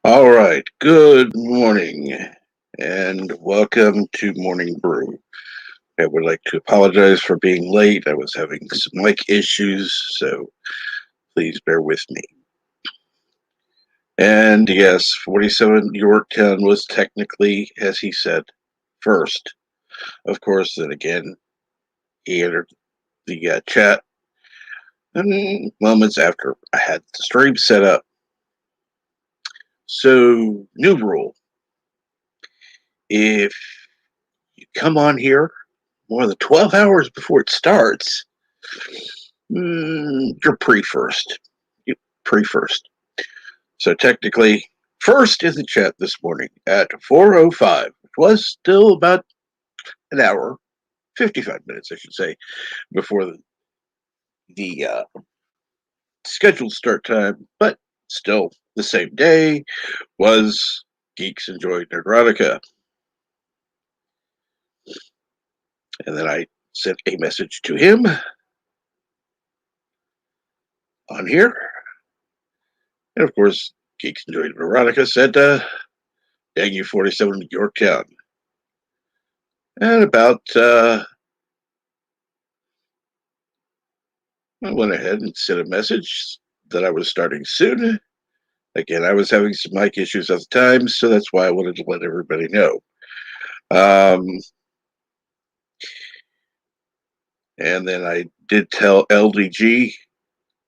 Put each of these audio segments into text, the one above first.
All right. Good morning and welcome to Morning Brew. I would like to apologize for being late. I was having some mic issues, so please bear with me. And yes, 47 Yorktown was technically, as he said, first. Of course, then again, he entered the chat and moments after I had the stream set up. So, new rule. If you come on here more than 12 hours before it starts, you're pre-first. You pre-first. So technically, first in the chat this morning at 4:05. It was still about an hour, 55 minutes, I should say, before the scheduled start time, but still the same day was Geeks Enjoy Nerdrotica. And then I sent a message to him on here. And of course, Geeks Enjoy Nerdrotica said, dang you, 47 Yorktown. And about, I went ahead and sent a message that I was starting soon. Again, I was having some mic issues at the time, so that's why I wanted to let everybody know. And then I did tell LDG,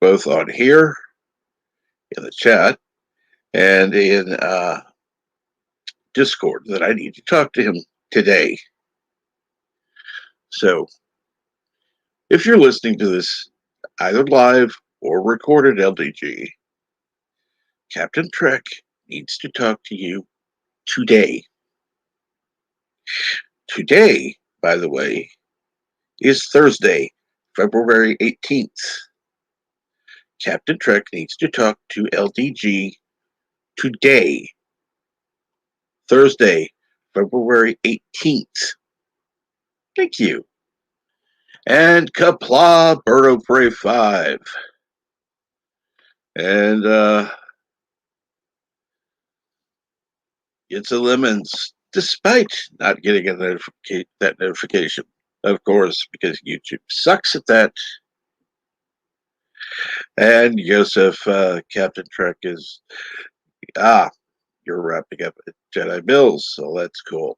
both on here in the chat and in Discord, that I need to talk to him today. So if you're listening to this either live or recorded, LDG, Captain Trek needs to talk to you today. Today, by the way, is Thursday, February 18th. Captain Trek needs to talk to LDG today, Thursday, February 18th. Thank you. And Kapla Birdo Prey 5. And it's a lemons, despite not getting that notification, of course, because YouTube sucks at that. And Yosef, Captain Trek is, you're wrapping up at Jedi Bills, so that's cool.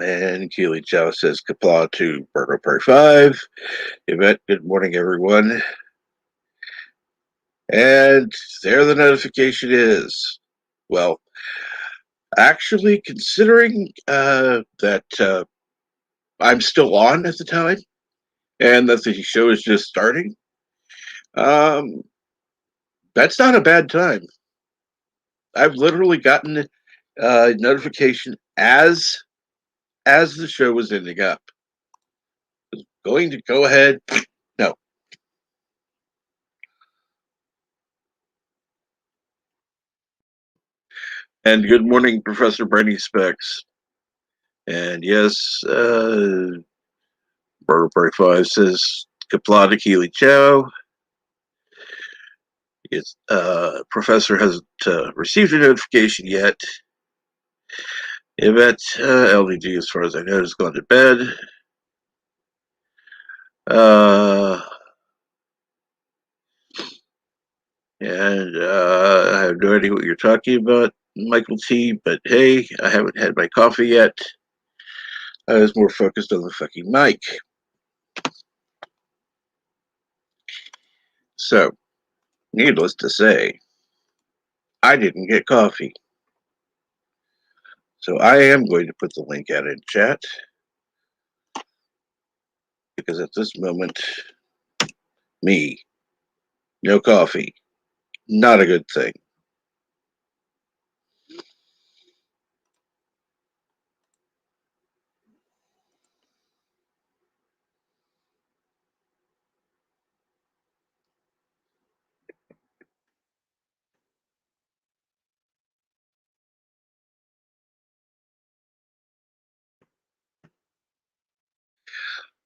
And Keely Chow says Kapla to Burger Prairie 5. Yvette, good morning, everyone. And there the notification is. Well, actually, considering that I'm still on at the time and that the show is just starting, that's not a bad time. I've literally gotten a notification as the show was ending up. I was going to go ahead. No. And good morning, Professor Brady Specs. And yes, Burberry 5 says Kapla to Keely Chow. It's Professor hasn't received a notification yet. Yvette, LVG, as far as I know, has gone to bed. And I have no idea what you're talking about, Michael T. But hey, I haven't had my coffee yet. I was more focused on the fucking mic. So, needless to say, I didn't get coffee. So I am going to put the link out in chat. Because at this moment, me, no coffee, not a good thing.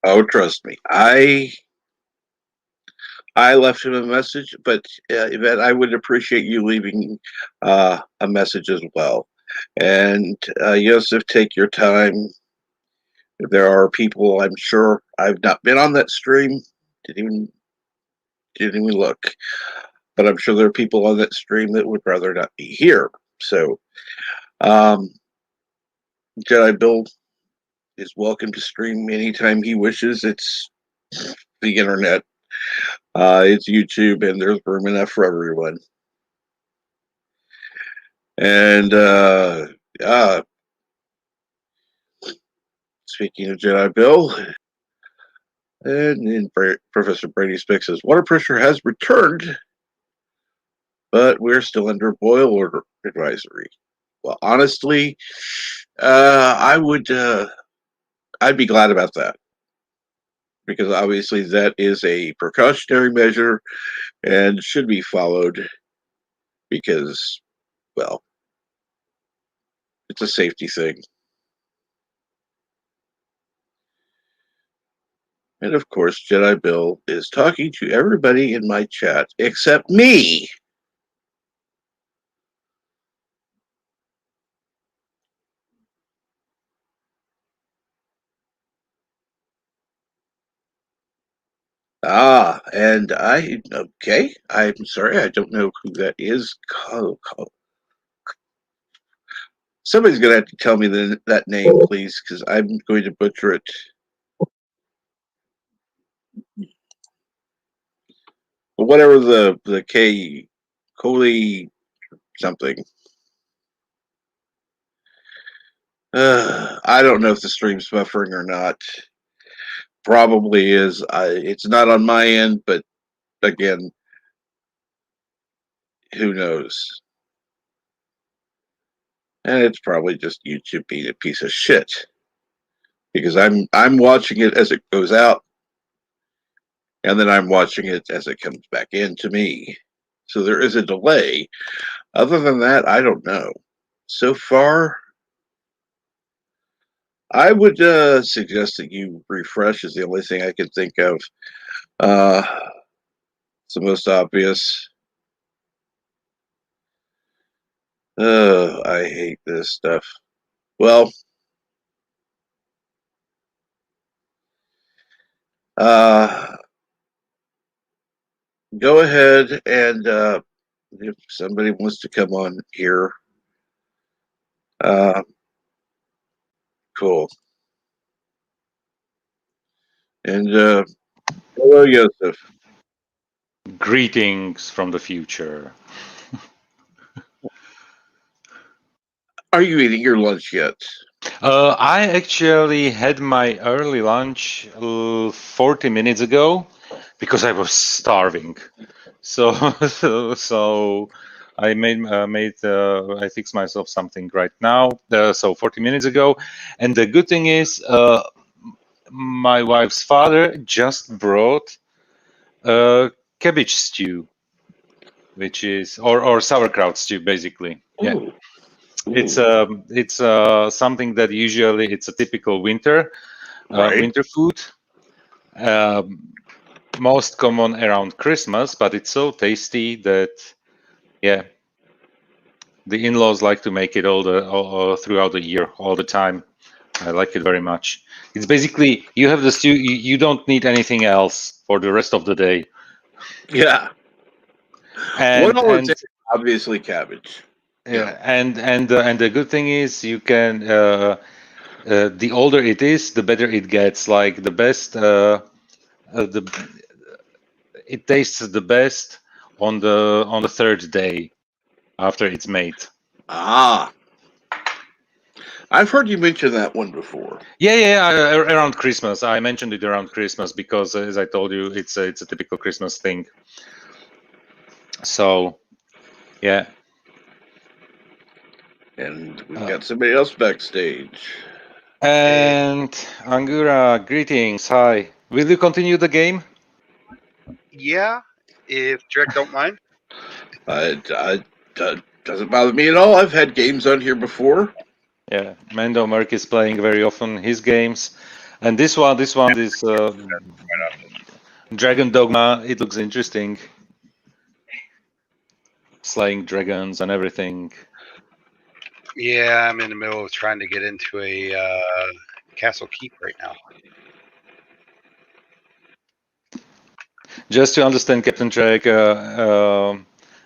Oh, trust me, I I left him a message, but Yvette, I would appreciate you leaving a message as well. And Yosef, take your time. There are people, I'm sure, I've not been on that stream, didn't even look, but I'm sure there are people on that stream that would rather not be here. So, um, Jedi Bill is welcome to stream anytime he wishes. It's the internet, it's YouTube, and there's room enough for everyone. And speaking of Jedi Bill, and then Professor Brady Spick says water pressure has returned, but we're still under boil order advisory. Well, honestly, I would, I'd be glad about that, because obviously that is a precautionary measure and should be followed because, well, it's a safety thing. And of course, Jedi Bill is talking to everybody in my chat except me. And okay, I'm sorry, I don't know who that is. Somebody's going to have to tell me that name, please, because I'm going to butcher it. Whatever the K, Coley something. I don't know if the stream's buffering or not. Probably is. It's not on my end, but again, who knows? And it's probably just YouTube being a piece of shit, because I'm watching it as it goes out, and then I'm watching it as it comes back in to me. So there is a delay. Other than that, I don't know. So far, I would suggest that you refresh is the only thing I can think of. It's the most obvious. I hate this stuff. Well, go ahead and if somebody wants to come on here, cool. And hello, Yosef. Greetings from the future. Are you eating your lunch yet? I actually had my early lunch 40 minutes ago because I was starving. So, so I I fixed myself something right now. So 40 minutes ago, and the good thing is, my wife's father just brought cabbage stew, which is or sauerkraut stew, basically. Yeah. Ooh. It's something that usually it's a typical winter Right. winter food. Most common around Christmas, but it's so tasty that yeah, the in-laws like to make it all throughout the year, all the time. I like it very much. It's basically you have the stew. You don't need anything else for the rest of the day. Yeah. And Well, it's and obviously cabbage. yeah, and the good thing is you can. The older it is, the better it gets. Like the best, the it tastes the best on the third day after it's made. Ah, I've heard you mention that one before. Yeah. Around Christmas, I mentioned it around Christmas because, as I told you, it's a typical Christmas thing. So, yeah. And we've got somebody else backstage. And Angura, greetings. Hi. Will you continue the game? Yeah, if Drek don't mind. Doesn't bother me at all. I've had games on here before. Yeah, Mendo Merc is playing very often his games, and this one is Dragon Dogma, it looks interesting. Slaying dragons and everything. Yeah, I'm in the middle of trying to get into a Castle Keep right now. Just to understand, Captain Trek,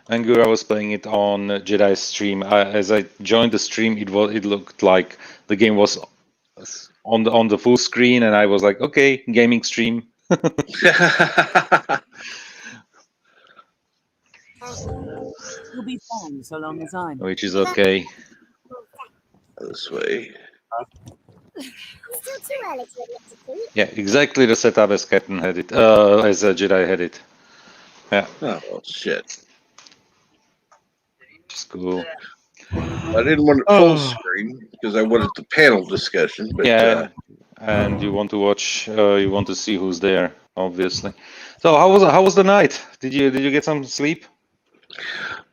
Angura was playing it on Jedi's stream. As I joined the stream, it looked like the game was on the full screen, and I was like, okay, gaming stream. You'll be fine so long as I'm. Which is okay. This way. Still too early to admit defeat. Yeah, exactly the setup as Captain had it, as Jedi had it. Yeah. Oh, well, shit. It's cool. I didn't want it full screen because I wanted the panel discussion. But Yeah, and you want to watch, you want to see who's there, obviously. So how was the night? Did you get some sleep?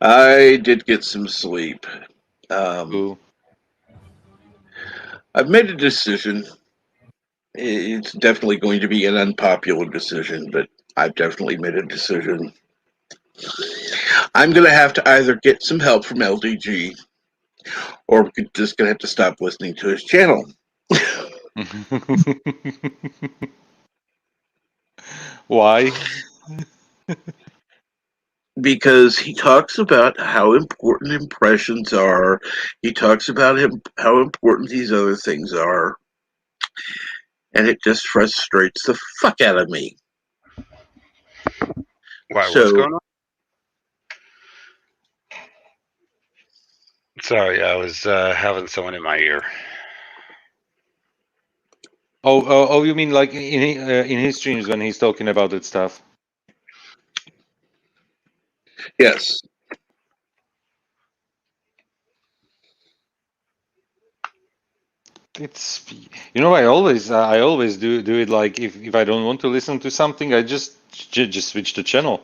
I did get some sleep. Cool. I've made a decision. It's definitely going to be an unpopular decision, but I've definitely made a decision. I'm going to have to either get some help from LDG, or we're just going to have to stop listening to his channel. Why? Because he talks about how important impressions are. He talks about how important these other things are. And it just frustrates the fuck out of me. Why? So- What's going on? Sorry, I was having someone in my ear. Oh, you mean like in his streams when he's talking about that stuff? Yes. It's, you know, I always do it like if I don't want to listen to something, I just switch the channel.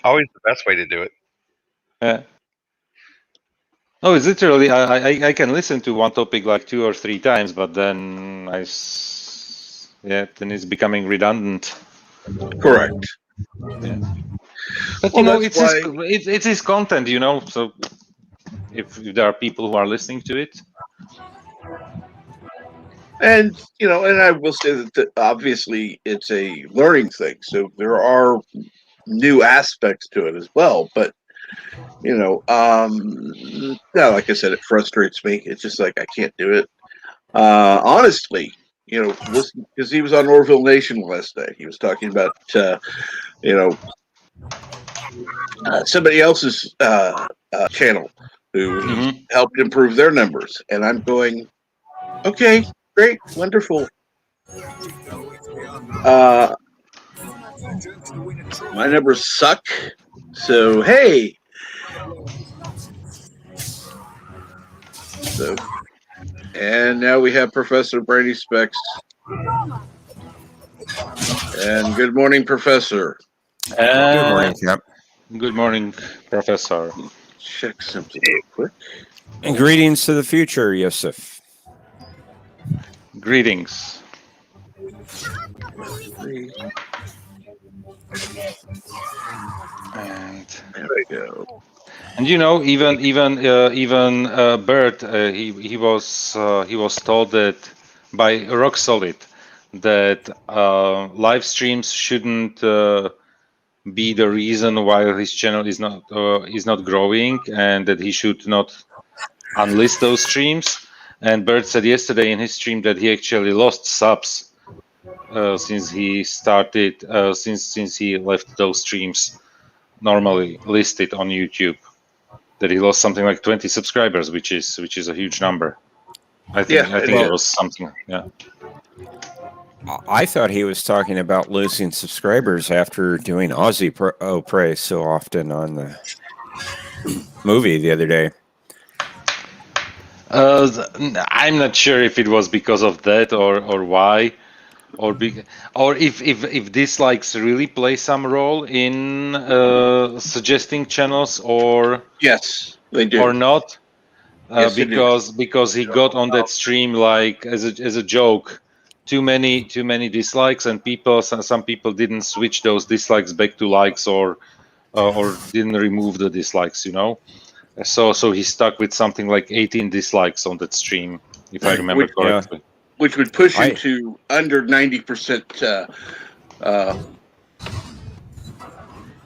Always the best way to do it. Yeah. No, it's literally I can listen to one topic like 2 or 3 times, but then then it's becoming redundant. Correct. Yeah. But Well, you know, that's it's his content, you know. So if there are people who are listening to it, And, you know, and I will say that obviously it's a learning thing. So there are new aspects to it as well. But, you know, yeah, like I said, it frustrates me. It's just like I can't do it. Honestly, you know, listen, because he was on Orville Nation last night. He was talking about, you know, somebody else's channel who Mhm. helped improve their numbers. And I'm going, okay, great, wonderful. My numbers suck. So, hey. So, and now we have Professor Brady Specs. And good morning, Professor. Good morning, Cap. Good morning, Professor. Check something real quick. And greetings to the future, Yosef. Greetings. And There we go. And you know, even Bert, he was told that by Rock Solid that live streams shouldn't be the reason why his channel is not growing, and that he should not unlist those streams. And Bert said yesterday in his stream that he actually lost subs since he started since he left those streams normally listed on YouTube. That he lost something like 20 subscribers, which is a huge number. I think it was something. Yeah. I thought he was talking about losing subscribers after doing Aussie Prey so often on the movie the other day. I'm not sure if it was because of that or why, or if dislikes really play some role in suggesting channels or Yes, they do. or not. Yes, they do. Because he got on that stream like as a joke too many dislikes, and some people didn't switch those dislikes back to likes, or didn't remove the dislikes, so he stuck with something like 18 dislikes on that stream, if I remember correctly. Which would push him to under 90%.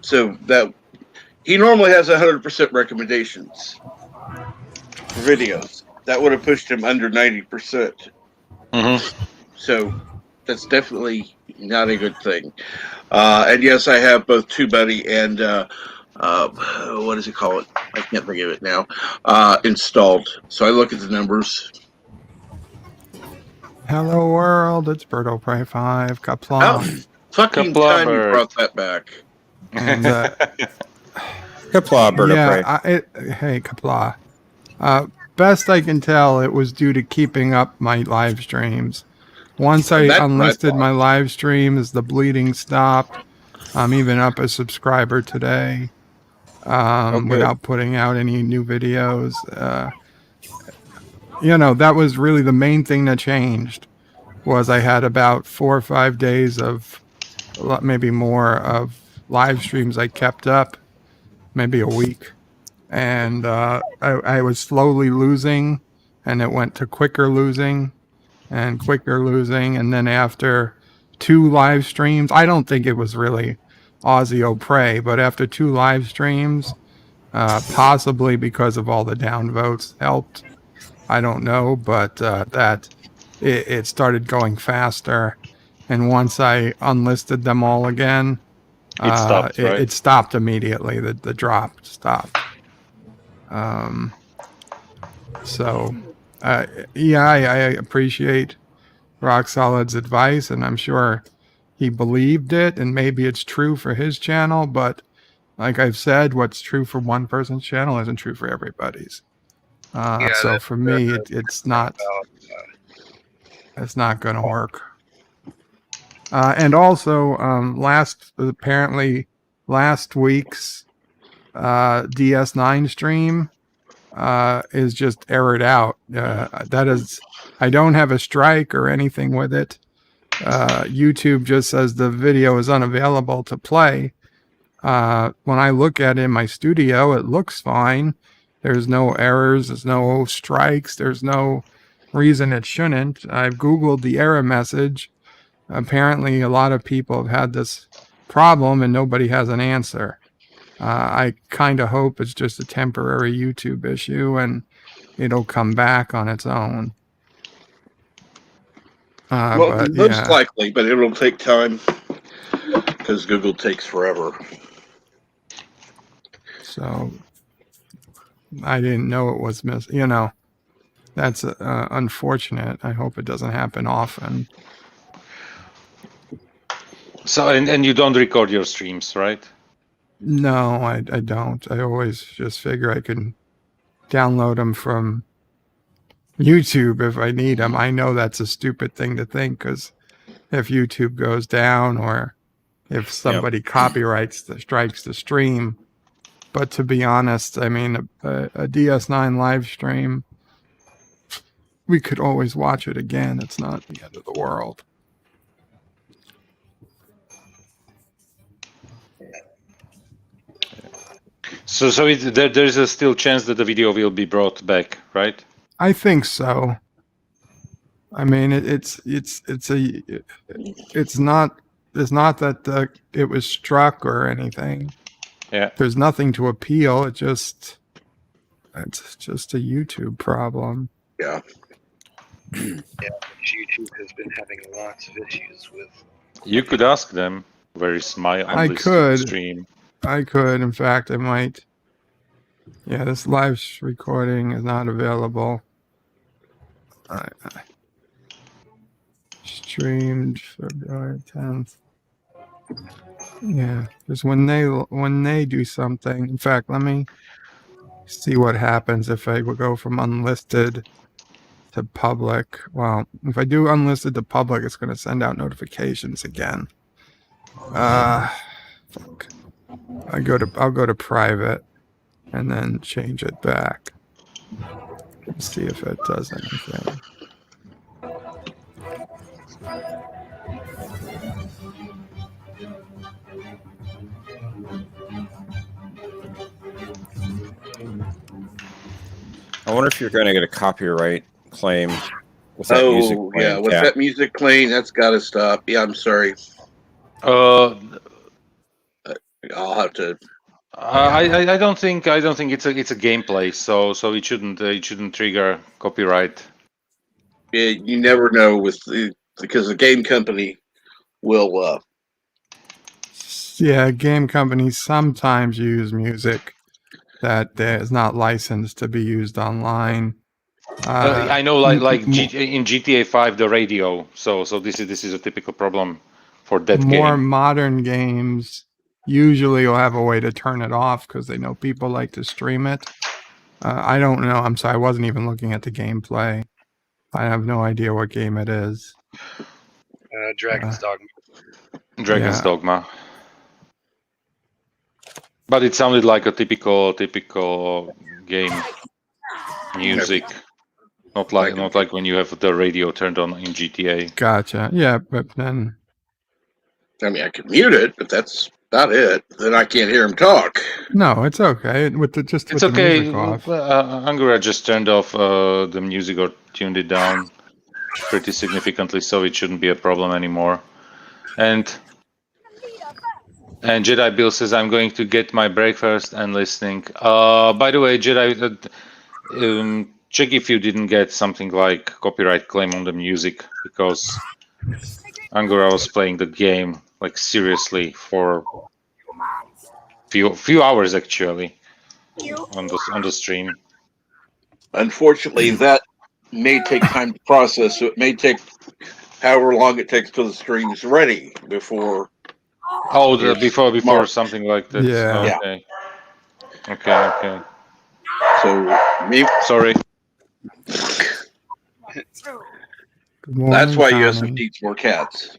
So that he normally has 100% recommendations for videos. That would have pushed him under 90%. So that's definitely not a good thing. And yes, I have both TubeBuddy and what does it call it? I can't think of it now. Installed. So I look at the numbers. Hello world, it's Birdo Prey 5, Kapla. Fucking time you brought that back. And, Kapla, Birdo Prey. Hey, Kapla. Best I can tell, it was due to keeping up my live streams. Once I unlisted my live streams, the bleeding stopped. I'm even up a subscriber today without putting out any new videos. That was really the main thing that changed. Was I had about 4 or 5 days of, maybe more, of live streams I kept up, maybe a week. And I was slowly losing, and it went to quicker losing. And then after 2 live streams, I don't think it was really Aussie Prey, but after 2 live streams, possibly because of all the downvotes helped, I don't know, but that it started going faster, and once I unlisted them all again, it stopped. Right? It stopped immediately. The drop stopped. I appreciate Rock Solid's advice, and I'm sure he believed it, and maybe it's true for his channel, but like I've said, what's true for one person's channel isn't true for everybody's. So for me, it's not going to work. And also, last week's DS9 stream is just errored out. That is, I don't have a strike or anything with it. YouTube just says the video is unavailable to play. When I look at it in my studio, it looks fine. There's no errors. There's no strikes. There's no reason it shouldn't. I've Googled the error message. Apparently, a lot of people have had this problem and nobody has an answer. I kind of hope it's just a temporary YouTube issue and it'll come back on its own. Most likely, but it'll take time because Google takes forever. So I didn't know it was missing. That's unfortunate. I hope it doesn't happen often. So, and you don't record your streams, right? No, I don't. I always just figure I can download them from YouTube if I need them. I know that's a stupid thing to think, because if YouTube goes down or if somebody strikes the stream. But to be honest, I mean, a DS9 live stream, we could always watch it again. It's not the end of the world. So there's a still chance that the video will be brought back, right? I think so. I mean, it's not that it was struck or anything. Yeah. There's nothing to appeal. It's just a YouTube problem. Yeah. YouTube has been having lots of issues with. You could ask them where is my unlisted stream. I could. In fact, I might. Yeah, this live recording is not available. Streamed February 10th. Yeah, because when they do something. In fact, let me see what happens if I would go from unlisted to public. Well, if I do unlisted to public, it's going to send out notifications again. Fuck. I'll go to private and then change it back. Let's see if it does anything. I wonder if you're going to get a copyright claim with that music Oh, playing, yeah. With Cap. that music playing, that's got to stop. Yeah, I'm sorry. Uh, I'll have to. I don't think it's a gameplay, so it shouldn't trigger copyright. You never know because the game company will. Yeah, game companies sometimes use music that is not licensed to be used online. I know, like m- in GTA 5, the radio. So this is a typical problem for that more game. modern games usually will have a way to turn it off because they know people like to stream it. I don't know. I'm sorry, I wasn't even looking at the gameplay. I have no idea what game it is. Dragon's Dogma. Dragon's Yeah. Dogma. But it sounded like a typical game music. Not like when you have the radio turned on in GTA. Gotcha. Yeah, but then I mean, I can mute it, but that's about it. Then I can't hear him talk. no, it's okay. With It's the okay. music off. Angura just turned off the music or tuned it down pretty significantly, so it shouldn't be a problem anymore. And Jedi Bill says, I'm going to get my breakfast and listening. By the way, Jedi, check if you didn't get something like copyright claim on the music, because Angora was playing the game like seriously for few hours actually on the stream. Unfortunately, that may take time to process, so it may take however long it takes till the stream's ready before. Oh, It's before marked. something like that. Yeah. Okay. So maybe Sorry. Good morning, that's why Connie. Yosef needs more cats.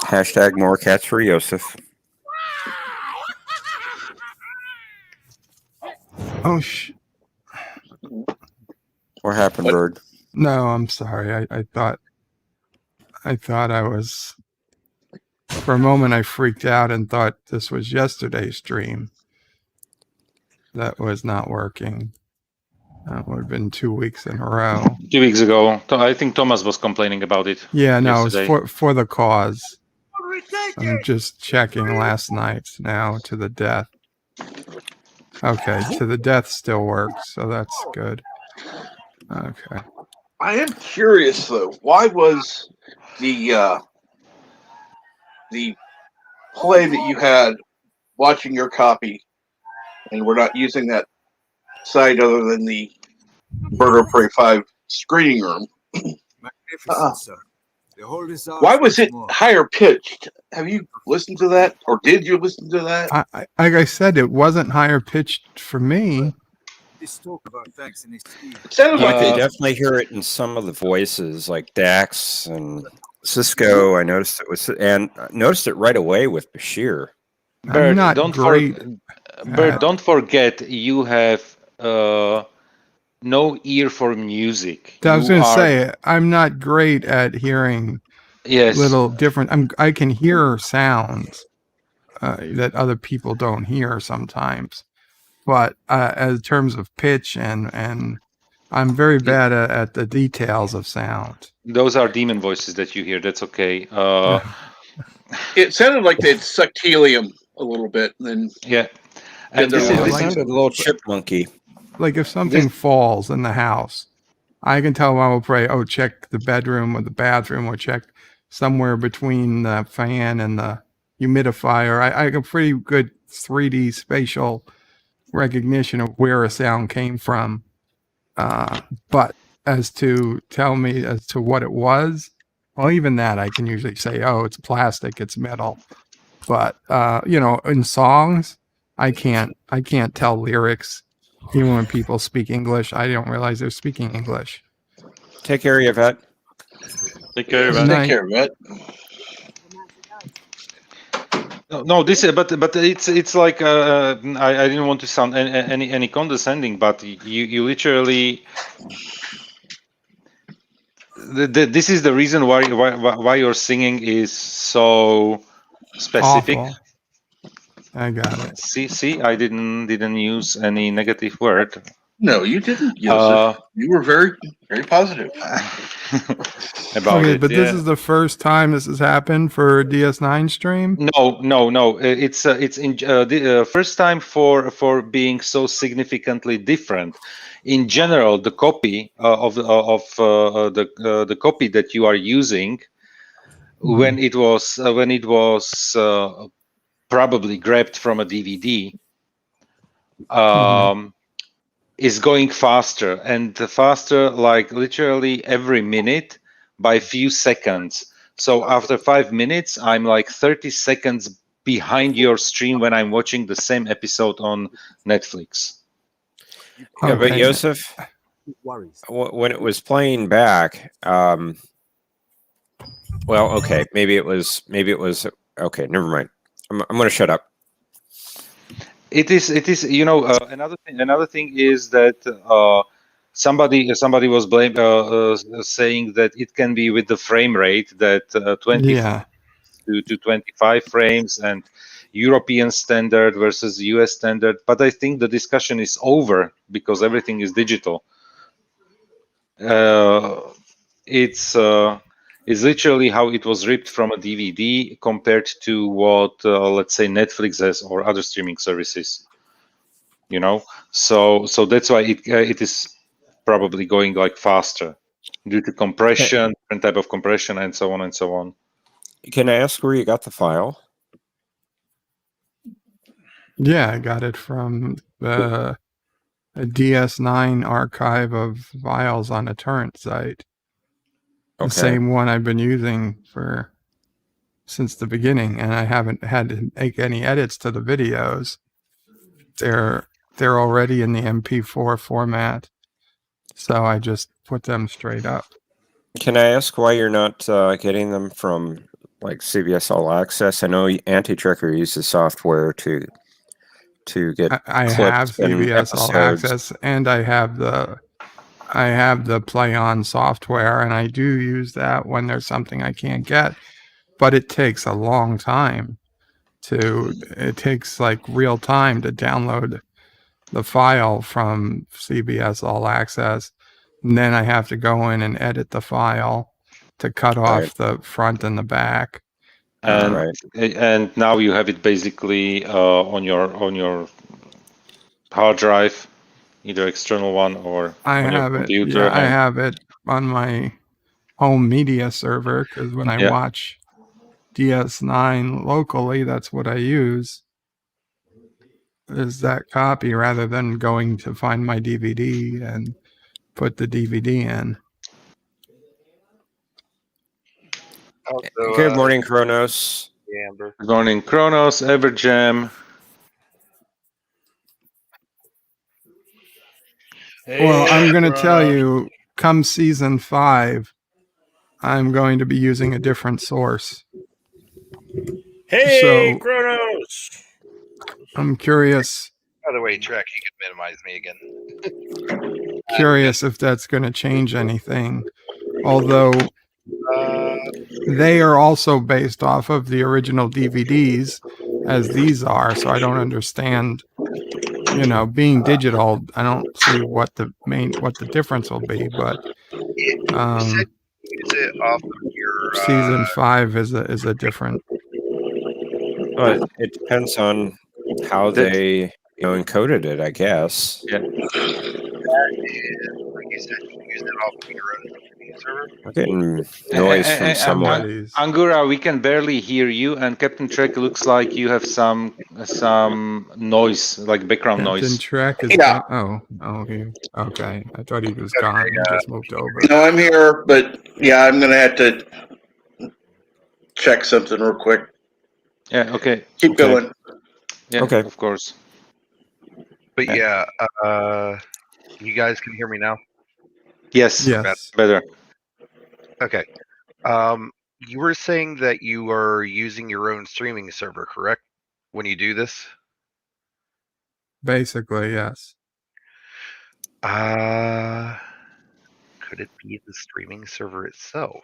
Hashtag more cats for Yosef. Oh, What happened, What? Bird? no, I'm sorry. I thought I was, for a moment I freaked out and thought this was yesterday's stream. That was not working. That would have been 2 weeks in a row. 2 weeks ago, I think Thomas was complaining about it. Yeah, no, yesterday. it was for the cause. I'm just checking last night's now to the death. Okay, to the death still works, so that's good. Okay. I am curious though. Why was the play that you had watching your copy, and we're not using that site other than the Bird of Prey 5 screening room? Magnificent, sir. The whole result Why was it more. higher pitched? Have you listened to that, or did you listen to that? Like I said, it wasn't higher pitched for me. This talk about thanks in his speed. It sounded You like can they definitely hear it in some of the voices, like Dax and Cisco. I noticed it right away with Bashir. Bird, I'm not don't great. Bird, don't forget you have no ear for music. I was You going to are- say, I'm not great at hearing yes. little different. I can hear sounds that other people don't hear sometimes, but as terms of pitch and I'm very bad at the details of sound. Those are demon voices that you hear. That's okay. it sounded like they'd sucked helium a little bit, and then Yeah. And they're this all is It this like- is sounded a little chipmunky. Like if something falls in the house, I can tell when I will pray, oh, check the bedroom or the bathroom, or check somewhere between the fan and the humidifier. I have pretty good 3D spatial recognition of where a sound came from. But as to tell me as to what it was, well, even that I can usually say, oh, it's plastic, it's metal. But in songs, I can't tell lyrics. Even when people speak English, I don't realize they're speaking English. Take care, Yvette. take care of Good it. night. take care of it. No, this but it's like I didn't want to sound any condescending, but you literally this is the reason why your singing is so specific. Awful. I got it. See, I didn't use any negative word. No, you didn't, Joseph. You were very, very positive. About Okay, it. but this Yeah. is the first time this has happened for DS9 stream. No. It's in the first time for being so significantly different. In general, the copy of the copy that you are using when it was probably grabbed from a DVD is going faster and faster, like literally every minute by few seconds. So after 5 minutes, I'm like 30 seconds behind your stream when I'm watching the same episode on Netflix. Yeah, but Okay. Joseph, Worries. when it was playing back, well, okay, maybe it was okay. Never mind. I'm going to shut up. It is another thing is that somebody was saying that it can be with the frame rate that 20 Yeah. to 25 frames and European standard versus US standard, but I think the discussion is over because everything is digital. It's literally how it was ripped from a DVD compared to what let's say Netflix has or other streaming services. So that's why it is probably going like faster due to compression, different type of compression, and so on and so on. Can I ask where you got the file? Yeah, I got it from a DS9 archive of files on a torrent site. The Okay. same one I've been using since the beginning, and I haven't had to make any edits to the videos. They're already in the MP4 format, so I just put them straight up. Can I ask why you're not getting them from like CBS All Access? I know Anti-Tracker uses software to get I clips have and CBS All episodes. Access, and I have the Play On software, and I do use that when there's something I can't get, but it takes a long time it takes like real time to download the file from CBS All Access. And then I have to go in and edit the file to cut off the front and the back. And now you have it basically on your hard drive, either external one or on your computer. Yeah, I have it on my home media server because when I watch DS9 locally, that's what I use, is that copy rather than going to find my DVD and put the DVD in. Also, Good morning, Kronos. Amber. Good morning, Kronos, Everjam. Well, I'm going to tell you, come season 5, I'm going to be using a different source. Hey, Kronos! I'm curious. By the way, Trek, you can minimize me again. Curious if that's going to change anything. Although they are also based off of the original DVDs, as these are, so I don't understand. Being digital, I don't see what the difference will be. But use it off of your season 5 is a different. But it depends on how they encoded it, I guess. Yeah. Like you said, you can use it off of your own server. I'm getting noise from someone. Angura, we can barely hear you, and Captain Trek looks like you have some noise, like background noise. Captain Trek is okay. I thought he was gone and just moved over. No, I'm here, but yeah, I'm gonna have to check something real quick. Yeah. Okay. Keep going. Yeah. Okay. Of course. But you guys can hear me now? Yes. Yes. Better. Okay. You were saying that you are using your own streaming server, correct? When you do this? Basically, yes. Could Could it be the streaming server itself?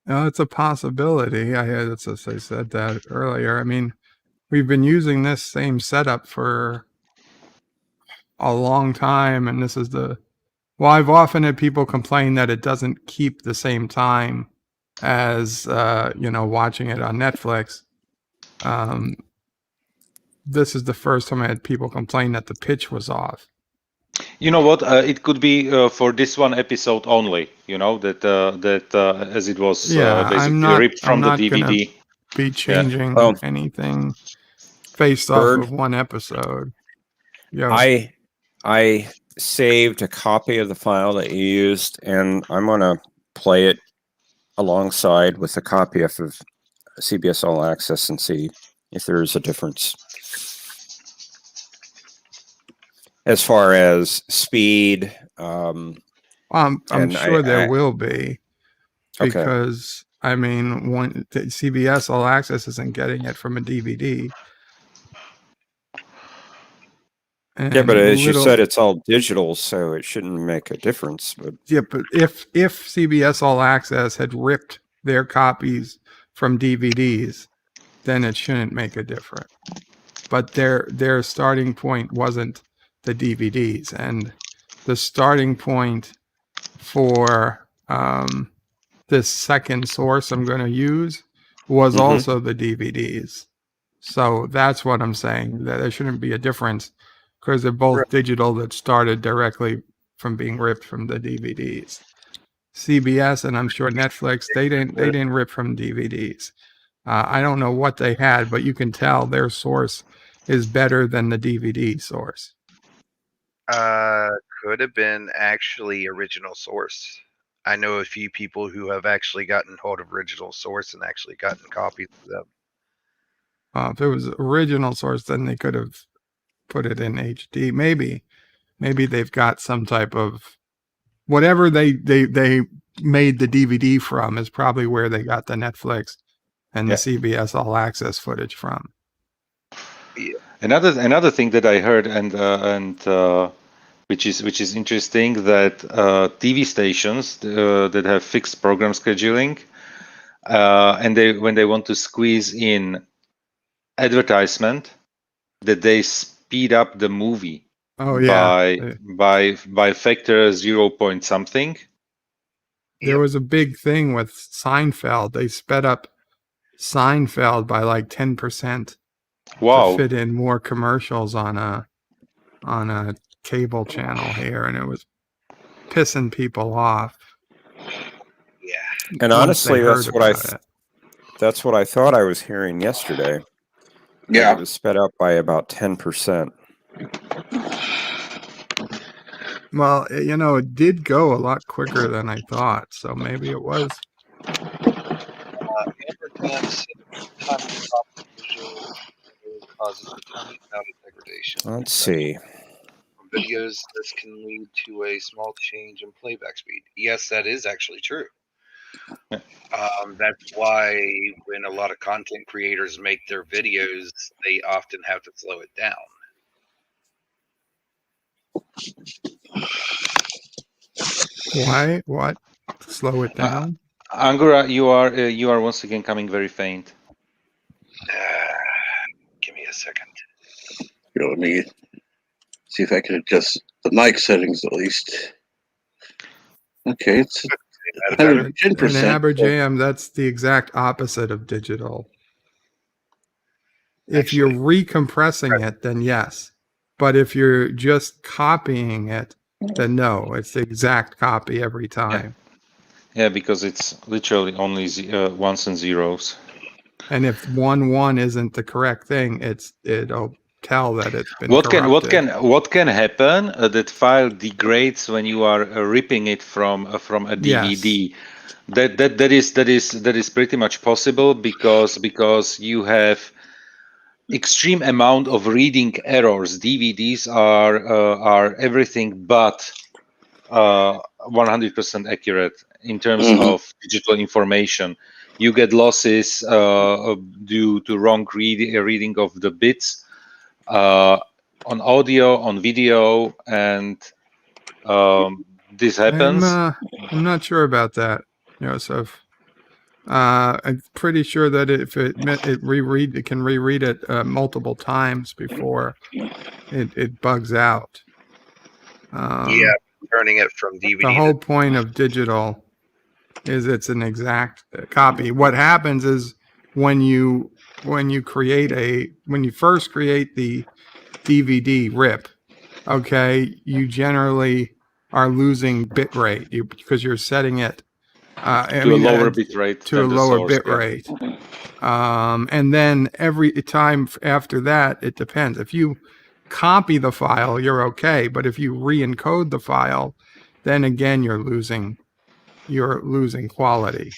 It's a possibility. As I said that earlier. I mean, we've been using this same setup for a long time, and this is well, I've often had people complain that it doesn't keep the same time as watching it on Netflix. This is the first time I had people complain that the pitch was off. You know what? It could be for this one episode only. You know that as it was basically ripped from the DVD. Be changing anything based Bird, off of one episode. Yeah. I saved a copy of the file that you used, and I'm gonna play it alongside with a copy of CBS All Access and see if there is a difference as far as speed. I'm sure there will be, because I mean, when CBS All Access isn't getting it from a DVD. Yeah, but as you said, it's all digital, so it shouldn't make a difference. But yeah, but if CBS All Access had ripped their copies from DVDs, then it shouldn't make a difference. But their starting point wasn't the DVDs, and the starting point for this second source I'm going to use was also the DVDs. So that's what I'm saying, that there shouldn't be a difference, because they're both digital that started directly from being ripped from the DVDs. CBS and I'm sure Netflix, they didn't rip from DVDs. I don't know what they had, but you can tell their source is better than the DVD source. Could have been actually original source. I know a few people who have actually gotten hold of original source and actually gotten copies of them. If it was original source, then they could have put it in HD. Maybe they've got some type of whatever they made the DVD from is probably where they got the Netflix and the CBS All Access footage from. Yeah. Another thing that I heard and which is interesting, that TV stations that have fixed program scheduling and when they want to squeeze in advertisement, that they speed up the movie by factor 0 point something. There was a big thing with Seinfeld. They sped up Seinfeld by like 10%. Wow. To fit in more commercials on a cable channel here, and it was pissing people off. Yeah. And honestly, that's what I thought I was hearing yesterday. Yeah, it was sped up by about 10%. Well, it did go a lot quicker than I thought, so maybe it was. Causes a tiny amount of degradation. Let's see. From videos, this can lead to a small change in playback speed. Yes, that is actually true. That's why when a lot of content creators make their videos, they often have to slow it down. Why? What? Slow it down? Angura, you are once again coming very faint. Give me a second. Let me see if I can adjust the mic settings at least. Okay, it's 110%. In AberJam, that's the exact opposite of digital. If you're recompressing it, then yes. But if you're just copying it, then no. It's the exact copy every time. Yeah, because it's literally only ones and zeros. And if 1 isn't the correct thing, it'll tell that it's been corrupted. What can happen? That file degrades when you are ripping it from a DVD. Yes. That is pretty much possible because you have extreme amount of reading errors. DVDs are everything but 100% accurate in terms of digital information. You get losses due to wrong reading of the bits on audio, on video, and this happens. I'm not sure about that, Joseph. I'm pretty sure that if it can reread it multiple times before it bugs out. Yeah, turning it from DVD. The whole point of digital is it's an exact copy. What happens is when you first create the DVD rip, okay, you generally are losing bit rate because you're setting it To a lower bit rate to a than the lower source, bit yeah. rate. And then every time after that, it depends. If you copy the file, you're okay. But if you re-encode the file, then again, you're losing quality.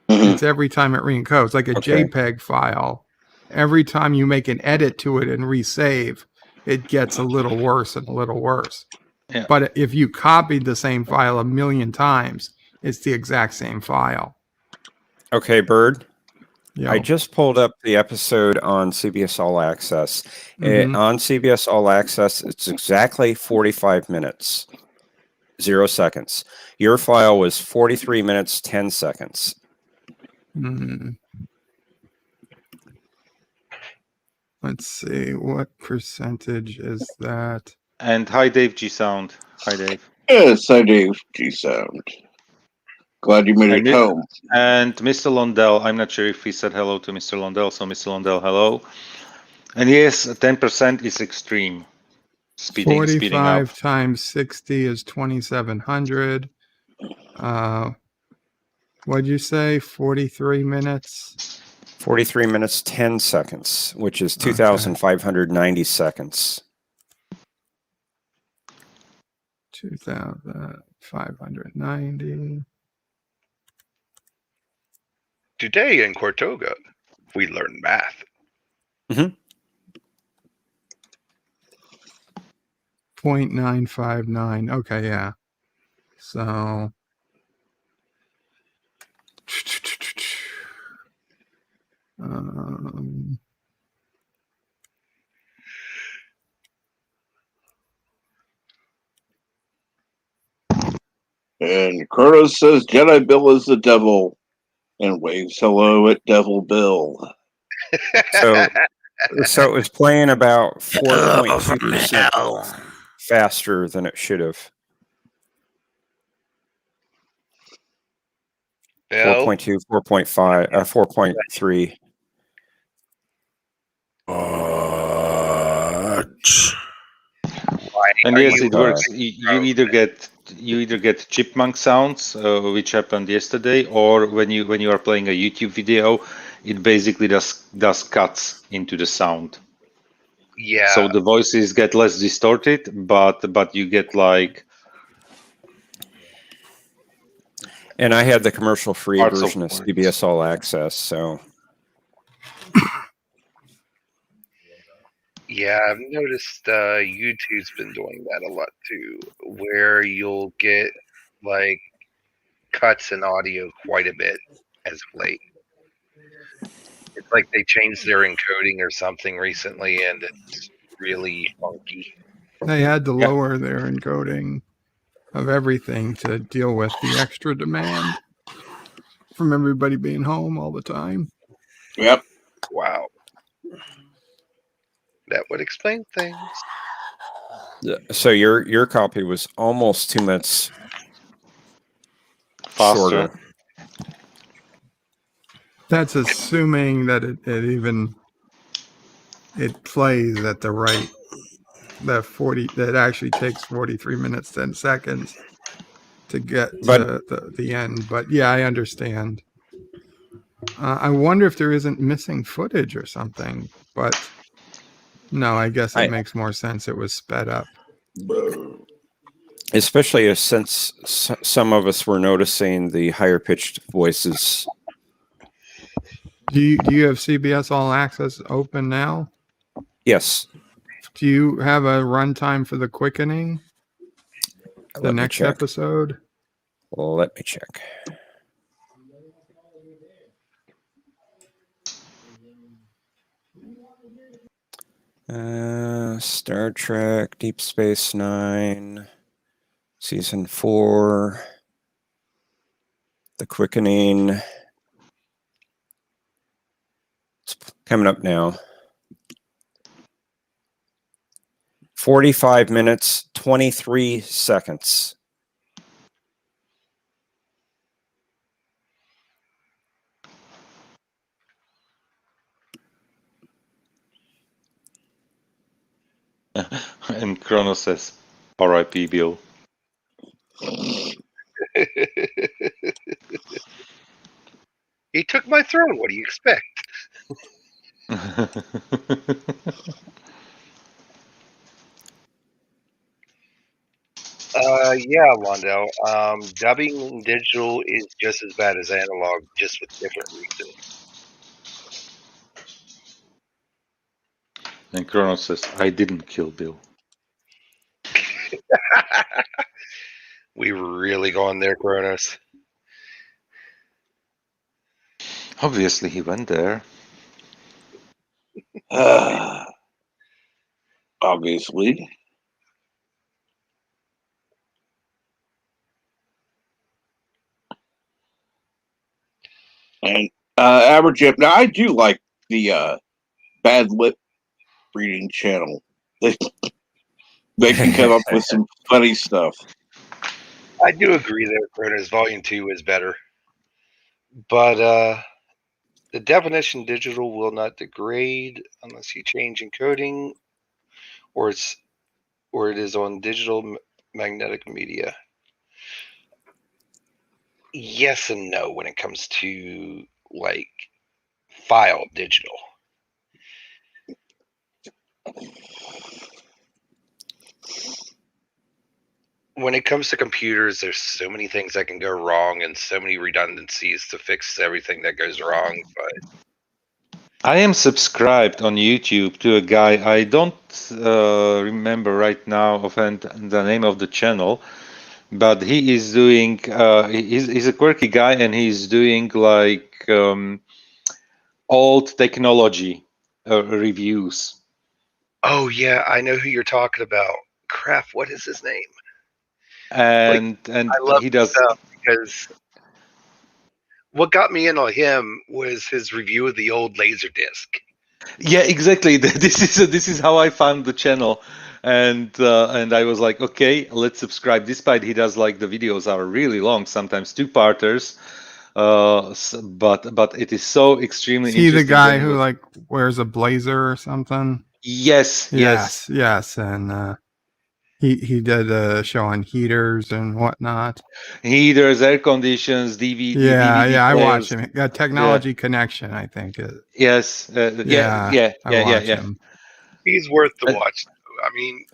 It's every time it re-encodes, like a Okay. JPEG file. Every time you make an edit to it and resave, it gets a little worse and a little worse. Yeah. But if you copied the same file a million times, it's the exact same file. Okay, Bird. Yo. I just pulled up the episode on CBS All Access. Mhm. On CBS All Access, it's exactly 45 minutes, 0 seconds. Your file was 43 minutes, 10 seconds. Let's see, what percentage is that? And hi, Dave G Sound. Hi, Dave. Yes, I do. G-Sound. Glad you made it And home. And Mr. Londell, I'm not sure if he said hello to Mr. Londell, so Mr. Londell, hello. And yes, 10% is extreme. Speeding up. 45 times 60 is 2,700. What'd you say? 43 minutes? 43 minutes, 10 seconds, which is 2,590 seconds. 2,590. Today in Cortoga, we learn math. 0.959. Okay, yeah. So And Kurtos says Jedi Bill is the devil and waves hello at Devil Bill. So it was playing about 4.2% faster than it should have. Bill? 4.2, 4.5, 4.3. And yes, it works. You either get chipmunk sounds, which happened yesterday, or when you are playing a YouTube video, it basically does cuts into the sound. Yeah. So the voices get less distorted, but you get like. And I had the commercial-free Parts of version of words. CBS All Access, so. Yeah, I've noticed YouTube's been doing that a lot too, where you'll get like cuts in audio quite a bit as of late. It's like they changed their encoding or something recently, and it's really funky. they had to lower their encoding of everything to deal with the extra demand from everybody being home all the time. Yep. Wow. That would explain things. So your copy was almost 2 minutes Faster. shorter. That's assuming that it plays at the right, that actually takes 43 minutes 10 seconds to get to the end. But yeah, I understand. I wonder if there isn't missing footage or something, but no, I guess it makes more sense it was sped up. Especially since some of us were noticing the higher pitched voices. Do you have CBS All Access open now? Yes. Do you have a runtime for the quickening? The next episode? Let me check. Star Trek, Deep Space Nine. Season 4. The Quickening. It's coming up now. 45 minutes, 23 seconds. And Kronos says, "R.I.P. Bill." He took my throne. What do you expect? Yeah, Londo. Dubbing in digital is just as bad as analog, just with different reasons. And Kronos says, "I didn't kill Bill." We were really going there, Kronos. Obviously, he went there. Obviously. And average Jim. Now I do like the bad lip reading channel. They can come up with some funny stuff. I do agree there, Kronos. Volume 2 is better. But the definition digital will not degrade unless you change encoding or it is on digital magnetic media. Yes and no when it comes to like file digital. When it comes to computers, there's so many things that can go wrong and so many redundancies to fix everything that goes wrong. But I am subscribed on YouTube to a guy. I don't remember right now offhand the name of the channel, but he is doing. He's a quirky guy, and he's doing like old technology reviews. oh yeah, I know who you're talking about. Crap, what is his name? And I love he does. stuff because what got me in on him was his review of the old Laserdisc. Yeah, exactly. This is how I found the channel, and I was like, okay, let's subscribe. Despite he does like the videos are really long, sometimes two-parters, but it is so extremely Is he the interesting. guy when who you- like wears a blazer or something? Yes, Yes, and he did a show on heaters and whatnot. heaters, air conditions, DVD, Yeah, DVD I players. watch him. Got Technology Connection, I think. Yes, I watch him. He's worth the Uh, watch. I mean,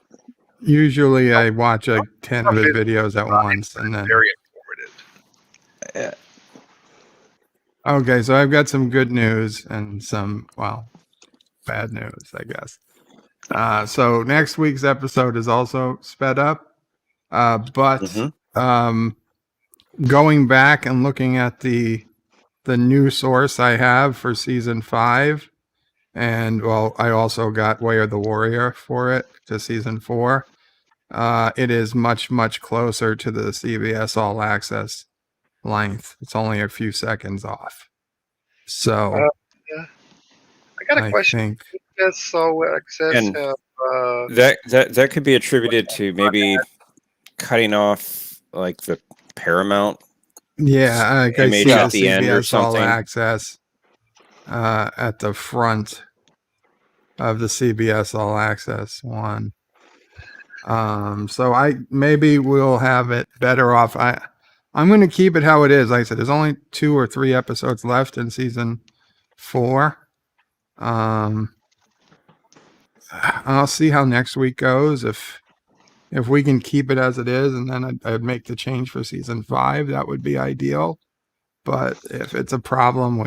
Usually, I watch like 10 of his His videos at once, and then very informative. okay. So I've got some good news and some bad news, I guess. So next week's episode is also sped up, but going back and looking at the new source I have for season 5, and I also got Way of the Warrior for it to season 4. It is much closer to the CBS All Access length. It's only a few seconds off. So I got a question. Yes, All Access And have that could be attributed to maybe cutting off like the Paramount yeah, I image see at the the end or CBS All something. Access at the front of the CBS All Access one. So maybe we'll have it better off. I'm going to keep it how it is. Like I said, there's only 2 or 3 episodes left in season 4. I'll see how next week goes. If we can keep it as it is, and then I'd make the change for season 5, that would be ideal. But if it's a problem,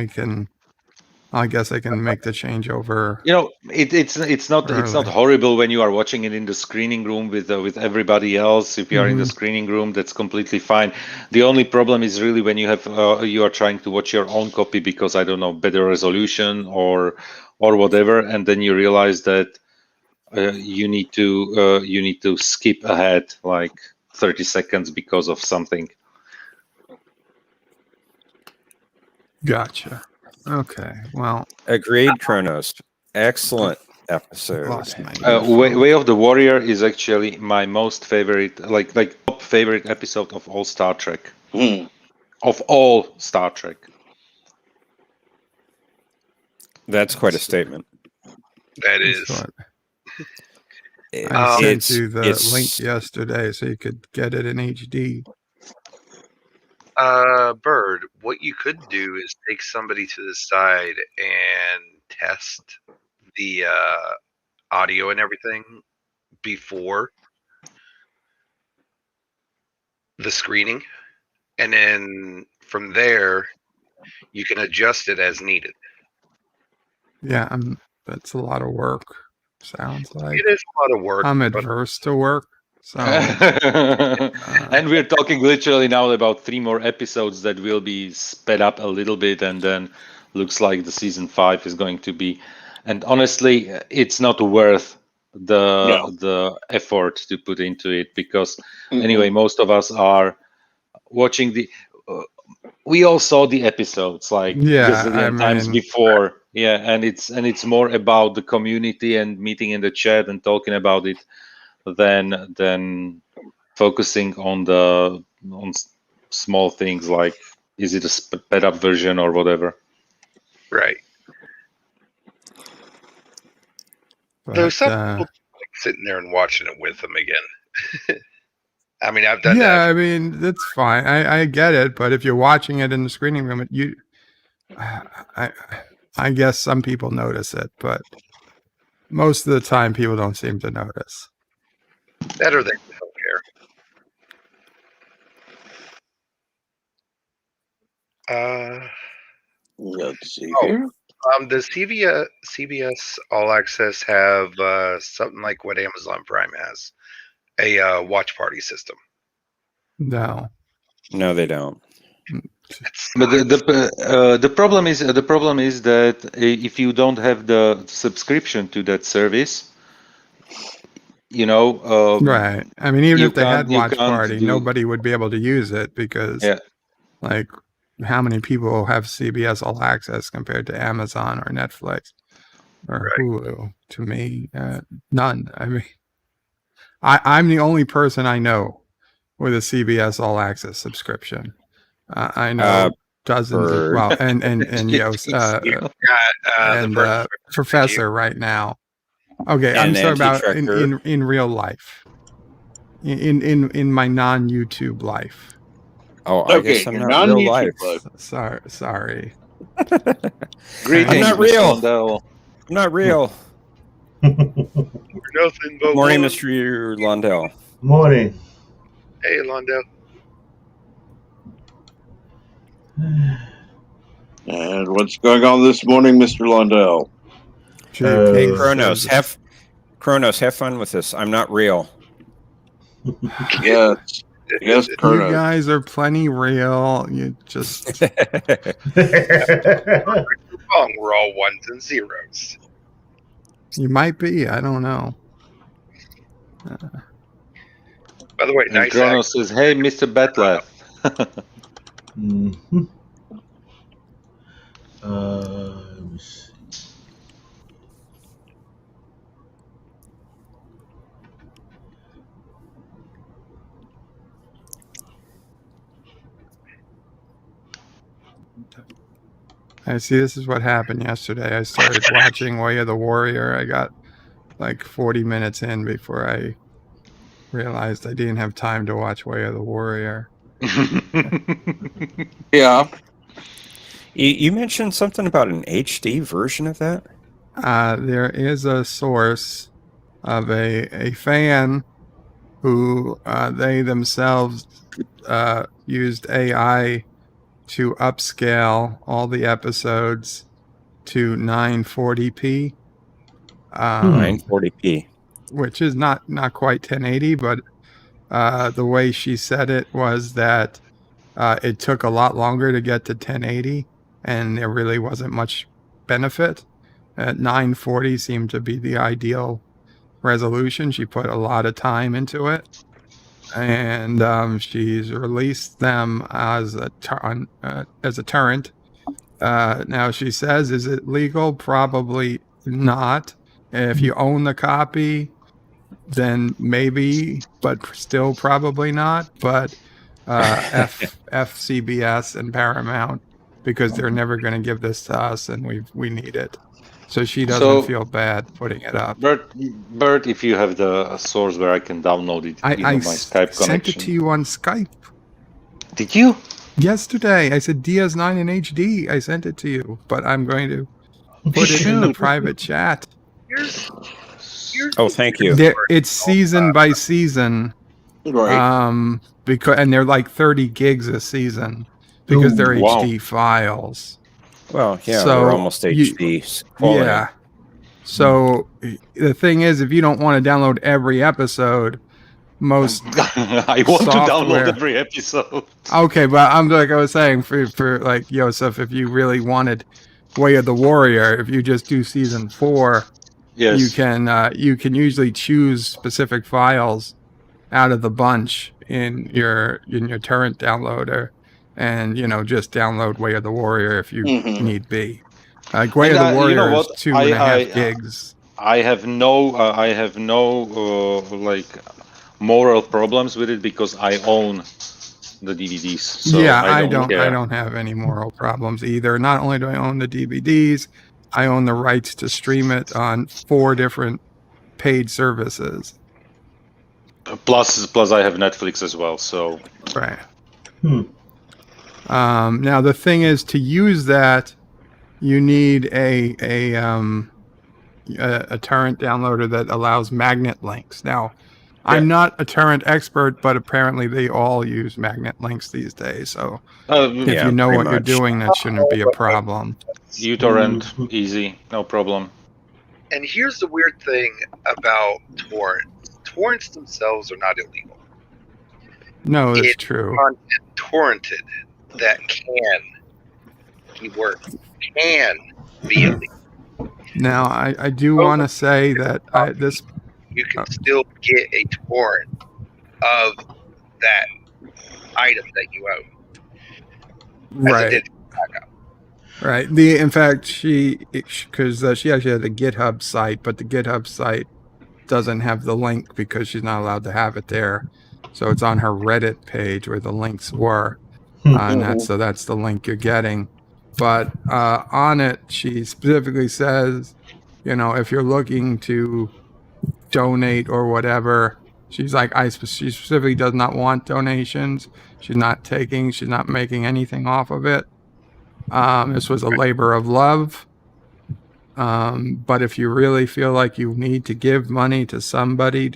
I guess I can make the change over. You know, it's not horrible when you are watching it in the screening room with everybody else. If you are in the screening room, that's completely fine. The only problem is really when you have you are trying to watch your own copy because I don't know, better resolution or whatever, and then you realize that you need to skip ahead like 30 seconds because of something. Gotcha. Okay. Well, Agreed, Kronos. Excellent episode. lost my Way of the Warrior is actually my most favorite, like top favorite episode of all Star Trek. Hmm. Of all Star Trek. That's quite a statement. That That's is. what- I It's- sent you the it's- link yesterday so you could get it in HD. Bird, what you could do is take somebody to the side and test the audio and everything before the screening, and then from there you can adjust it as needed. Yeah, that's a lot of work. Sounds like It is a lot of work. I'm but adverse to work. So And we're talking literally now about 3 more episodes that will be sped up a little bit, and then looks like the season 5 is going to be. And honestly, it's not worth the effort to put into it, because anyway, most of us are watching the. We all saw the episodes like gazillion times before, and it's more about the community and meeting in the chat and talking about it than focusing on small things like, is it a sped up version or whatever. Right. Though some people like sitting there and watching it with them again. I mean, I've done that. Yeah, I mean, that's fine. I get it, but if you're watching it in the screening room, I guess some people notice it, but most of the time people don't seem to notice. That or they don't care. Let's see here. Does CBS All Access have something like what Amazon Prime has? A watch party system? No, they don't. But the problem is that if you don't have the subscription to that service, right. I mean, even if they had watch can't party, nobody would be able to use it because, like, how many people have CBS All Access compared to Amazon or Netflix or Hulu? To me, none. I mean, I'm the only person I know with a CBS All Access subscription. I know dozens of, well, and Professor right now. Okay, I'm talking about in real life, in my non-YouTube life. Oh, I guess I'm not real life. Sorry. Greetings, I'm not real. Londell. I'm not real. Nothing but Morning, one. Mr. Londell. Morning. Hey, Londell. And what's going on this morning, Mr. Lundell? Hey, Kronos, have fun with this. I'm not real. Yes, You guys are plenty real. You just wrong. We're all ones and zeros. You might be. I don't know. By the way, And nice. Kronos says, "Hey, Mr. Batlaff." Mm-hmm. Let me see. I see. This is what happened yesterday. I started watching Way of the Warrior. I got like 40 minutes in before I realized I didn't have time to watch Way of the Warrior. Yeah. You mentioned something about an HD version of that? There is a source of a fan who they themselves used AI to upscale all the episodes to 940p. 940p. Which is not quite 1080, but the way she said it was that it took a lot longer to get to 1080, and there really wasn't much benefit. At 940 seemed to be the ideal resolution. She put a lot of time into it. and she's released them as a torrent. Now she says, is it legal? Probably not. If you own the copy, then maybe, but still probably not. But FCBS and Paramount, because they're never going to give this to us, and we need it. So she doesn't So- feel bad putting it up. Bert, if you have the source where I can download it, I my Skype sent connection. it to you on Skype Did you? yesterday. I said DS9 in HD. I sent it to you, but I'm going to put it in the Shoot. private chat. Here's Oh, thank you. It's season by season. Right. And they're like 30 gigs a season because they're Ooh, wow. HD files. Well, yeah, So we're almost HD quality. Yeah. So the thing is, if you don't want to download every episode, most I want to software- download every episode. okay, but I'm like I was saying for like Yosef, if you really wanted Way of the Warrior, if you just do season 4, Yes. you can usually choose specific files out of the bunch in your torrent downloader, and just download Way of the Warrior if you Mhm. need be. Way of And, the you Warrior know is what? 2.5 gigs. I have no like moral problems with it because I own the DVDs. So Yeah, I don't care. I don't have any moral problems either. Not only do I own the DVDs, I own the rights to stream it on 4 different paid services. Plus, I have Netflix as well. So Right. Hmm. Now the thing is, to use that, you need a torrent downloader that allows magnet links. Now, I'm not a torrent expert, but apparently they all use magnet links these days. So if Yeah, you know pretty what you're much. doing, that shouldn't be a problem. uTorrent, easy, no problem. And here's the weird thing about torrents. Torrents themselves are not illegal. No, it's It's true. content torrented that can be illegal. Now, I do want to say that this You can still get a torrent of that item that you own. As a right. digital backup. Right. In fact, because she actually had a GitHub site, but the GitHub site doesn't have the link because she's not allowed to have it there. So it's on her Reddit page where the links were, and that's the link you're getting. But on it, she specifically says, if you're looking to donate or whatever, she's like, she specifically does not want donations. She's not making anything off of it. This was a labor of love. But if you really feel like you need to give money to somebody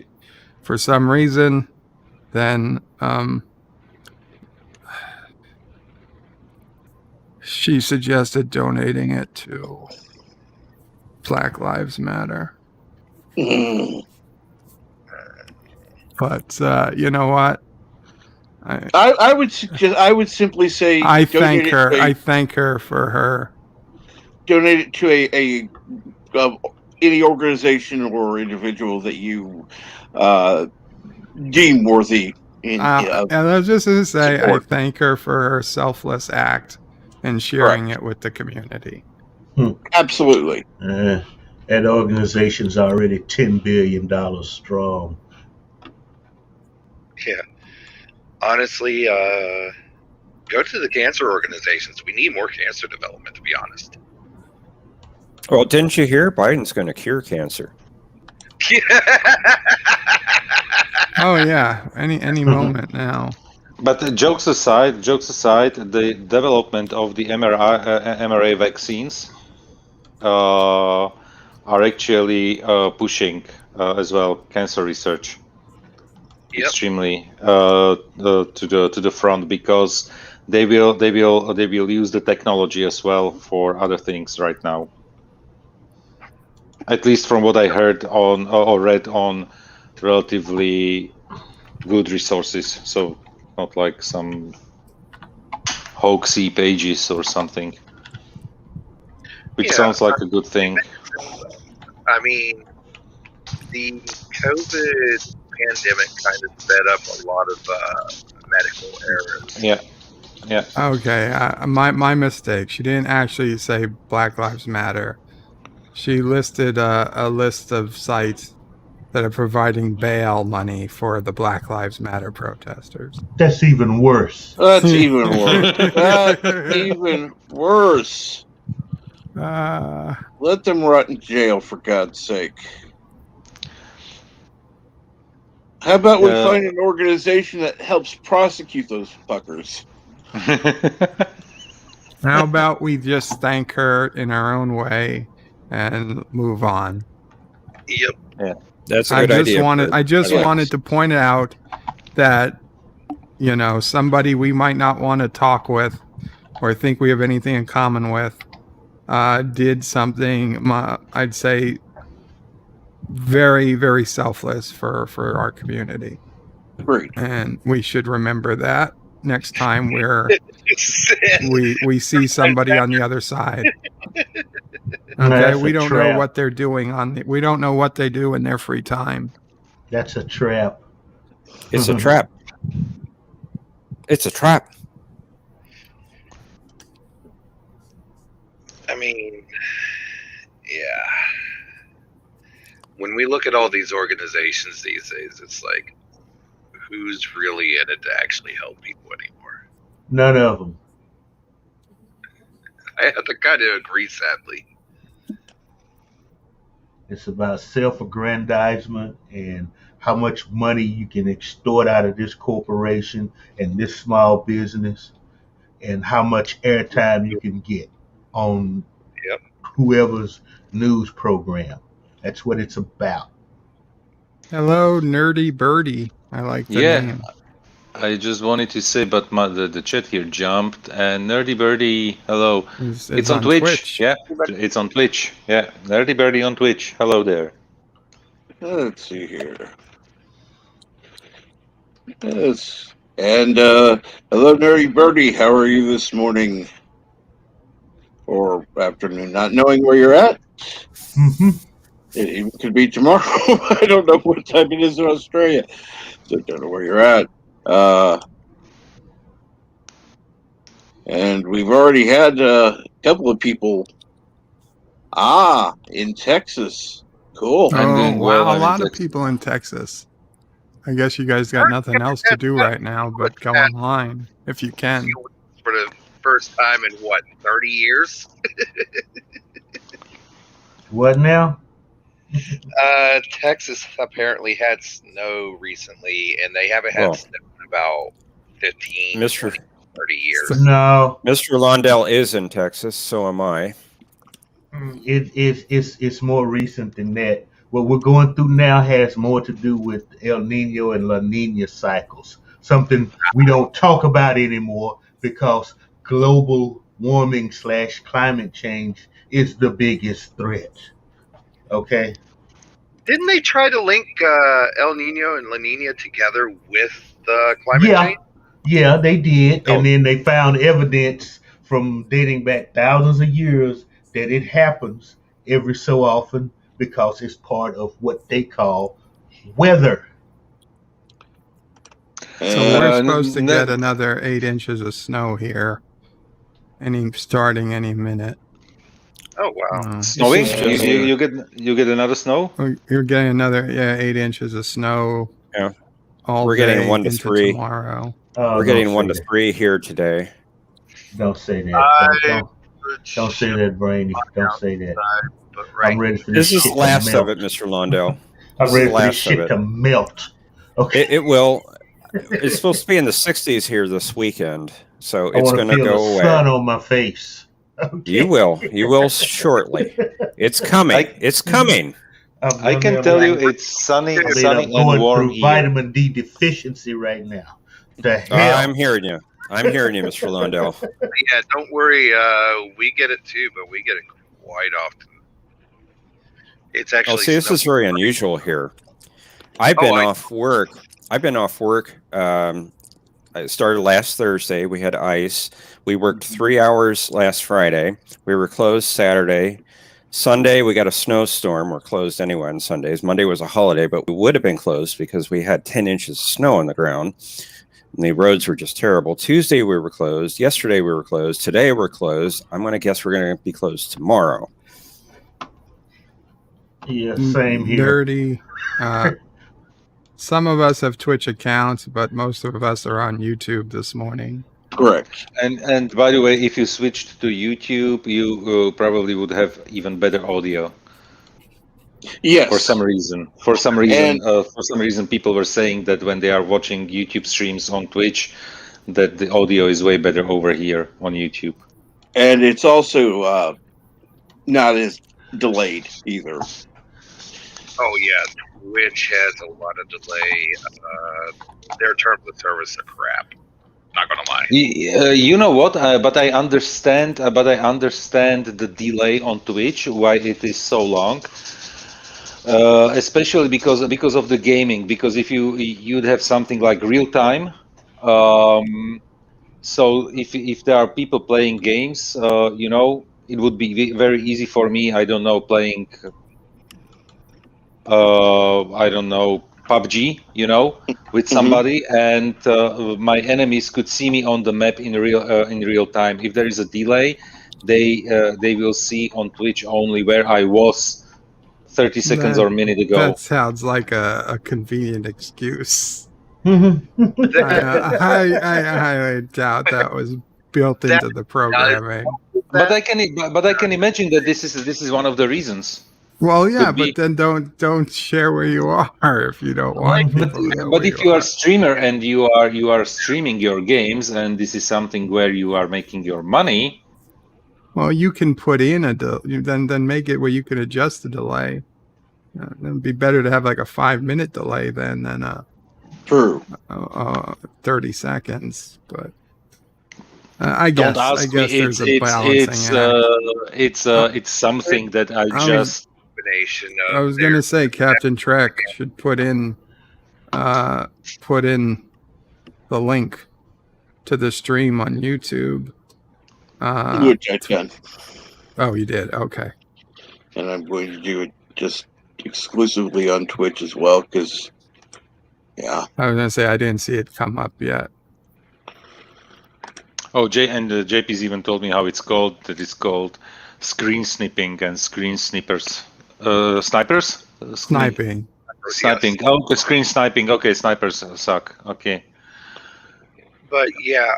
for some reason, then she suggested donating it to Black Lives Matter. But you know what? I would suggest. I would simply say. I thank donate it her. to I thank her for her. donate it to any organization or individual that you deem worthy. And I was just going to say, support. I thank her for her selfless act and sharing it with the community. Absolutely. That organization's already $10 billion strong. Yeah. Honestly, go to the cancer organizations. We need more cancer development, to be honest. Well, didn't you hear Biden's going to cure cancer? Oh yeah, any moment now. But jokes aside, the development of the mRNA vaccines are actually pushing as well cancer research extremely to the front, because they will use the technology as well for other things right now. At least from what I heard on or read on relatively good resources, so not like some hoaxy pages or something, which sounds like a good thing. I mean, the COVID pandemic kind of sped up a lot of medical errors. Yeah. Yeah. Okay, my mistake. She didn't actually say Black Lives Matter. She listed a list of sites that are providing bail money for the Black Lives Matter protesters. That's even worse. That's even worse. That's even worse. Let them rot in jail, for God's sake. How about we find an organization that helps prosecute those fuckers? How about we just thank her in our own way and move on? Yep. Yeah. That's a good idea. I just wanted to point out that, you know, somebody we might not want to talk with or think we have anything in common with did something, I'd say, very, very selfless for our community. Great. And we should remember that next time we see somebody on the other side. Okay, we don't know what they're doing we don't know what they do in their free time. That's a trap. It's a trap. It's a trap. I mean, yeah. When we look at all these organizations these days, it's like, who's really in it to actually help people anymore? None of them. I have to kind of agree, sadly. It's about self-aggrandizement and how much money you can extort out of this corporation and this small business, and how much airtime you can get on whoever's news program. That's what it's about. Hello, Nerdy Birdie. I like the name. I just wanted to say, but the chat here jumped, and Nerdy Birdie, hello. It's on Twitch. Yeah, it's on Twitch. Yeah, Nerdy Birdie on Twitch. Hello there. Let's see here. Yes. And hello, Nerdy Birdie. How are you this morning or afternoon? Not knowing where you're at. Mm-hmm. It even could be tomorrow. I don't know what time it is in Australia, so I don't know where you're at. And we've already had a couple of people. In Texas. Cool. Oh, wow. A lot of people in Texas. I guess you guys got nothing else to do right now but go online if you can. For the first time in 30 years? What now? Texas apparently had snow recently, and they haven't had snow in about 15, 20, 30 years. No. Mr. Londell is in Texas, so am I. It's more recent than that. What we're going through now has more to do with El Nino and La Nina cycles, something we don't talk about anymore because global warming / climate change is the biggest threat. Okay? Didn't they try to link El Nino and La Nina together with the climate change? Yeah, they did. And then they found evidence from dating back thousands of years that it happens every so often because it's part of what they call weather. So we're supposed to get another 8 inches of snow here, starting any minute. Oh wow! Snowing? You get another snow? You're getting another 8 inches of snow. Yeah, all we're getting 1 to 3 tomorrow. We're getting 1 to 3 here today. Don't say that. Don't say that, Brainy. Don't say that. I'm ready for this. This is the last of it, Mr. Londell. I'm ready for this shit to melt. Okay. It will. It's supposed to be in the 60s here this weekend, so it's going to go away. Sun on my face. Okay. You will shortly. It's coming. It's coming. I can tell you, it's sunny and warm here. Vitamin D deficiency right now. The hell. I'm hearing you. Mr. Londell. Yeah, don't worry. We get it too, but we get it quite often. It's actually. This is very unusual here. I've been off work. I started last Thursday. We had ice. We worked 3 hours last Friday. We were closed Saturday, Sunday, we got a snowstorm. We're closed anyway on Sundays. Monday was a holiday, but we would have been closed because we had 10 inches of snow on the ground. And the roads were just terrible. Tuesday, we were closed. Yesterday, we were closed. Today, we're closed. I'm going to guess we're going to be closed tomorrow. Yeah, same here. Dirty. Some of us have Twitch accounts, but most of us are on YouTube this morning. Correct. And by the way, if you switched to YouTube, you probably would have even better audio. Yes. For some reason, people were saying that when they are watching YouTube streams on Twitch, that the audio is way better over here on YouTube. And it's also not as delayed either. Oh yeah, Twitch has a lot of delay. Their terms of service are crap. Not gonna lie. You know what? But I understand. The delay on Twitch, why it is so long. Especially because of the gaming. Because if you'd have something like real time, so if there are people playing games, it would be very easy for me. I don't know, playing. I don't know, PUBG, with somebody, and my enemies could see me on the map in real time. If there is a delay, they will see on Twitch only where I was 30 seconds or a minute ago. That sounds like a convenient excuse. Mm-hmm. I highly doubt that was built into the programming. But I can imagine that this is one of the reasons. Well, yeah, but then don't share where you are if you don't want people to know. But if you are a streamer and you are streaming your games, and this is something where you are making your money. Well, you can put in then make it where you can adjust the delay. It'd be better to have like a 5-minute delay than True. 30 seconds. But I guess there's a balancing act. It's something that I was going to say Captain Trek should put in the link to the stream on YouTube. Which I've done. Oh, you did? Okay. And I'm going to do it just exclusively on Twitch as well, because, yeah. I was going to say I didn't see it come up yet. Oh, JP's even told me how it's called. That it's called screen snipping and screen snippers. Snipers? Sniping. Sniping. Oh, okay, screen sniping. Okay, snipers suck. Okay. But yeah,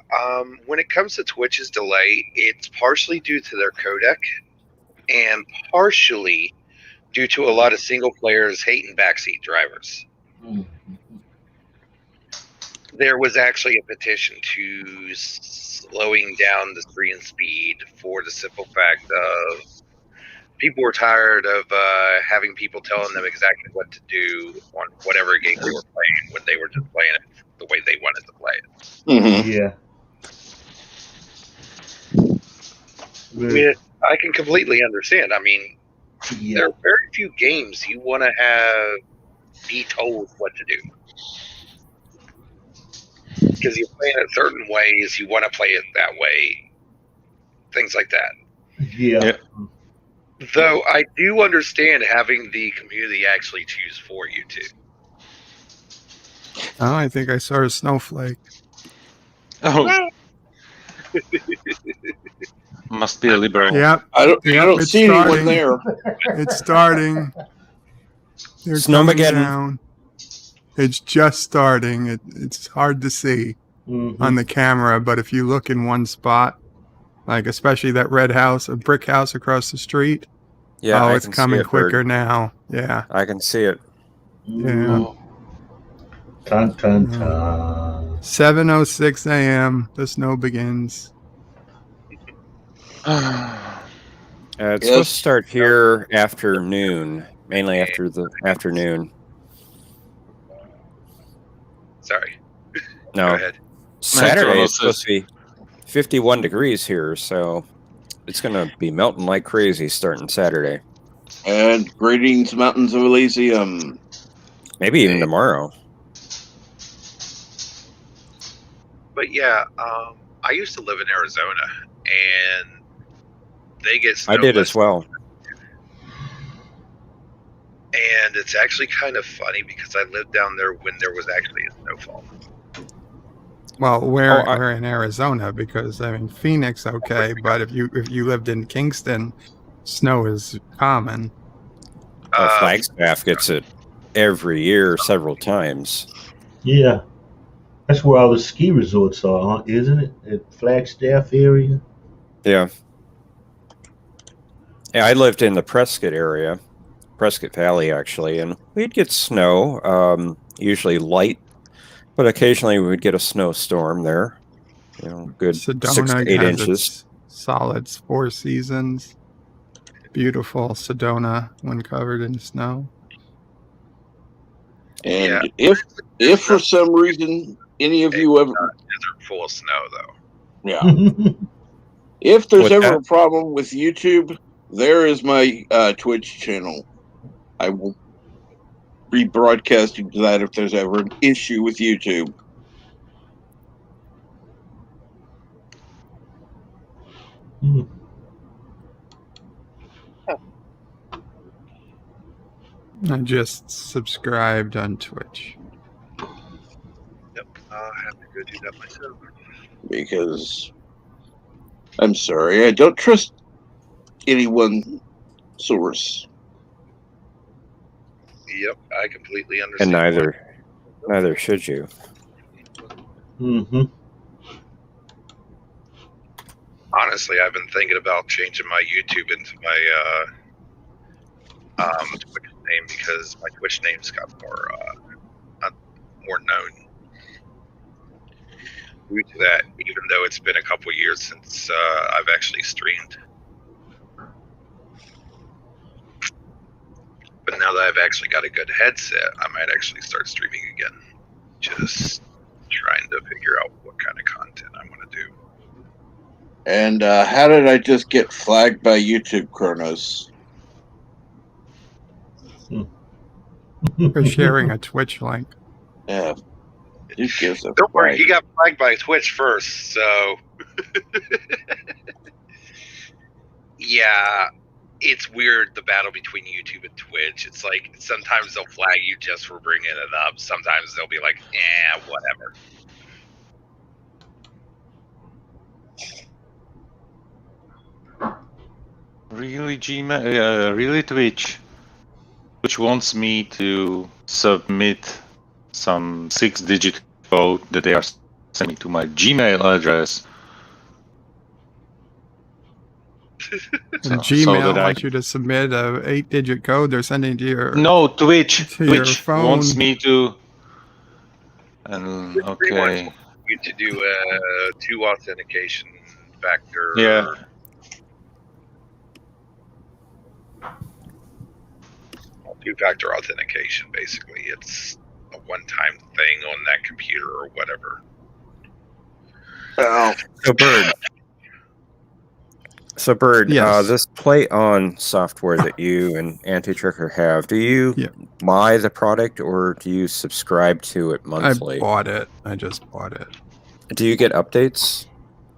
when it comes to Twitch's delay, it's partially due to their codec and partially due to a lot of single players hating backseat drivers. There was actually a petition to slowing down the screen speed for the simple fact of people were tired of having people telling them exactly what to do on whatever game they were playing when they were just playing it the way they wanted to play it. Mm-hmm. Yeah. I mean, I can completely understand. I mean, there are very few games you want to be told what to do. Because you're playing it certain ways, you want to play it that way. Things like that. Yeah. Though I do understand having the community actually choose for you too. Oh, I think I saw a snowflake. Oh. Must be a liberal. Yep. I don't see anyone there. It's starting. They're coming down. It's just starting. It's hard to see on the camera, but if you look in one spot, like especially that red house, a brick house across the street. Yeah, it's coming quicker now. Yeah, I can see it. Yeah. Dun, dun, dun. 7:06 a.m. The snow begins. It's supposed to start here after noon, mainly after the afternoon. Sorry. No. Go ahead. Saturday is supposed to be 51 degrees here, so it's going to be melting like crazy starting Saturday. And greetings, Mountains of Elysium. Maybe even tomorrow. But yeah, I used to live in Arizona, and they get snow I did as well. And it's actually kind of funny because I lived down there when there was actually a snowfall. Well, Oh, we're in Arizona because I mean Phoenix, okay, but if you lived in Kingston, snow is common. Flagstaff gets it every year, several times. Yeah, that's where all the ski resorts are, huh? Isn't it? At Flagstaff area. Yeah. Yeah, I lived in the Prescott area, Prescott Valley, actually, and we'd get snow, usually light, but occasionally we would get a snowstorm there. You know, good 6 Sedona to 8 has inches. its solid 4 seasons. Beautiful Sedona when covered in snow. And if for some reason any of you ever, Desert full of snow, though. yeah, if there's What's ever that? a problem with YouTube, there is my Twitch channel. I will be broadcasting to that if there's ever an issue with YouTube. I just subscribed on Twitch. Yep, I'll have to go do that myself. Because I'm sorry, I don't trust any one source. Yep, I completely And understand. neither should you. Mm-hmm. Honestly, I've been thinking about changing my YouTube into my Twitch name because my Twitch name's got more known. Due to that, even though it's been a couple years since I've actually streamed. But now that I've actually got a good headset, I might actually start streaming again. Just trying to figure out what kind of content I want to do. And how did I just get flagged by YouTube, Kronos? For sharing a Twitch link. Yeah. Who gives a Don't worry, flag? he got flagged by Twitch first, so yeah, it's weird the battle between YouTube and Twitch. It's like sometimes they'll flag you just for bringing it up. Sometimes they'll be like, whatever. Really, really Twitch, which wants me to submit some 6-digit code that they are sending to my Gmail address. And Gmail wants you to submit a 8-digit code they're sending to your Twitch your phone. wants me to. And okay, You to do a 2 authentication factor. yeah. Two-factor authentication, basically. It's a one-time thing on that computer or whatever. Oh. So, Bird, Yes. this Play On software that you and Anti-Tricker have, do you buy the product or do you subscribe to it monthly? I bought it. I just bought it. Do you get updates?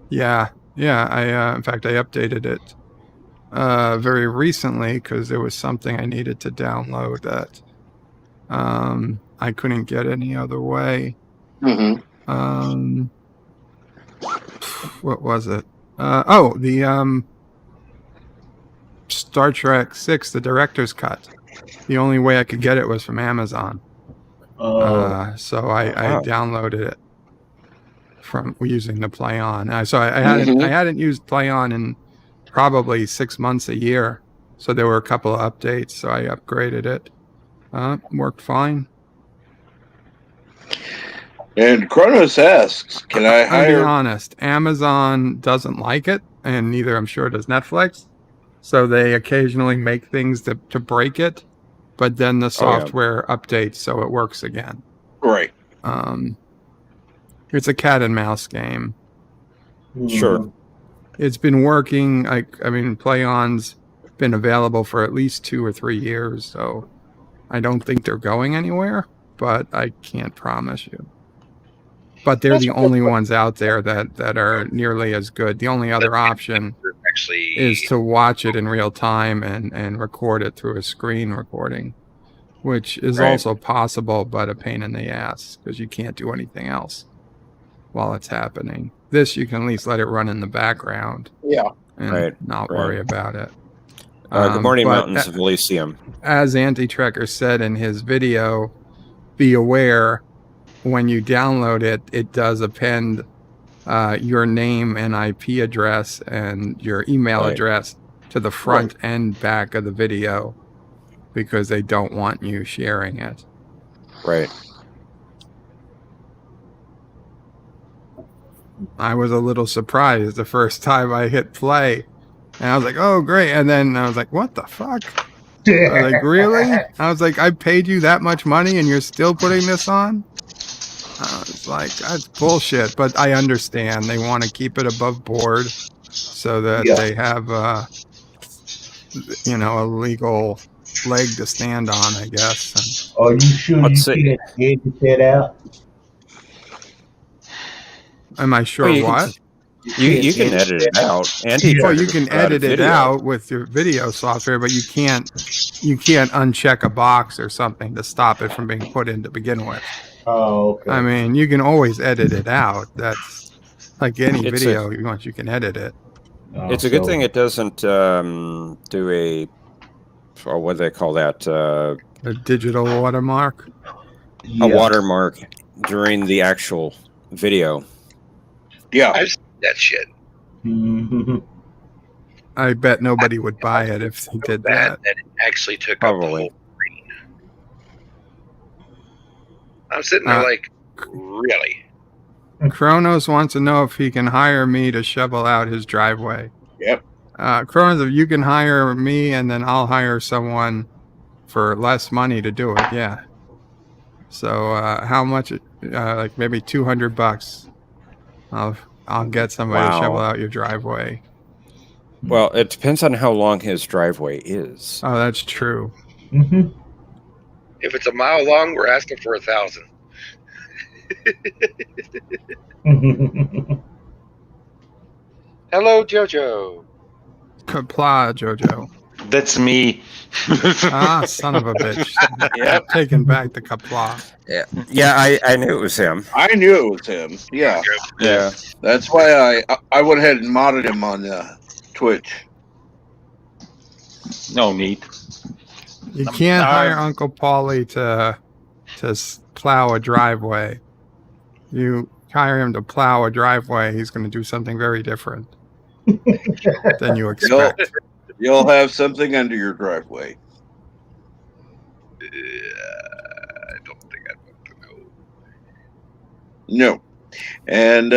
Yeah. I in fact I updated it very recently because there was something I needed to download that I couldn't get any other way. Mm-hmm. What was it? The Star Trek 6, the director's cut. The only way I could get it was from Amazon. So I downloaded it from using the Play On. So I hadn't used Play On in probably 6 months, a year. So there were a couple of updates. So I upgraded it. Worked fine. And Kronos asks, can I I'll hire... be honest, Amazon doesn't like it, and neither, I'm sure, does Netflix. So they occasionally make things to break it, but then the software updates so it works again. Right. It's a cat and mouse game. Sure. It's been working. I mean, Play On's been available for at least 2 or 3 years, so I don't think they're going anywhere, but I can't promise you. But they're the only ones out there that are nearly as good. The only other option is to watch it in real time and record it through a screen recording. which is Right. also possible, but a pain in the ass because you can't do anything else while it's happening. This, you can at least let it run in the background. Yeah. And Right, not right. worry about it. Good morning, but Mountains of Elysium. as Anti-Trekker said in his video, be aware when you download it, it does append your name and IP address and your email Right. address to the front and back of the video because they don't want you sharing it. Right. I was a little surprised the first time I hit play. And I was like, oh, great. And then I was like, what the fuck? I was like, really? I was like, I paid you that much money and you're still putting this on? I was like, that's bullshit. But I understand. They want to keep it above board so that they have, a legal leg to stand on, I guess. Are you sure Let's you see. can't edit that out? Am I sure Well, what? You can edit it out. Well, you can edit it out with your video software, but you can't uncheck a box or something to stop it from being put in to begin with. Oh, okay. I mean, you can always edit it out. That's like any It's video. Once you can edit it. It's a good thing it doesn't do a, what do they call that? A digital watermark. A watermark during the actual video. Yeah. I've seen that shit. Mm-hmm. I bet nobody would buy it if they did that. That it actually took Probably. up the whole screen. I'm sitting there like, really? Kronos wants to know if he can hire me to shovel out his driveway. Yep. Kronos, if you can hire me and then I'll hire someone for less money to do it, yeah. So how much? Like maybe $200. I'll get somebody to shovel out your driveway. Well, it depends on how long his driveway is. Oh, that's true. Mm-hmm. If it's a mile long, we're asking for 1,000. Hello, Jojo. Kapla, Jojo. That's me. Son of a bitch. Yeah. Taking back the Kapla. Yeah, I knew it was him. I knew it was him. Yeah. Yeah. That's why I went ahead and modded him on Twitch. No need. You can't hire Uncle Paulie to plow a driveway. You hire him to plow a driveway, he's going to do something very different than you expect. You'll have something under your driveway. I don't think I'd want to know. No. And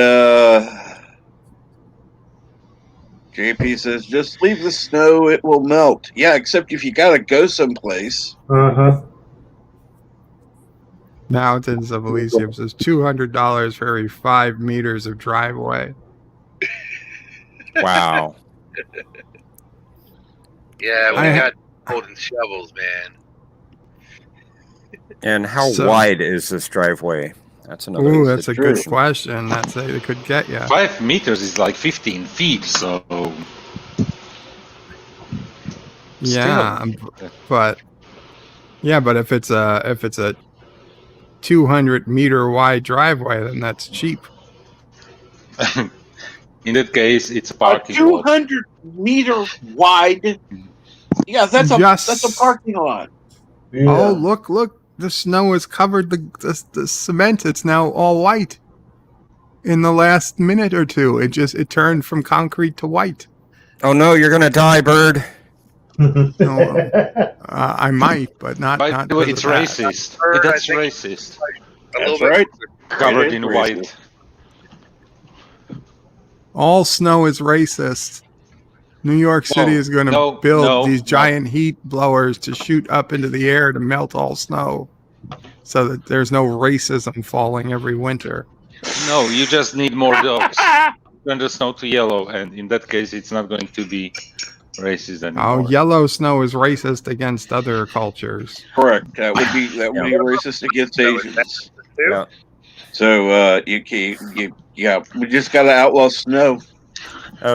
JP says, just leave the snow, it will melt. Yeah, except if you got to go someplace. Uh-huh. Mountains of Elysium says $200 for every 5 meters of driveway. Wow. Yeah, we got golden shovels, man. And how wide is this driveway? That's another. Ooh, that's a good question. That's it could get you. 5 meters is like 15 feet, so. Yeah, but if it's a 200-meter wide driveway, then that's cheap. In that case, it's a parking lot. 200-meter wide. Yeah, that's a parking lot. Yeah. Oh, look! The snow has covered the cement. It's now all white. In the last minute or two, it turned from concrete to white. Oh no, you're gonna die, bird. No, I might, but not. By not the way, because it's of that. racist. Bird, I That's think- racist. A little That's bit. right. Covered It in is white. All snow is racist. New York City is going to build these giant heat blowers to shoot up into the air to melt all snow, so that there's no racism falling every winter. No, you just need more dogs. Turn the snow to yellow, and in that case, it's not going to be racist anymore. Oh, yellow snow is racist against other cultures. Correct. That would be racist against Asians. Yeah. So we just got to outlaw snow.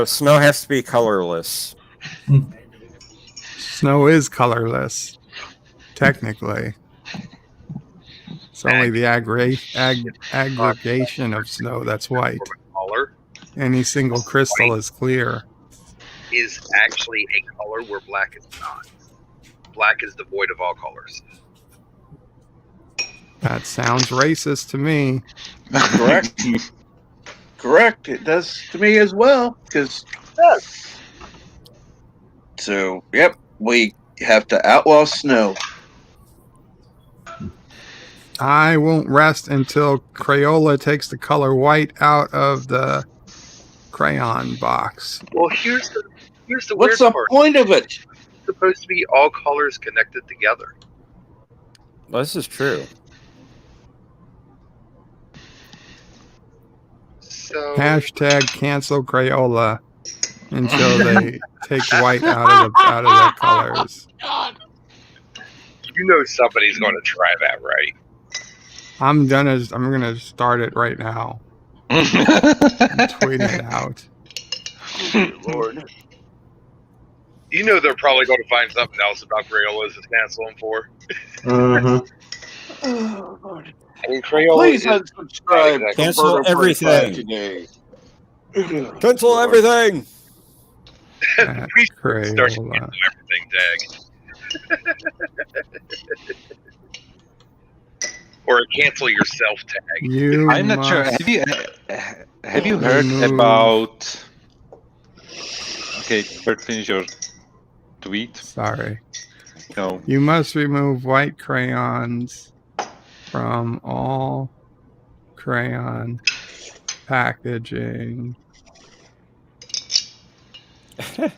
Snow has to be colorless. Snow is colorless, technically. It's only the aggregation of snow that's white. Color Any single crystal is clear. is actually a color where black is not. Black is devoid of all colors. That sounds racist to me. Correct. Correct. It does to me as well. Because so, yep, we have to outlaw snow. I won't rest until Crayola takes the color white out of the crayon box. Well, here's the What's weird the part. point of it? It's supposed to be all colors connected together. Well, this is true. So Hashtag cancel Crayola until they take white out of the colors. you know somebody's going to try that, right? I'm gonna start it right now. Tweet it out. Lord. You know they're probably going to find something else about Crayolas to cancel them for. Uh-huh. Oh, Lord. I mean, Crayola Please is unsubscribe. not exactly- Cancel Roberto everything. 45 today. Cancel Lord. everything. At We should start to Crayola. cancel everything tag. Or a cancel yourself tag. You I'm not sure. must Have you heard remove- about? Okay, Bert, finish your tweet. Sorry. No. You must remove white crayons from all crayon packaging.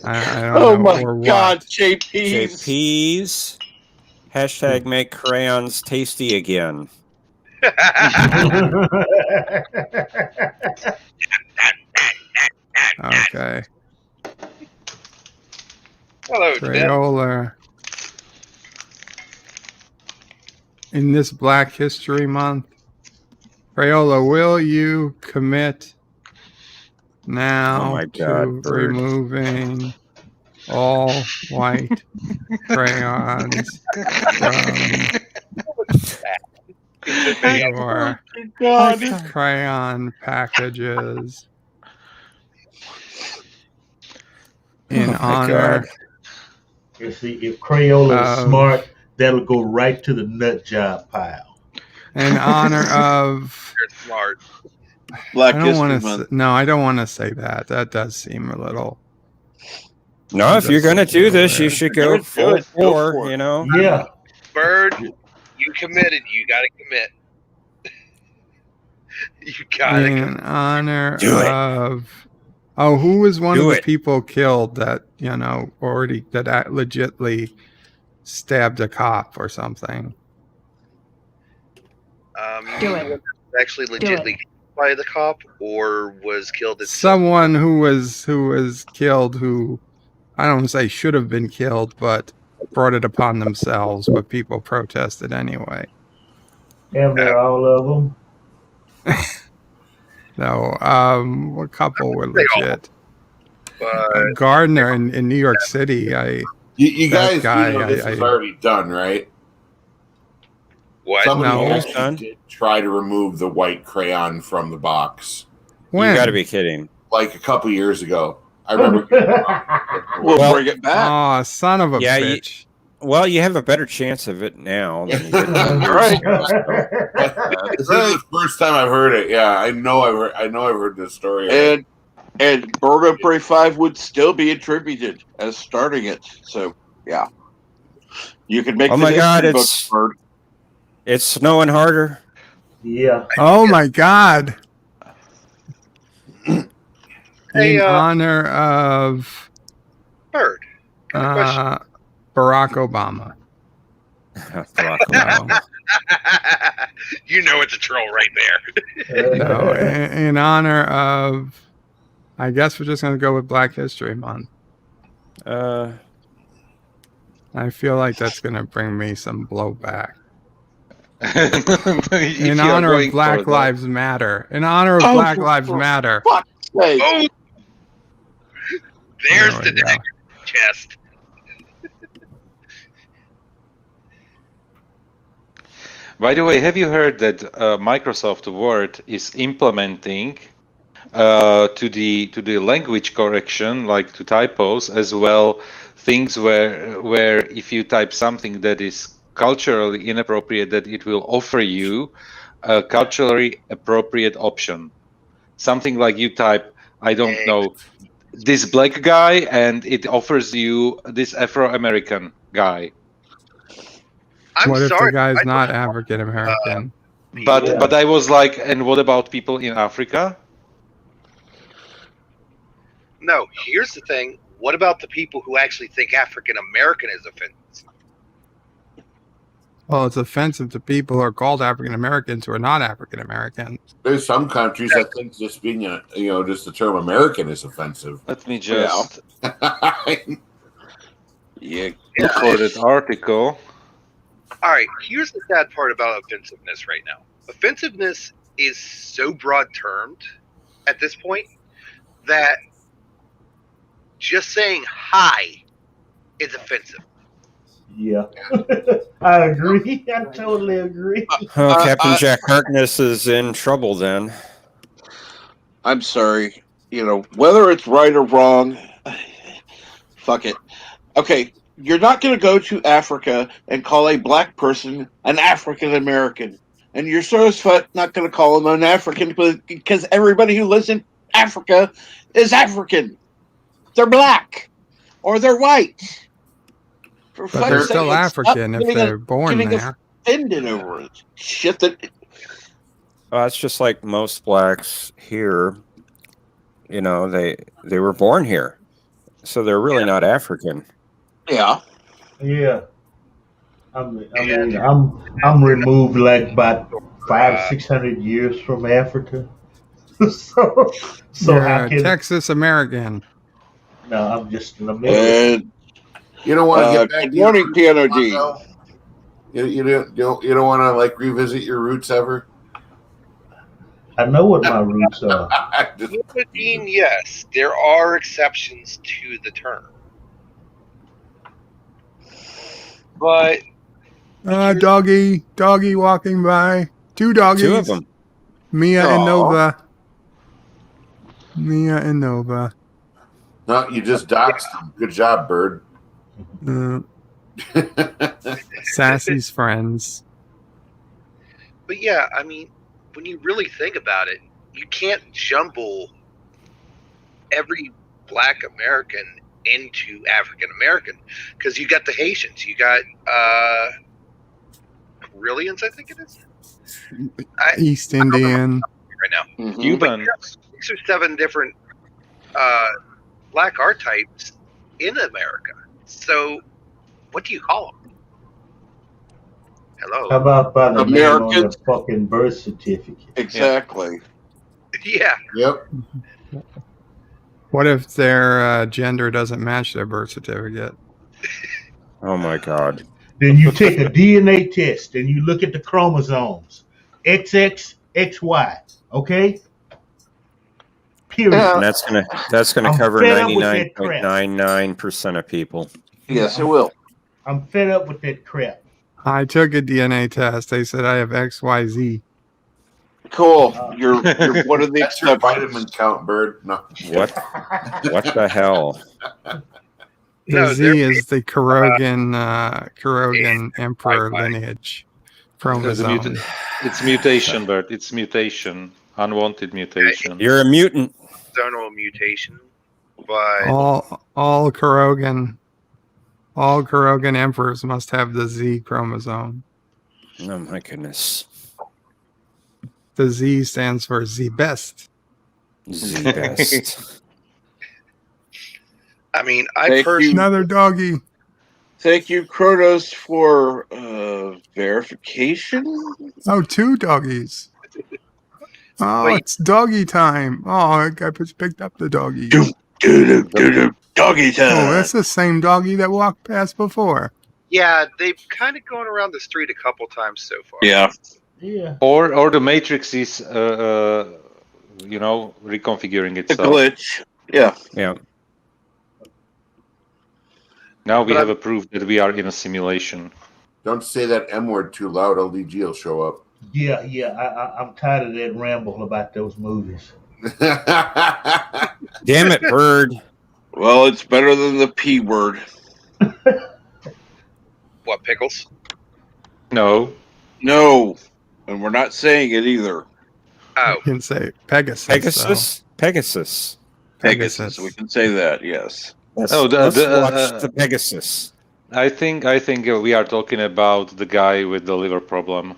I don't Oh know, my or God, what. JP's. JP's. Hashtag make crayons tasty again. Okay. Hello, Tim. Crayola. In this Black History Month, Crayola, will you commit now Oh my to God, Bird. removing all white crayons from your God. crayon packages in Oh my honor God. You see, if Crayola is of- smart, that'll go right to the nut job pile. in honor of You're smart. Black I don't History want Month. to no, I don't want to say that. That does seem a little No, if you're gonna do this, you should go Do it, full go for bore. it. You know. Yeah. Bird, you committed. You got to commit. You got to in commit. honor Do it. of who was one Do of the it. people killed that already that legitly stabbed a cop or something? You Do mean it. the one that was actually Do it. legitimately killed by the cop or was killed itself? Someone who was killed, who I don't say should have been killed, but brought it upon themselves. But people protested anyway. Damn near all of them. No, a couple were They all- legit. But Gardner in New York City. You That guys guy, do know this is I- already done, right? what? Somebody No. actually Done? did try to remove the white crayon from the box, When? You got to be kidding. like a couple years ago. I remember. We'll Well- bring it back. Oh, son of a Yeah, bitch! Well, you have a better chance of it now than you did. Right. This is the first time I've heard it. Yeah, I know I've heard this story. And Birdo 45 would still be attributed as starting it. So yeah, you can make Oh the my God, history it's- books, Bird. It's snowing harder. Yeah. Oh my God! Hey, In honor of Bird. Got Barack Obama. Barack No, Obama. you know it's a troll right there. no. In honor of, I guess we're just gonna go with Black History Month. Uh, I feel like that's gonna bring me some blowback. If In you are honor going of Black for that. Lives Matter. In honor of Oh, Black for Lives fuck's Matter. Hey, Oh, there's There the we go. dagger chest. By the way, have you heard that Microsoft Word is implementing to the language correction, like to typos as well, things where if you type something that is culturally inappropriate, that it will offer you a culturally appropriate option. Something like you type, I don't know, this black guy, and it offers you this Afro-American guy. What if the sorry, guy's I not don't- African American? But I was like, and what about people in Africa? No, here's the thing. What about the people who actually think African American is offensive? Well, it's offensive to people who are called African Americans who are not African American. There's some countries that think just being just the term American is offensive. Let me just Yeah. look for that article. All right, here's the sad part about offensiveness right now. Offensiveness is so broad termed at this point that just saying hi is offensive. Yeah. I agree. I totally agree. Oh, Captain Jack Harkness is in trouble then. I'm sorry. Whether it's right or wrong, fuck it. Okay, you're not going to go to Africa and call a black person an African American. And you're so as fuck not going to call them an African because everybody who lives in Africa is African. They're black or they're white. For But they're fuck's still sake, African if getting they're born getting there. offended over it. Shit that. It's just like most blacks here. They were born here, so they're really not African. Yeah. Yeah. I'm removed like about 500-600 years from Africa. so You're how a can Texas American. No, I'm just an American. You don't want to get back good to your morning, roots, Piano D. Marco? You don't want to like revisit your roots ever? I know what my roots are. Dean, yes, there are exceptions to the term. But Doggy walking by. Two doggies. Two of them. Mia and Aw. Nova. No, you just doxed them. Good job, Bird. Sassy's friends. But yeah, I mean, when you really think about it, you can't jumble every black American into African American because you got the Haitians, you got Carillions, I think it is. East Indian. Right now. Mhm. Cubans. 6 or 7 different black archetypes in America. So, what do you call them? Hello. How about by the name on the Americans? fucking birth certificate? Exactly. Yeah. Yep. What if their gender doesn't match their birth certificate? Oh my God. Then you take a DNA test and you look at the chromosomes. XX, XY. Okay? Period. And that's gonna I'm cover fed up with that crap. 99.99% of people. Yes, it will. I'm fed up with that crap. I took a DNA test. They said I have XYZ. Cool. You're one of the That's your exceptions. vitamin count, Bird. No. What the hell? The No, Z is the Kurogan emperor lineage chromosome. It's mutation, Bert. It's mutation. Unwanted mutation. You're a mutant. Zonal mutation. But All Kurogan emperors must have the Z chromosome. Oh my goodness. The Z stands for Z best. Z best. I mean, I Thank personally. Another doggy. Thank you, Kronos, for verification. Oh, 2 doggies. Oh, Wait. it's doggy time. Oh, I just picked up the doggy. Doggy time. Oh, that's the same doggy that walked past before. Yeah, they've kind of gone around the street a couple times so far. Yeah. Yeah. Or the matrix is reconfiguring A itself. glitch. Yeah. Yeah. Now we But have a proof that we are in a simulation. Don't say that M word too loud. LDG will show up. Yeah, I'm tired of that ramble about those movies. Damn it, Bird. Well, it's better than the P word. What, pickles? No. No, and we're not saying it either. Oh, You can say Pegasus. Pegasus? Pegasus. Pegasus. We can say that. Yes. Let's, Oh, let's watch the Pegasus. I think we are talking about the guy with the liver problem.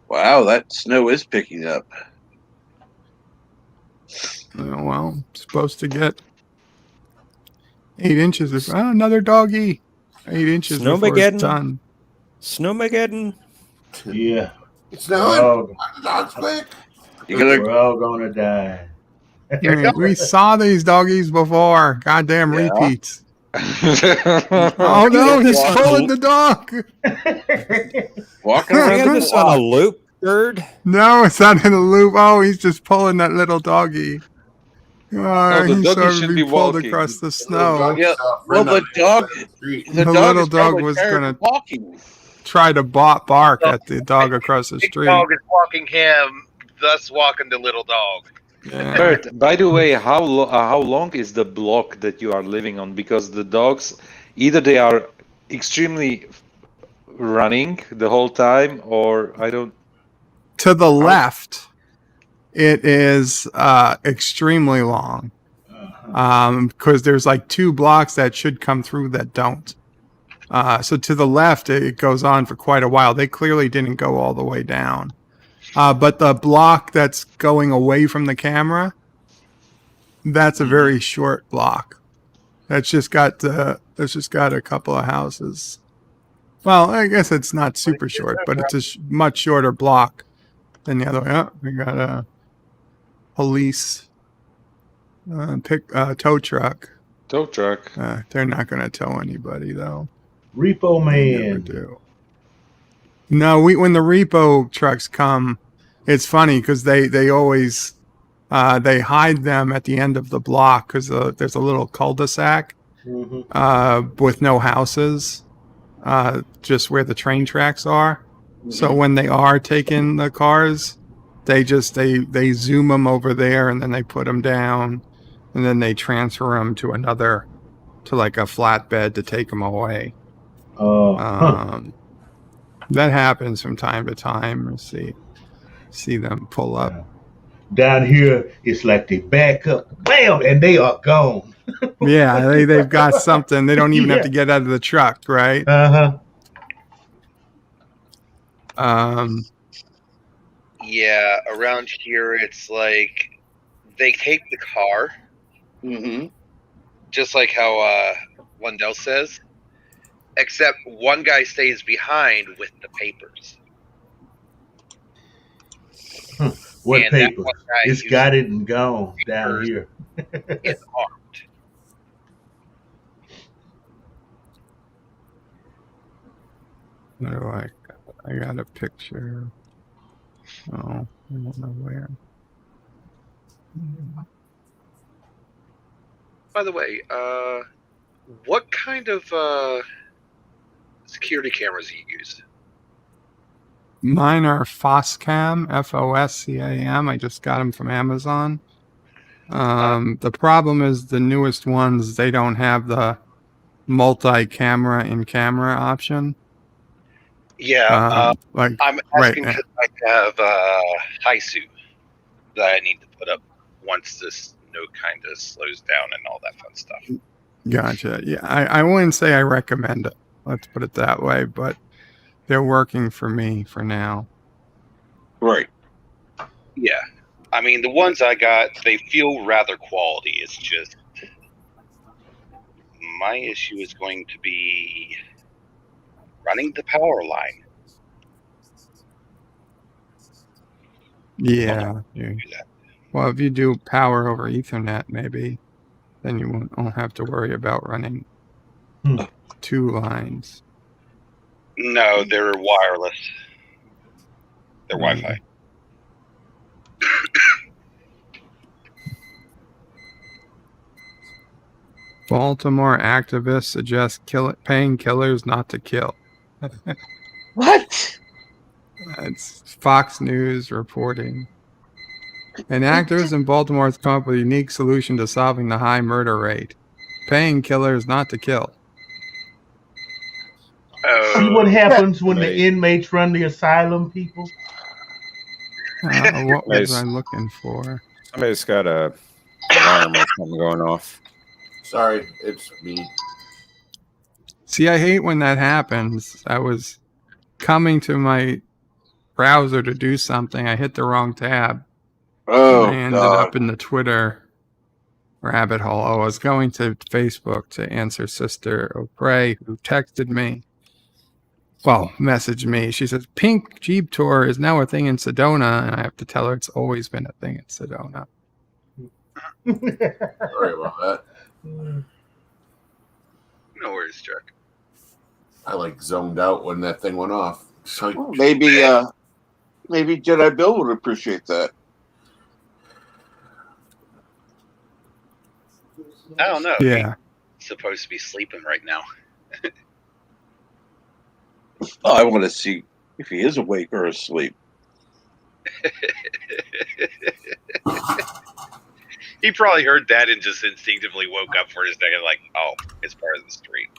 Wow, that snow is picking up. Well, supposed to get 8 inches. Another doggy. 8 inches before it's Snowmageddon. done. Snowmageddon. Yeah, It's we're snowing. all, The dog's quick. You gonna we're all gonna die. We saw these doggies before. Goddamn Yeah. repeats. Oh Oh no, he's Walk- pulling the dog. walking Do you around have the this on a block. loop, Bird? No, it's not in a loop. Oh, he's just pulling that little doggy. the He's doggy starting should to be be pulled walking. across the Little snow. dog Yeah, saw a well, friend the on the dog- other side of the street. The dog little is dog probably was tired gonna of walking. try to bark at the dog across the big street. dog is walking him, thus walking the little dog. Yeah. Bert, by the way, how long is the block that you are living on? Because the dogs, either they are extremely running the whole time, or I don't. To the left, it is extremely long. Because there's like 2 blocks that should come through that don't. So to the left, it goes on for quite a while. They clearly didn't go all the way down. But the block that's going away from the camera, that's a very short block. That's just got a couple of houses. Well, I guess it's not super short, but it's a much shorter block than the other way. Oh, we got a police tow truck. Tow truck. They're not going to tow anybody though. Repo They never Man. do. No, when the repo trucks come, it's funny because they always they hide them at the end of the block because there's a little cul-de-sac with no houses, just where the train tracks are. So when they are taking the cars, they zoom them over there and then they put them down, and then they transfer them to like a flatbed to take them away. That happens from time to time. Let's see them pull up. Down here, it's like they back up, bam, and they are gone. Yeah, they've got something. They don't even have to get out of the truck, right? Yeah, around here it's like they take the car, just like how Lundell says, except one guy stays behind with the papers. What And that paper? one guy It's who's got it and gone down here. is armed. No, I got a picture. Oh, I don't know where. By the way, what kind of security cameras do you use? Mine are Foscam, Foscam. I just got them from Amazon. The problem is the newest ones, they don't have the multi-camera in-camera option. Yeah, like I'm right asking now. because I have Haisu that I need to put up once this snow kind of slows down and all that fun stuff. Gotcha. Yeah, I wouldn't say I recommend it. Let's put it that way, but they're working for me for now. Right. Yeah, I mean the ones I got, they feel rather quality. It's just my issue is going to be running the power line. Yeah. Well, if you do power over Ethernet, maybe, then you won't have to worry about running 2 lines. No, they're wireless. They're Yeah. Wi-Fi. Baltimore activists suggest paying killers not to kill. What? It's Fox News reporting. An activist in Baltimore has come up with a unique solution to solving the high murder rate. Paying killers not to kill. See what happens when the Right. inmates run the asylum, people? What was Nice. I looking for? Somebody's got a alarm or something going off. Sorry, it's me. See, I hate when that happens. I was coming to my browser to do something. I hit the wrong tab. Oh, I ended God. up in the Twitter rabbit hole. I was going to Facebook to answer Sister O'Prey, who texted me. Well, messaged me. She says, Pink Jeep Tour is now a thing in Sedona. And I have to tell her it's always been a thing in Sedona. Sorry about that. No worries, Chuck. I like zoned out when that thing went off. So Well, maybe Jedi Bill would appreciate that. I don't know. Yeah. He's supposed to be sleeping right now. Oh, I want to see if he is awake or asleep. He probably heard that and just instinctively woke up for a second, like, oh, it's part of the street.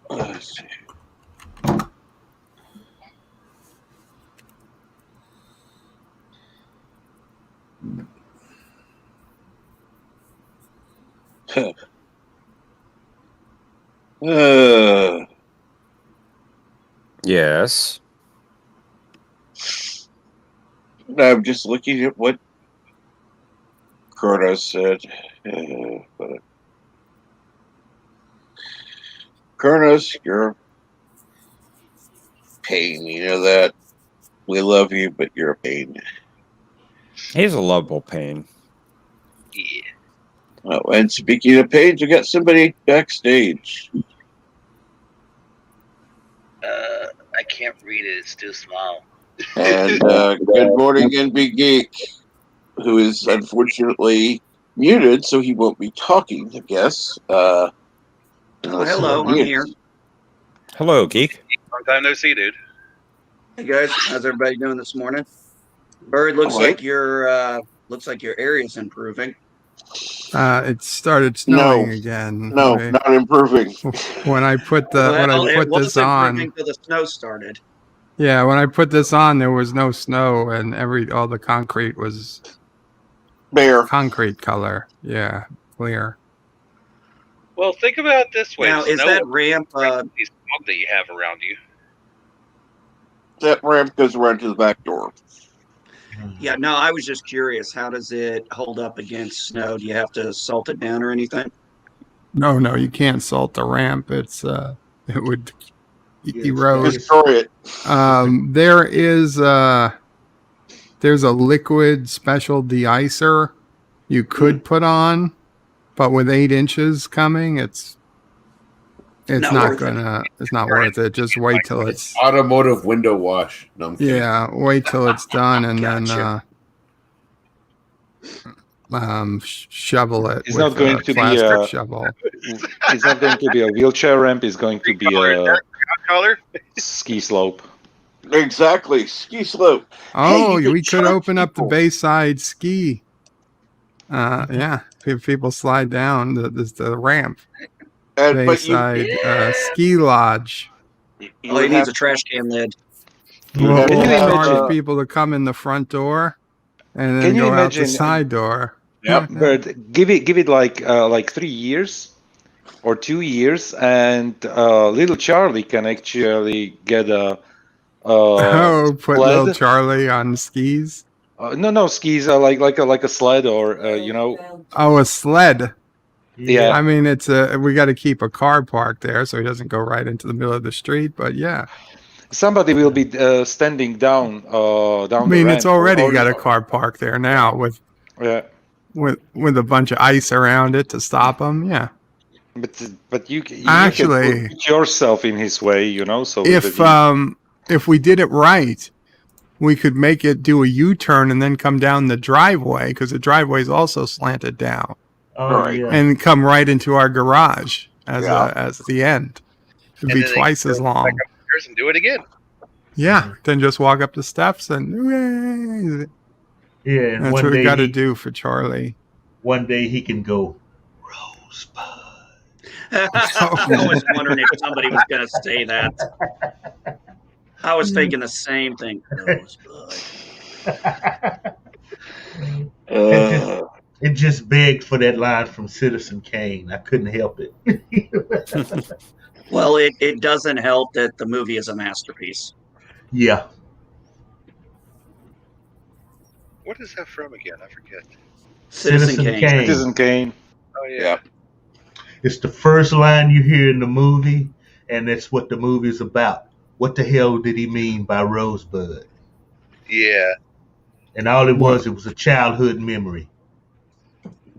Let's see. Yes. I'm just looking at what Kronos said. But Kronos, you're a pain. You know that. We love you, but you're a pain. He's a lovable pain. Yeah. Oh, and speaking of pains, we got somebody backstage. I can't read it. It's too small. And good morning, NB Geek, who is unfortunately muted, so he won't be talking, I guess. Hello, I'm here. Hello, Geek. Long time no see, dude. Hey guys, how's everybody doing this morning? Bird, looks Alright. like your area's improving. It started snowing again. No, not improving. When I put It was this on, improving till the snow started. yeah, when I put this on, there was no snow, and all the concrete was bare concrete color. Yeah, clear. Well, think about it this way. Now, is Snow that ramp? the smog that you have around you. That ramp goes around to the back door. Yeah, no, I was just curious. How does it hold up against snow? Do you have to salt it down or anything? No, you can't salt the ramp. It would erode. Destroy it. There's a liquid special de-icer you could put on, but with 8 inches coming, it's not worth it. Just wait till it's automotive window wash. No, I'm kidding. yeah, wait till it's done and Gotcha. then shovel it. It's with not going a to be plastic a- shovel. It's not going to be a wheelchair ramp. It's going to be a Color? ski slope. Exactly. Ski slope. Oh, you we could could charge open up the people. Bayside ski. Yeah, people slide down the ramp. But you, Bayside ski lodge. you All would he needs have a trash can lid. You We'll have to have, charge people to come in the front door and then Can you go out imagine- the side door. Yep. But give it like 3 years or 2 years, and little Charlie can actually get a Oh, put sled. little Charlie on skis. No skis, like a sled, or Oh, a sled. Yeah. I mean, we got to keep a car parked there so he doesn't go right into the middle of the street. But yeah, somebody will be standing down I the mean, ramp it's already or- got a car parked there now with Yeah, a bunch of ice around it to stop him. Yeah. but you Actually, can put yourself in his way, so that if we did it right, we could make it do a U-turn and then come down the driveway, because the driveway is also slanted down, Oh Right. yeah. and come right into our garage as Yeah. as the end. It'd And be then they twice can as go back long. upstairs and do it again. Yeah, then just walk up the steps and Yeah, and that's one what we day got to he do for Charlie. one day he can go Rosebud. I was wondering if somebody was going to say that. I was thinking the same thing. Rosebud. It just begged for that line from Citizen Kane. I couldn't help it. Well, it doesn't help that the movie is a masterpiece. Yeah. What is that from again? I forget. Citizen Kane. Citizen Kane. Oh yeah. Yeah. It's the first line you hear in the movie, and that's what the movie is about. What the hell did he mean by Rosebud? Yeah. And all it was a childhood memory.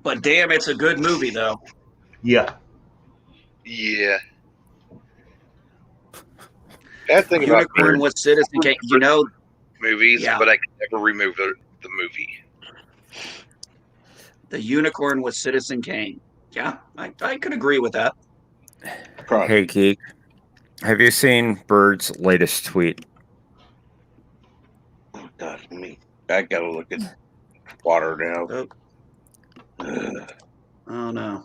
But damn, it's a good movie, though. Yeah. Yeah. Bad thing about Unicorn with Citizen Kane. You know, movies, Yeah. but I can never remove the movie. the Unicorn with Citizen Kane. Yeah, I could agree with that. Hey, Geek. Have you seen Bird's latest tweet? Oh, God, I gotta look at water now. Oh no.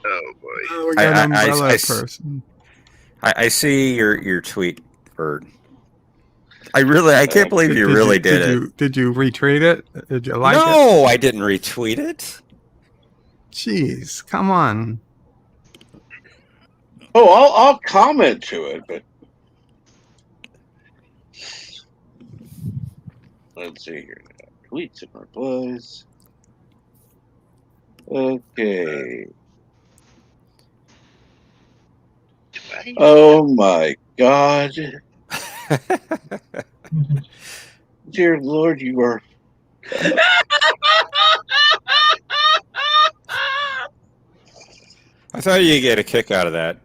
Oh boy. Oh, we got an umbrella I person. I see your tweet, Bird. I can't believe you really did it. Did you retweet it? Did you like it? No, I didn't retweet it. Jeez, come on. Oh, I'll comment to it, but let's see here. Tweets and replies. Okay. Oh my God. Dear Lord, you are. I thought you'd get a kick out of that.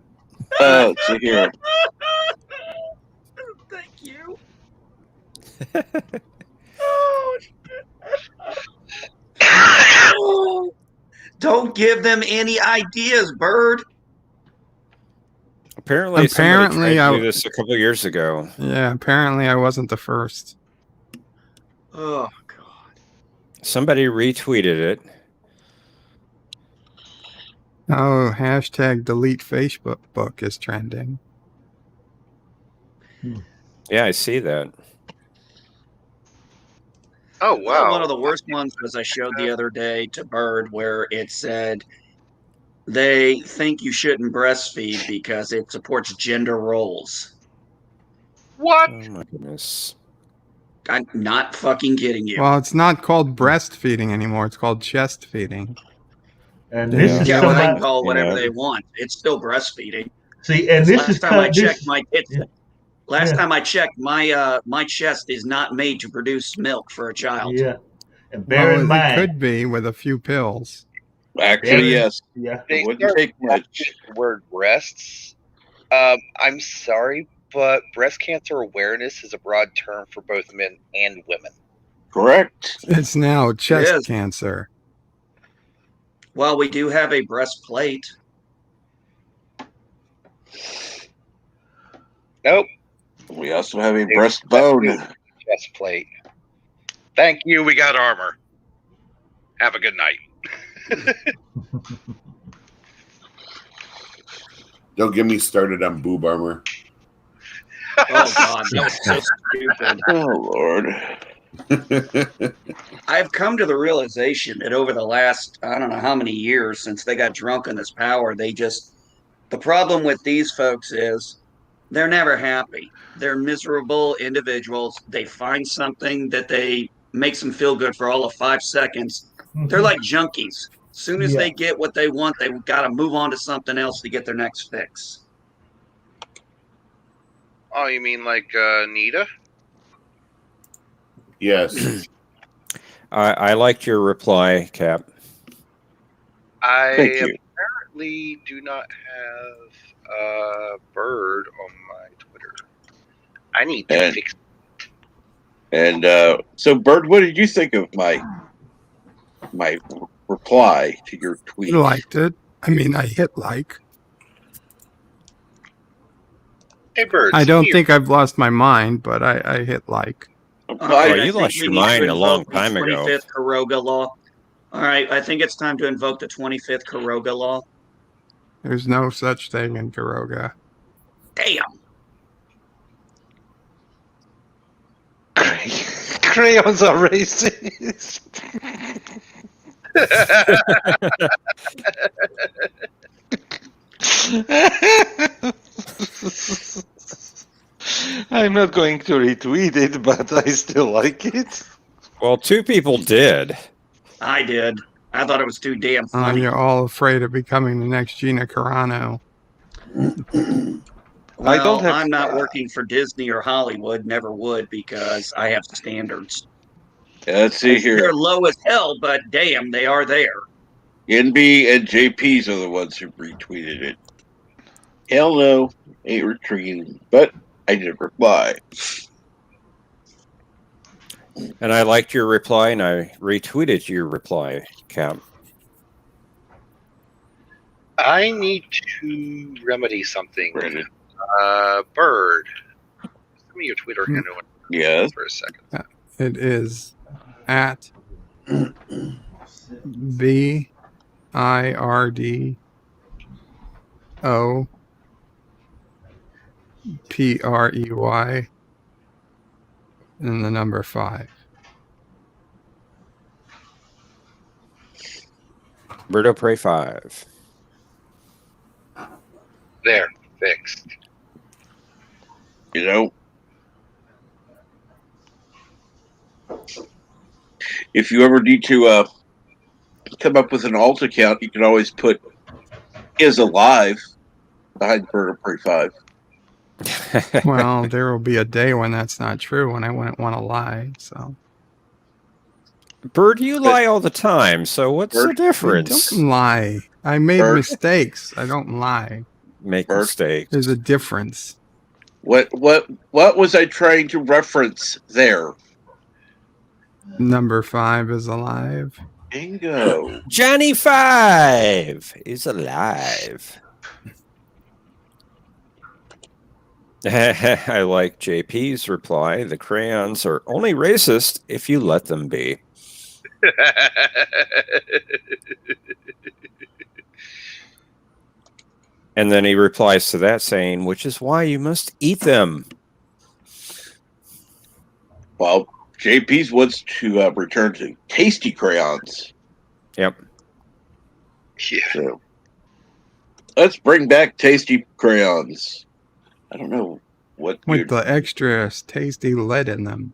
Let's see here. Thank you. Don't give them any ideas, Bird. Apparently somebody Apparently, tried to do this a couple years ago. Yeah, apparently I wasn't the first. Oh, Somebody retweeted it. Oh, hashtag delete Facebook book is trending. Yeah, I see that. Oh Well, wow. one of the worst ones was I showed the other day to Bird, where it said they think you shouldn't breastfeed because it supports gender roles. What? Oh my goodness. I'm not fucking kidding you. Well, it's not called breastfeeding anymore. It's called chest feeding. And this is Yeah, well, they can somebody. call it whatever Yeah. they want. It's still breastfeeding. See, and this is Last time I this. checked, my kids. Yeah. Last Yeah. time I checked, my chest is not made to produce milk for a child. Yeah. And bear in Well, it mind, could be with a few pills. Actually, yes. yeah. They It wouldn't start take much. using the word breasts. I'm sorry, but breast cancer awareness is a broad term for both men and women. Correct. It's now is. chest cancer. Well, we do have a breastplate. Nope. We also have a breastbone. Chest plate. Thank you. We got armor. Have a good night. Don't get me started on boob armor. Oh God, that was so stupid. Oh Lord. I've come to the realization that over the last, I don't know how many years since they got drunk on this power, the problem with these folks is they're never happy. They're miserable individuals. They find something that makes them feel good for all of 5 seconds. They're like junkies. As soon as they get what they want, they've got to move on to something else to get their next fix. Oh, you mean like Nita? Yes. I liked your reply, Cap. Thank you. Apparently do not have Bird on my Twitter. I need to fix. And so, Bird, what did you think of my reply to your tweet? You liked it. I mean, I hit like. Hey, Bird. I don't think I've lost my mind, but I hit like. All Well, right, you I think lost we your need to mind a long invoke the time ago. 25th Karoga law. All right, I think it's time to invoke the 25th Karoga law. There's no such thing in Karoga. Damn. Crayons are racist. I'm not going to retweet it, but I still like it. Well, 2 people did. I did. I thought it was too damn funny. You're all afraid of becoming the next Gina Carano. Well, I don't have- I'm not working for Disney or Hollywood, never would, because I have standards. Let's see here. They're low as hell, but damn, they are there. NB and JP's are the ones who retweeted it. Hell no, ain't retweeting, but I did reply. And I liked your reply, and I retweeted your reply, Cap. I need to remedy something. Brandon. Bird. Send me your Twitter handle Yes. for a second. It is at BIRDOPREY and the number 5. Birdo Prey 5. There, fixed. You know, if you ever need to come up with an alt account, you can always put "is alive" behind Bird of Prey 5. Well, there will be a day when that's not true, when I wouldn't want to lie. So, Bird, you lie all the time. So what's the Bird, difference? I don't lie. I made Bird. mistakes. I don't lie. Make Bird. mistakes. There's a difference. What was I trying to reference there? Number 5 is alive. Bingo. Johnny 5 is alive. I like JP's reply. The crayons are only racist if you let them be. And then he replies to that saying, which is why you must eat them. Well, JP's wants to return to tasty crayons. Yep. Yeah. So let's bring back tasty crayons. I don't know what With the extra tasty lead in them.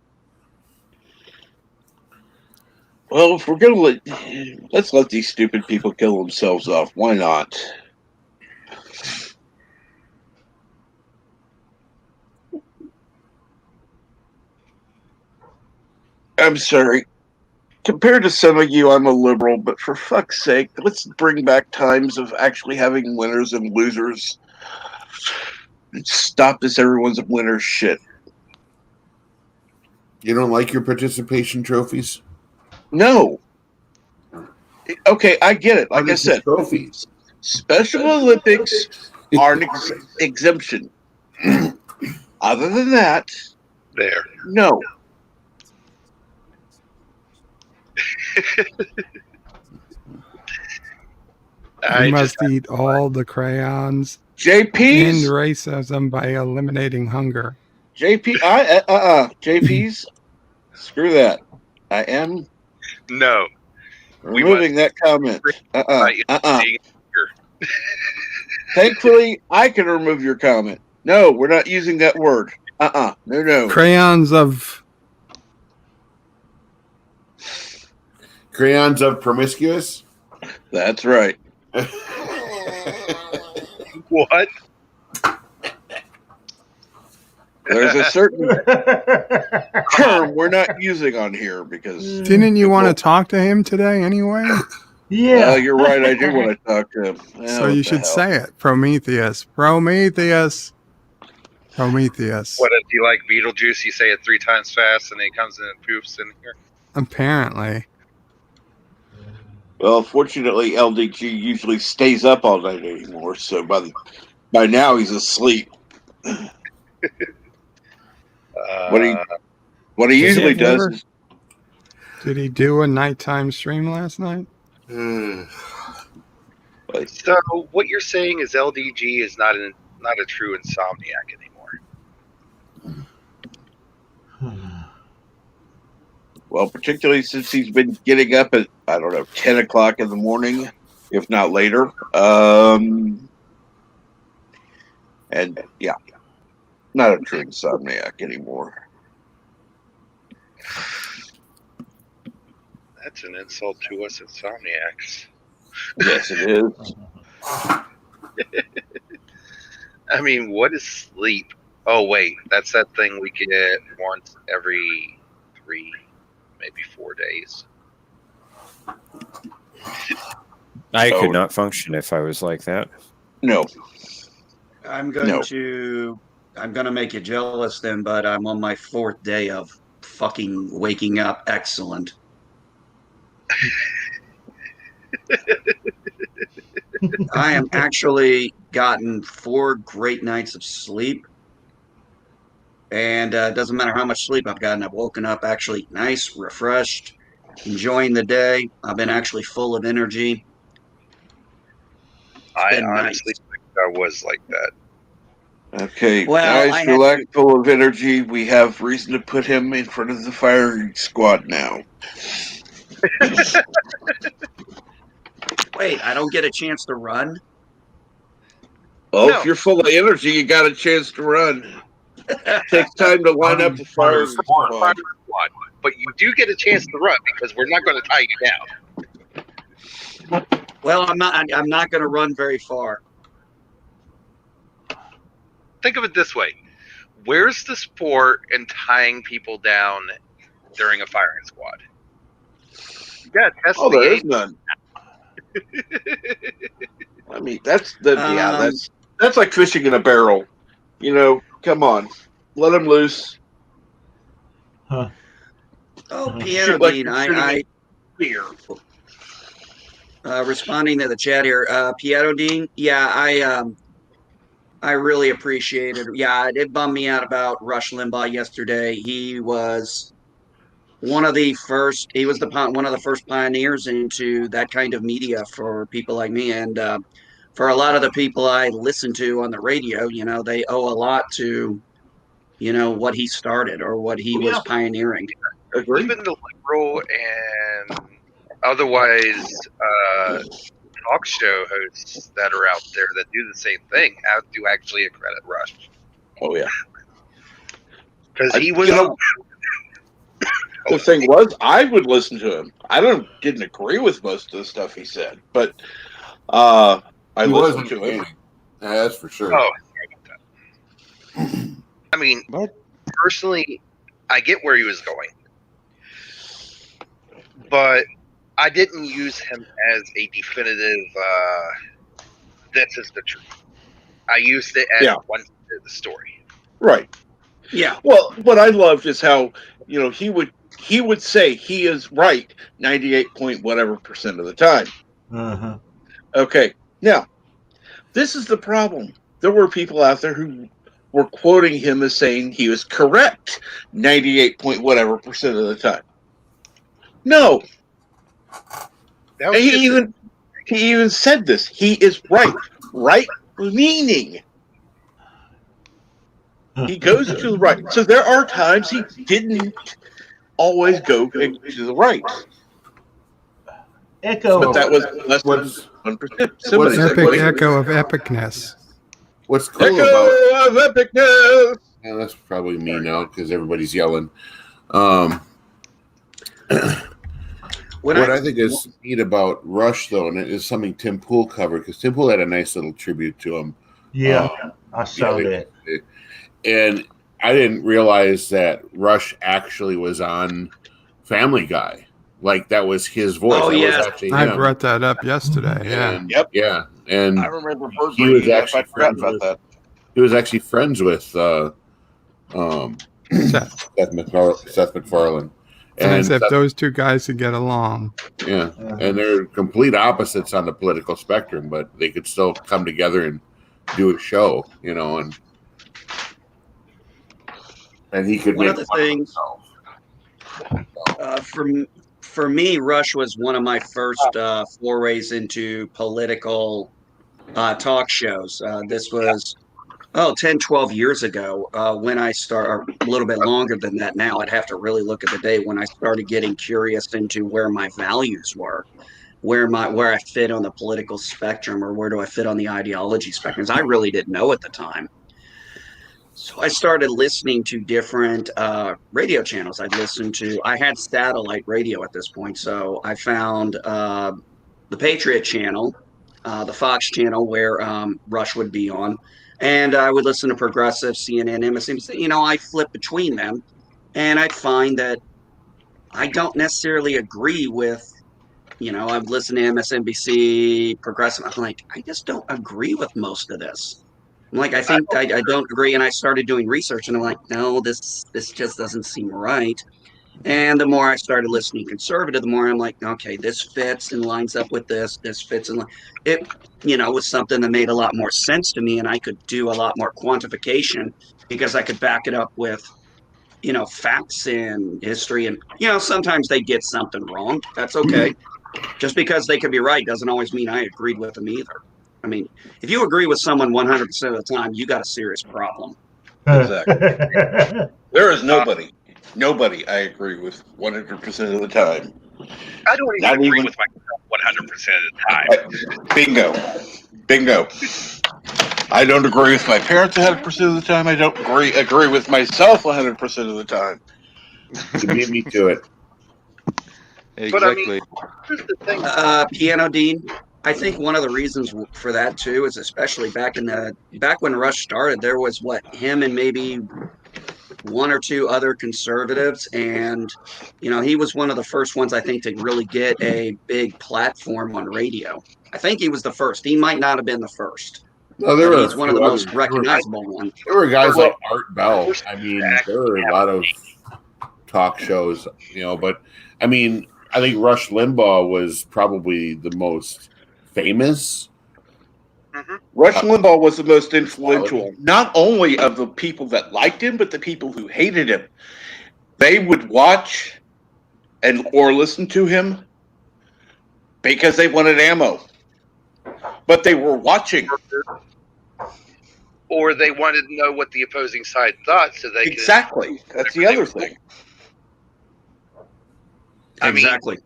Well, if we're gonna let's let these stupid people kill themselves off. Why not? I'm sorry. Compared to some of you, I'm a liberal, but for fuck's sake, let's bring back times of actually having winners and losers. Stop this everyone's a winner shit. You don't like your participation trophies? No. Okay, I get it. Like I said, trophies. Special Olympics are an exemption. Other than that, There. no. You must eat all the crayons. JP's End racism by eliminating hunger. JP's. Screw that. I am No. removing that comment. Thankfully, I can remove your comment. No, we're not using that word. No. Crayons of promiscuous? That's right. What? There's a certain term we're not using on here because. Didn't you want to talk to him today anyway? Yeah, you're right. I do want to talk to him. So you should say it. Prometheus. Prometheus. Prometheus. What if you like Beetlejuice? You say it 3 times fast, and then he comes in and poofs in here. Apparently. Well, fortunately, LDG usually stays up all night anymore, so by now he's asleep. What he Does he usually have does liver? is Did he do a nighttime stream last night? So what you're saying is LDG is not a true insomniac anymore. well, particularly since he's been getting up at 10 o'clock in the morning, if not later. And yeah, not a true insomniac anymore. That's an insult to us insomniacs. Yes, it is. I mean, what is sleep? Oh, wait. That's that thing we get once every 3, maybe 4 days. I could not function if I was like that. No. I'm going to make you jealous then, but I'm on my 4th day of fucking waking up. Excellent. I am actually gotten 4 great nights of sleep. And it doesn't matter how much sleep I've gotten. I've woken up actually nice, refreshed, enjoying the day. I've been actually full of energy. I honestly think I was like that. Okay, Well, guys, relax, full of energy. We have reason to put him in front of the firing squad now. Wait, I don't get a chance to run? Well, if you're full of energy, you got a chance to run. It takes time to line up the firing squad. But you do get a chance to run because we're not going to tie you down. Well, I'm not going to run very far. Think of it this way. Where's the sport in tying people down during a firing squad? Yeah, test the there's aim. none. I mean, that's like fishing in a barrel. You know, come on, let him loose. Oh, Piano Dean, beer. Responding to the chat here, Piano Dean, yeah, I really appreciate it. Yeah, it bummed me out about Rush Limbaugh yesterday. He was one of the first pioneers into that kind of media for people like me. And for a lot of the people I listen to on the radio, they owe a lot to, what he started or what he was pioneering. Agreed. Even the liberal and otherwise talk show hosts that are out there that do the same thing have to actually accredit Rush. Oh yeah, because he was. The thing was, I would listen to him. I didn't agree with most of the stuff he said, but I listened to him. Yeah, that's for sure. Oh, sorry about that. I mean, personally, I get where he was going, but I didn't use him as a definitive. This is the truth. I used it as one side of the story. Right. Yeah. Well, what I loved is how he would say he is right 98% of the time. Uh-huh. Okay. Now, this is the problem. There were people out there who were quoting him as saying he was correct 98% of the time. No. And he even said this. He is right. Right meaning he goes to the right. So there are times he didn't always go to the right. Echo. But that was less than 1%. Epic echo of epicness. What's cool Echo about of epicness. Yeah, that's probably me now because everybody's yelling. What I think is neat about Rush, though, and it is something Tim Pool covered, because Tim Pool had a nice little tribute to him. Yeah, I saw that. And I didn't realize that Rush actually was on Family Guy. Like, that was his voice. Oh, yeah. I brought that up yesterday. Yeah. And, yeah. And I remember he was I actually forgot about that. he was actually friends with Seth. Seth MacFarlane. As if those two guys could get along. Yeah, and they're complete opposites on the political spectrum, but they could still come together and do a show, and he could One make of the things for me, Rush was one of my first forays into political talk shows. This was 10, 12 years ago when I started, or a little bit longer than that now. I'd have to really look at the day when I started getting curious into where my values were, where I fit on the political spectrum, or where do I fit on the ideology spectrum. I really didn't know at the time. So I started listening to different radio channels. I had satellite radio at this point. So I found the Patriot channel, the Fox channel where Rush would be on. And I would listen to Progressive, CNN, MSNBC. I flip between them, and I'd find that I don't necessarily agree with, I'm listening to MSNBC, Progressive. I'm like, I just don't agree with most of this. I'm like, I think I don't agree. And I started doing research, and I'm like, no, this just doesn't seem right. And the more I started listening conservative, the more I'm like, okay, this fits and lines up with this. This fits and it, was something that made a lot more sense to me, and I could do a lot more quantification because I could back it up with, facts and history. And sometimes they get something wrong. That's okay. Just because they could be right doesn't always mean I agreed with them either. I mean, if you agree with someone 100% of the time, you got a serious problem. Exactly. There is nobody I agree with 100% of the time. I don't even agree with myself 100% of the time. Bingo. I don't agree with my parents 100% of the time. I don't agree with myself 100% of the time. You beat me to it. Exactly. But I mean, here's the thing. Piano Dean, I think one of the reasons for that too is especially back when Rush started, there was him and maybe one or two other conservatives, and he was one of the first ones I think to really get a big platform on radio. I think he was the first. He might not have been the first. No, he's one of the most recognizable ones. There were guys like Art Bell. I mean, there were a lot of talk shows, but I mean, I think Rush Limbaugh was probably the most famous. Mm-hmm. Rush Limbaugh was the most influential, not only of the people that liked him, but the people who hated him. They would watch or listen to him because they wanted ammo. But they were watching. Or they wanted to know what the opposing side thought so they Exactly. That's the other thing. Exactly.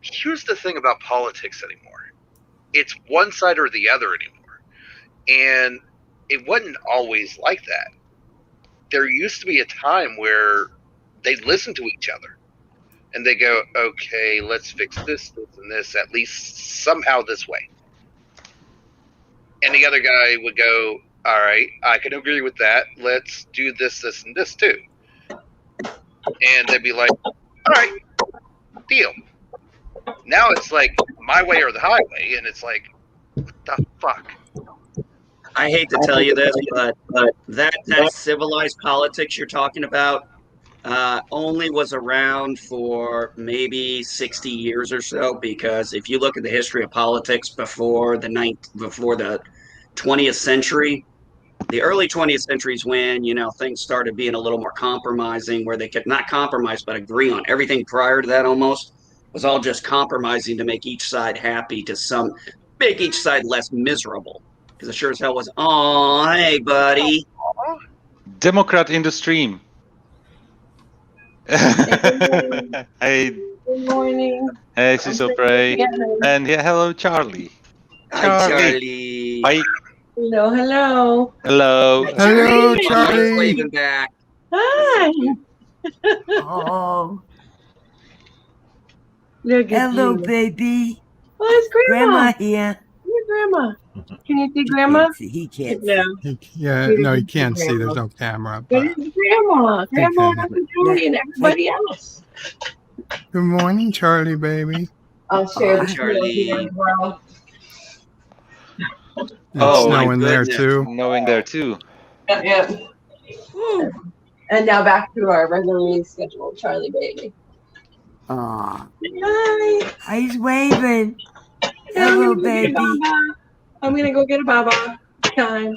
Here's the thing about politics anymore. It's one side or the other anymore. And it wasn't always like that. There used to be a time where they listened to each other. And they go, okay, let's fix this, and this, at least somehow this way. And the other guy would go, all right, I can agree with that. Let's do this, and this too. And they'd be like, all right, deal. Now it's like my way or the highway, and it's like, what the fuck? I hate to tell you this, but that civilized politics you're talking about only was around for maybe 60 years or so, because if you look at the history of politics before the 20th century, the early 20th century is when, things started being a little more compromising, where they could not compromise, but agree on everything. Prior to that almost was all just compromising to make each side happy, to make each side less miserable. Because it sure as hell was, oh, hey, buddy. Democrat in the stream. Hey. Good morning. Hey, Cecil Prey. And hello, Charlie. Hi, Charlie. Hi. Hello, hello. Hello. Hello, Charlie. Waving back. Hi. Oh, Look at hello, you. baby. Oh, it's Grandma. Grandma here. Your Grandma. Can you see Grandma? He can't. No. He can't see. There's no camera. But But it's Grandma. Grandma, Uncle Julie, and everybody else. good morning, Charlie, baby. I'll share the Charlie. screen here as well. It's Oh, my snowing there goodness. too. Knowing there too. Yeah. Whew. And now back to our regular meeting schedule, Charlie baby. Aw, Hi. he's waving. Yeah, Hello, I'm gonna go get a baby. baba. I'm gonna go get a baba. Time.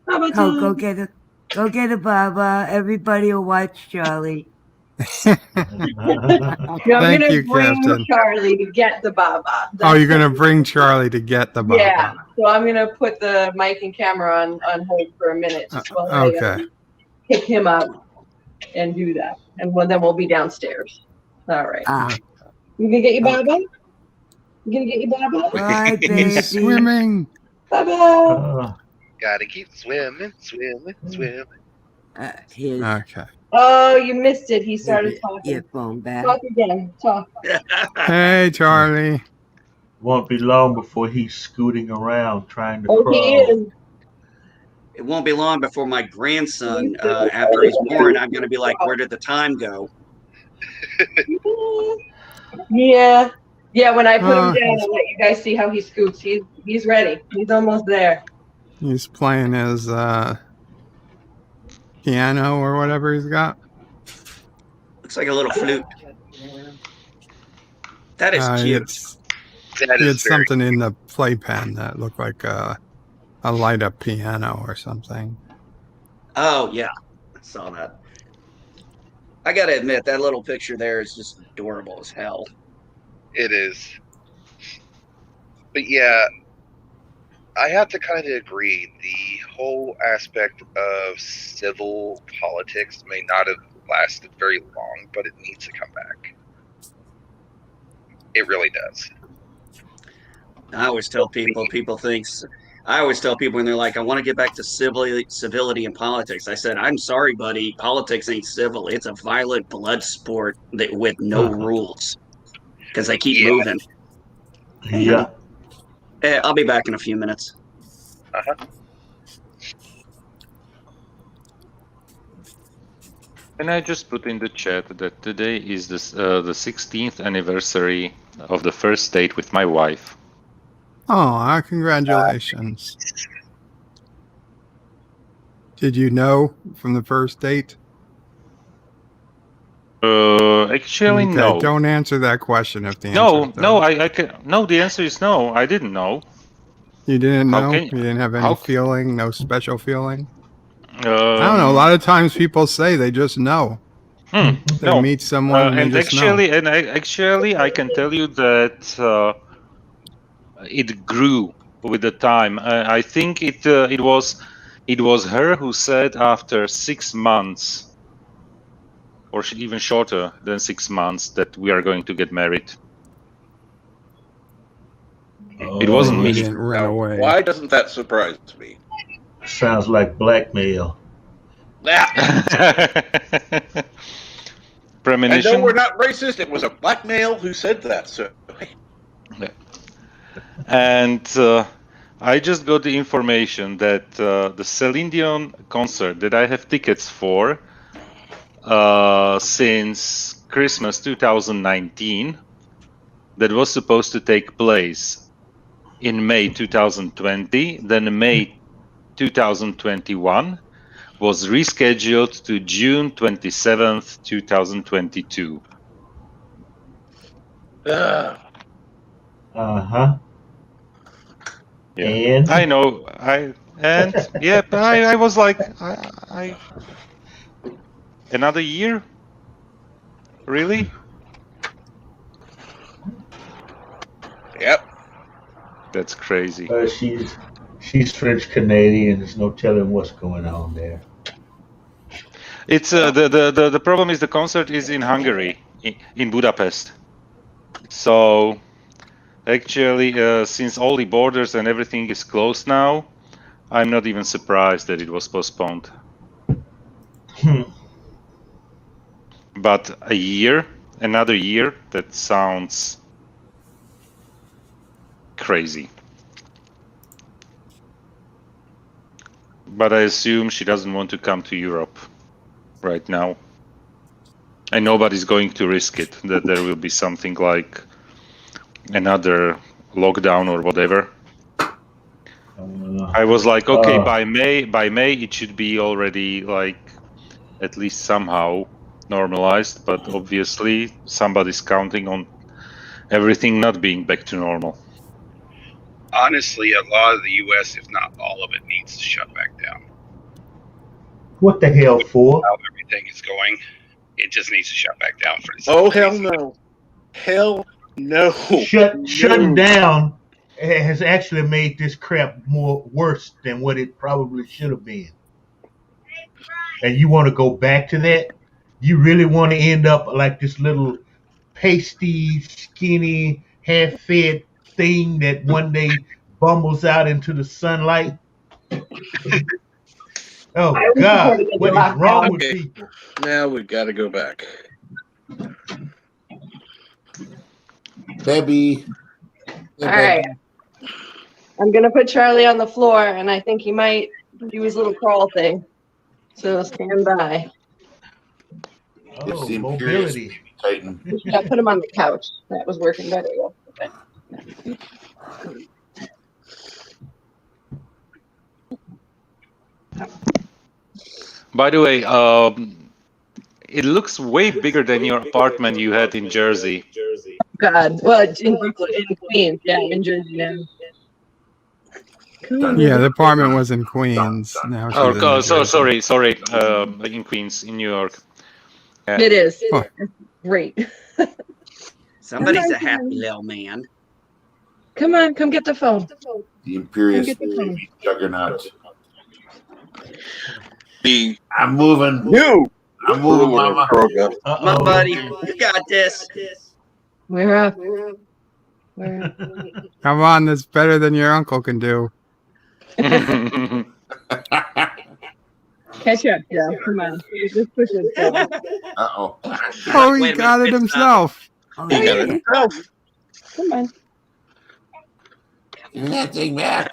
Baba Oh, time. go get a baba. Everybody will watch Charlie. No, I'm Thank gonna you, bring Captain. Charlie to get the baba. Oh, you're gonna bring Charlie to get the baba. Yeah. So I'm gonna put the mic and camera on hold for a minute just while I Okay. pick him up and do that, and then we'll be downstairs. All right. Ah, You gonna get your baba? You gonna get your baba? bye, baby. He's swimming. Baba. Gotta keep swimming, swimming, swimming. Here's Okay. Oh, you missed it. He started talking. your phone back. Talk again. Talk. Hey, Charlie. Won't be long before he's scooting around trying to Oh, crawl. he is. It won't be long before my grandson, after he's born, I'm going to be like, where did the time go? Yeah. Yeah, when I put him Oh, down, I'll let you guys see how he scoots. He's ready. He's almost there. He's playing his piano or whatever he's got. Looks like a little flute. That is He cute. That had is very something in the playpen that looked like a light up piano or something. Oh, yeah. I saw that. I got to admit, that little picture there is just adorable as hell. It is. But yeah, I have to kind of agree. The whole aspect of civil politics may not have lasted very long, but it needs to come back. It really does. I always tell people, I always tell people when they're like, I want to get back to civility in politics. I said, I'm sorry, buddy. Politics ain't civil. It's a violent blood sport with no rules because they keep moving. Yeah. I'll be back in a few minutes. Uh-huh. And I just put in the chat that today is the 16th anniversary of the first date with my wife. Oh, congratulations. Did you know from the first date? Actually, Okay, no. don't answer that question if the answer No, is no, I can. No, the answer is no. I didn't know. You didn't How know? can- You didn't have any how- feeling, no special feeling? I don't know. A lot of times people say they just know. They no. meet someone and they and just actually, know. and actually, I can tell you that it grew with the time. I think it was her who said after 6 months, or even shorter than 6 months, that we are going to get married. It wasn't You me. didn't run away. Why doesn't that surprise me? Sounds like blackmail. And Premonition. no, we're not racist. It was a black male who said that. So And I just got the information that the Celine Dion concert that I have tickets for since Christmas 2019, that was supposed to take place in May 2020, then May 2021, was rescheduled to June 27th, 2022. Uh-huh. Yeah. And I know. Yeah, but I was like, I another year? Really? Yep. That's crazy. she's French Canadian. There's no telling what's going on there. It's the problem is the concert is in Hungary, in Budapest. So actually, since all the borders and everything is closed now, I'm not even surprised that it was postponed. But another year, that sounds crazy. But I assume she doesn't want to come to Europe right now. And nobody's going to risk it, that there will be something like another lockdown or whatever. I was like, okay, by May it should be already like at least somehow normalized, but obviously somebody's counting on everything not being back to normal. Honestly, a lot of the U.S., if not all of it, needs to shut back down. What the hell for? How everything is going, it just needs to shut back down for the Oh, hell no. Hell no. Shutting down has actually made this crap more worse than what it probably should have been. And you want to go back to that? You really want to end up like this little pasty, skinny, half-fed thing that one day bumbles out into the sunlight? Oh God, what is wrong with people? Now we've got to go back. Baby. All right. I'm going to put Charlie on the floor, and I think he might do his little crawl thing. So stand by. It's the Imperious Baby Titan. Yeah, put him on the couch. That was working better. By the way, it looks way bigger than your apartment you had in Jersey. God. Well, it's in Brooklyn, in Queens. Yeah, I'm in Jersey now. Yeah, the apartment was in Queens. Now she's in New Jersey. sorry. In Queens, in New York. It is. Oh. Great. Somebody's a happy little man. Come on, come get the phone. The Imperious Baby Juggernaut. I'm moving. I'm moving, Mama. My buddy, you got this. We're up. Come on, that's better than your uncle can do. Catch up, Joe. Come on. Just push it. Uh-oh. Oh, he got it himself. He got it himself. Come on. Give me that thing back.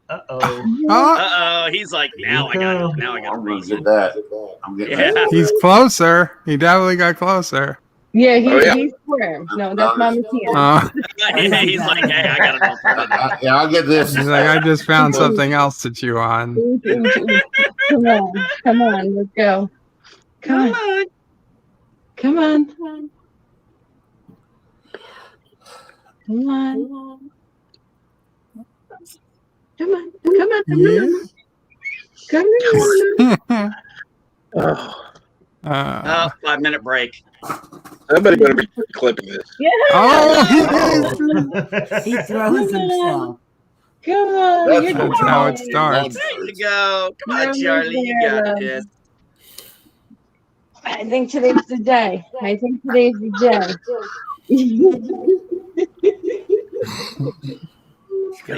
Uh-oh. He's like, now I got it. Now I got to get that. I'm getting that. He's closer. He definitely got closer. Yeah, he's square. No, that's Mama Tia. He's like, hey, I got it. Yeah, I'll get this. He's like, I just found something else to chew on. Come on, let's go. Come on. Come on. Come on. Come on. Come on. Come on. Oh, 5-minute break. Somebody better be clipping this. Yeah. Oh, he throws himself. Come on. That's how it starts. There you go. Come on, Charlie. You got this. I think today's the day. I think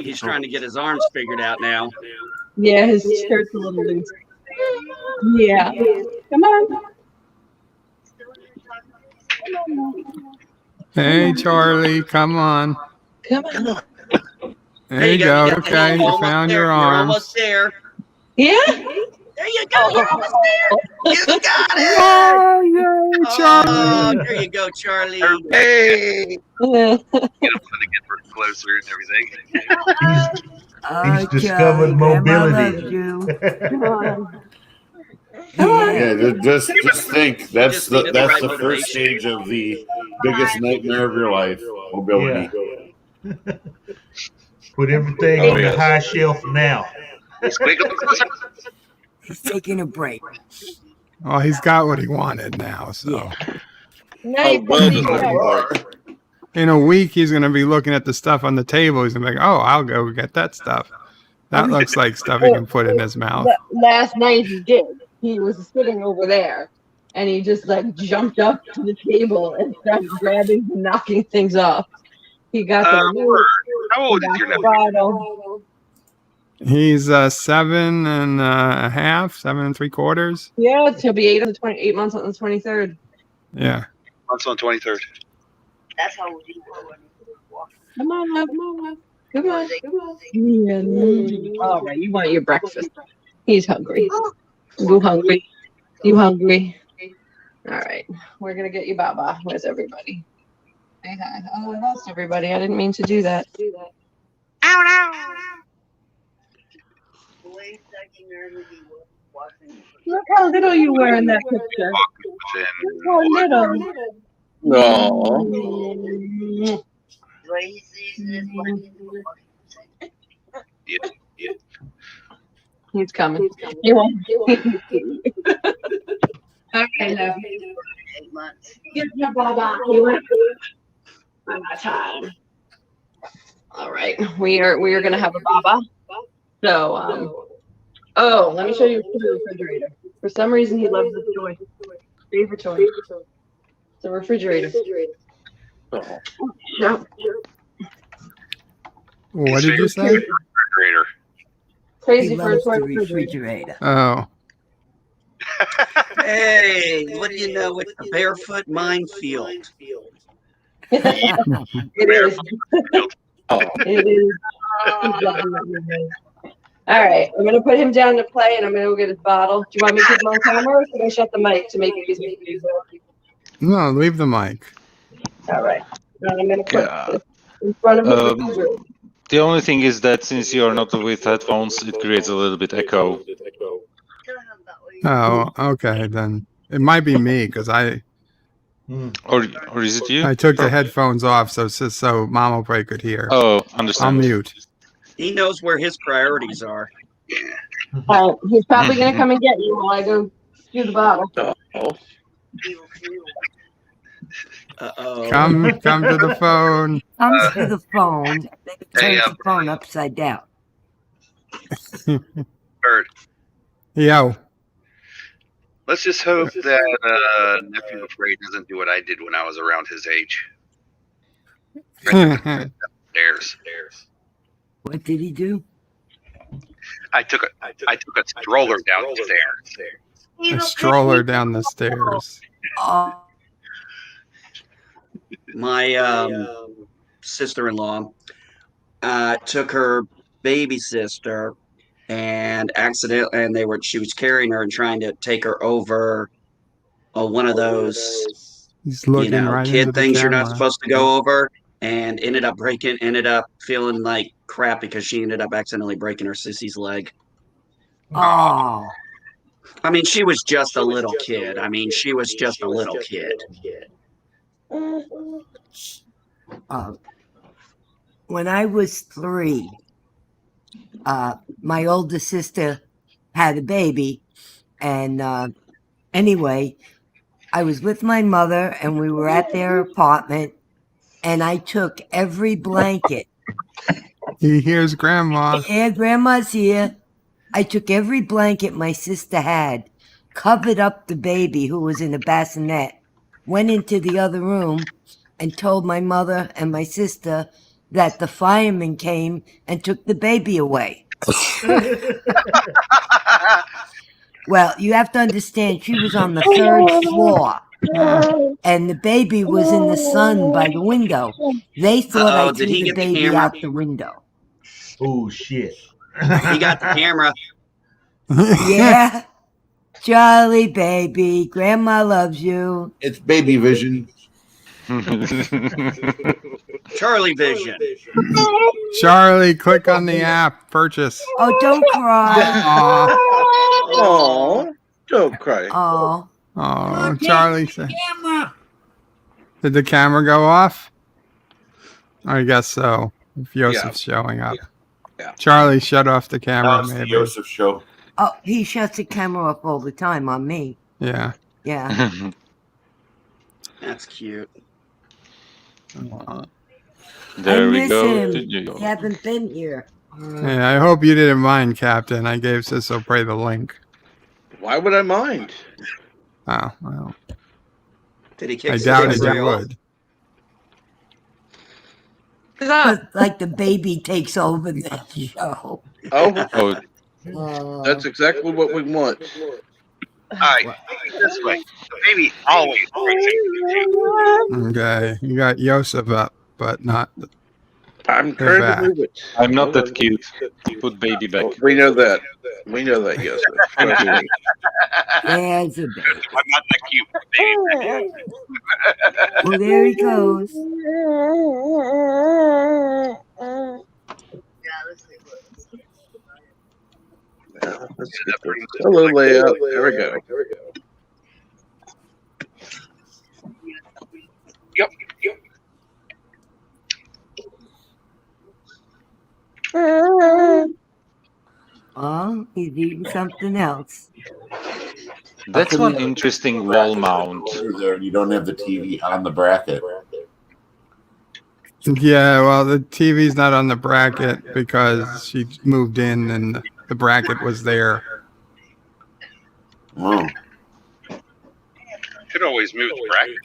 he's trying to get his arms figured out now. Yeah, his shirt's a little loose. Yeah. Come on. Hey, Charlie, come on. Come on. There you go. Okay, you found your arms. You're almost there. Yeah. There you go. You're almost there. You got it. Oh, yay, Charlie. There you go, Charlie. Hey. Get him to get closer and everything. He's discovered mobility. Yeah, just think that's the first stage of the biggest nightmare of your life, mobility. Yeah. Put everything on the high shelf now. He's taking a break. Oh, he's got what he wanted now. So in a week, he's going to be looking at the stuff on the table. He's going to be like, "Oh, I'll go get that stuff. That looks like stuff he can put in his mouth." Last night he did. He was sitting over there, and he just like jumped up to the table and started grabbing and knocking things off. He got the how old is your bottle. He's 7 and a half, 7 3/4. Yeah, he'll be 8 months on the 23rd. Yeah. Months on 23rd. That's how old he was. Come on. Yeah. All right, you want your breakfast. He's hungry. You hungry? All right, we're gonna get you Baba. Where's everybody? Hey, hi. Oh, I lost everybody. I didn't mean to do that. Look how little you were in that picture. Look how little. No. He's coming. He wants. Okay, love. Get your Baba. He went. Baba time. All right, we are gonna have a Baba. So oh, let me show you the refrigerator. For some reason, he loves this toy. Favorite toy. It's a refrigerator. Oh. No. What did you say? Refrigerator. Crazy He for a loves toy the refrigerator. refrigerator. Oh. Hey, what do you know? It's the barefoot minefield. It is. Oh. It is. All right, I'm gonna put him down to play, and I'm gonna go get his bottle. Do you want me to keep him on camera, or should I shut the mic to make it easier for you? No, leave the mic. All right. Now I'm gonna put Yeah. this in front of the refrigerator. The only thing is that since you are not with headphones, it creates a little bit echo. Oh, okay, then it might be me because Or is it you? I took the headphones off so Mama Play could hear. Oh, I'll understand. mute. He knows where his priorities are. He's probably gonna come and get you while I go do the bottle. Oh. Uh-oh. Come to the phone. Comes to the phone, Hey, turns the phone upside down. Bird. Yo. Let's just hope that nephew afraid doesn't do what I did when I was around his age. Stairs. What did he do? I took a stroller down the stairs. A stroller down the stairs. Oh, My sister-in-law took her baby sister and she was carrying her and trying to take her over one of those He's looking right into kid the things you're not camera. supposed to go over, and ended up feeling like crap because she ended up accidentally breaking her sissy's leg. oh. I mean, she was just a little kid. She was just a little kid. When I was 3, my older sister had a baby, and anyway, I was with my mother, and we were at their apartment, and I took every blanket. He hears Grandma. Yeah, Grandma's here. I took every blanket my sister had, covered up the baby who was in a bassinet, went into the other room, and told my mother and my sister that the firemen came and took the baby away. Well, you have to understand, she was on the 3rd floor, and the baby was in the sun by the window. They thought I Did threw he the get the baby camera? out the window. Oh shit. He got the camera. Yeah. Charlie, baby, Grandma loves you. It's baby vision. Charlie Vision. Charlie, click on the app. Purchase. Oh, don't cry. Oh. Don't cry. Oh. Oh, Charlie said. Did the camera go off? I guess so. If Yosef's showing up. Yeah. Charlie, shut off the camera, Now it's the maybe. Joseph show. Oh, he shuts the camera off all the time on me. Yeah. Yeah. That's cute. There I we miss go. him. Did you? He haven't been here. Yeah, I hope you didn't mind, Captain. I gave Sisso Prey the link. Why would I mind? Oh, well. Did he kick I doubted Prey you off? would. Like the baby takes over the show. Oh, that's exactly what we want. All right, this way. The baby always brings it. Okay, you got Yosef up, but not. I'm They're trying back. to move it. I'm not that cute. Put baby back. Oh, we know that. We know that, yes. Trust me. There's a baby. I'm not that cute. Baby. Well, there he goes. Let's get the solo layout. There we go. Yep. Oh, he's eating something else. That's one interesting wall mount. There, you don't have the TV on the bracket. Yeah, well, the TV's not on the bracket because she moved in and the bracket was there. Oh. Could always move the bracket.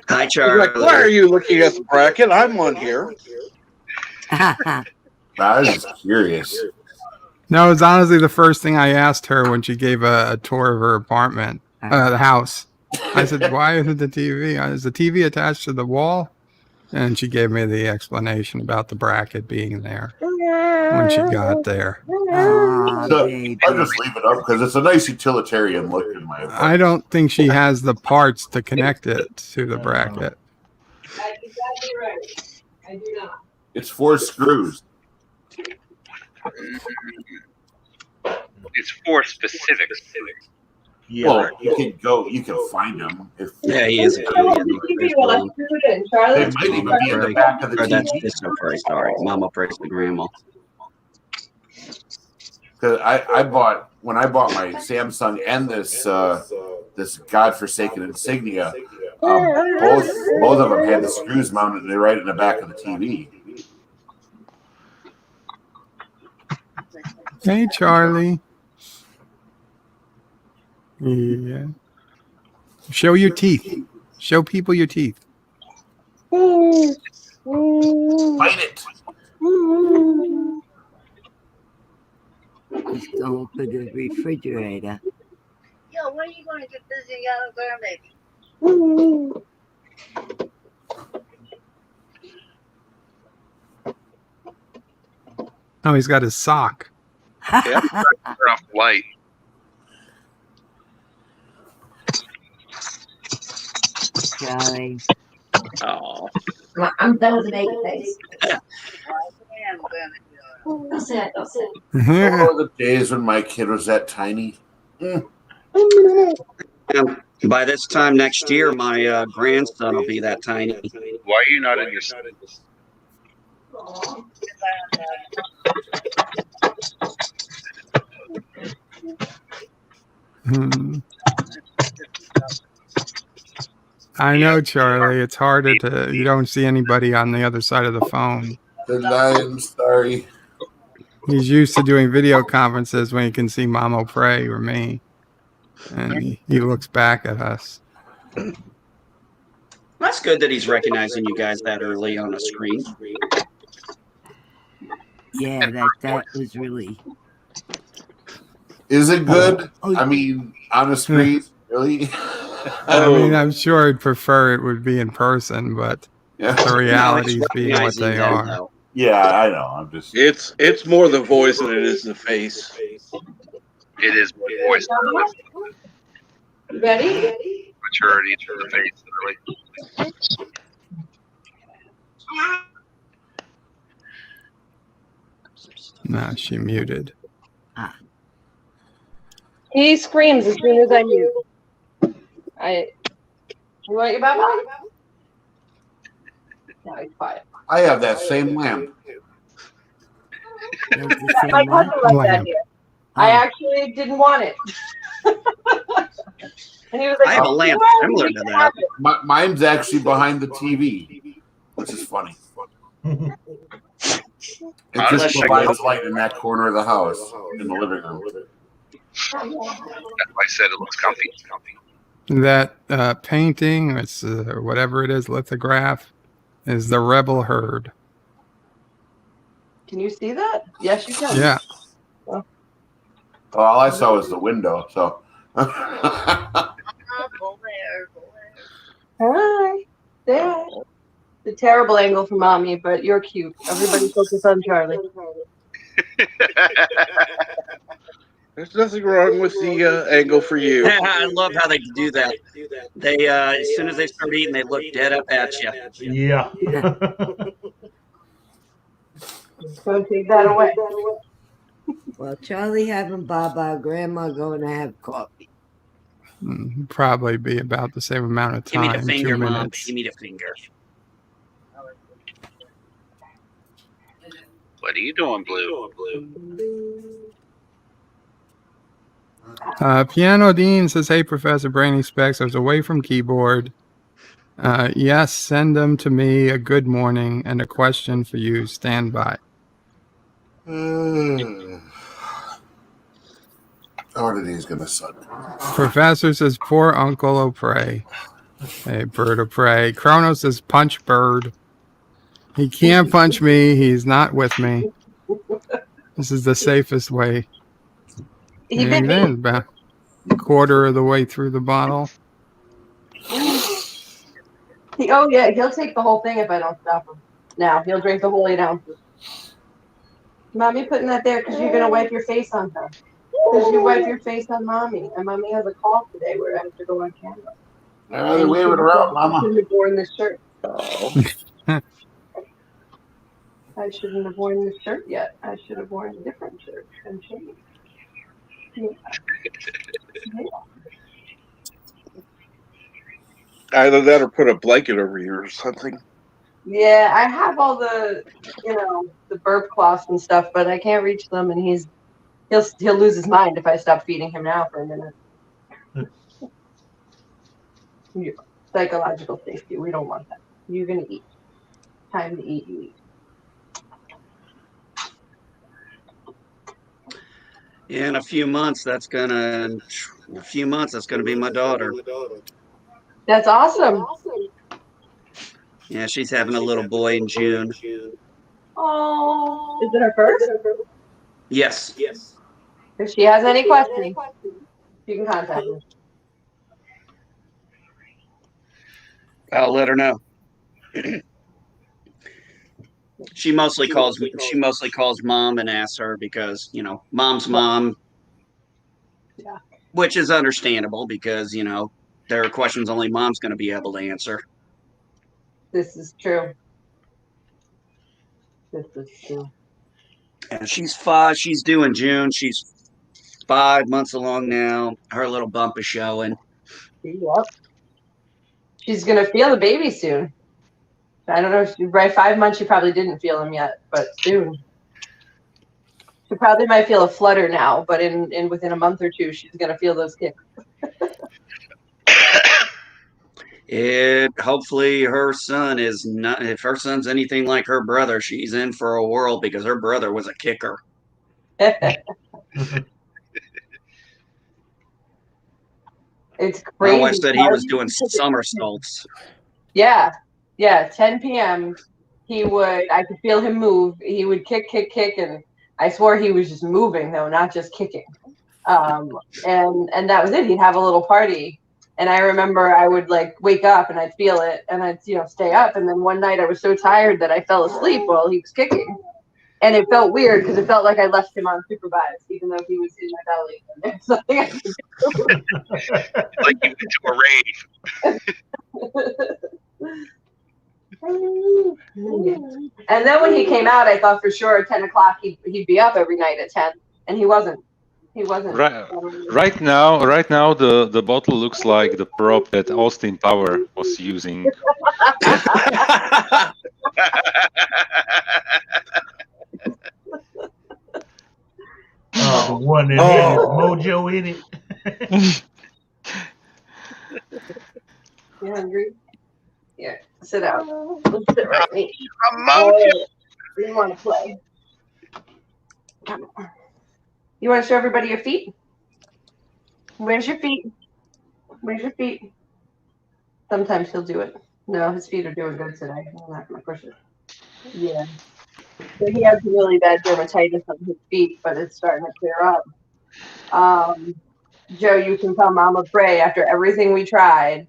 Hi, He's Charlie. like, why are you looking at the bracket? I'm on here. I was just curious. No, it's honestly the first thing I asked her when she gave a tour of her apartment, the house. I said, why isn't the TV? Is the TV attached to the wall? And she gave me the explanation about the bracket being there when she got there. So, I'll just leave it up because it's a nice utilitarian look in my opinion. I don't think she has the parts to connect it to the bracket. That's exactly right. I do not. It's 4 screws. It's for specifics. Yeah, well, you can find them. Yeah, he is. They might even be in the back of the Or that's TV. just so sorry. Mama prays to grandma. Because when I bought my Samsung and this godforsaken Insignia, both of them had the screws mounted right in the back of the TV. Hey, Charlie. Yeah. Show your teeth. Show people your teeth. Bite it. He's going for the refrigerator. Yo, when are you going to get this yellow grandbaby? Oh, he's got his sock. Yep. Turn off the light. Charlie. Oh. I'm done with the baby face. Don't say it. Don't say it. Oh, the days when my kid was that tiny. By this time next year, my grandson will be that tiny. Why are you not in your? I know, Charlie. It's harder you don't see anybody on the other side of the phone. I'm sorry. He's used to doing video conferences when he can see Mama pray or me. And he looks back at us. That's good that he's recognizing you guys that early on the screen. Yeah, that was really. Is it good? I mean, on the screen, really? I mean, I'm sure I'd prefer it would be in person, but the realities being what they are. Yeah, I know. I'm just. It's more the voice than it is the face. It is more voice. Ready? Maturity to the face, really. Nah, she muted. He screams as soon as I mute. You want your Baba? No, he's quiet. I have that same lamp. My cousin left that here. I actually didn't want it. And he was like, I have a lamp similar to that. Mine's actually behind the TV, which is funny. It just provides light in that corner of the house, in the living room. That's why I said it looks comfy. That painting, it's whatever it is, lithograph, is the rebel herd. can you see that? Yes, you can. Yeah. Well, all I saw was the window, so. Hi. There. The terrible angle for mommy, but you're cute. Everybody focus on Charlie. There's nothing wrong with the angle for you. I love how they do that. They as soon as they start eating, they look dead up at you. Yeah. Don't take that away. Well, Charlie having Baba, Grandma going to have coffee. Probably be about the same amount of Give me the time, finger, 2 Mom. minutes. Give me the finger. What are you doing, Blue? Piano Dean says, "Hey, Professor Brainy Specs, I was away from keyboard. Yes, send them to me. A good morning and a question for you. Stand by." Oh, today's gonna suck. Professor says, "Poor Uncle O'Prey." Hey, Bird O'Prey. Chrono says, "Punch Bird." He can't punch me. He's not with me. This is the safest way. He bit me. About a quarter of the way through the bottle. Oh yeah, he'll take the whole thing if I don't stop him. Now he'll drink the whole 8 ounces. Mommy putting that there because you're gonna wipe your face on her. Because you wipe your face on Mommy, and Mommy has a call today where I have to go on camera. They wave it around, Mama. I shouldn't have worn this shirt. I shouldn't have worn this shirt yet. I should have worn a different shirt and changed. Yeah. Either that or put a blanket over you or something. Yeah, I have all the, the burp cloths and stuff, but I can't reach them, and he'll lose his mind if I stop feeding him now for a minute. Yeah. Psychological safety. We don't want that. You're gonna eat. Time to eat. You eat. Yeah, in a few months, that's gonna be my daughter. That's awesome. Yeah, she's having a little boy in June. Oh, is it her first? Yes. If she has any questions, you can contact me. I'll let her know. She mostly calls Mom and asks her because Mom's mom. Yeah. Which is understandable because there are questions only Mom's going to be able to answer. This is true. And she's 5. She's due in June. She's 5 months along now. Her little bump is showing. Yep. She's gonna feel the baby soon. I don't know if by 5 months she probably didn't feel him yet, but soon. She probably might feel a flutter now, but in within a month or two she's gonna feel those kicks. Hopefully her son is not. If her son's anything like her brother, she's in for a whirl because her brother was a kicker. It's crazy. My wife said he was doing somersaults. Yeah. 10 p.m. I could feel him move. He would kick, and I swore he was just moving though, not just kicking. And that was it. He'd have a little party. And I remember I would wake up and I'd feel it and I'd, stay up. And then one night I was so tired that I fell asleep while he was kicking. And it felt weird because it felt like I left him unsupervised, even though he was in my belly. And there's nothing I could do. Like you went to a rave. And then when he came out, I thought for sure at 10 o'clock he'd be up every night at 10, and he wasn't. Right now, the bottle looks like the prop that Austin Power was using. The one that has mojo in it. You hungry? Yeah, sit down. Let's sit right here. You want to play? Come on. You want to show everybody your feet? Where's your feet? Sometimes he'll do it. No, his feet are doing good today. I'm not going to push it. Yeah. So he has really bad dermatitis on his feet, but it's starting to clear up. Joe, you can tell Mama Pray after everything we tried.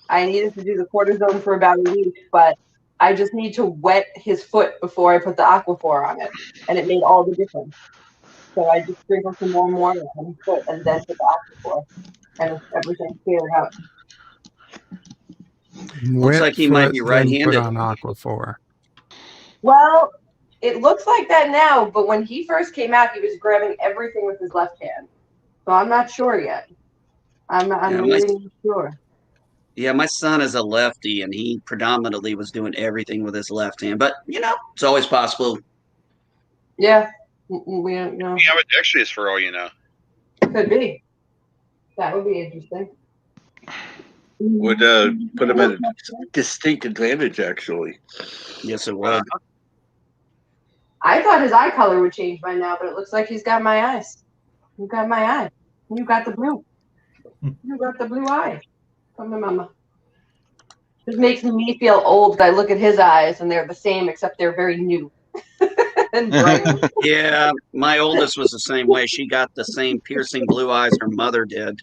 I needed to do the cortisone for about a week, but I just need to wet his foot before I put the Aquaphor on it, and it made all the difference. So I just sprinkled some more water on his foot and then put the Aquaphor, and everything cleared up. Looks like he might be right-handed. Put on Aquaphor. Well, It looks like that now, but when he first came out, he was grabbing everything with his left hand. So I'm not sure yet. I'm really not sure. Yeah, my son is a lefty, and he predominantly was doing everything with his left hand. But it's always possible. Yeah, we don't know. Yeah, but dexterous for all you know. Could be. That would be interesting. Would put him at a distinct advantage, actually. Yes, it would. I thought his eye color would change by now, but it looks like he's got my eyes. You got my eye. You got the blue. You got the blue eye. Come here, mama. This makes me feel old. I look at his eyes, and they're the same, except they're very new. And bright. Yeah, my oldest was the same way. She got the same piercing blue eyes her mother did.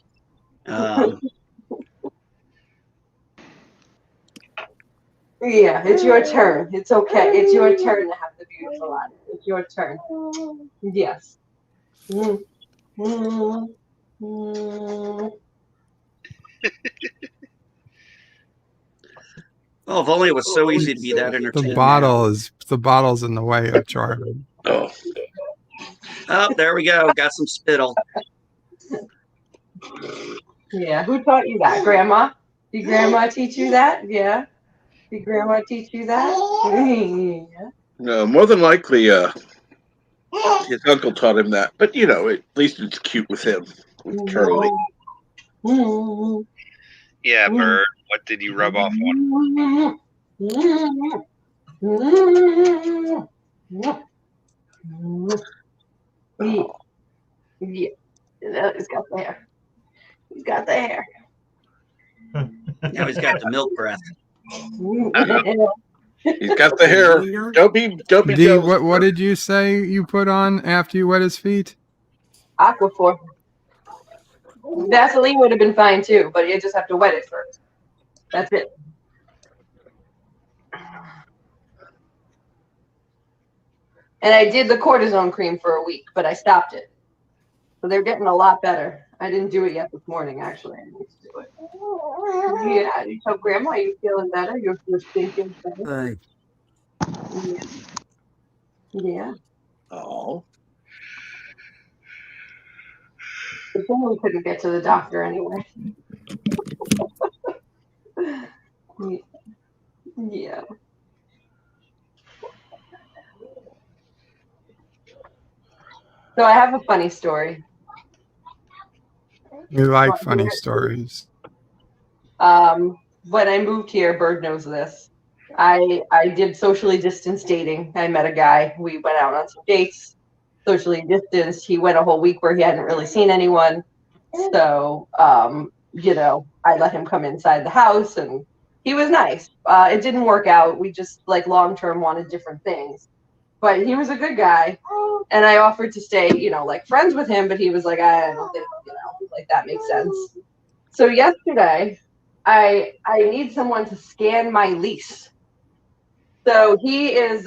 Yeah, it's your turn. It's okay. It's your turn to have the beautiful eyes. It's your turn. Yes. Oh, if only it was so easy to be that entertaining. The bottle's in the way of Charlie. Oh, there we go. Got some spittle. Yeah, who taught you that? Grandma? Did Grandma teach you that? Yeah. Did Grandma teach you that? Yeah. no, more than likely, his uncle taught him that. But at least it's cute with him, with Charlie. Yeah, Bird. What did you rub off on? Yeah. He's got the hair. He's got the hair. Now he's got the milk breath. He's got the hair. Don't be D, jealous. what did you say you put on after you wet his feet? Aquaphor. Vaseline would have been fine too, but you just have to wet it first. That's it. And I did the cortisone cream for a week, but I stopped it. So they're getting a lot better. I didn't do it yet this morning, actually. I need to do it. Yeah, you tell Grandma you're feeling better. You're thinking better. Yeah. Yeah. Oh. The woman couldn't get to the doctor anyway. Yeah. So I have a funny story. We like funny stories. When I moved here, Bird knows this. I did socially distanced dating. I met a guy. We went out on some dates, socially distanced. He went a whole week where he hadn't really seen anyone. So, I let him come inside the house, and he was nice. It didn't work out. We just long-term wanted different things. But he was a good guy, and I offered to stay, friends with him, but he was like, I don't think, that makes sense. So yesterday, I need someone to scan my lease. So he has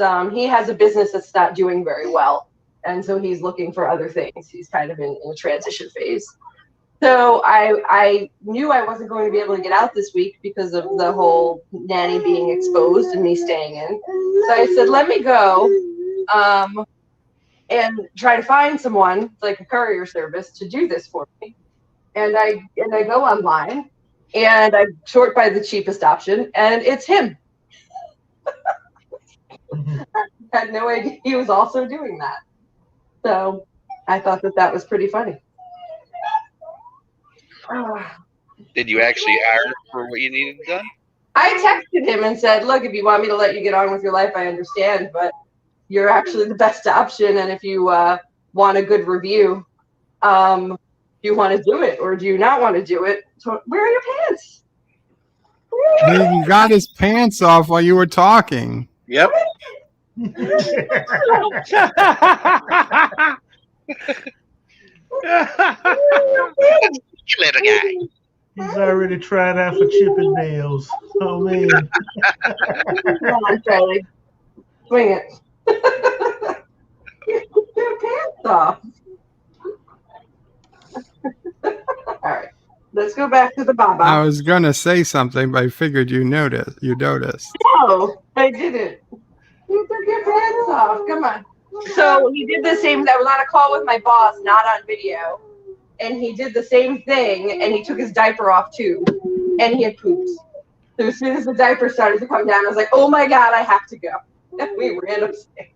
a business that's not doing very well, and so he's looking for other things. He's kind of in a transition phase. So I knew I wasn't going to be able to get out this week because of the whole nanny being exposed and me staying in. So I said, let me go and try to find someone, like a courier service, to do this for me. And I go online, and I sort by the cheapest option, and it's him. I had no idea he was also doing that. So I thought that was pretty funny. Did you actually hire him for what you needed done? I texted him and said, look, if you want me to let you get on with your life, I understand, but you're actually the best option. And if you want a good review, do you want to do it or do you not want to do it? So, where are your pants? He got his pants off while you were talking. Yep. You little guy. He's already tried out for Chippendales. Oh, man. Come on, Charlie. Swing it. Get your pants off. All right. Let's go back to the Baba. I was going to say something, but I figured you noticed. No, I didn't. You took your your pants off. Come on. So he did the same. I was on a call with my boss, not on video, and he did the same thing. And he took his diaper off too, and he had poops. So as soon as the diaper started to come down, I was like, "Oh my god, I have to go." And we ran upstairs.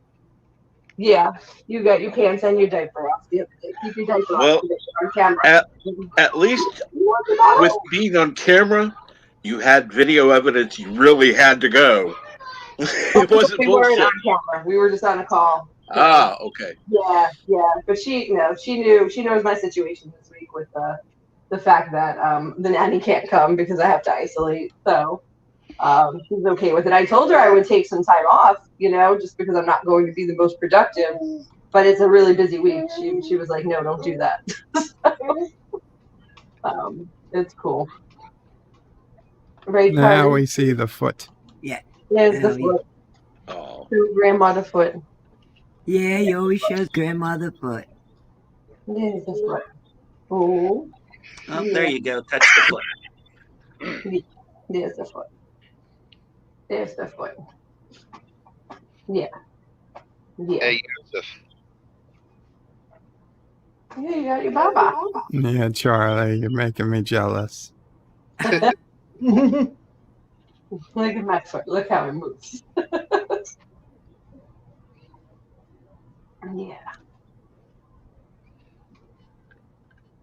Yeah, you got your pants and your diaper off the other day. Keep your diaper Well, off on camera. At least with being on camera, you had video evidence. You really had to go. It wasn't We weren't bullshit. on camera. We were just on a call. So, Okay. Yeah. But she knew. She knows my situation this week with the fact that the nanny can't come because I have to isolate. So she's okay with it. I told her I would take some time off, just because I'm not going to be the most productive. But it's a really busy week. She was like, no, don't do that. It's cool. Right, Now Carly? we see the foot. Yeah. There's the foot. Oh. Grandma the foot. Yeah, he always shows grandma the foot. There's the foot. Oh. There you go. Touch the foot. There's the foot. There's the foot. Yeah. Hey, Joseph. Yeah, you got your baba. Yeah, Charlie, you're making me jealous. Look at my foot. Look how it moves. Yeah.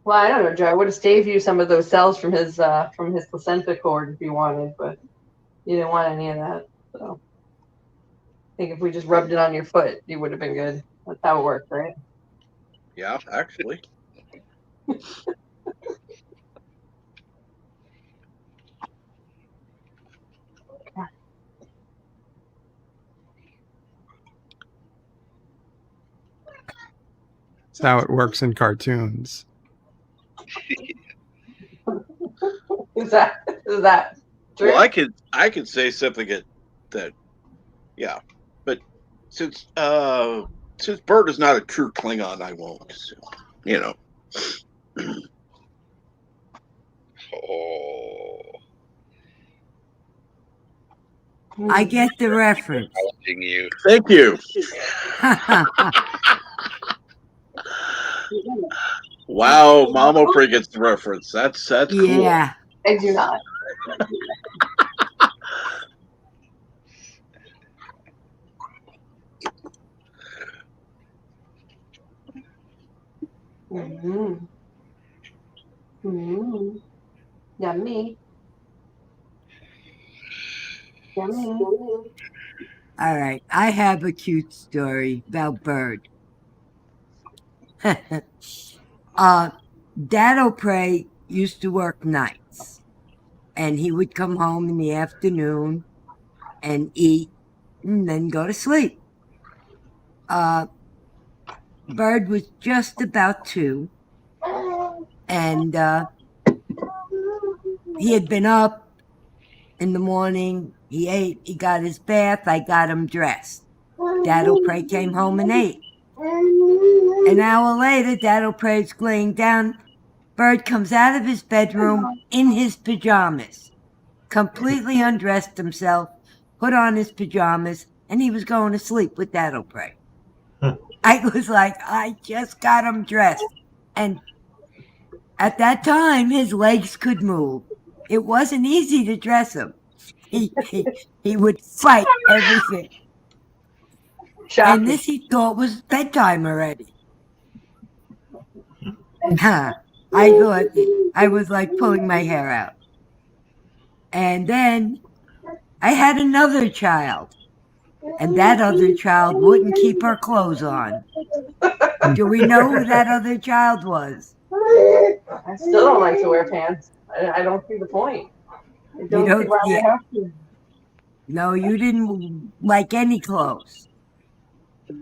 Well, I don't know, Joe. I would have saved you some of those cells from his placenta cord if you wanted, but you didn't want any of that. So I think if we just rubbed it on your foot, you would have been good. That's how it works, right? Yeah, actually. That's how it works in cartoons. Is that true? Well, I could say something that yeah, but since Bert is not a true Klingon, I won't. So, Oh. I get the reference. Challenging you. Thank you. Wow, Mama Pre gets the reference. That's cool. Yeah. I do not. Mm-hmm. Mm-hmm. Yummy. Yummy. All right. I have a cute story about Bird. Dad O'Prey used to work nights, and he would come home in the afternoon and eat and then go to sleep. Bird was just about 2, and he had been up in the morning. He ate, he got his bath, I got him dressed. Dad O'Prey came home and ate. An hour later, Dad O'Prey's laying down. Bird comes out of his bedroom in his pajamas, completely undressed himself, put on his pajamas, and he was going to sleep with Dad O'Prey. I was like, I just got him dressed. And at that time, his legs could move. It wasn't easy to dress him. He would fight everything. Shocking. And this he thought was bedtime already. I thought, I was like pulling my hair out. And then I had another child. And that other child wouldn't keep her clothes on. Do we know who that other child was? I still don't like to wear pants. I don't see the point. I don't see why we have to. No, you didn't like any clothes. No.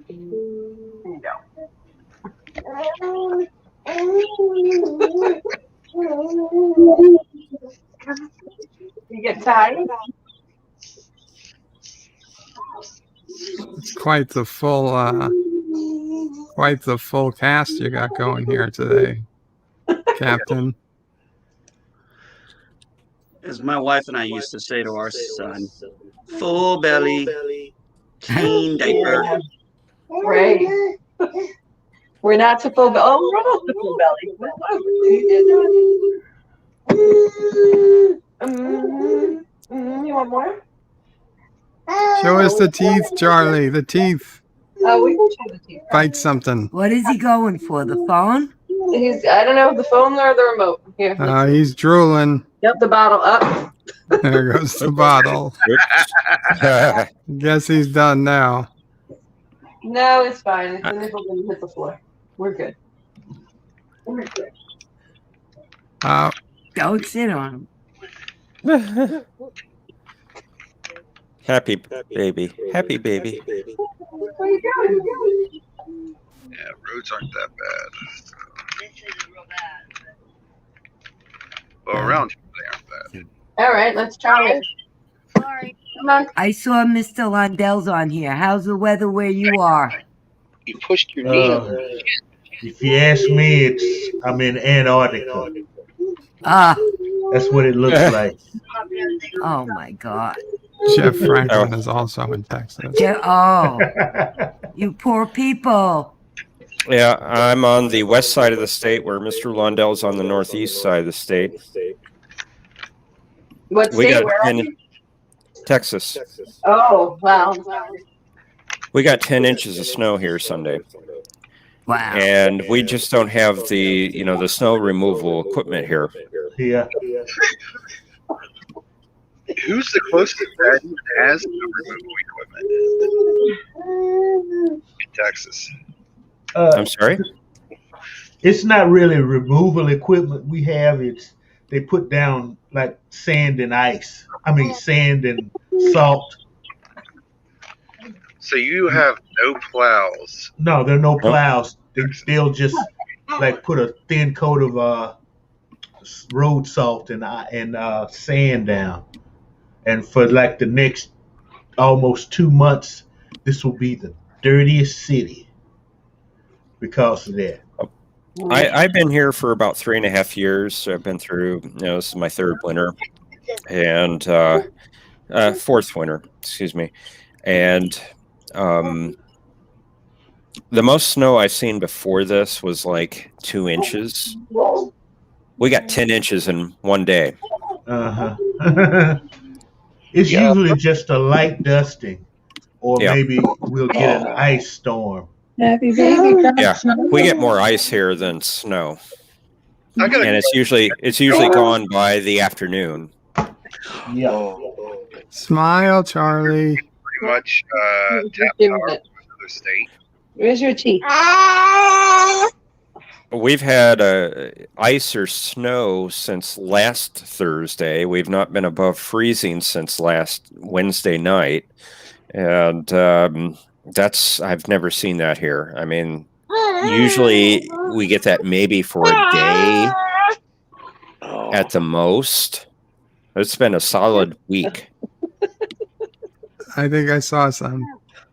You get tired? It's quite the full cast you got going here today, Captain. As my wife and I used to say to our son, full belly, teen diaper. Yeah. Right. We're not to full belly. Oh, we're not to full belly. You want more? Show us the teeth, Charlie. The teeth. Oh, we can show the teeth. Bite something. What is he going for? The phone? I don't know, the phone or the remote. Here. He's drooling. Yep, the bottle up. There goes the bottle. Guess he's done now. No, it's fine. It's nipple didn't hit the floor. We're good. We're good. Don't sit on him. Happy baby. Happy baby. Where you going? Yeah, roads aren't that bad. Well, around here they aren't bad. All right, let's try it. Sorry. Come on. I saw Mr. Lundell's on here. How's the weather where you are? You pushed your knee. If you ask me, I'm in Antarctica. That's what it looks like. Oh my God. Jeff Franklin is also in Texas. You poor people. Yeah, I'm on the west side of the state where Mr. Lundell's on the northeast side of the state. What state? Where are you? Texas. Oh, wow. We got 10 inches of snow here Sunday. Wow. And we just don't have the snow removal equipment here. Yeah. Who's the closest that has no removal equipment in Texas? I'm sorry? It's not really removal equipment we have. They put down like sand and ice. I mean, sand and salt. So you have no plows. No, there are no plows. They'll just like put a thin coat of road salt and sand down. And for like the next almost 2 months, this will be the dirtiest city because of that. I've been here for about 3.5 years. So I've been through, this is my third winter and fourth winter, excuse me. And the most snow I've seen before this was like 2 inches. We got 10 inches in one day. Uh-huh. It's usually just a light dusting, or maybe we'll get an ice storm. Happy baby. Yeah, we get more ice here than snow, and it's usually gone by the afternoon. Yeah. Smile, Charlie. Pretty much tap power from another state. Where's your teeth? We've had ice or snow since last Thursday. We've not been above freezing since last Wednesday night, and I've never seen that here. I mean, usually we get that maybe for a day at the most. It's been a solid week. I think I saw some.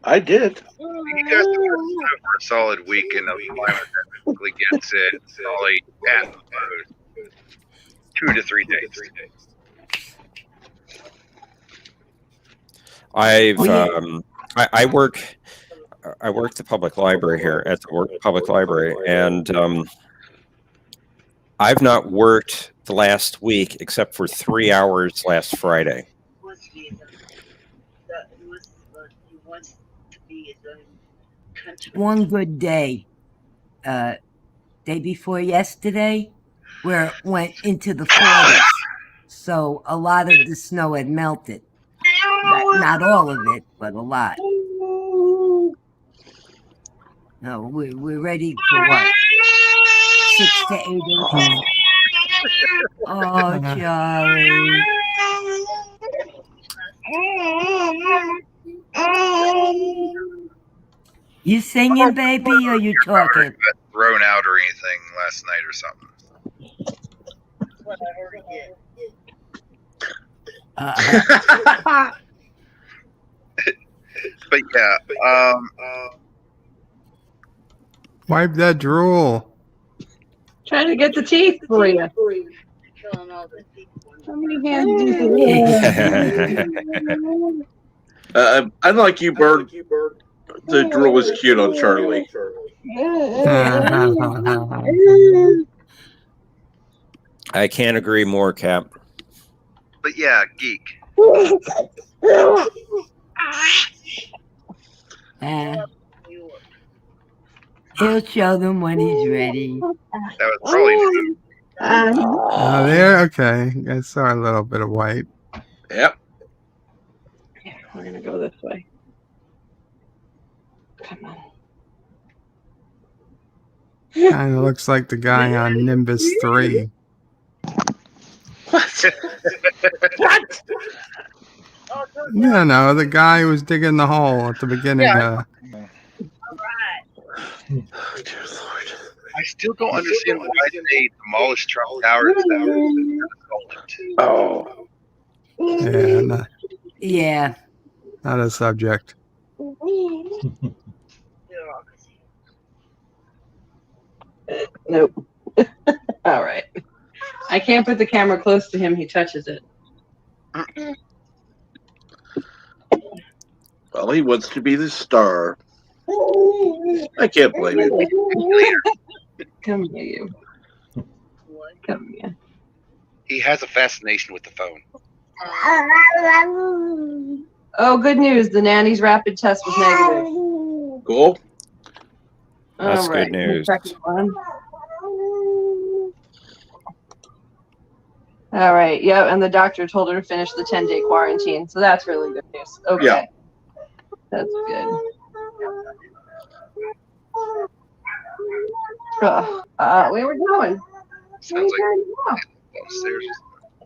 I did. You guys have been for a solid week, and the climate typically gets it probably at 2 to 3 days. I work the public library here at the public library, and I've not worked the last week except for 3 hours last Friday. One good day, day before yesterday, where it went into the 40s. So a lot of the snow had melted. Not all of it, but a lot. No, we're ready for what? 6 to 8 inches. Oh, Charlie. You singing, baby, or you talking? Thrown out or anything last night or something. But yeah, Wipe that drool. Trying to get the teeth for you. How many hands do you have? Unlike you, Bird, the drool was cute on Charlie. I can't agree more, Cap. But yeah, geek. He'll show them when he's ready. That was probably There, okay. I saw a little bit of white. Yep. Yeah, we're gonna go this way. Come on. Kind of looks like the guy on Nimbus 3. What? what? No, the guy who was digging the hole at the beginning. Yeah. I still don't understand why they demolished Trump Towers. Oh. Yeah, not a subject. Nope. All right. I can't put the camera close to him. He touches it. Well, he wants to be the star. I can't blame him. Come here, you. Come here. He has a fascination with the phone. Oh, good news. The nanny's rapid test was negative. Cool. That's All right. good news. Second one. All right. Yep. And the doctor told her to finish the 10-day quarantine. So that's really good news. Okay. Yeah. That's good. Where we're going? Sounds like upstairs.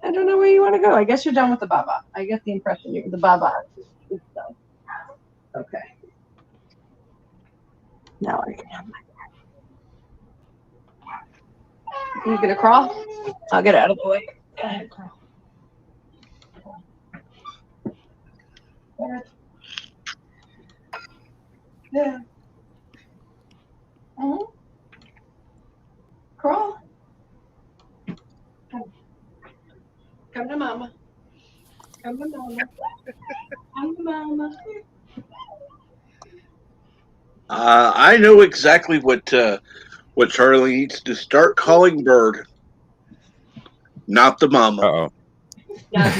I don't know where you want to go. I guess you're done with the Baba. I get the impression you're the Baba. is done. Okay. Now I can have my. You gonna crawl? I'll get out of the way. Go ahead, crawl. Yeah. Crawl. Come to mama. Come to mama. Come to mama. I know exactly what Charlie needs to start calling Bird. Not the mama. Uh-oh. I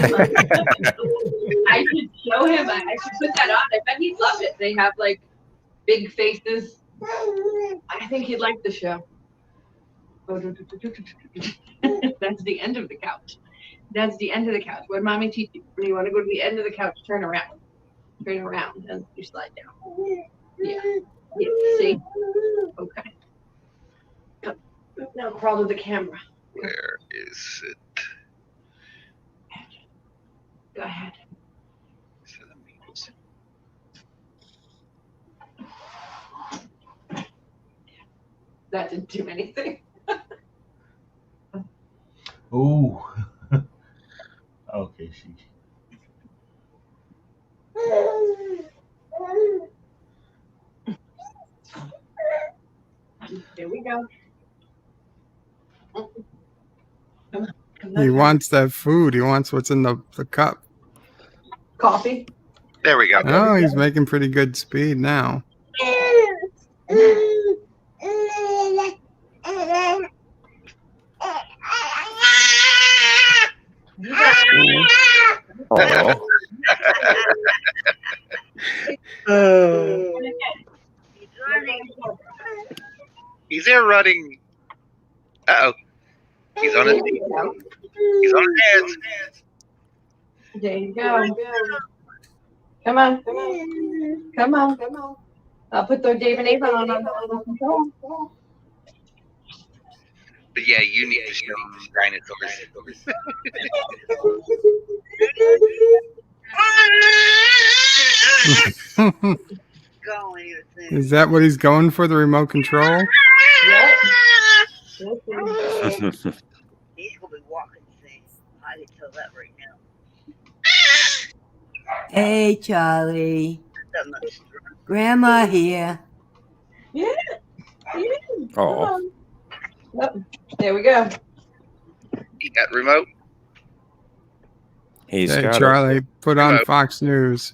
should show him. I should put that on. I bet he'd love it. They have like big faces. I think he'd like the show. That's the end of the couch. That's the end of the couch. What did mommy teach you? When you want to go to the end of the couch, turn around. Turn around and you slide down. Yeah. Yeah. See? Okay. Come. Now crawl to the camera. Where is it? Go ahead. That didn't do anything. Ooh. Okay, she. There we go. He wants that food. He wants what's in the cup. Coffee. There we go. Oh, he's making pretty good speed now. He's there running. Uh-oh. He's on his knees. He's on his hands. There you go. Come on. Come on. I'll put the Dave and Ava on control. But yeah, you need to show him dinosaurs. Is that what he's going for, the remote control? Yep. He's gonna be walking things. I can tell that right now. Hey, Charlie. Grandma here. Yeah. Oh. Yep. There we go. You got remote? He's Hey, got Charlie, put on Remote. Fox News.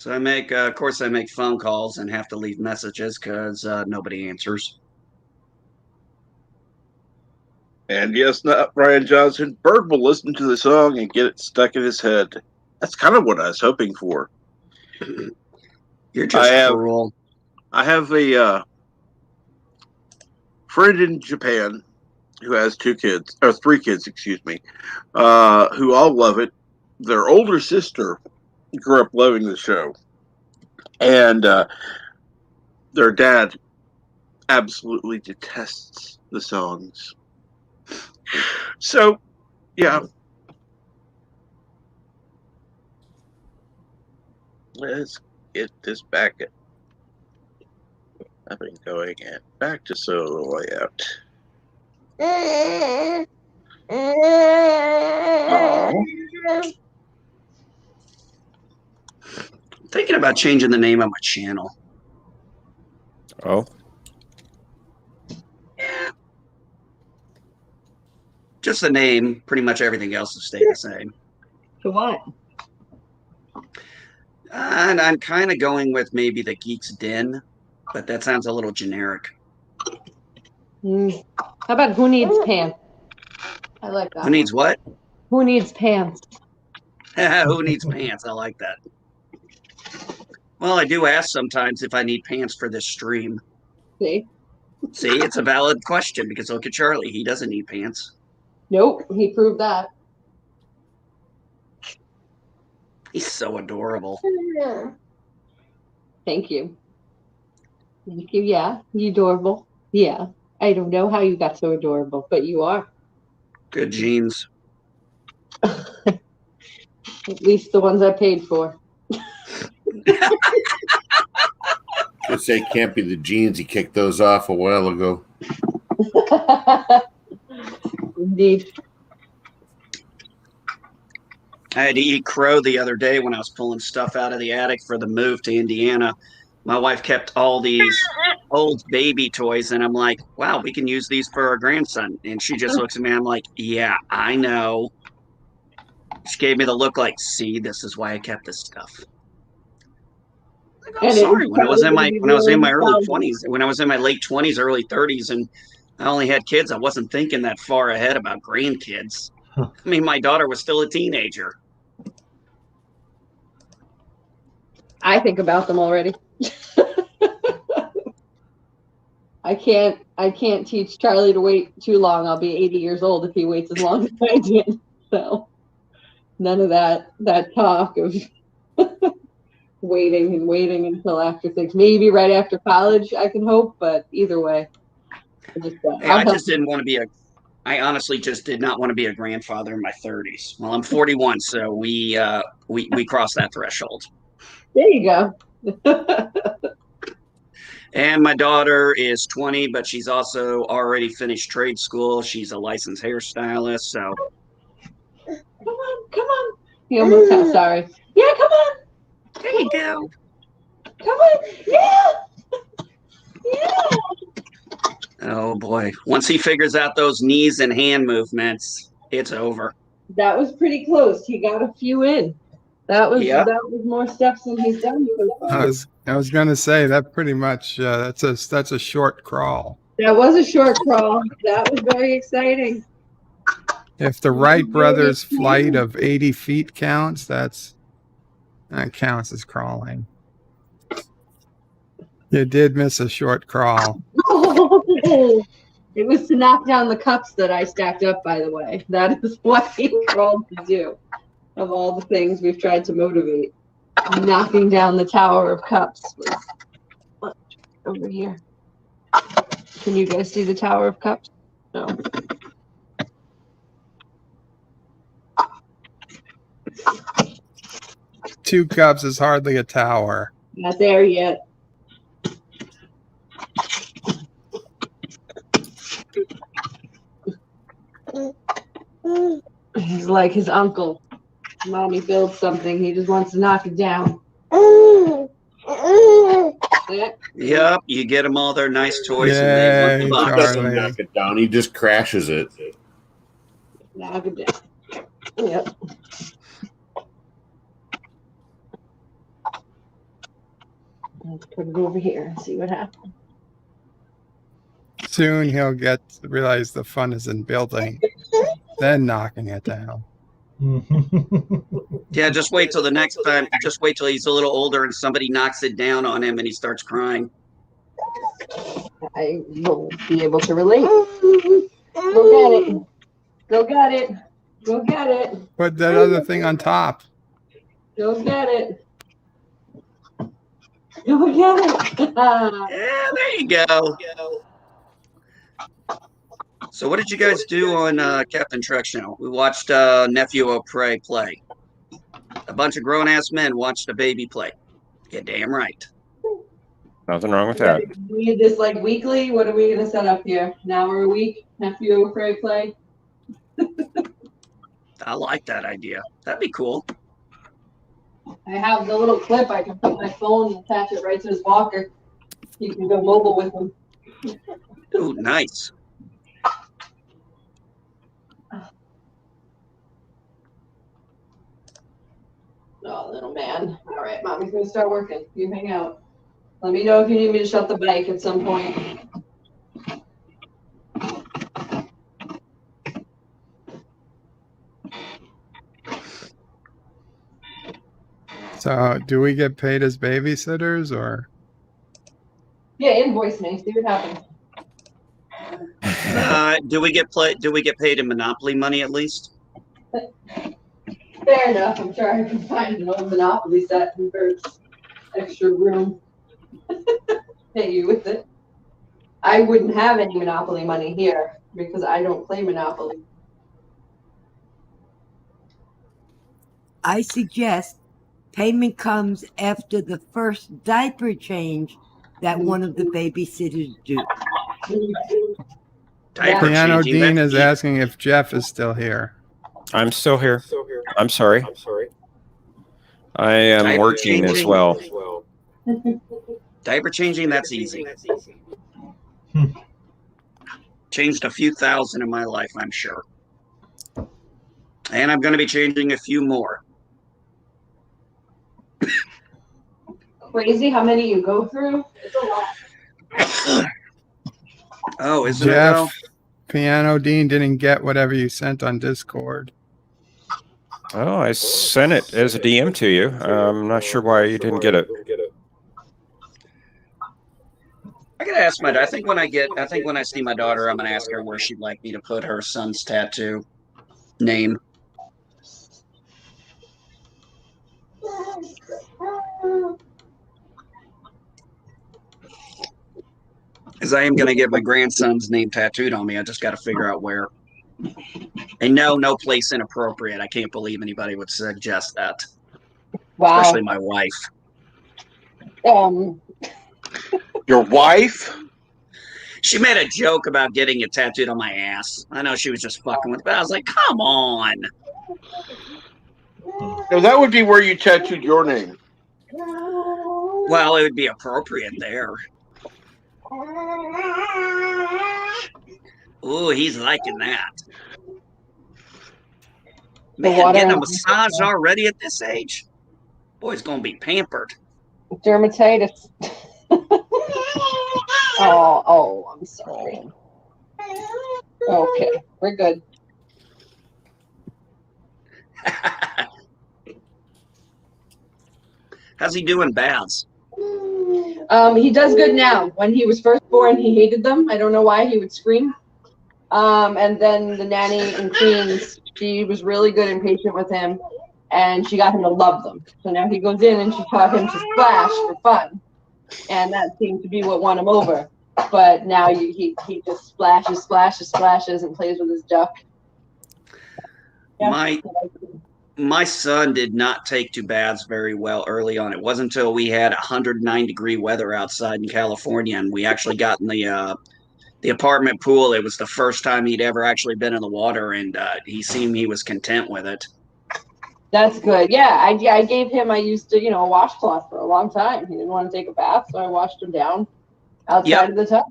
So I make, of course, I make phone calls and have to leave messages because nobody answers. And yes, not Brian Johnson. Bird will listen to the song and get it stuck in his head. That's kind of what I was hoping for. You're just cruel. I have a friend in Japan who has 3 kids, excuse me, who all love it. Their older sister grew up loving the show, and their dad absolutely detests the songs. So, yeah. Let's get this back up and going and back to solo layout. I'm thinking about changing the name of my channel. Oh. Yeah. Just the name. Pretty much everything else has stayed the same. To what? And I'm kind of going with maybe the Geek's Den, but that sounds a little generic. How about Who Needs Pants? I like that. Who needs what? Who Needs Pants? Who needs pants? I like that. Well, I do ask sometimes if I need pants for this stream. See? See, it's a valid question because look at Charlie. He doesn't need pants. Nope, he proved that. He's so adorable. Thank you. Thank you. Yeah, you adorable. Yeah. I don't know how you got so adorable, but you are. Good genes. At least the ones I paid for. Just say it can't be the jeans. He kicked those off a while ago. Indeed. I had to eat crow the other day when I was pulling stuff out of the attic for the move to Indiana. My wife kept all these old baby toys, and I'm like, wow, we can use these for our grandson. And she just looks at me, I'm like, yeah, I know. She gave me the look like, see, this is why I kept this stuff. Like, I'm sorry. When I was in my early 20s, when I was in my late 20s, early 30s, and I only had kids, I wasn't thinking that far ahead about grandkids. I mean, my daughter was still a teenager. I think about them already. I can't teach Charlie to wait too long. I'll be 80 years old if he waits as long as I did. So none of that talk of waiting until after things. Maybe right after college, I can hope, but either way. I honestly just did not want to be a grandfather in my 30s. Well, I'm 41, so we crossed that threshold. There you go. And my daughter is 20, but she's also already finished trade school. She's a licensed hairstylist, so. Come on. He almost got sorry. Yeah, come on. There you go. Come on. Yeah. Yeah. Oh boy. Once he figures out those knees and hand movements, it's over. That was pretty close. He got a few in. That was more steps than he's done so far. I was gonna say that pretty much that's a short crawl. That was a short crawl. That was very exciting. If the Wright brothers' flight of 80 feet counts, that counts as crawling. You did miss a short crawl. It was to knock down the cups that I stacked up, by the way. That is what he crawled to do. Of all the things we've tried to motivate, knocking down the Tower of Cups was over here. Can you guys see the Tower of Cups? No. 2 cups is hardly a tower. Not there yet. He's like his uncle. Mommy builds something, he just wants to knock it down. Yep, you get them all their nice toys and they want the He box. doesn't knock it down. He just crashes it. Knock it down. Yep. Let's put it over here and see what happens. Soon he'll realize the fun is in building, then knocking it down. Yeah, just wait till the next time. Just wait till he's a little older and somebody knocks it down on him and he starts crying. I will be able to relate. Go get it. Go get it. Go get it. Put that other thing on top. Go get it. Go get it. Yeah, there you go. So what did you guys do on Captain Truck Channel? We watched Nephew O'Prey play. A bunch of grown-ass men watched a baby play. Yeah, damn right. Nothing wrong with that. We need this like weekly. What are we gonna set up here? An hour a week? Nephew O'Prey play. I like that idea. That'd be cool. I have the little clip. I can put my phone and attach it right to his walker. You can go mobile with him. Ooh, nice. Oh, little man. All right, mommy's gonna start working. You hang out. Let me know if you need me to shut the bike at some point. So, do we get paid as babysitters or? Yeah, invoice me. See what happens. Do we get paid in Monopoly money at least? Fair enough. I'm sure I can find an old Monopoly set for extra room. Pay you with it. I wouldn't have any Monopoly money here because I don't play Monopoly. I suggest payment comes after the first diaper change that one of the babysitters do. Piano Dean is asking if Jeff is still here. I'm still here. I'm sorry. I am Diaper working as changing. well. Diaper changing, that's easy. Changed a few thousand in my life, I'm sure. And I'm going to be changing a few more. Crazy how many you go through? It's a lot. Oh, isn't it Jeff, though? Piano Dean didn't get whatever you sent on Discord. Oh, I sent it as a DM to you. I'm not sure why you didn't get it. I gotta ask I think when I see my daughter, I'm gonna ask her where she'd like me to put her son's tattoo name. Because I am gonna get my grandson's name tattooed on me. I just got to figure out where. And no place inappropriate. I can't believe anybody would suggest that. Wow. Especially my wife. Your wife? She made a joke about getting it tattooed on my ass. I know she was just fucking with me, but I was like, come on. No, that would be where you tattooed your name. Well, it would be appropriate there. Ooh, he's liking that. Man, getting a massage already at this age? Boy's gonna be pampered. Dermatitis. Oh, I'm sorry. Okay, we're good. How's he doing baths? He does good now. When he was first born, he hated them. I don't know why he would scream. And then the nanny in Queens, she was really good and patient with him, and she got him to love them. So now he goes in and she taught him to splash for fun, and that seemed to be what won him over. But now he just splashes, and plays with his duck. Yeah. My son did not take to baths very well early on. It wasn't until we had 109-degree weather outside in California, and we actually got in the apartment pool. It was the first time he'd ever actually been in the water, and he seemed he was content with it. That's good. Yeah, I gave him. I used a washcloth for a long time. He didn't want to take a bath, so I washed him down outside of the tub.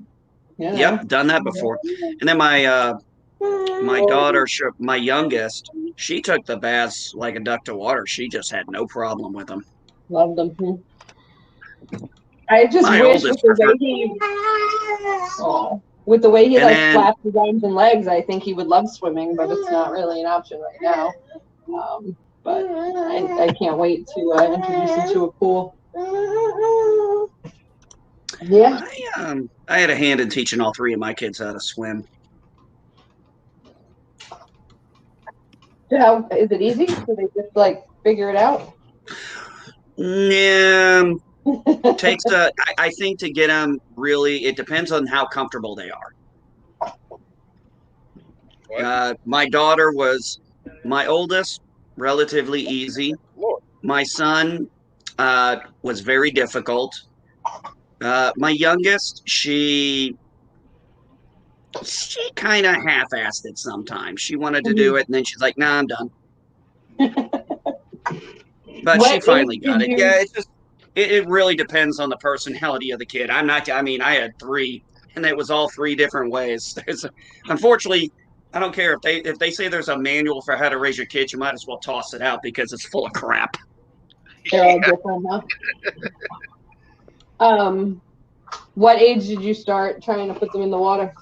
Yep, done that before. And then my daughter, my youngest, she took the baths like a duck to water. She just had no problem with them. Love them. I just My wish oldest with the way prefer- he, with the way he And like then- flaps his arms and legs, I think he would love swimming, but it's not really an option right now. But I can't wait to introduce him to a pool. Yeah. I had a hand in teaching all three of my kids how to swim. How is it easy? Do they just like figure it out? Yeah, takes I think to get them really, it depends on how comfortable they are. My daughter was my oldest, relatively easy. My son was very difficult. My youngest, she kind of half-assed it sometimes. She wanted to do it, and then she's like, "Nah, I'm done." But she finally got it. Yeah, it's just it really depends on the personality of the kid. I mean, I had three, and it was all three different ways. Unfortunately, I don't care if they say there's a manual for how to raise your kid, you might as well toss it out because it's full of crap. They're all different, huh? What age did you start trying to put them in the water?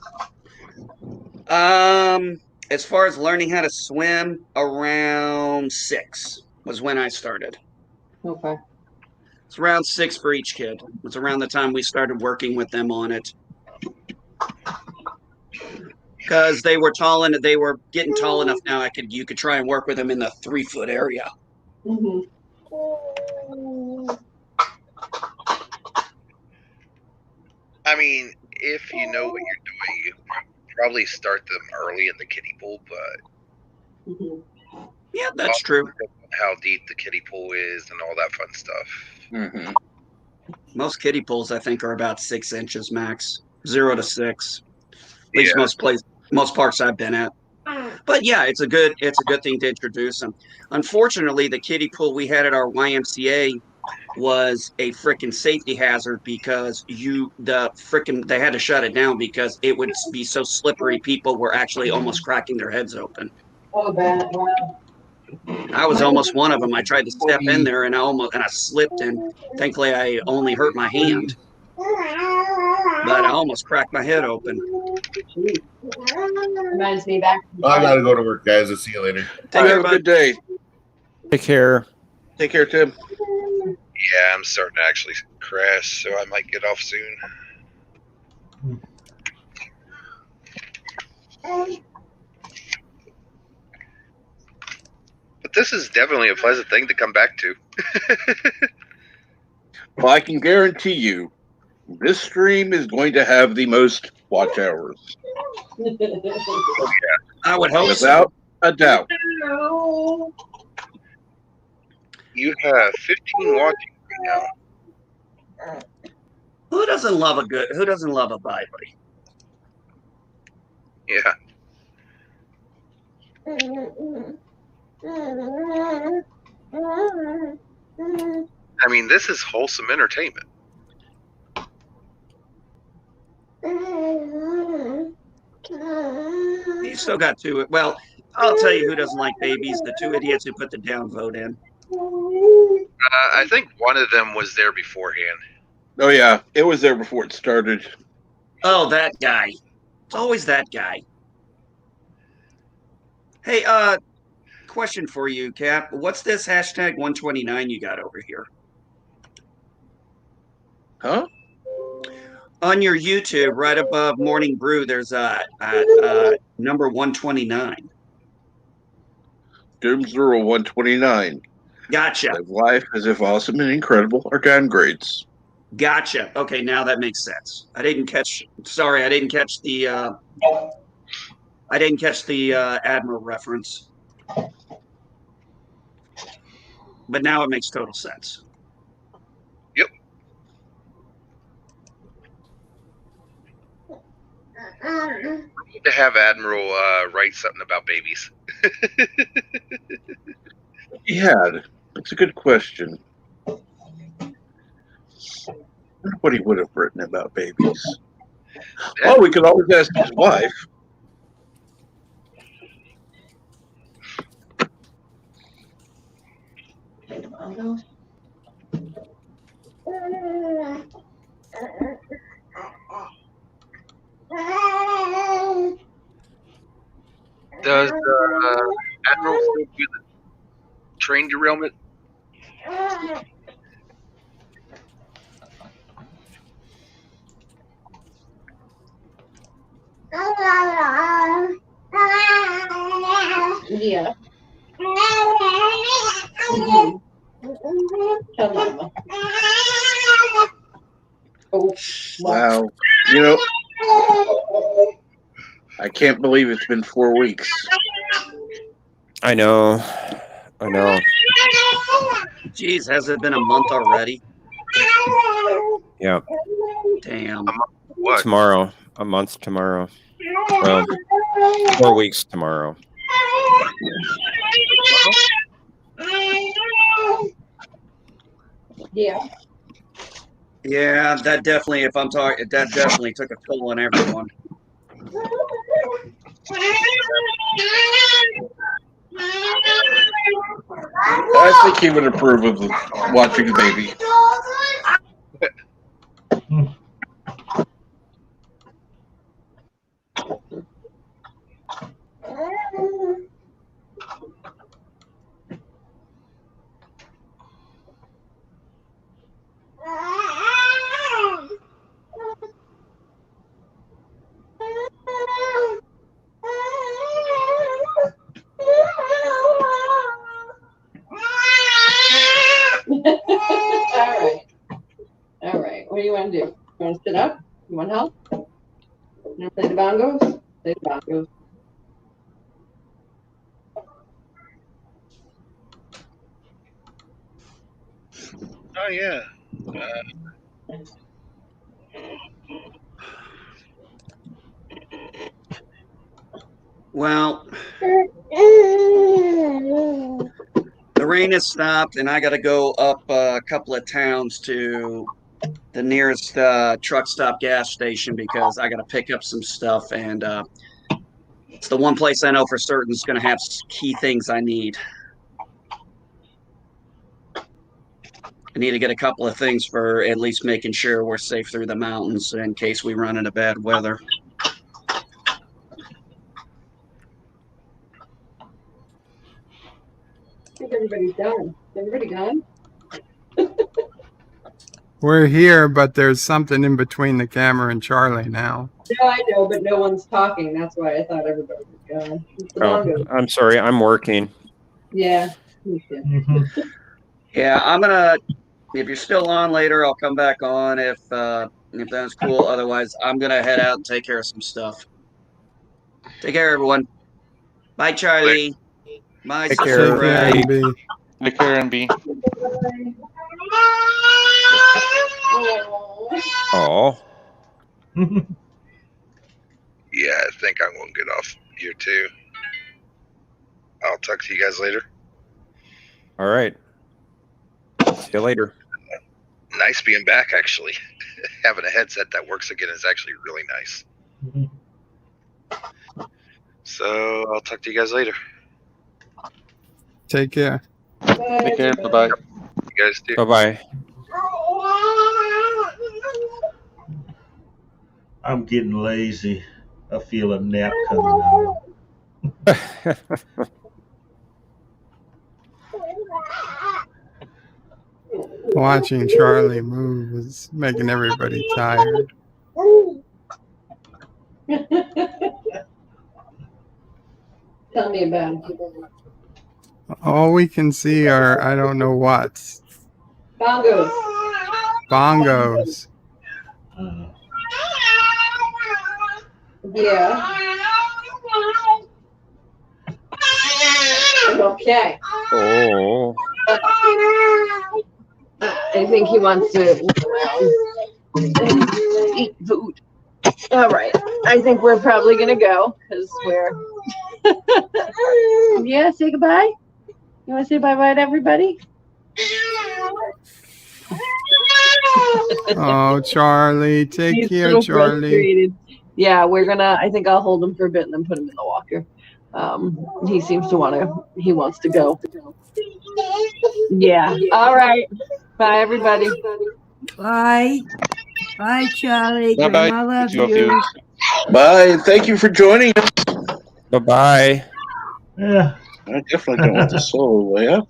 As far as learning how to swim, around 6 was when I started. Okay. It's around 6 for each kid. It's around the time we started working with them on it. Because they were tall and they were getting tall enough now. You could try and work with them in the 3-foot area. Mm-hmm. I mean, if you know what you're doing, you probably start them early in the kiddie pool, but yeah, that's true. How deep the kiddie pool is and all that fun stuff. Most kiddie pools, I think, are about 6 inches max, 0 to 6. At least most parks I've been at. But yeah, it's a good thing to introduce them. Unfortunately, the kiddie pool we had at our YMCA was a freaking safety hazard because they had to shut it down because it would be so slippery. People were actually almost cracking their heads open. Oh, bad. Wow. I was almost one of them. I tried to step in there and I slipped, and thankfully I only hurt my hand, but I almost cracked my head open. Reminds me back. I gotta go to work, guys. I'll see you later. Have a good day. Take care. Take care, Tim. Yeah, I'm starting to actually crash, so I might get off soon. But this is definitely a pleasant thing to come back to. Well, I can guarantee you, this stream is going to have the most watch hours. I would hope without a doubt. You have 15 watching right now. Who doesn't love a Bible? Yeah. I mean, this is wholesome entertainment. You still got two. Well, I'll tell you who doesn't like babies. The two idiots who put the down vote in. I think one of them was there beforehand. Oh yeah, it was there before it started. Oh, that guy. It's always that guy. Hey, question for you, Cap. What's this hashtag 129 you got over here? Huh? On your YouTube, right above Morning Brew, there's a number 129. Doom 129. Gotcha. Live life as if awesome and incredible are downgrades. Gotcha. Okay, now that makes sense. I didn't catch the Admiral reference. But now it makes total sense. Yep. We need to have Admiral write something about babies. He had. That's a good question. I wonder what he would have written about babies. Well, we could always ask his wife. Does Admiral still do the train derailment? Yeah. Tell Mama. Oh, Wow. You know, I can't believe it's been 4 weeks. I know. I know. Geez, has it been a month already? Yeah. Damn. What? Tomorrow. A month tomorrow. Well, 4 weeks tomorrow. Yeah. Yeah, that definitely, if I'm talking, that definitely took a toll on everyone. I think he would approve of watching the baby. All right. What do you want to do? You want to sit up? You want help? You want to play the bongos? Play the bongos. Oh yeah. Well, the rain has stopped, and I got to go up a couple of towns to the nearest truck stop gas station because I got to pick up some stuff, and it's the one place I know for certain is going to have key things I need. I need to get a couple of things for at least making sure we're safe through the mountains in case we run into bad weather. I think everybody's done. Is everybody gone? We're here, but there's something in between the camera and Charlie now. No, I know, but no one's talking. That's why I thought everybody was gone. It's the Oh, bongos. I'm sorry. I'm working. Yeah. Me too. Yeah, I'm gonna. If you're still on later, I'll come back on if that's cool. Otherwise, I'm gonna head out and take care of some stuff. Take care, everyone. Bye, Charlie. Bye, Take Sister care. Take care, Ray. MB. Take care and be. Oh. Yeah, I think I'm gonna get off here too. I'll talk to you guys later. All right. See you later. Nice being back, actually. Having a headset that works again is actually really nice. So I'll talk to you guys later. Take care. Take care. Bye bye. You guys too. Bye bye. I'm getting lazy. I feel a nap coming on. Watching Charlie move was making everybody tired. Tell me about it. All we can see are, I don't know what. Bongos. Bongos. Yeah. Okay. Oh. I think he wants to look around. Eat food. All right. I think we're probably going to go because we're. Yeah, say goodbye. You want to say bye-bye to everybody? Oh, Charlie. Take He's care, so Charlie. frustrated. Yeah, we're gonna. I think I'll hold him for a bit and then put him in the walker. He seems to want to. He wants to go. Yeah. All right. Bye, everybody. Bye. Bye, Charlie. Bye-bye. Grandma loves Two of you. you. Bye. Thank you for joining us. Bye-bye. Yeah. I definitely don't want the solo way up.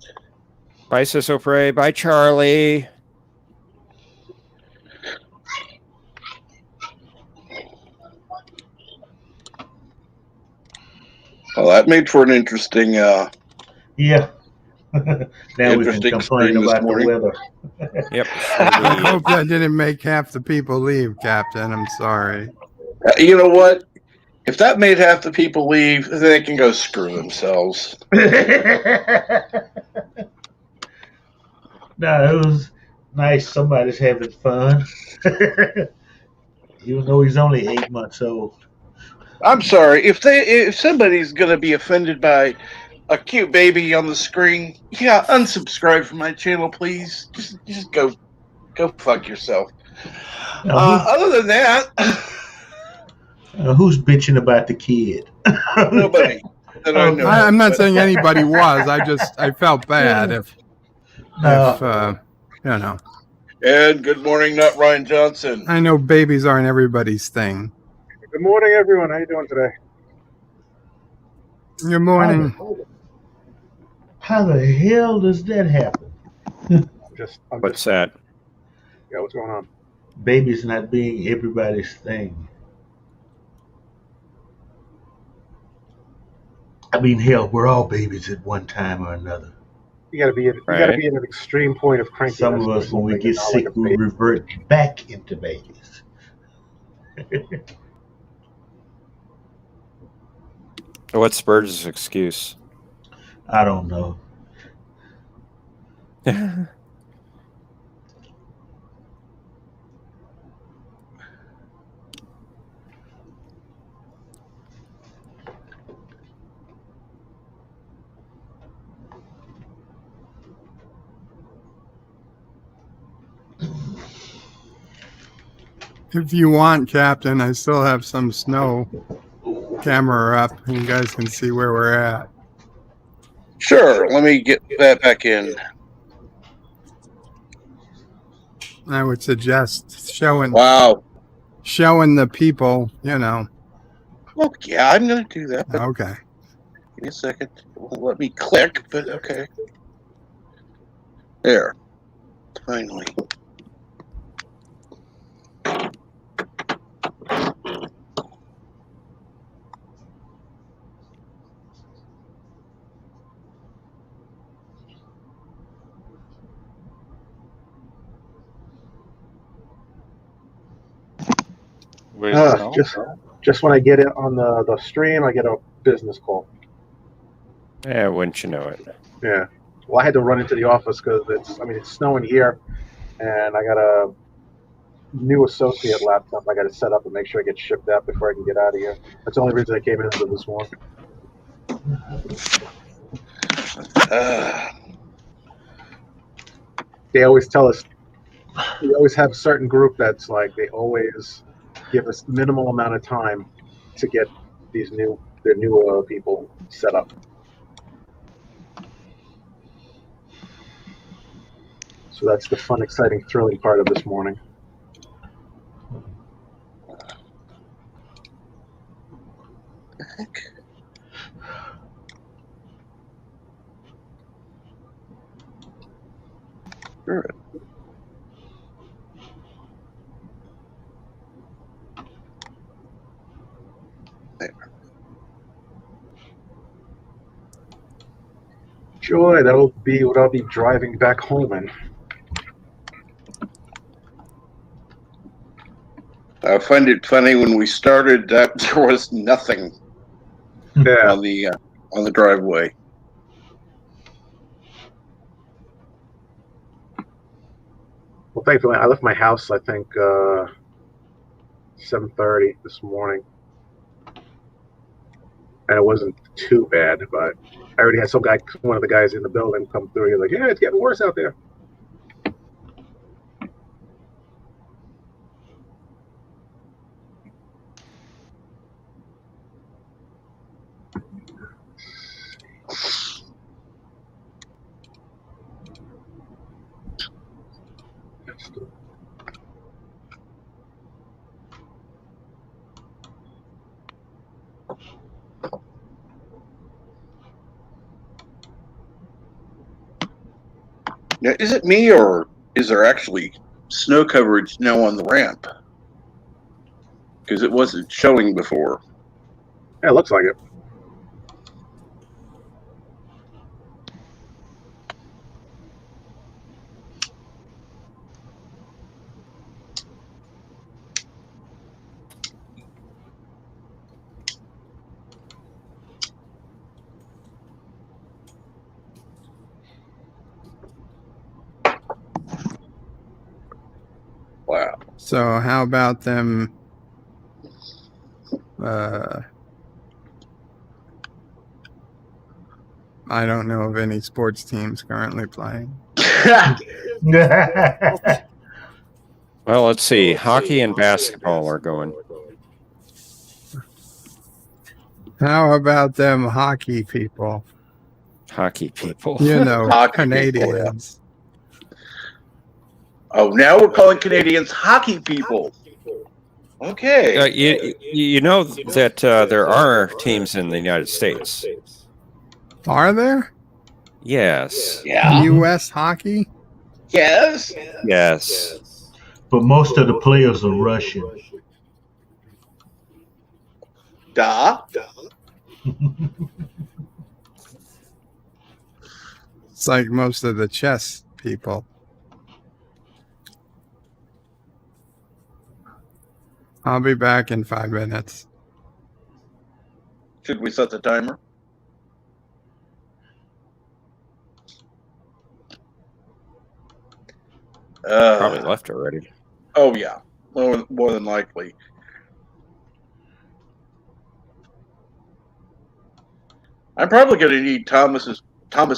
Bye, Sisso Prey. Bye, Charlie. Well, that made for an interesting Yeah. Now we can interesting complain stream this about the morning. weather. Yep. I hope that didn't make half the people leave, Captain. I'm sorry. You know what? If that made half the people leave, they can go screw themselves. No, it was nice. Somebody's having fun. Even though he's only 8 months old. I'm sorry if somebody's going to be offended by a cute baby on the screen. Yeah, unsubscribe from my channel, please. Just go fuck yourself. Other than that, who's bitching about the kid? nobody that I know. I'm not but- saying anybody was. I felt bad if you know. And good morning, not Ryan Johnson. I know babies aren't everybody's thing. Good morning, everyone. How you doing today? Good morning. How the hell does that happen? What's that? Yeah, what's going on? Babies not being everybody's thing. I mean, hell, we're all babies at one time or another. You gotta be at an extreme point of crankiness. Some of us, when we get sick, we revert back into babies. What's Burge's excuse? I don't know. If you want, Captain, I still have some snow camera up. You guys can see where we're at. Sure, let me get that back in. I would suggest showing the people, you know. Well, yeah, I'm going to do that. But Okay. give me a second. It won't let me click, but okay. There. Finally. Just when I get it on the stream, I get a business call. Yeah, wouldn't you know it? Yeah. Well, I had to run into the office because it's snowing here, and I got a new associate laptop I got to set up and make sure it gets shipped out before I can get out of here. That's the only reason I came into this one. They always tell us, we always have a certain group that's like, they always give us minimal amount of time to get their new people set up. So that's the fun, exciting, thrilling part of this morning. Sure. Joy, that'll be what I'll be driving back home in. I find it funny when we started that there was nothing on the driveway. Well, thankfully, I left my house, I think, 7:30 this morning. And it wasn't too bad, but I already had one of the guys in the building come through. He's like, yeah, it's getting worse out there. Now, is it me or is there actually snow coverage now on the ramp? Because it wasn't showing before. Yeah, it looks like it. Wow. So how about them? I don't know of any sports teams currently playing. Well, let's see. Hockey and basketball are going. How about them hockey people? Hockey people. You know, Hockey people, Canadians. Oh, now we're calling Canadians hockey people. Okay. You know that there are teams in the United States. Are there? Yes. Yeah. U.S. hockey? Yes. Yes. But most of the players are Russian. Da. It's like most of the chess people. I'll be back in 5 minutes. Should we set the timer? Probably left already. Oh yeah, more than likely. I'm probably going to need Thomas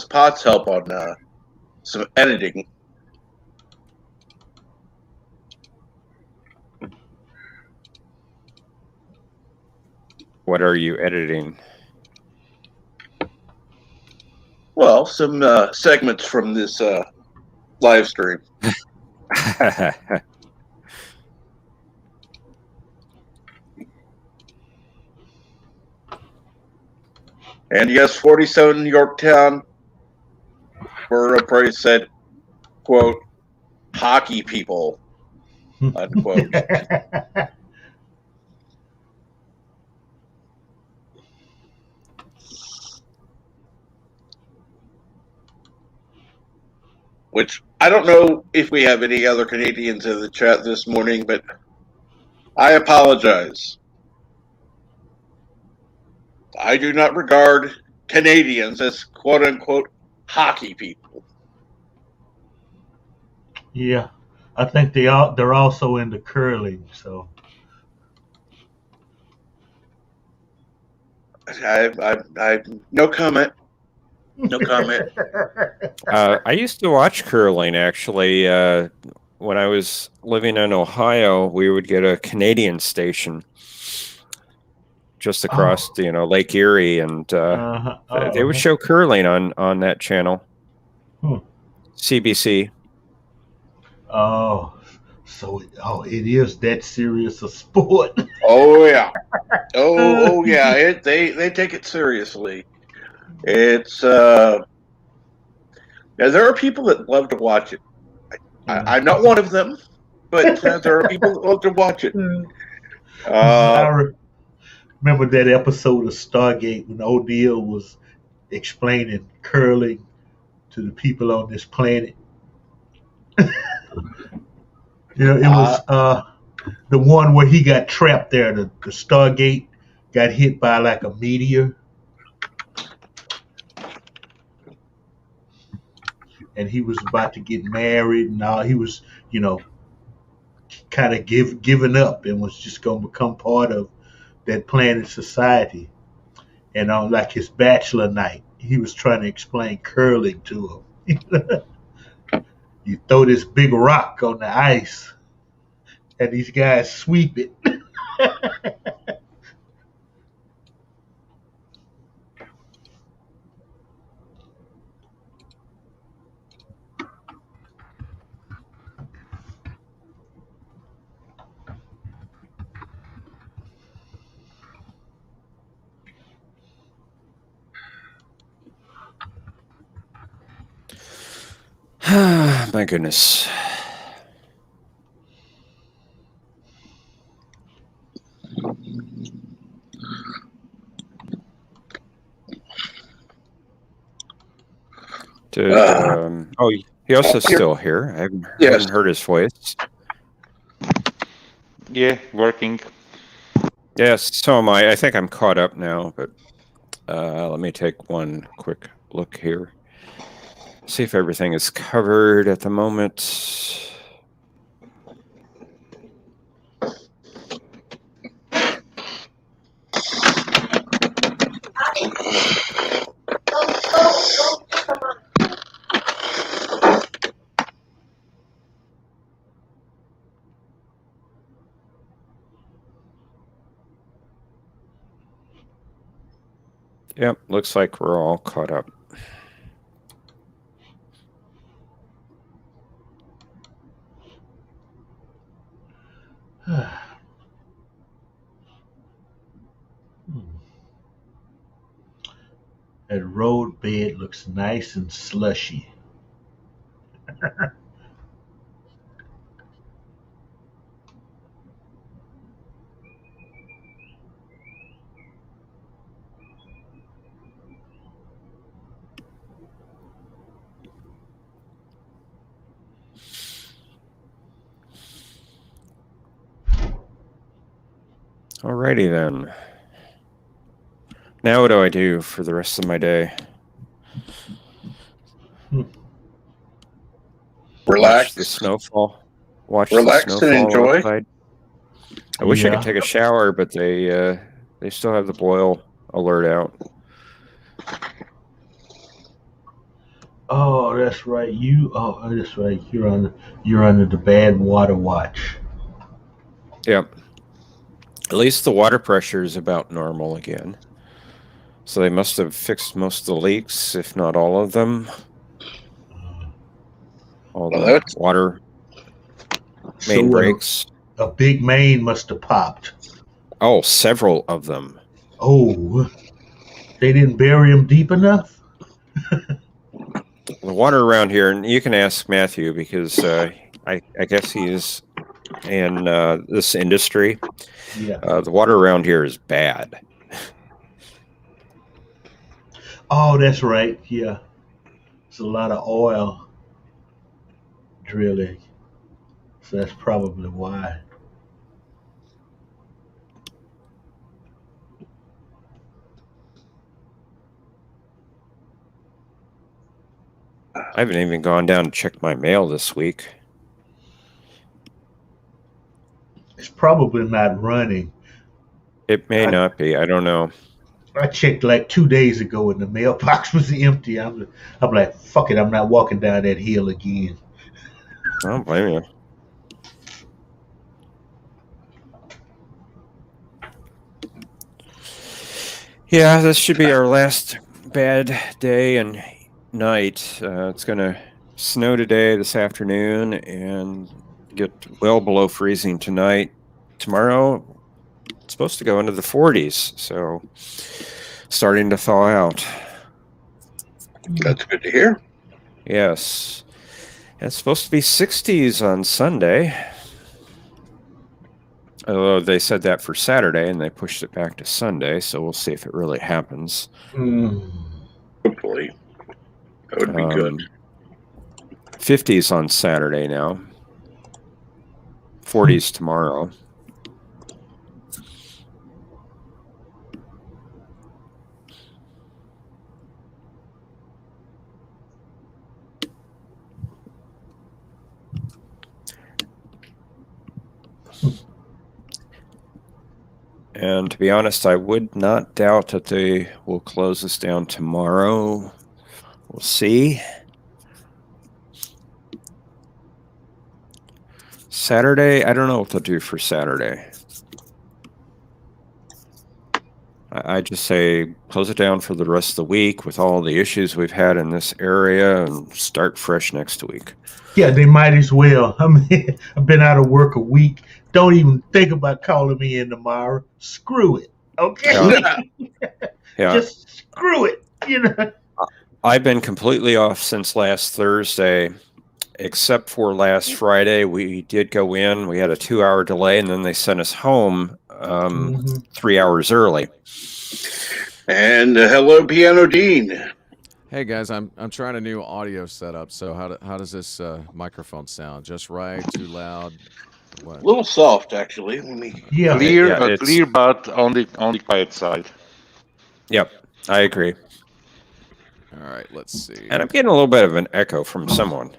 Potts' help on some editing. What are you editing? Well, some segments from this live stream. And yes, 47 Yorktown, where a price said, quote, hockey people, unquote. Which I don't know if we have any other Canadians in the chat this morning, but I apologize. I do not regard Canadians as quote unquote hockey people. Yeah, I think they're also into curling. So I no comment. No comment. I used to watch curling actually. When I was living in Ohio, we would get a Canadian station just across, Lake Erie, and they would show curling on that channel. CBC. Oh, so it is that serious a sport. Oh yeah. Oh yeah. They take it seriously. It's now there are people that love to watch it. I'm not one of them, but there are people that love to watch it. I remember that episode of Stargate when O'Neill was explaining curling to the people on this planet. It was the one where he got trapped there. The Stargate got hit by like a meteor, and he was about to get married, and all he was, kind of giving up, and was just going to become part of that planet society. And on like his bachelor night, he was trying to explain curling to him. You throw this big rock on the ice, and these guys sweep it. my goodness. Did, oh, he also still here. I haven't heard his voice. Yeah, working. Yes, so am I. I think I'm caught up now, but let me take one quick look here. See if everything is covered at the moment. Yep, looks like we're all caught up. That road bed looks nice and slushy. Alrighty then. Now what do I do for the rest of my day? Relax. Watch the snowfall. Watch Relax the and snowfall enjoy. outside. I wish I could take a shower, but they still have the boil alert out. Oh, that's right. That's right. You're under the bad water watch. Yep. At least the water pressure is about normal again. So they must have fixed most of the leaks, if not all of them. All the water main breaks. A big main must have popped. Oh, several of them. Oh, they didn't bury them deep enough? The water around here, and you can ask Matthew because I guess he's in this industry. Yeah. The water around here is bad. Oh, that's right. Yeah. It's a lot of oil drilling. So that's probably why. I haven't even gone down to check my mail this week. It's probably not running. It may not be. I don't know. I checked like 2 days ago and the mailbox was empty. I'm like, fuck it. I'm not walking down that hill again. I don't blame you. Yeah, this should be our last bad day and night. It's going to snow today, this afternoon, and get well below freezing tonight. Tomorrow, it's supposed to go into the 40s, so starting to thaw out. That's good to hear. Yes. It's supposed to be 60s on Sunday. Although they said that for Saturday and they pushed it back to Sunday, so we'll see if it really happens. Hopefully. That would be good. 50s on Saturday now. 40s tomorrow. And to be honest, I would not doubt that they will close this down tomorrow. We'll see. Saturday, I don't know what they'll do for Saturday. I just say close it down for the rest of the week with all the issues we've had in this area and start fresh next week. Yeah, they might as well. I mean, I've been out of work a week. Don't even think about calling me in tomorrow. Screw it. Okay? Yeah. Just screw it. You know. I've been completely off since last Thursday, except for last Friday, we did go in. We had a 2-hour delay, and then they sent us home 3 hours early. And hello, Piano Dean. Hey guys, I'm trying a new audio setup. So how does this microphone sound? Just right? Too loud? What? A little soft, actually. Let me. Yeah. Clear, but on the quiet side. Yep, I agree. All right, let's see. And I'm getting a little bit of an echo from someone.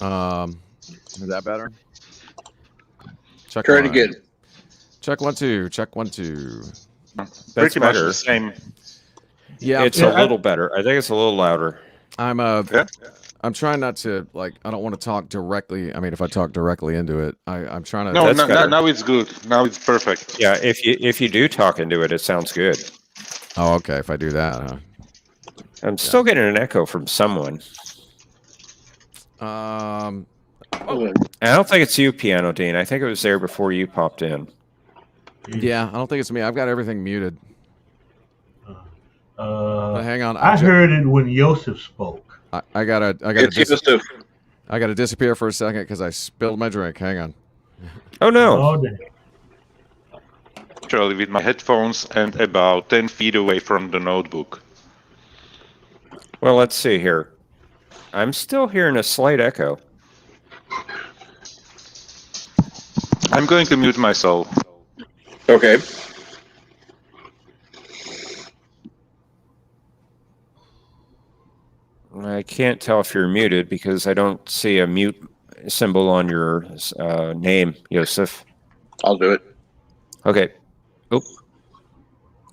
Is that better? Check Try it one. again. Check 1 2. Check 1 2. That's Pretty much better. the same. Yeah, It's a little better. I think it's a little louder. I'm trying not to I don't want to talk directly. I mean, if I talk directly into it, I'm trying to. No, now it's good. Now it's perfect. Yeah, if you do talk into it, it sounds good. Oh, okay. If I do that, huh? I'm still getting an echo from someone. Oh. I don't think it's you, Piano Dean. I think it was there before you popped in. Yeah, I don't think it's me. I've got everything muted. Hang on. I heard it when Yosef spoke. I gotta disappear for a second because I spilled my drink. Hang on. Oh no! Oh, damn. Actually, with my headphones and about 10 feet away from the notebook. Well, let's see here. I'm still hearing a slight echo. I'm going to mute myself. Okay. I can't tell if you're muted because I don't see a mute symbol on your name, Yosef. I'll do it. Okay. Oop.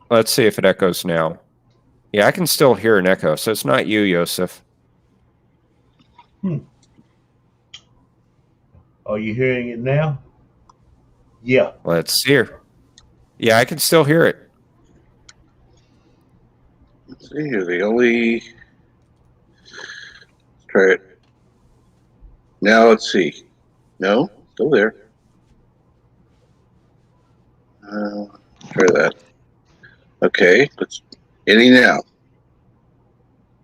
Let's see if it echoes now. Yeah, I can still hear an echo, so it's not you, Yosef. Are you hearing it now? Yeah. Let's hear. Yeah, I can still hear it. Let's see here. The only. Try it. Now let's see. No, still there. Try that. Okay, let's. Any now?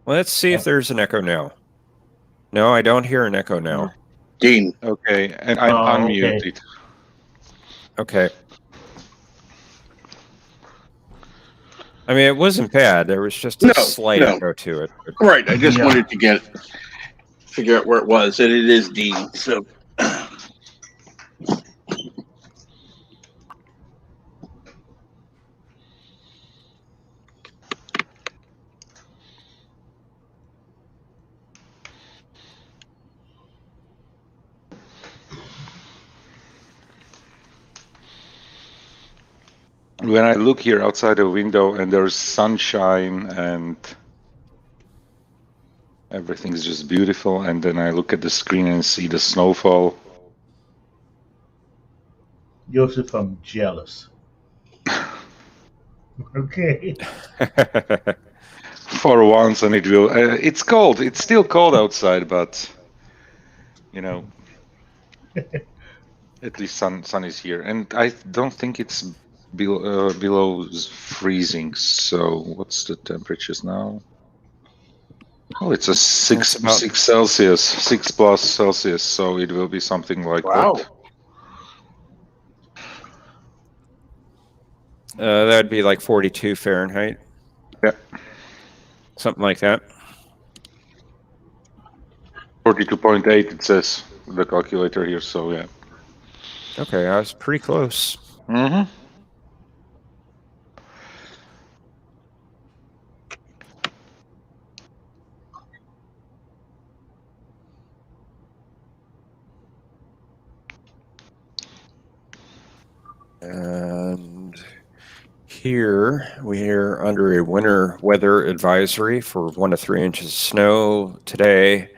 Let's see if there's an echo now. No, I don't hear an echo now. Dean. Okay, and I'm unmuted. Okay. I mean, it wasn't bad. There was just a slight echo to it. But... Right. I just wanted to figure out where it was, and it is Dean. So. When I look here outside the window and there's sunshine and everything's just beautiful, and then I look at the screen and see the snowfall. Joseph, I'm jealous. Okay. For once, and it will. It's cold. It's still cold outside, but you know, at least sun is here, and I don't think it's below freezing. So what's the temperatures now? Oh, it's a 6 Celsius, 6+ Celsius. So it will be something like that. That'd be like 42 Fahrenheit. Yeah. Something like that. 42.8 it says the calculator here, so yeah. Okay, I was pretty close. Mm-hmm. And here we're under a winter weather advisory for 1 to 3 inches of snow today.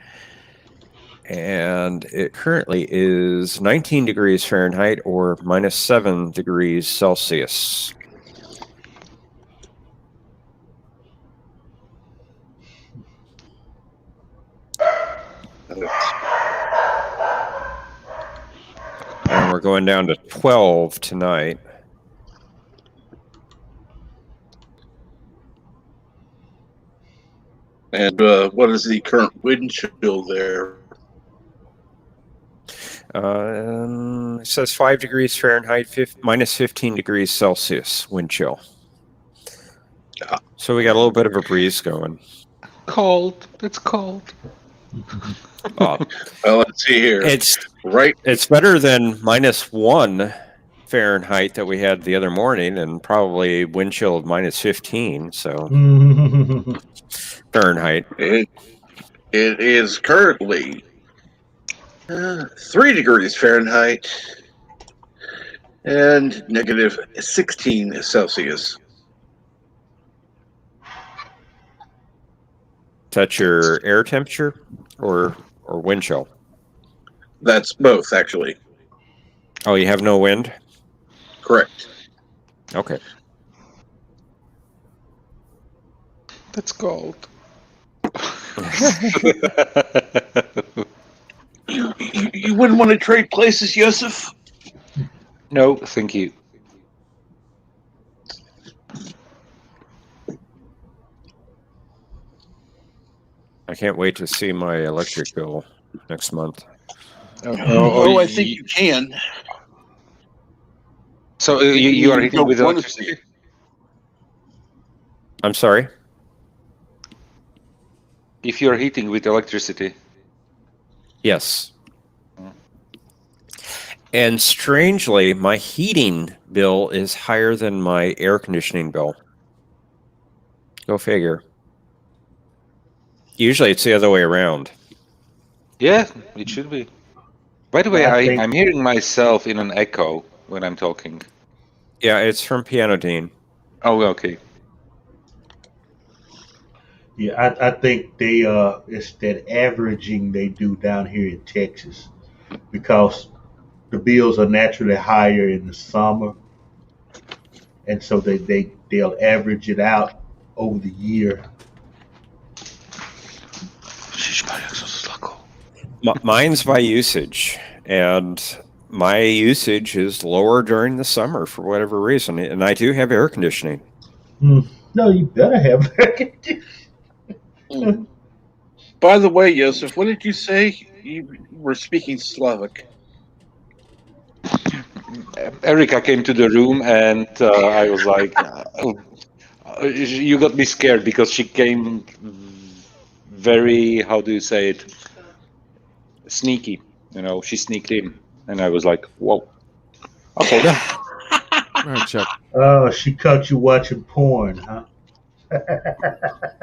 And it currently is 19 degrees Fahrenheit or -7 degrees Celsius. And we're going down to 12 tonight. And what is the current wind chill there? It says 5 degrees Fahrenheit, minus 15 degrees Celsius wind chill. So we got a little bit of a breeze going. Cold. It's cold. Well, let's see here. It's better than -1 Fahrenheit that we had the other morning, and probably wind chill of minus 15. So Fahrenheit. It is currently 3 degrees Fahrenheit and negative 16 Celsius. Is that your air temperature or wind chill? That's both, actually. Oh, you have no wind? Correct. Okay. That's cold. You wouldn't want to trade places, Yosef? No, thank you. I can't wait to see my electric bill next month. Oh, I think you can. So you are heating don't with want to electricity? I'm sorry? If you're heating with electricity. Yes. And strangely, my heating bill is higher than my air conditioning bill. Go figure. Usually it's the other way around. Yeah, it should be. By the way, I think- I'm hearing myself in an echo when I'm talking. Yeah, it's from Piano Dean. Oh, okay. Yeah, I think they it's that averaging they do down here in Texas because the bills are naturally higher in the summer, and so they'll average it out over the year. Mine's by usage, and my usage is lower during the summer for whatever reason, and I do have air conditioning. No, you better have that. By the way, Yosef, what did you say? You were speaking Slavic. Erica came to the room and I was like, you got me scared because she came very, how do you say it, sneaky. You know, she sneaked in and I was like, whoa. Okay. All right, Chuck. Oh, she caught you watching porn, huh?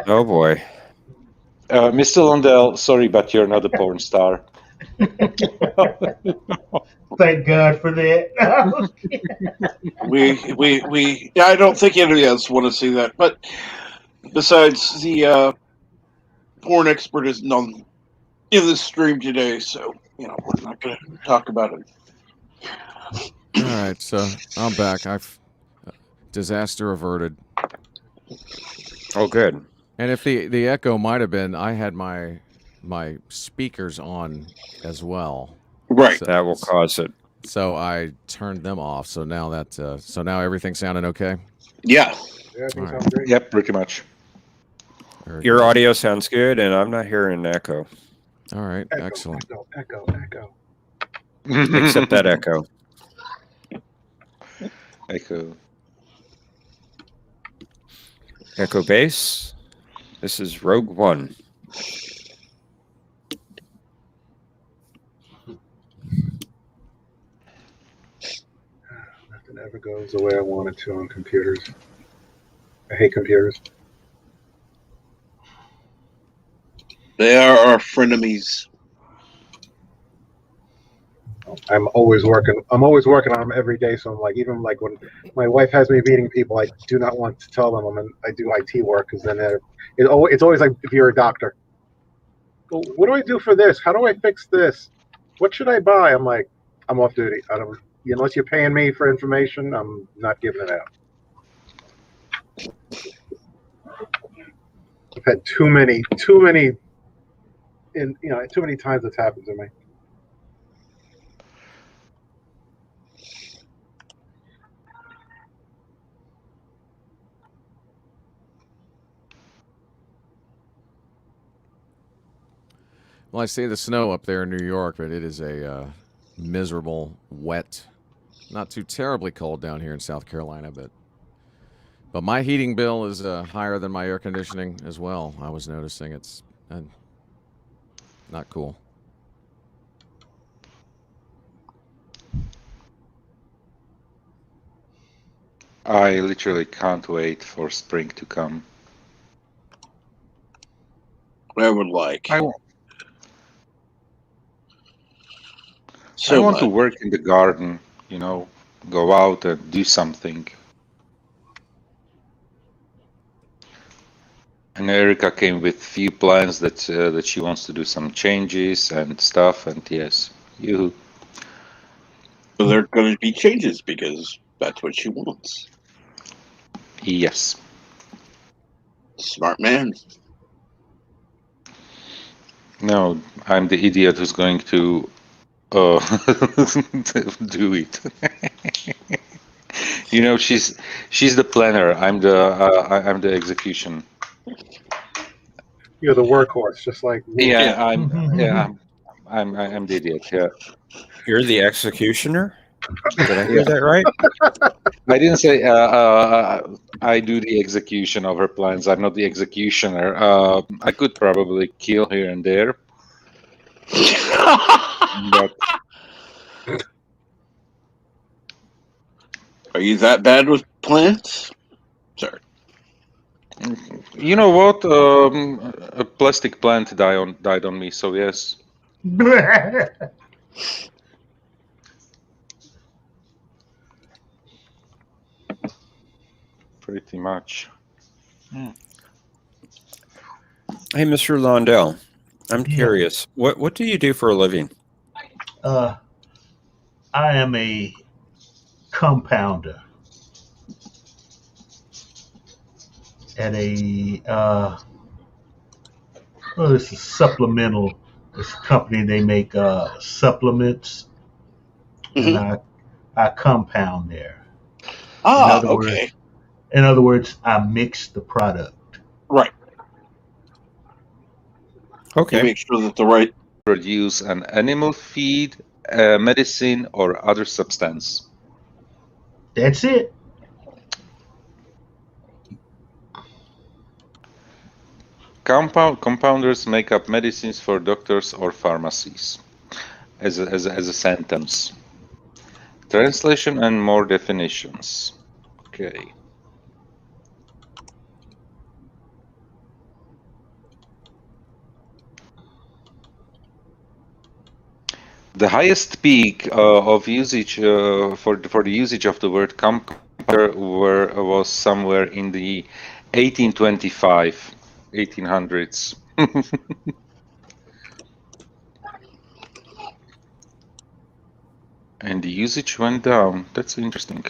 Oh boy. Mr. Lundell, sorry, but you're not a porn star. Thank God for that. Yeah, I don't think any of us want to see that. But besides, the porn expert is not in the stream today, so we're not going to talk about it. All right, so I'm back. I've disaster averted. Oh, good. And if the echo might have been, I had my speakers on as well. Right. That will cause it. So I turned them off. So now now everything's sounding okay. Yeah. All right. Yep, pretty much. Very Your good. audio sounds good, and I'm not hearing an echo. All right, excellent. Echo. Except that echo. Echo. Echo base. This is Rogue One. Nothing ever goes the way I want it to on computers. I hate computers. They are our frenemies. I'm always working on them every day. So I'm like, even like when my wife has me meeting people, I do not want to tell them I do IT work because then it's always like if you're a doctor. Well, what do I do for this? How do I fix this? What should I buy? I'm like, I'm off duty. I don't unless you're paying me for information. I'm not giving it out. I've had too many, too many times it's happened to me. Well, I see the snow up there in New York, but it is a miserable, wet, not too terribly cold down here in South Carolina, but my heating bill is higher than my air conditioning as well. I was noticing it's not cool. I literally can't wait for spring to come. I would like. I want So to much. work in the garden, you know, go out and do something. And Erica came with few plans that that she wants to do some changes and stuff. And yes, you. So there are going to be changes because that's what she wants. Yes. Smart man. No, I'm the idiot who's going to do it. You know, she's the planner. I'm the execution. You're the workhorse, just like me. Yeah, I'm the idiot. Yeah. You're the executioner? Did I hear that right? I didn't say I do the execution of her plans. I'm not the executioner. I could probably kill here and there, but Are you that bad with plants? Sorry. you know what? A plastic plant died on me. So yes. Pretty much. Hey, Mr. Londell, I'm curious. What do you do for a living? I am a compounder at a well, it's a supplemental. It's a company. They make supplements, and I compound there. Okay. In other words, I mix the product. Right. Okay. You make sure that the right Produce an animal feed, medicine, or other substance. That's it. Compounders make up medicines for doctors or pharmacies. As a sentence. Translation and more definitions. Okay. The highest peak of usage for the usage of the word compounder was somewhere in the 1800s. And the usage went down. That's interesting.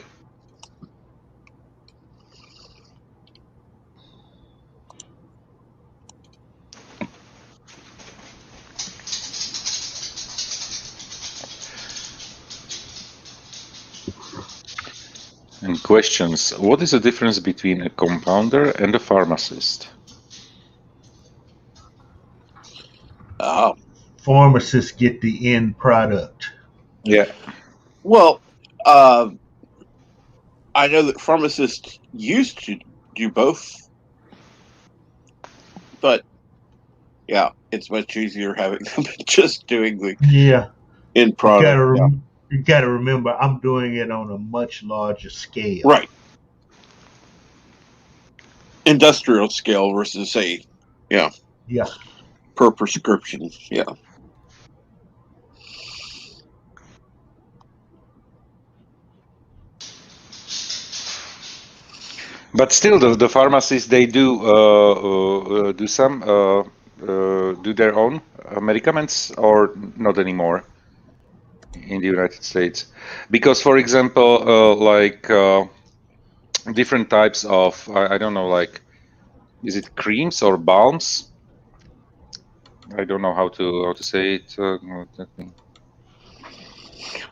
And questions. What is the difference between a compounder and a pharmacist? Pharmacists get the end product. Yeah. Well, I know that pharmacists used to do both, but yeah, it's much easier having them just doing the end product. You got to remember, I'm doing it on a much larger scale. Right. Industrial scale versus Yeah. per prescription. Yeah. But still, the pharmacists, they do do their own medicaments, or not anymore in the United States, because, for example, different types of I don't know, like, is it creams or balms? I don't know how to say it.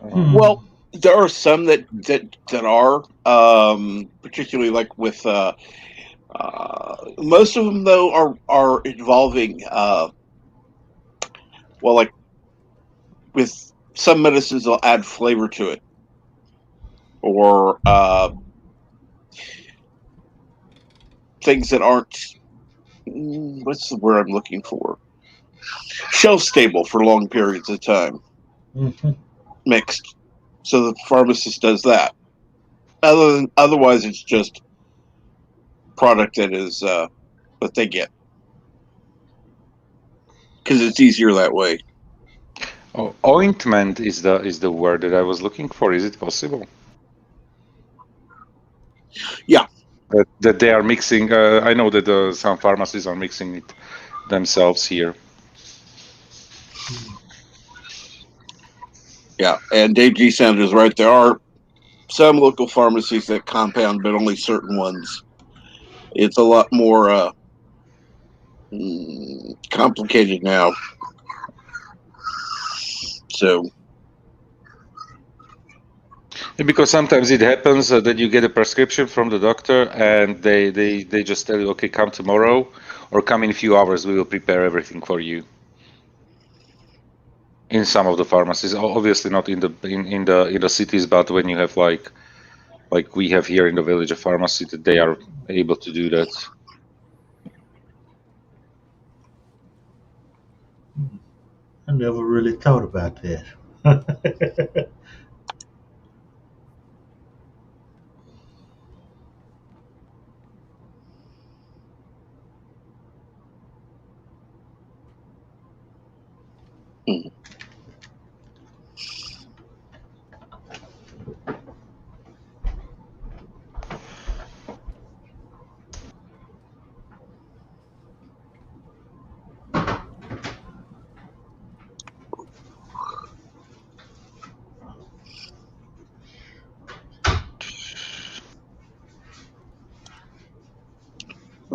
Well, there are some that are particularly like with most of them though are involving well, like with some medicines, they'll add flavor to it, or things that aren't, what's the word I'm looking for? Shelf stable for long periods of time, mixed. So the pharmacist does that. Otherwise, it's just product that is what they get because it's easier that way. Oh, ointment is the word that I was looking for. Is it possible? Yeah. That they are mixing. I know that some pharmacies are mixing it themselves here. Yeah, and Dave G. Sanders is right. There are some local pharmacies that compound, but only certain ones. It's a lot more complicated now. So, because sometimes it happens that you get a prescription from the doctor and they just tell you, okay, come tomorrow or come in a few hours. We will prepare everything for you. In some of the pharmacies, obviously not in the cities, but when you have like we have here in the village a pharmacy, that they are able to do that. I never really thought about that.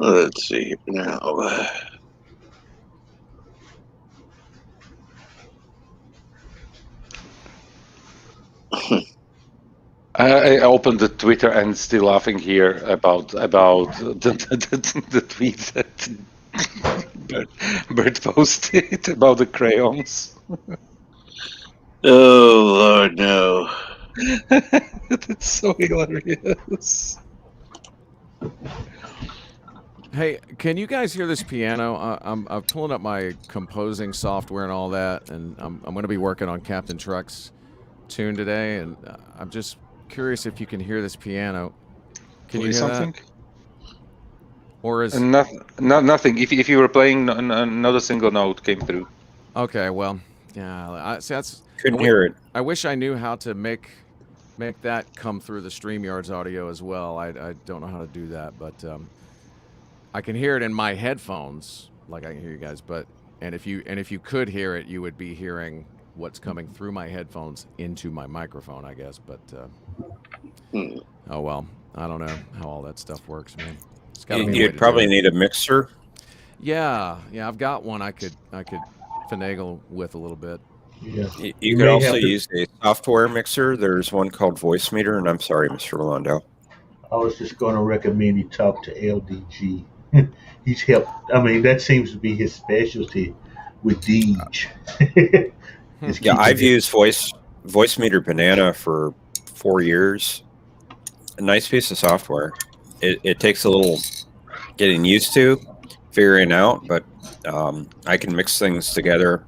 let's see now. I opened the Twitter and still laughing here about the tweet that Bert posted about the crayons. Oh Lord, no! That's so hilarious. Hey, can you guys hear this piano? I'm pulling up my composing software and all that, and I'm going to be working on Captain Truck's tune today, and I'm just curious if you can hear this piano. Can you hear something? that? Or is nothing? If you were playing, not a single note came through. Okay, well, yeah, see, that's Couldn't hear it. I wish I knew how to make that come through the StreamYard's audio as well. I don't know how to do that, but I can hear it in my headphones, like I can hear you guys. But and if you could hear it, you would be hearing what's coming through my headphones into my microphone, I guess. But oh well, I don't know how all that stuff works, man. It's got to be a way You'd to probably do it. need a mixer. Yeah, I've got one. I could finagle with a little bit. Yeah. You could also use a software mixer. There's one called Voice Meter, and I'm sorry, Mr. Rolando. I was just going to recommend you talk to LDG. He's helped. I mean, that seems to be his specialty with Deej. Yeah, I've used Voice Meter Banana for 4 years. A nice piece of software. It takes a little getting used to, figuring out, but I can mix things together,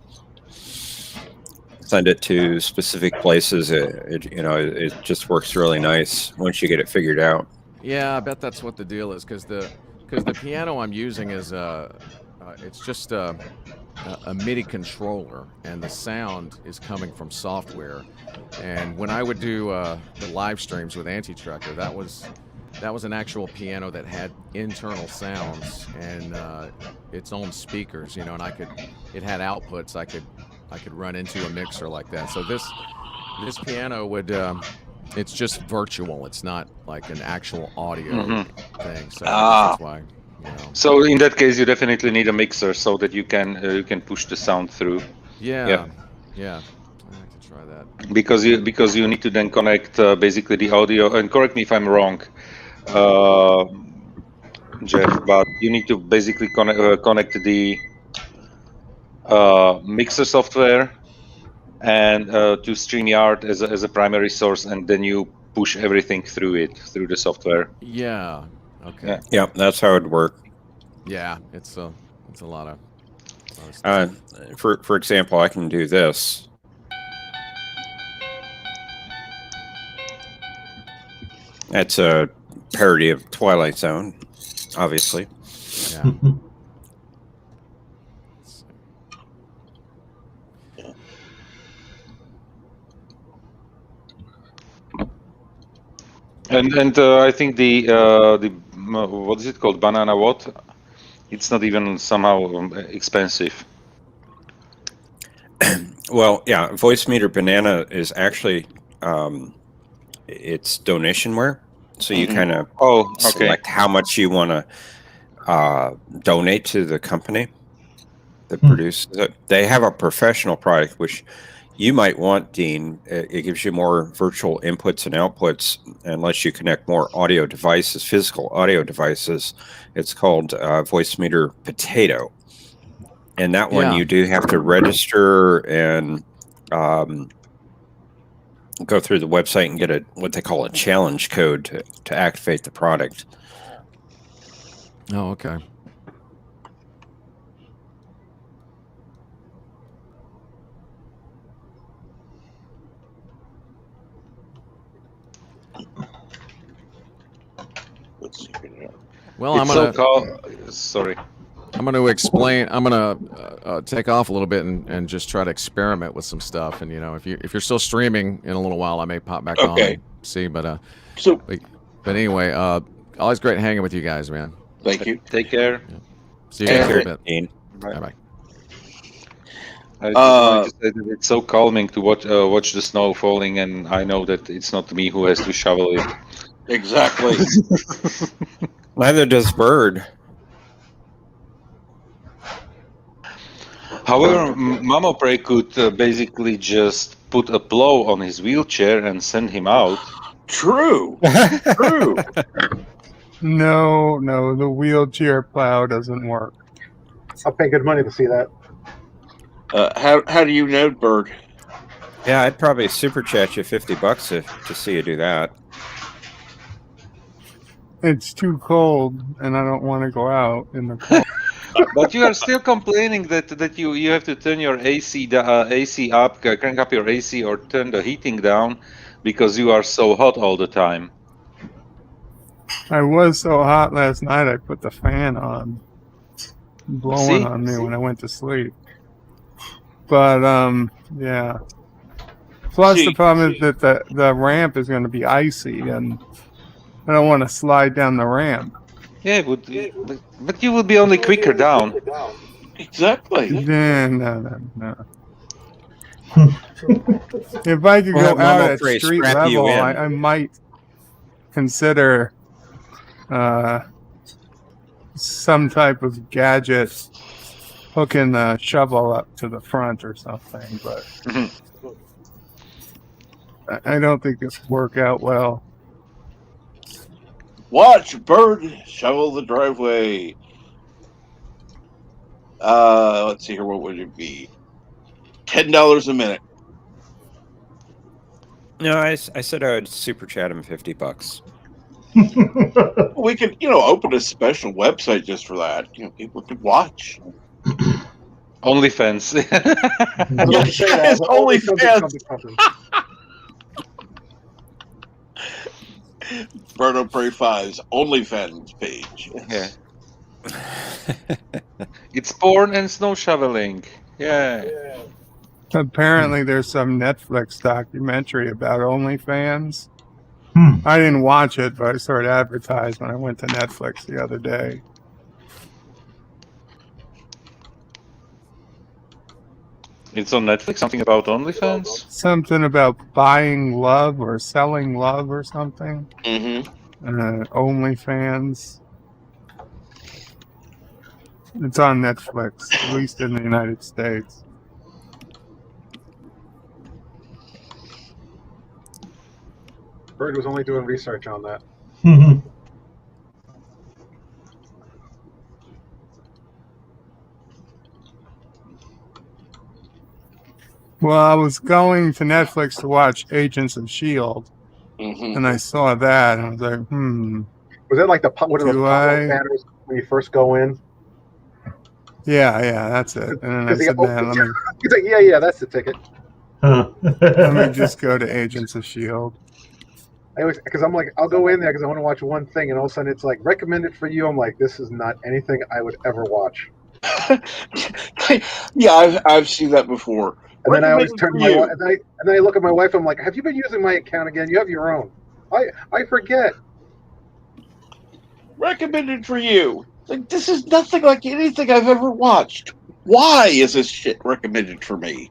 send it to specific places. It just works really nice once you get it figured out. Yeah, I bet that's what the deal is, because the piano I'm using is it's just a MIDI controller, and the sound is coming from software. And when I would do the live streams with Anti-Trucker, that was an actual piano that had internal sounds and its own speakers, and it had outputs I could run into a mixer like that. So this piano would it's just virtual. It's not like an actual audio thing. So that's why. So in that case, you definitely need a mixer so that you can push the sound through. Yeah. I have to try that. Because you need to then connect basically the audio. And correct me if I'm wrong, Jeff, but you need to basically connect the mixer software and to StreamYard as a primary source, and then you push everything through the software. Yeah. Okay. Yeah. Yeah, that's how it'd work. Yeah, it's a lot of stuff. For example, I can do this. That's a parody of Twilight Zone, obviously. Yeah. And I think the what is it called, banana what? It's not even somehow expensive. Well, yeah, Voicemeeter Banana is actually it's donationware, so you kind of select how much you want to donate to the company that produces it. They have a professional product, which you might want, Dean. It gives you more virtual inputs and outputs and lets you connect more audio devices, physical audio devices. It's called Voicemeeter Potato. And that one you do have to register and go through the website and get what they call a challenge code to activate the product. Oh, okay. Well, It's I'm gonna. Sorry. I'm going to explain. I'm going to take off a little bit and just try to experiment with some stuff. And if you're still streaming in a little while, I may pop back on and see. But anyway, always great hanging with you guys, man. Thank you. Take care. Yeah. See you guys in a bit. Dean. Bye bye. I just wanted to say that it's so calming to watch the snow falling, and I know that it's not me who has to shovel it. Exactly. Neither does Bird. However, Mamopre could basically just put a plow on his wheelchair and send him out. True. True. No, the wheelchair plow doesn't work. I'll pay good money to see that. How do you know, Bird? Yeah, I'd probably super chat you $50 to see you do that. It's too cold, and I don't want to go out in the cold. But you are still complaining that you have to turn your AC up, crank up your AC, or turn the heating down because you are so hot all the time. I was so hot last night, I put the fan on, blowing on me when I went to sleep. But yeah. Plus, the problem is that the ramp is going to be icy, and I don't want to slide down the ramp. Yeah, but you will be only quicker down. Exactly. No. If I could go out at street level, I might consider some type of gadget hooking the shovel up to the front or something, but I don't think this would work out well. Watch Bird shovel the driveway. Let's see here. What would it be? $10 a minute. No, I said I would super chat him $50. We could, open a special website just for that. People could watch. OnlyFans. Yes, OnlyFans. Berto Prey 5's OnlyFans page. Yes. Yeah. It's porn and snow shoveling. Yeah. Apparently, there's some Netflix documentary about OnlyFans. I didn't watch it, but I saw it advertised when I went to Netflix the other day. It's on Netflix, something about OnlyFans? Something about buying love or selling love or something. OnlyFans. It's on Netflix, at least in the United States. Bird was only doing research on that. Well, I was going to Netflix to watch Agents of S.H.I.E.L.D., and I saw that, and I was like, Was that like one of those do pop-up I? banners when you first go in? Yeah, that's it. And then I said, man, He's like, yeah, that's the ticket. let me just go to Agents of S.H.I.E.L.D. I always, because I'm like, I'll go in there because I want to watch one thing, and all of a sudden it's like recommended for you. I'm like, this is not anything I would ever watch. Yeah, I've seen that before. And then I always Recommended turn for to my you. wife, and then I look at my wife. I'm like, have you been using my account again? You have your own. I forget. Recommended for you. Like, this is nothing like anything I've ever watched. Why is this shit recommended for me?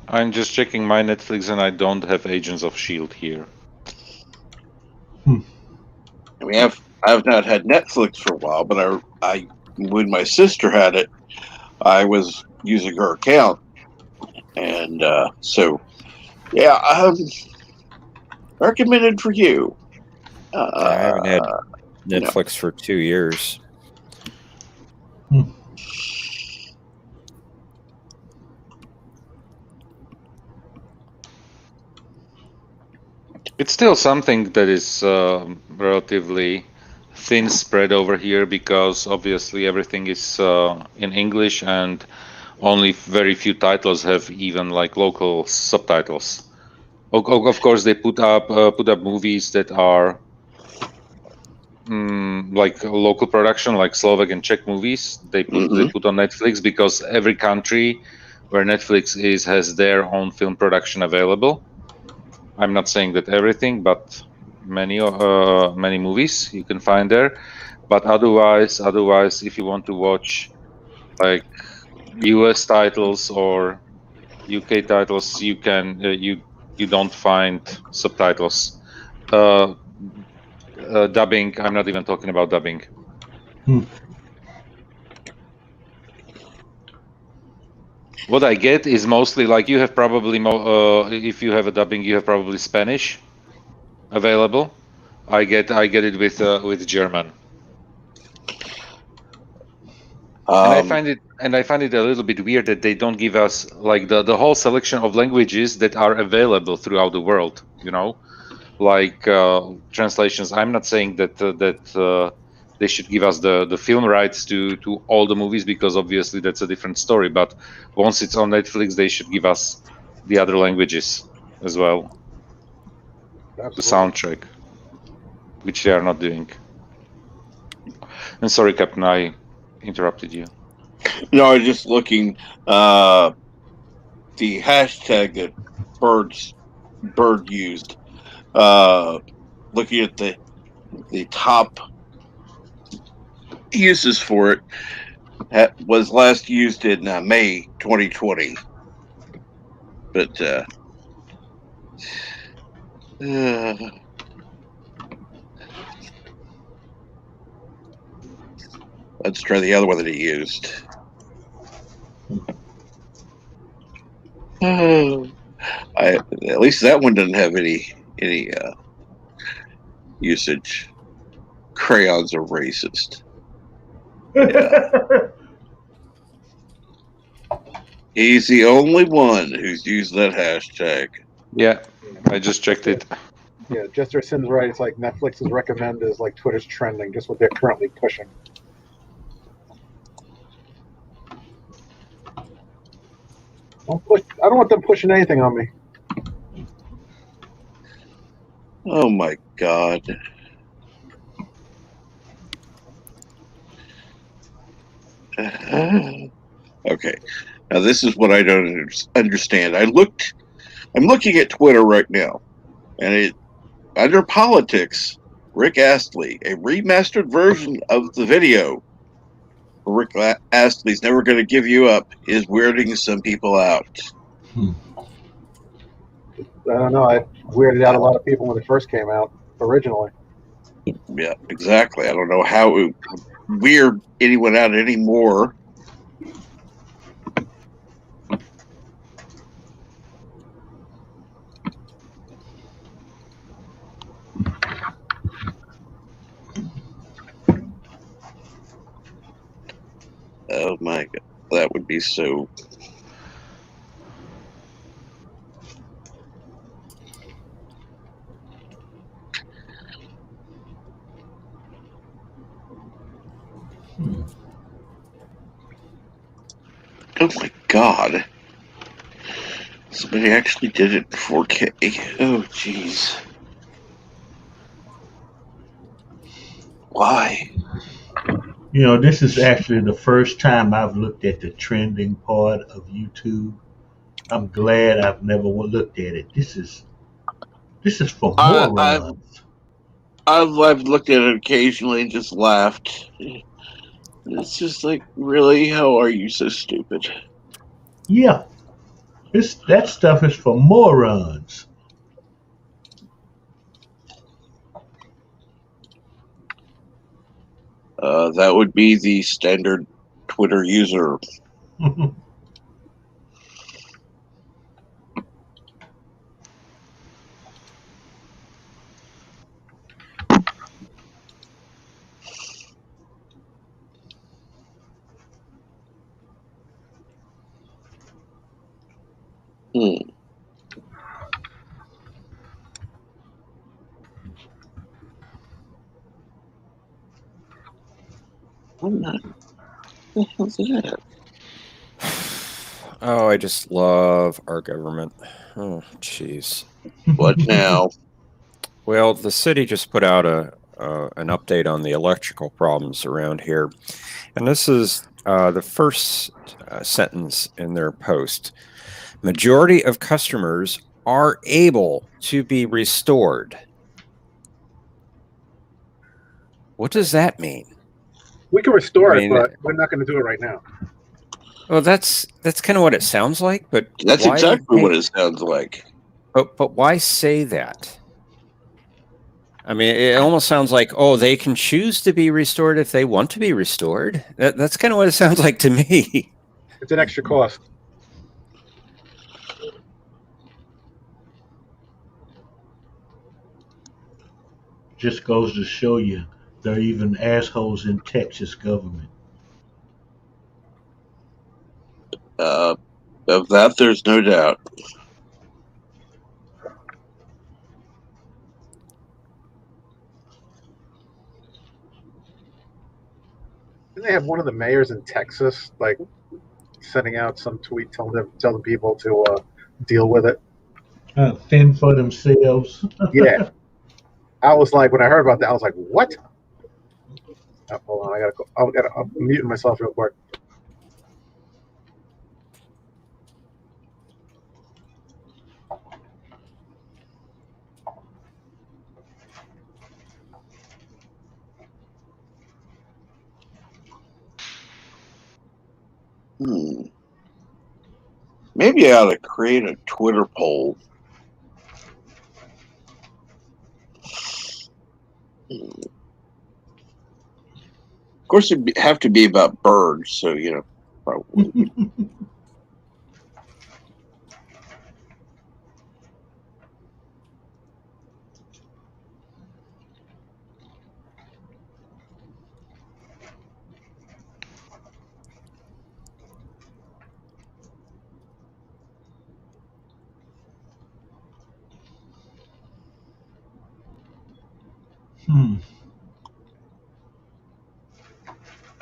I'm just checking my Netflix and I don't have Agents of S.H.I.E.L.D. here. I mean, I've not had Netflix for a while, but I when my sister had it, I was using her account, and so yeah, recommended for you. I haven't had No. Netflix for 2 years. It's still something that is relatively thin spread over here because obviously everything is in English and only very few titles have even like local subtitles. Of course, they put up movies that are like local production, like Slovak and Czech movies. They put on Netflix because every country where Netflix is has their own film production available. I'm not saying that everything, but many movies you can find there. But otherwise, if you want to watch like US titles or UK titles, you can you don't find subtitles. Dubbing. I'm not even talking about dubbing. What I get is mostly like you have probably if you have a dubbing, you have probably Spanish available. I get it with German. And I find it a little bit weird that they don't give us like the whole selection of languages that are available throughout the world. You know, like translations. I'm not saying that they should give us the film rights to all the movies because obviously that's a different story. But once it's on Netflix, they should give us the other languages as well. Absolutely. The soundtrack, which they are not doing. And sorry, Captain, I interrupted you. No, I was just looking. The hashtag that Bird used. Looking at the top uses for it was last used in May 2020. But let's try the other one that he used. At least that one doesn't have any usage. Crayons are racist. Yeah. He's the only one who's used that hashtag. Yeah, I just checked it. Yeah, Jester Sim's right. It's like Netflix's recommend is like Twitter's trending, just what they're currently pushing. I don't want them pushing anything on me. Oh my God. Okay. Now this is what I don't understand. I'm looking at Twitter right now, and under politics, Rick Astley, a remastered version of the video. Rick Astley's Never Gonna Give You Up is weirding some people out. I don't know. I weirded out a lot of people when it first came out originally. Yeah, exactly. I don't know how it weird anyone out anymore. my God, that would be so. Oh my God. Somebody actually did it in 4K. Oh, jeez. Why? You know, this is actually the first time I've looked at the trending part of YouTube. I'm glad I've never looked at it. This is for morons. I've looked at it occasionally and just laughed. It's just like, really? How are you so stupid? Yeah, that stuff is for morons. That would be the standard Twitter user. I'm not. What the hell's that? Oh, I just love our government. Oh, jeez. What now? Well, the city just put out an update on the electrical problems around here, and this is the first sentence in their post. Majority of customers are able to be restored. What does that mean? We can restore I it, mean, but we're not going to do it right now. well, that's kind of what it sounds like, but That's why? exactly what it sounds like. But why say that? I mean, it almost sounds like, oh, they can choose to be restored if they want to be restored. That's kind of what it sounds like to me. It's an extra cost. Just goes to show you there are even assholes in Texas government. Of that, there's no doubt. Didn't they have one of the mayors in Texas like sending out some tweet telling people to deal with it? Fend for themselves. Yeah. I was like, when I heard about that, I was like, what? Oh, hold on, I'm muting myself real quick. Maybe I ought to create a Twitter poll. Of course, it'd have to be about birds, so, probably.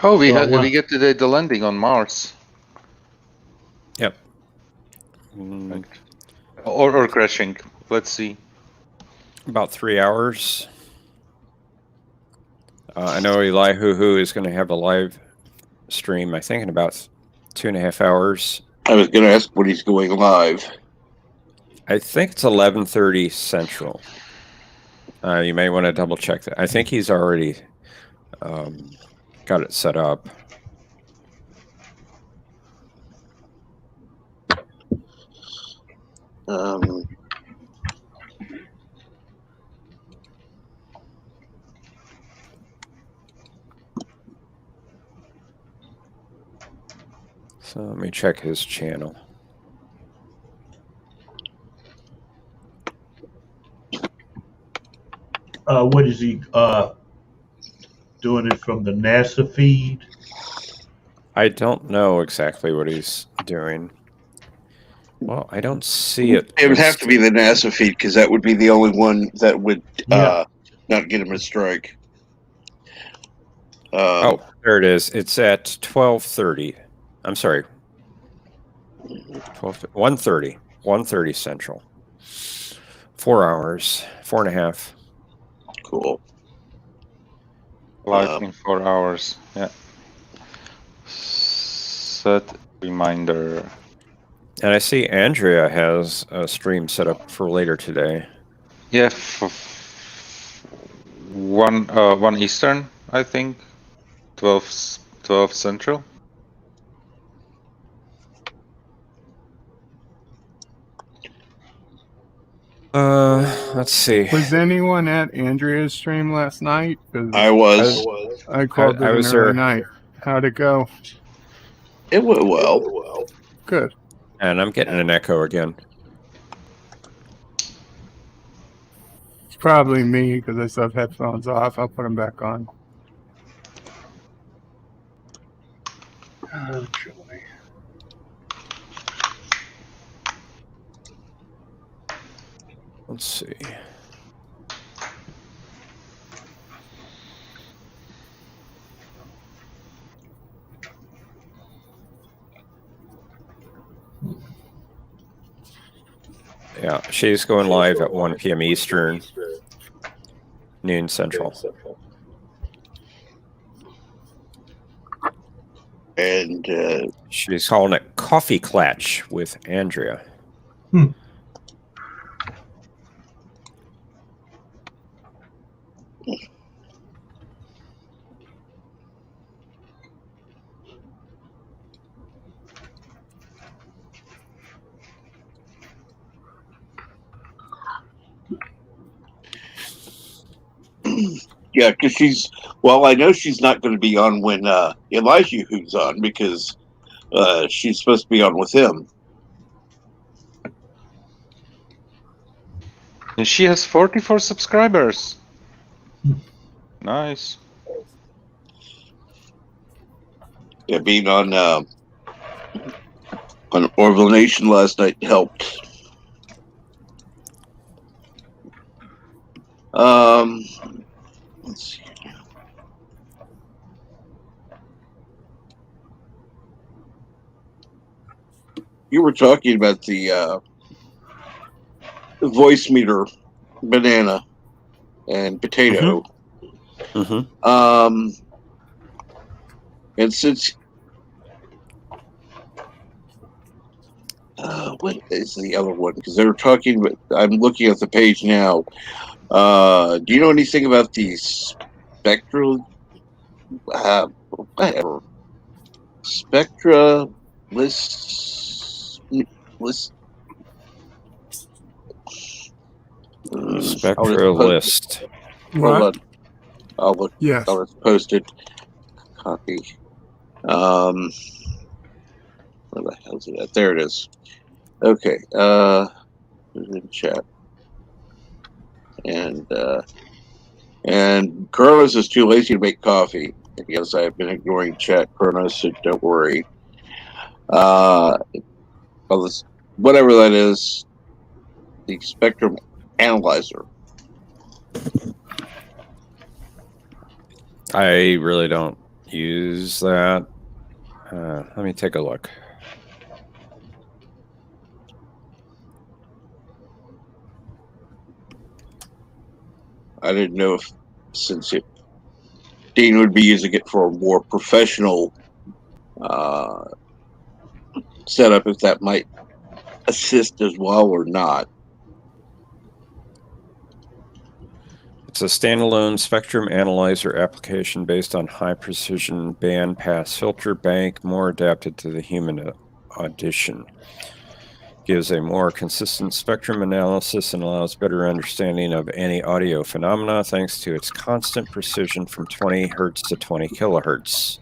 Oh, we So, get to the landing on Mars. Yep. Right. Or crashing. Let's see. About 3 hours. I know Eli Hoo is going to have a live stream, I think, in about 2.5 hours. I was going to ask when he's going live. I think it's 11:30 Central. You may want to double check that. I think he's already got it set up. So let me check his channel. What is he doing it from the NASA feed? I don't know exactly what he's doing. Well, I don't see it. It would have to be the NASA feed because that would be the only one that would Yeah. not get him a strike. Oh, there it is. It's at 12:30. I'm sorry. 1:30. 1:30 Central. 4 hours. 4.5. Cool. Live in 4 hours. Yeah. Set reminder. And I see Andrea has a stream set up for later today. Yeah, 1 Eastern, I think. 12 Central. Let's see. Was anyone at Andrea's stream last night? 'Cause I was. I called I it an was early there. night. How'd it go? It went well. Good. And I'm getting an echo again. It's probably me because I still have headphones off. I'll put them back on. Let's see. Yeah, she's going live at 1 p.m. Eastern, noon Central. And she's calling it Coffee Clatch with Andrea. Yeah, because I know she's not going to be on when Elijah who's on because she's supposed to be on with him. And she has 44 subscribers. Nice. Yeah, being on Orville Nation last night helped. Let's see. You were talking about the voice meter banana and potato. Mm-hmm. And since what is the other one? Because they were talking. I'm looking at the page now. Do you know anything about the spectral? Whatever. Spectra list. Spectra list. Hold on. I'll look. Yes. I'll just post it. Copy. Where the hell is it at? There it is. Okay. In chat. And Carlos is too lazy to make coffee. Yes, I've been ignoring chat. Carlos said, "Don't worry." Whatever that is, the spectrum analyzer. I really don't use that. Let me take a look. I didn't know if, since Dean would be using it for a more professional setup, if that might assist as well or not. It's a standalone spectrum analyzer application based on high precision band pass filter bank, more adapted to the human audition. Gives a more consistent spectrum analysis and allows better understanding of any audio phenomena thanks to its constant precision from 20 hertz to 20 kilohertz.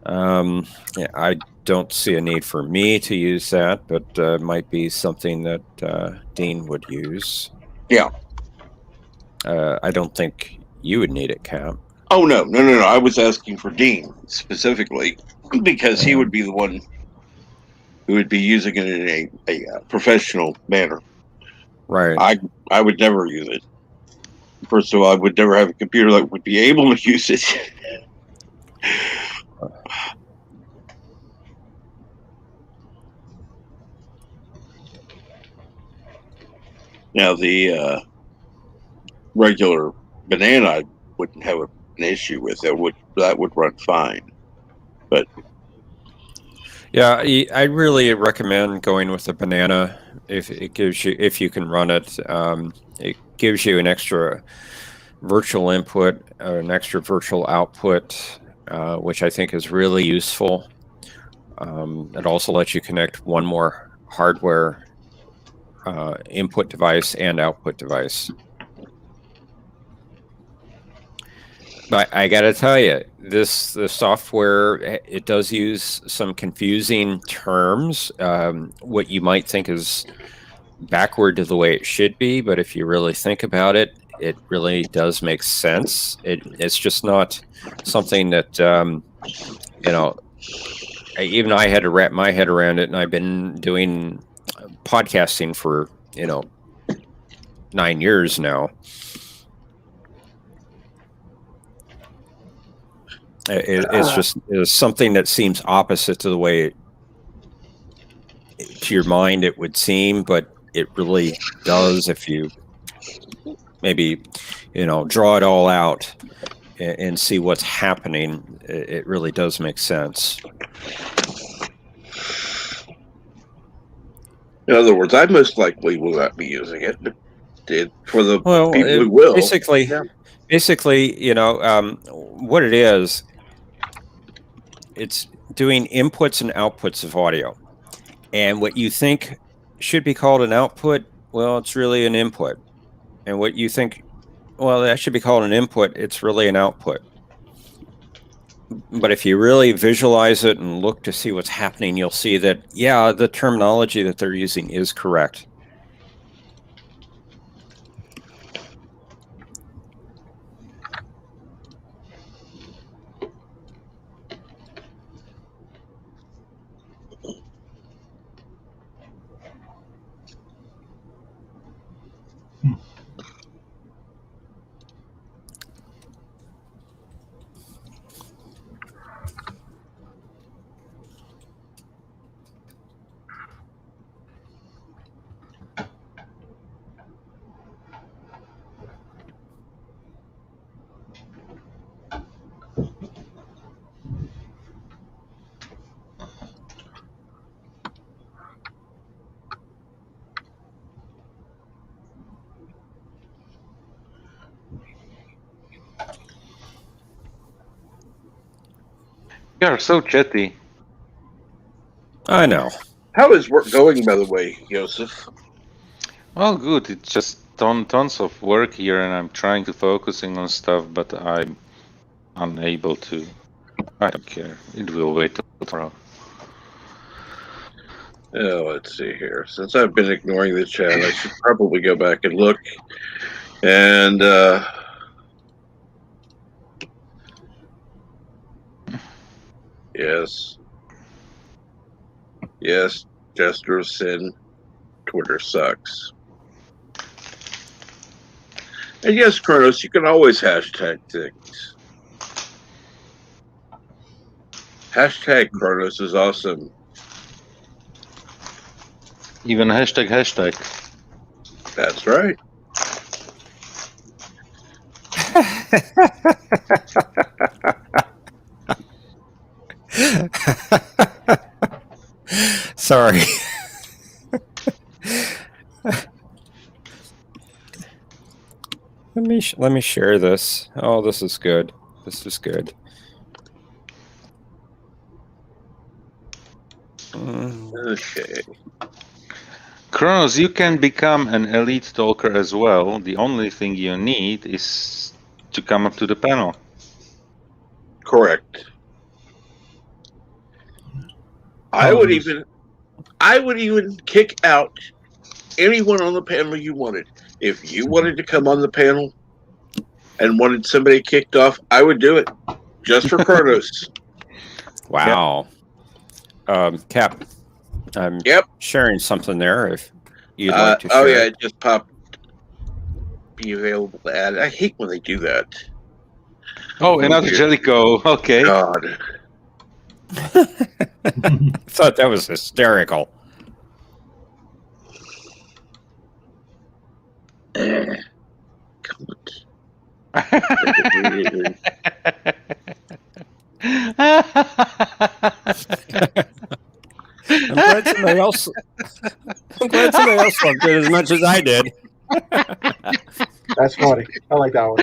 Yeah, I don't see a need for me to use that, but it might be something that Dean would use. Yeah. I don't think you would need it, Cap. Oh, no. I was asking for Dean specifically. because he would be the one who would be using it in a professional manner. Right. I would never use it. First of all, I would never have a computer that would be able to use it. Now, the regular banana I wouldn't have an issue with. That would run fine. But Yeah, I really recommend going with a banana if it gives you, if you can run it. It gives you an extra virtual input, an extra virtual output, which I think is really useful. It also lets you connect one more hardware input device and output device. But I got to tell you, the software, it does use some confusing terms. What you might think is backward to the way it should be, but if you really think about it, it really does make sense. It's just not something that even I had to wrap my head around it, and I've been doing podcasting for 9 years now. It's something that seems opposite to the way to your mind it would seem, but it really does if you maybe draw it all out and see what's happening. It really does make sense. in other words, I most likely will not be using it, but for the people who will. Basically, what it is, it's doing inputs and outputs of audio. And what you think should be called an output, well, it's really an input. And what you think, well, that should be called an input, it's really an output. But if you really visualize it and look to see what's happening, you'll see that, yeah, the terminology that they're using is correct. You are so chatty. I know. How is work going, by the way, Joseph? Well, good. It's just tons of work here, and I'm trying to focusing on stuff, but I'm unable to. I don't care. It will wait till tomorrow. Oh, let's see here. Since I've been ignoring the chat, I should probably go back and look. And yes, Jester Sin, Twitter sucks. And yes, Kronos, you can always hashtag things. Hashtag Kronos is awesome. Even hashtag. That's right. Sorry. Let me share this. Oh, this is good. This is good. Okay. Kronos, you can become an elite talker as well. The only thing you need is to come up to the panel. Correct. I would even kick out anyone on the panel you wanted. If you wanted to come on the panel and wanted somebody kicked off, I would do it just for Kronos. Wow. Cap, I'm sharing something there if you'd like to share. Oh yeah, it just popped. Be available to add. I hate when they do that. Oh, another Jellicoe. Okay. God. I thought that was hysterical. I'm glad somebody else loved it as much as I did. That's funny. I like that one.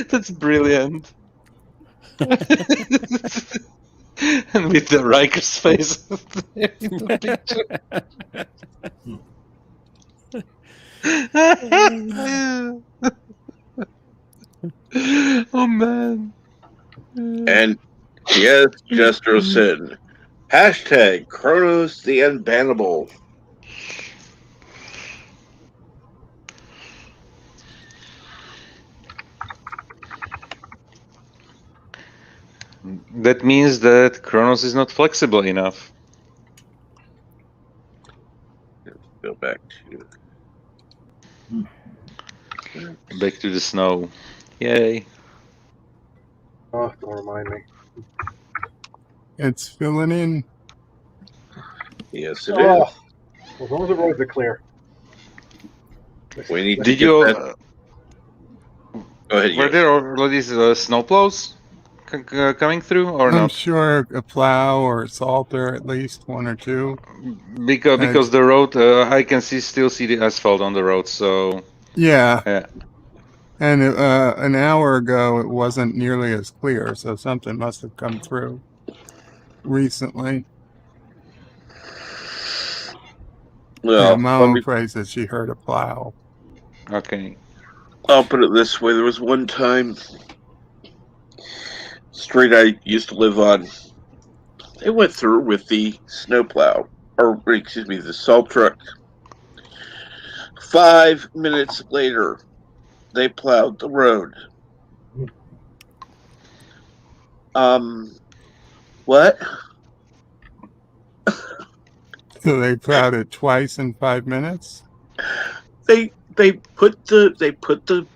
That's brilliant. And with the Riker's face in the picture. Oh man. And yes, Jester said, hashtag Kronos the Unbannable. That means that Kronos is not flexible enough. Let's go back to the snow. Yay. Oh, don't remind me. It's filling in. Yes, it is. As long as the roads are clear. We need to Did get you? that. Go ahead. Were there already snowplows coming through or I'm not? sure a plow or a salter, at least one or two. Because the road, I can still see the asphalt on the road. So yeah. And an hour ago, it wasn't nearly as clear, so something must have come through recently. Well, Mom prays that she heard a plow. Okay. I'll put it this way. There was one time, street I used to live on, they went through with the snowplow, or excuse me, the salt truck. 5 minutes later, they plowed the road. What? So they plowed it twice in 5 minutes? They put the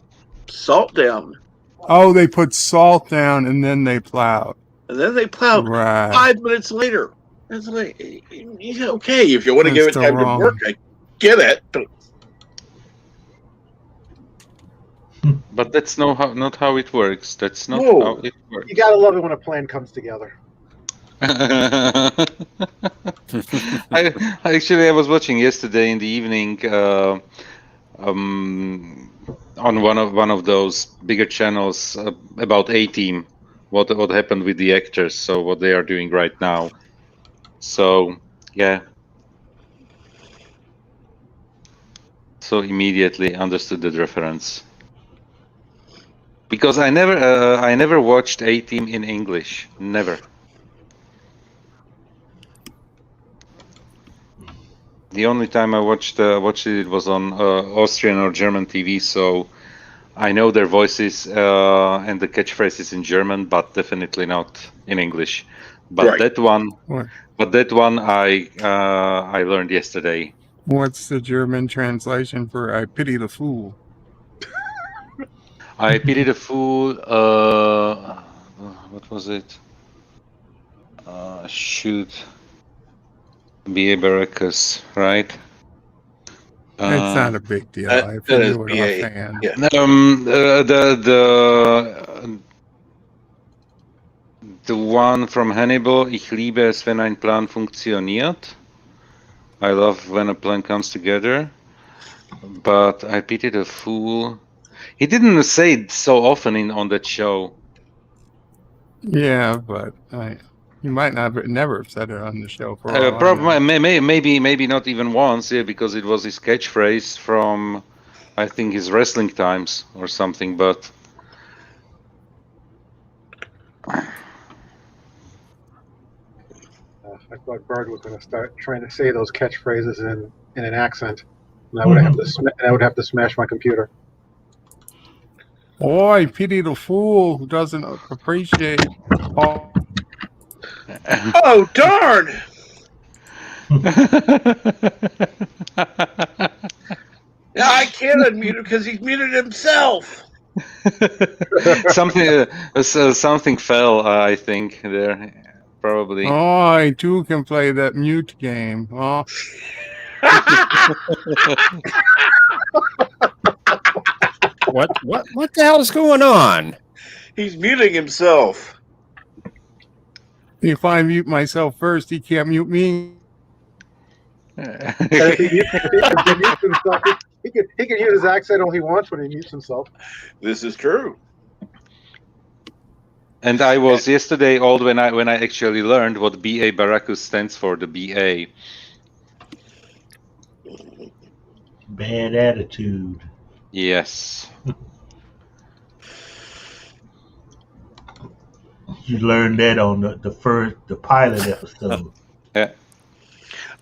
salt down. Oh, they put salt down and then they plowed. And then they plowed right. 5 minutes later. It's like, okay, if you want to That's give it still time wrong. to work, I get it. But that's not how it works. That's not No. how it works. You gotta love it when a plan comes together. I was watching yesterday in the evening on one of those bigger channels about A-Team, what happened with the actors, so what they are doing right now. So yeah, so immediately understood the reference because I never watched A-Team in English, never. The only time I watched it was on Austrian or German TV, so I know their voices and the catchphrases in German, but definitely not in English. But right. that one I learned yesterday. What's the German translation for "I pity the fool"? I pity the fool. What was it? Shoot. B.A. Baracus, right? It's not a big deal. If you knew it offhand. Yeah. The one from Hannibal, Ich liebe es, wenn ein Plan funktioniert. I love when a plan comes together. But I pity the fool. He didn't say it so often on that show. Yeah, but you might never have said it on the show for all I know. Maybe not even once, yeah, because it was his catchphrase from, I think, his wrestling times or something. But I thought Bird was going to start trying to say those catchphrases in an accent, and I would have to smash my computer. Boy, pity the fool who doesn't appreciate all. Oh, darn! Yeah, I can't unmute him because he's muted himself. Something fell, I think, there. Probably. Oh, I too can play that mute game. Oh. What the hell is going on? He's muting himself. If I mute myself first, he can't mute me. And if he mutes himself, he can use his accent all he wants when he mutes himself. This is true. And I was yesterday old when I actually learned what BA Baracus stands for. The BA. Bad attitude. Yes. You learned that on the pilot episode. Yeah.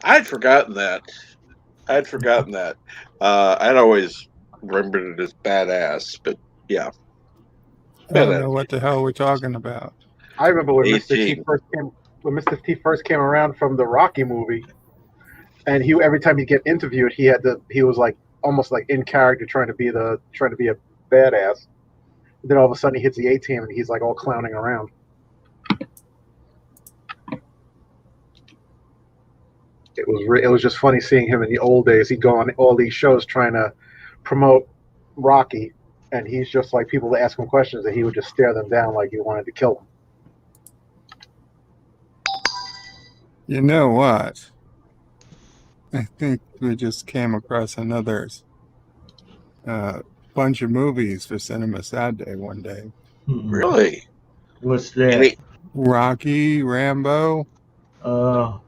I'd forgotten that. I'd always remembered it as badass, but yeah. I don't know what the hell we're talking about. I remember when Mr. T 18. first came around from the Rocky movie, and every time he'd get interviewed, he was like almost like in character trying to be a badass. And then all of a sudden he hits the A-team and he's like all clowning around. It was just funny seeing him in the old days. He'd go on all these shows trying to promote Rocky, and he's just like people to ask him questions, and he would just stare them down like he wanted to kill them. You know what? I think we just came across another bunch of movies for Cinema Sad Day one day. Really? What's that? Rocky, Rambo. No,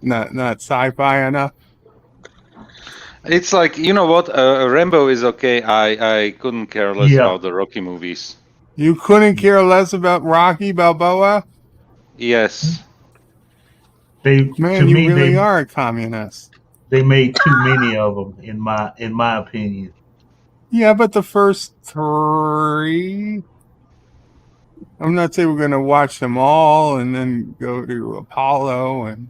not sci-fi enough. It's like, you know what? Rambo is okay. I couldn't care less about the Rocky movies. You couldn't care less about Rocky Balboa? Yes. Man, you really are a communist. They made too many of them, in my opinion. Yeah, but the first three. I'm not saying we're going to watch them all and then go to Apollo and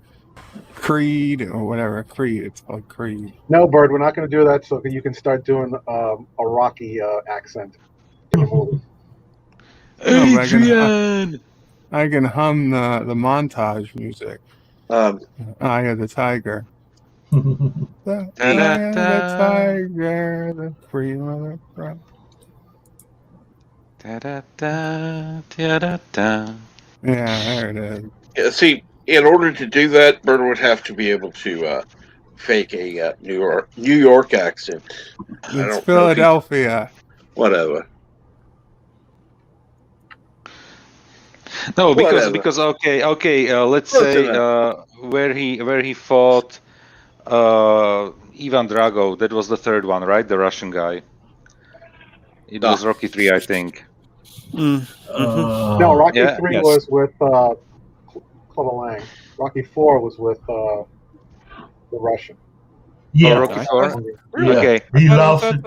Creed or whatever. Creed, it's called Creed. No, Bird, we're not going to do that so that you can start doing a Rocky accent in the movie. Adrian! I can hum the montage music. Eye of the Tiger. The Eye of the Tiger, the freedom of the crowd. Yeah, there it is. Yeah, see, in order to do that, Bert would have to be able to fake a New York accent. It's Philadelphia. Whatever. No, because okay. Let's say where he fought Ivan Drago. That was the third one, right? The Russian guy. It was Rocky 3, I think. No, Rocky 3 was with Clubber Lang. Rocky 4 was with the Russian. Yeah, Rocky 4. Yeah. Okay. He lost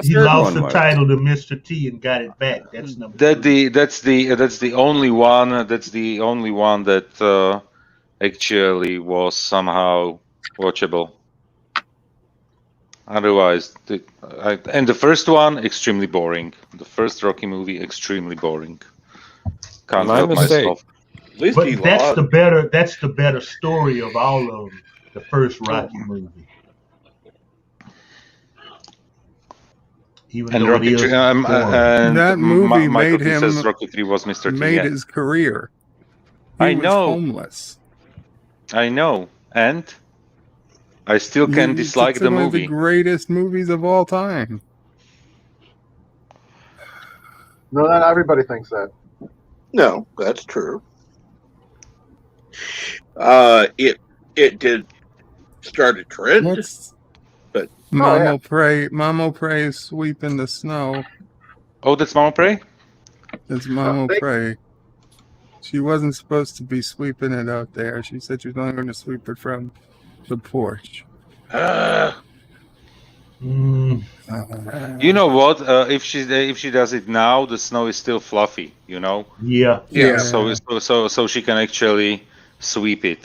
the title to Mr. T and got it back. That's number. That's the only one. That's the only one that actually was somehow watchable. Otherwise, and the first one extremely boring. The first Rocky movie extremely boring. Can't help myself. But that's the better story of all of them. The first Rocky movie. Even though Rocky 3, that movie made him. Says Rocky 3 was Mr. T. Made his career. He was homeless. I know, and I still can dislike the movie. It's one of the greatest movies of all time. No, not everybody thinks that. No, that's true. It did start a trend. But Mama Pray is sweeping the snow. Oh, that's Mama Pray? It's Mama Pray. She wasn't supposed to be sweeping it out there. She said she was only going to sweep it from the porch. You know what? If she does it now, the snow is still fluffy. You know. Yeah. Yeah. So she can actually sweep it.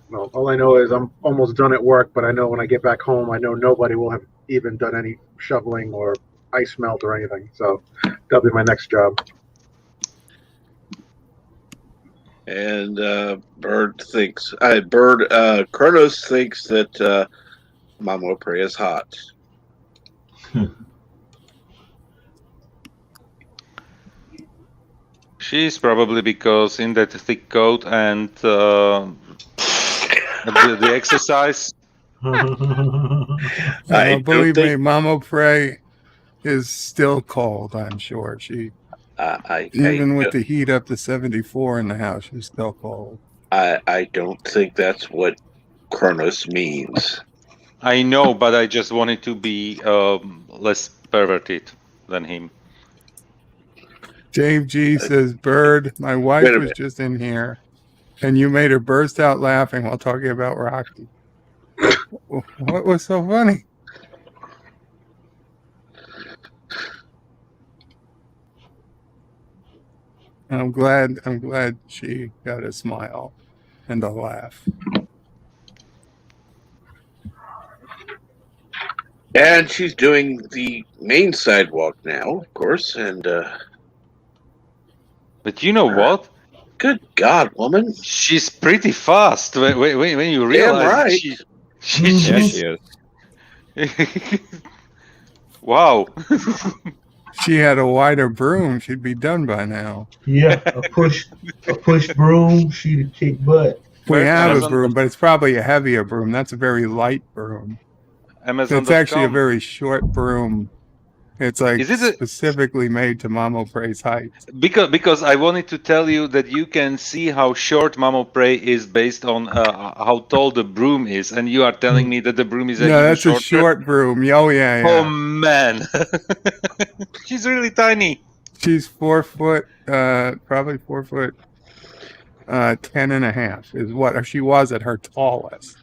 Well, all I know is I'm almost done at work, but I know when I get back home, I know nobody will have even done any shoveling or ice melt or anything. So that'll be my next job. And Kronos thinks that Mama Prey is hot. She's probably because in that thick coat and the exercise. Believe me, Mama Prey is still cold. I'm sure even with the heat up to 74 in the house, she's still cold. I don't think that's what Kronos means. I know, but I just wanted to be less perverted than him. Dave G says, Bird, my wife was just in here, and you made her burst out laughing while talking about Rocky. What was so funny? I'm glad she got a smile and a laugh. And she's doing the main sidewalk now, of course, and but you know what? Good God, woman! She's pretty fast. When you realize right. she She is. Wow. She had a wider broom, she'd be done by now. Yeah, a push broom, she'd kick butt. We have a broom, but it's probably a heavier broom. That's a very light broom. It's actually a very short broom. It's like specifically made to Mamo Prey's height. Because I wanted to tell you that you can see how short Mamo Prey is based on how tall the broom is, and you are telling me that the broom is no, that's shorter? A short broom. Oh yeah. Oh man, she's really tiny. She's 4 foot, probably 4 foot, 10 and a half is what she was at her tallest.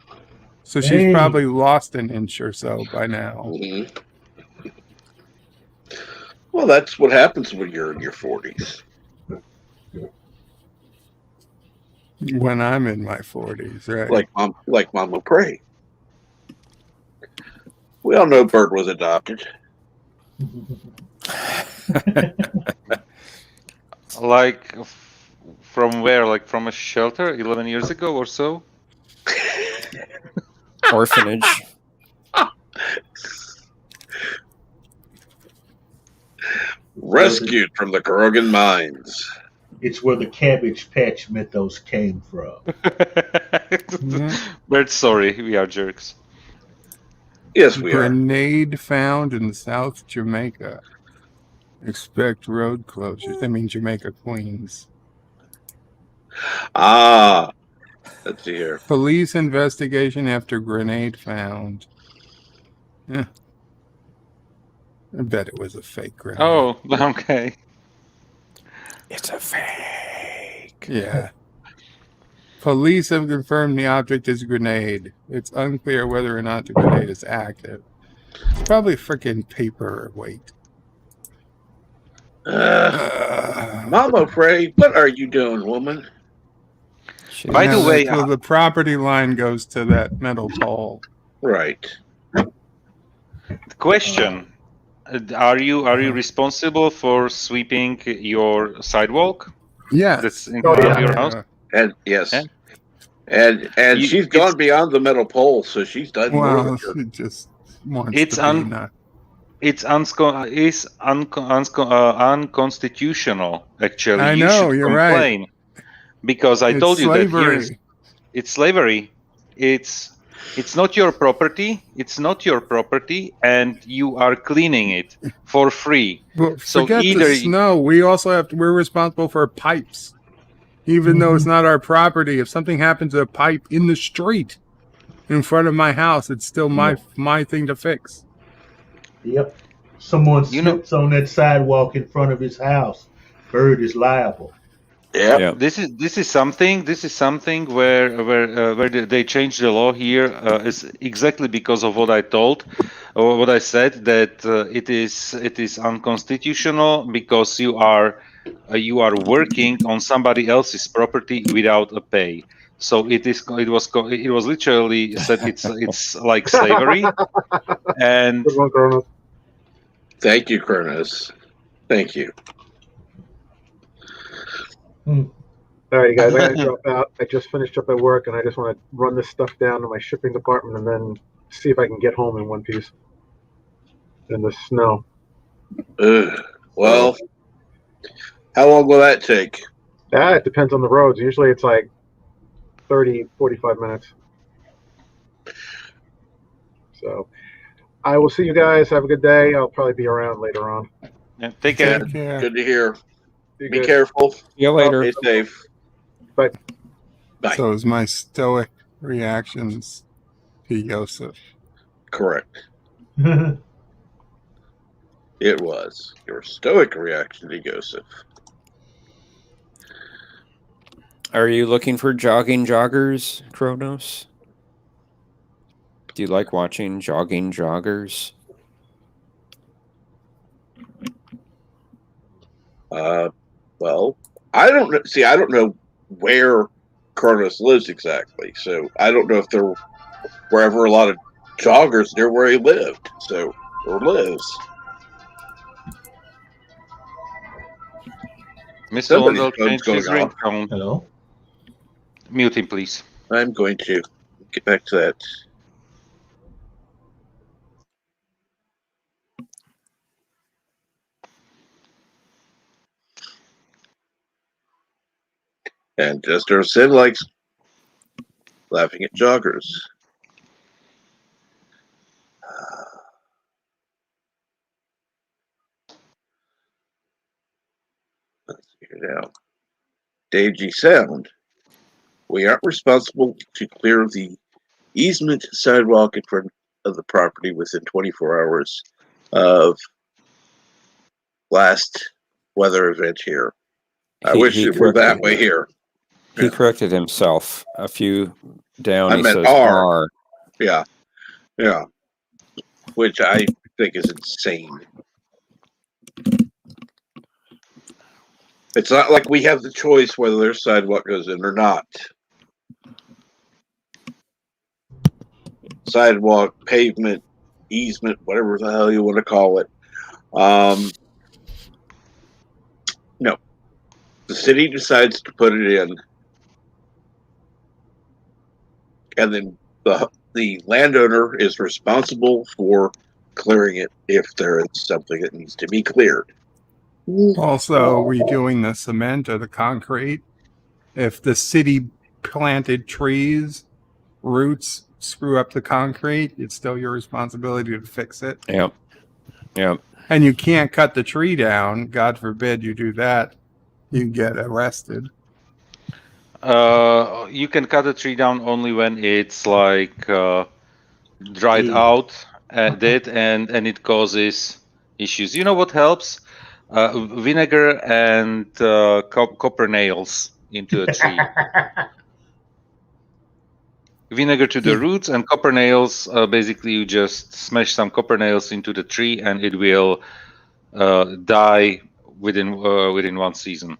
So she's probably lost an inch or so by now. Mm-hmm. Well, that's what happens when you're in your 40s. When I'm in my 40s, right? Like Mama Prey. We all know Bird was adopted. Like from where? Like from a shelter 11 years ago or so? Orphanage. Rescued from the Krogan mines. It's where the Cabbage Patch mythos came from. We're sorry, we are jerks. Yes, we are. Grenade found in South Jamaica. Expect road closures. I mean Jamaica, Queens. Ah, let's see here. Police investigation after grenade found. Yeah. I bet it was a fake grenade. Oh, okay. It's a fake. Yeah. Police have confirmed the object is a grenade. It's unclear whether or not the grenade is active. It's probably freaking paperweight. Mama Prey, what are you doing, woman? By the way, so the property line goes to that metal pole. Right. Question. Are you responsible for sweeping your sidewalk? Yeah. That's in front of your house? And yes. And she's gone beyond the metal pole, so she's done more than she just wants it's unconstitutional, actually. I know, you're complain, right. Because I told you slavery. that it's slavery. It's not your property. It's not your property, and you are cleaning it for free. But so forget either the snow. We also we're responsible for pipes, even though it's not our property. If something happens to a pipe in the street in front of my house, it's still my thing to fix. Yep. Someone slips on that sidewalk in front of his house. Bird is liable. Yeah. This is something where they changed the law here is exactly because of what I told, or what I said, that it is unconstitutional because you are working on somebody else's property without a pay. So it was literally said it's like slavery. And Good one, Cronus. Thank you, Cronus. Thank you. All right, you guys, I gotta drop out. I just finished up at work, and I just want to run this stuff down to my shipping department, and then see if I can get home in one piece in the snow. Well, how long will that take? It depends on the roads. Usually it's like 30, 45 minutes. So I will see you guys. Have a good day. I'll probably be around later on. Yeah, take care. Take care. Good to hear. Be Be good. careful. See you later. Stay safe. Bye. Bye. So is my stoic reactions to Joseph. Correct. It was your stoic reaction to Joseph. Are you looking for jogging joggers, Kronos? Do you like watching jogging joggers? Well, I don't know. See, I don't know where Kronos lives exactly, so I don't know if there were ever a lot of joggers near where he lived. So, or lives. Mr. Somebody's Lundell phone's changed his going off. ringtone. Hello? Mute him, please. I'm going to get back to that. And Jester Sin likes laughing at joggers. Let's see here now. Dave G. Sound. We aren't responsible to clear the easement sidewalk in front of the property within 24 hours of last weather event here. I wish it were that way here. He corrected himself a few down. I He meant says R. R. Yeah. Yeah. Which I think is insane. It's not like we have the choice whether their sidewalk goes in or not. Sidewalk, pavement, easement, whatever the hell you want to call it. No. The city decides to put it in, and then the landowner is responsible for clearing it if there is something that needs to be cleared. Also, redoing the cement or the concrete. If the city planted trees, roots screw up the concrete, it's still your responsibility to fix it. Yep. Yep. And you can't cut the tree down. God forbid you do that. You get arrested. You can cut a tree down only when it's like dried out, dead, and it causes issues. You know what helps? Vinegar and copper nails into a tree. Vinegar to the roots and copper nails. Basically, you just smash some copper nails into the tree, and it will die within 1 season.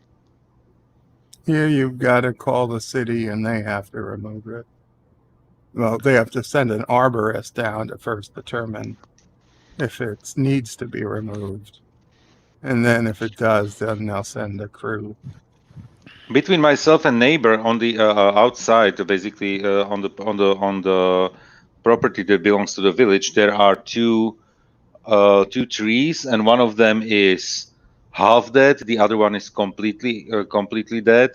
Here you've got to call the city and they have to remove it. Well, they have to send an arborist down to first determine if it needs to be removed. And then if it does, then they'll send a crew. Between myself and neighbor on the outside, basically on the property that belongs to the village, there are two trees, and one of them is half dead, the other one is completely dead,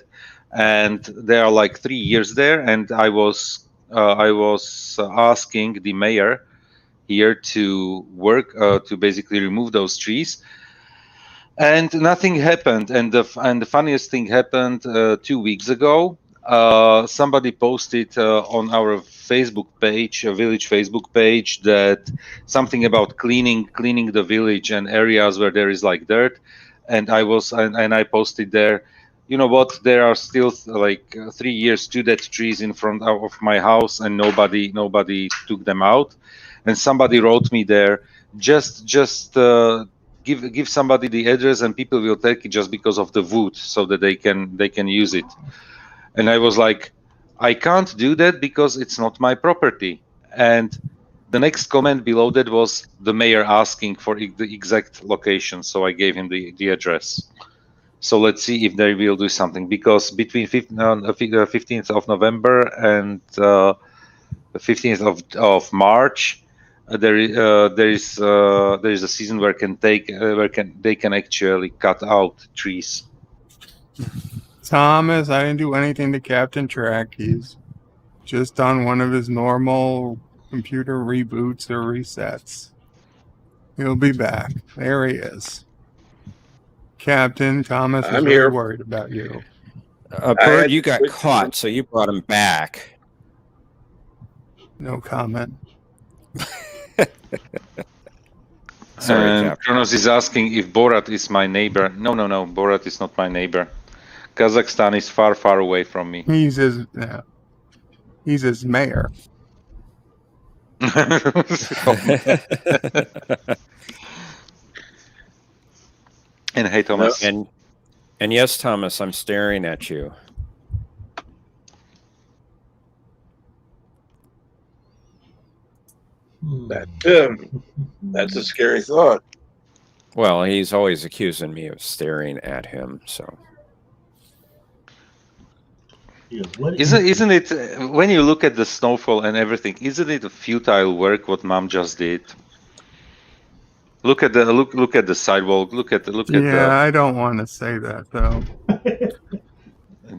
and they are like 3 years there. And I was asking the mayor here to work to basically remove those trees, and nothing happened. And the funniest thing happened 2 weeks ago. Somebody posted on our Facebook page, a village Facebook page, that something about cleaning the village and areas where there is like dirt. And I posted there, you know what? There are still like 3 years two dead trees in front of my house, and nobody took them out. And somebody wrote me there, just give somebody the address, and people will take it just because of the wood, so that they can use it. And I was like, I can't do that because it's not my property. And the next comment below that was the mayor asking for the exact location, so I gave him the address. So let's see if they will do something, because between 15th of November and the 15th of March, there is a season where they can actually cut out trees. Thomas, I didn't do anything to Captain Track. He's just on one of his normal computer reboots or resets. He'll be back. There he is. Captain Thomas was I'm really here. worried about you. Bird, you got caught, so you brought him back. No comment. Sorry, And Cap. Kronos is asking if Borat is my neighbor. No, Borat is not my neighbor. Kazakhstan is far, far away from me. He's his mayor. And hey, Thomas. And yes, Thomas, I'm staring at you. That's a scary thought. Well, he's always accusing me of staring at him, so. Isn't it when you look at the snowfall and everything? Isn't it a futile work what Mom just did? Look at the sidewalk. Look at the I don't want to say that though.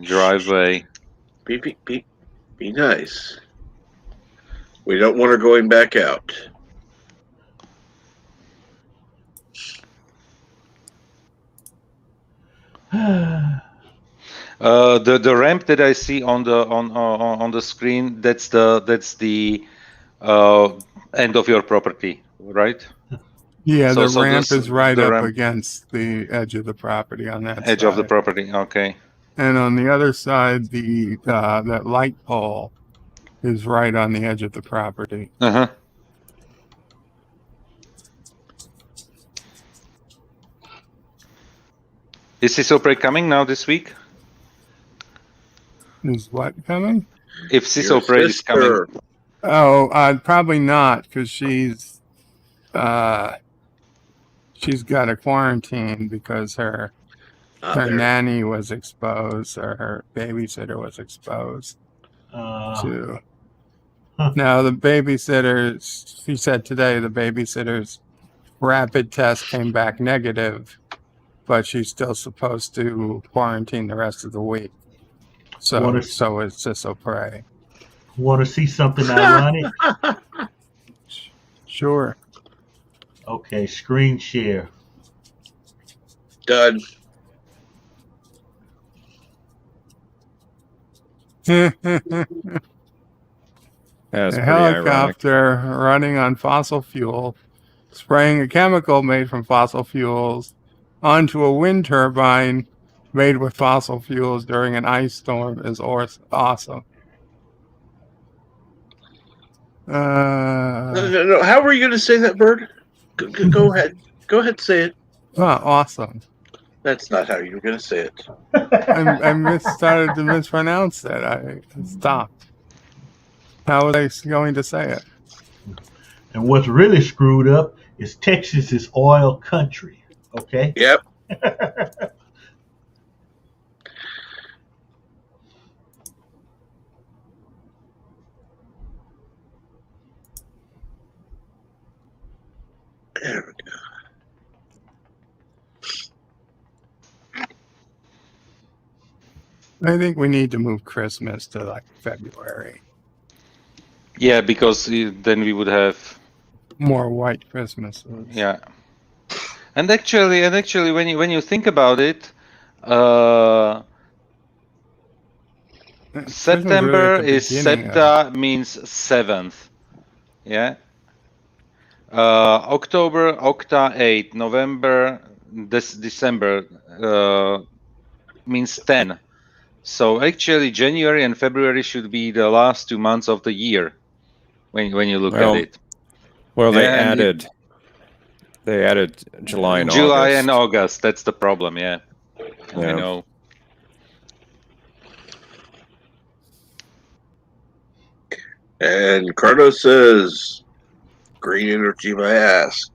driveway. Be nice. We don't want her going back out. The ramp that I see on the screen, that's the end of your property, right? Yeah, So the ramp is right up ramp against the edge of the property on that edge side. of the property. Okay. And on the other side, the that light pole is right on the edge of the property. Uh-huh. Is Sisopre coming now this week? Is what coming? If Sisopre is coming. Oh, probably not, because she's got a quarantine because her nanny was exposed, or her babysitter was exposed to. Now the babysitter, she said today, the babysitter's rapid test came back negative, but she's still supposed to quarantine the rest of the week. So is Sisopre. Want to see something ironic? Sure. Okay, screen share. Done. A helicopter running on fossil fuel, spraying a chemical made from fossil fuels onto a wind turbine made with fossil fuels during an ice storm is awesome. No. How were you going to say that, Bird? Go ahead. Go ahead, say it. Awesome. That's not how you were going to say it. I started to mispronounce it. I stopped. How was I going to say it? And what's really screwed up is Texas is oil country. Okay? Yep. There we go. I think we need to move Christmas to like February. Yeah, because then we would have more white Christmases. Yeah, and actually, when you think about it, September really is Septa means 7th. Yeah. October, Octa 8, November, December, means 10. So actually, January and February should be the last 2 months of the year when you look at it. Well, they And added July and July August. and August. That's the problem. Yeah, I Yeah. know. And Carlos says, green energy my ass.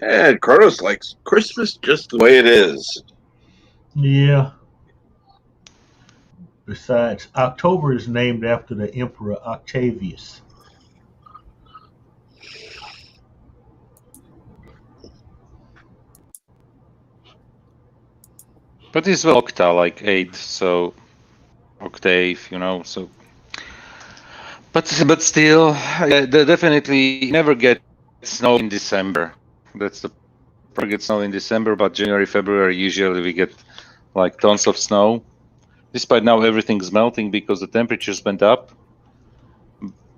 And Carlos likes Christmas just the way it is. Yeah. Besides, October is named after the Emperor Octavius. But it's well octa, like 8, so octave, so. But still, definitely never get snow in December. That's the problem. Get snow in December, but January, February, usually we get like tons of snow. Despite now everything's melting because the temperatures went up.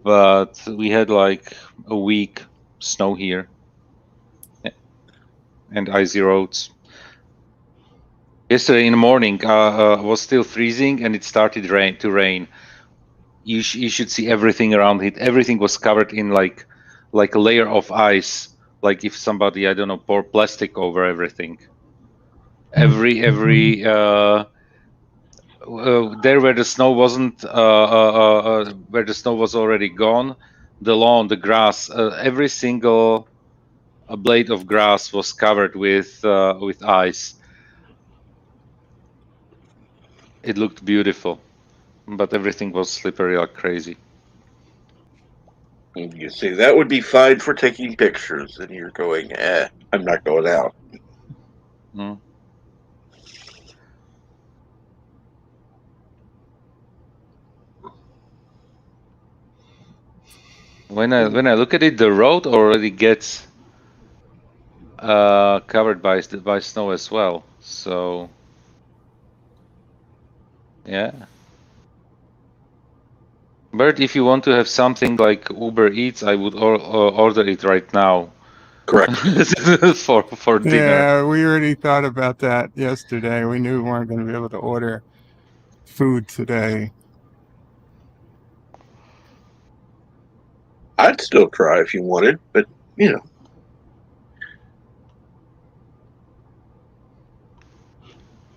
But we had like a week snow here and icy roads. Yesterday in the morning was still freezing and it started to rain. You should see everything around it. Everything was covered in like a layer of ice. Like if somebody, I don't know, poured plastic over everything. Every there where the snow wasn't, where the snow was already gone, the lawn, the grass, every single blade of grass was covered with ice. It looked beautiful, but everything was slippery like crazy. You see, that would be fine for taking pictures, and you're going, I'm not going out. Mm. When I look at it, the road already gets covered by snow as well. So yeah. Bert, if you want to have something like Uber Eats, I would order it right now. Correct. for dinner. Yeah, we already thought about that yesterday. We knew we weren't going to be able to order food today. I'd still try if you wanted, but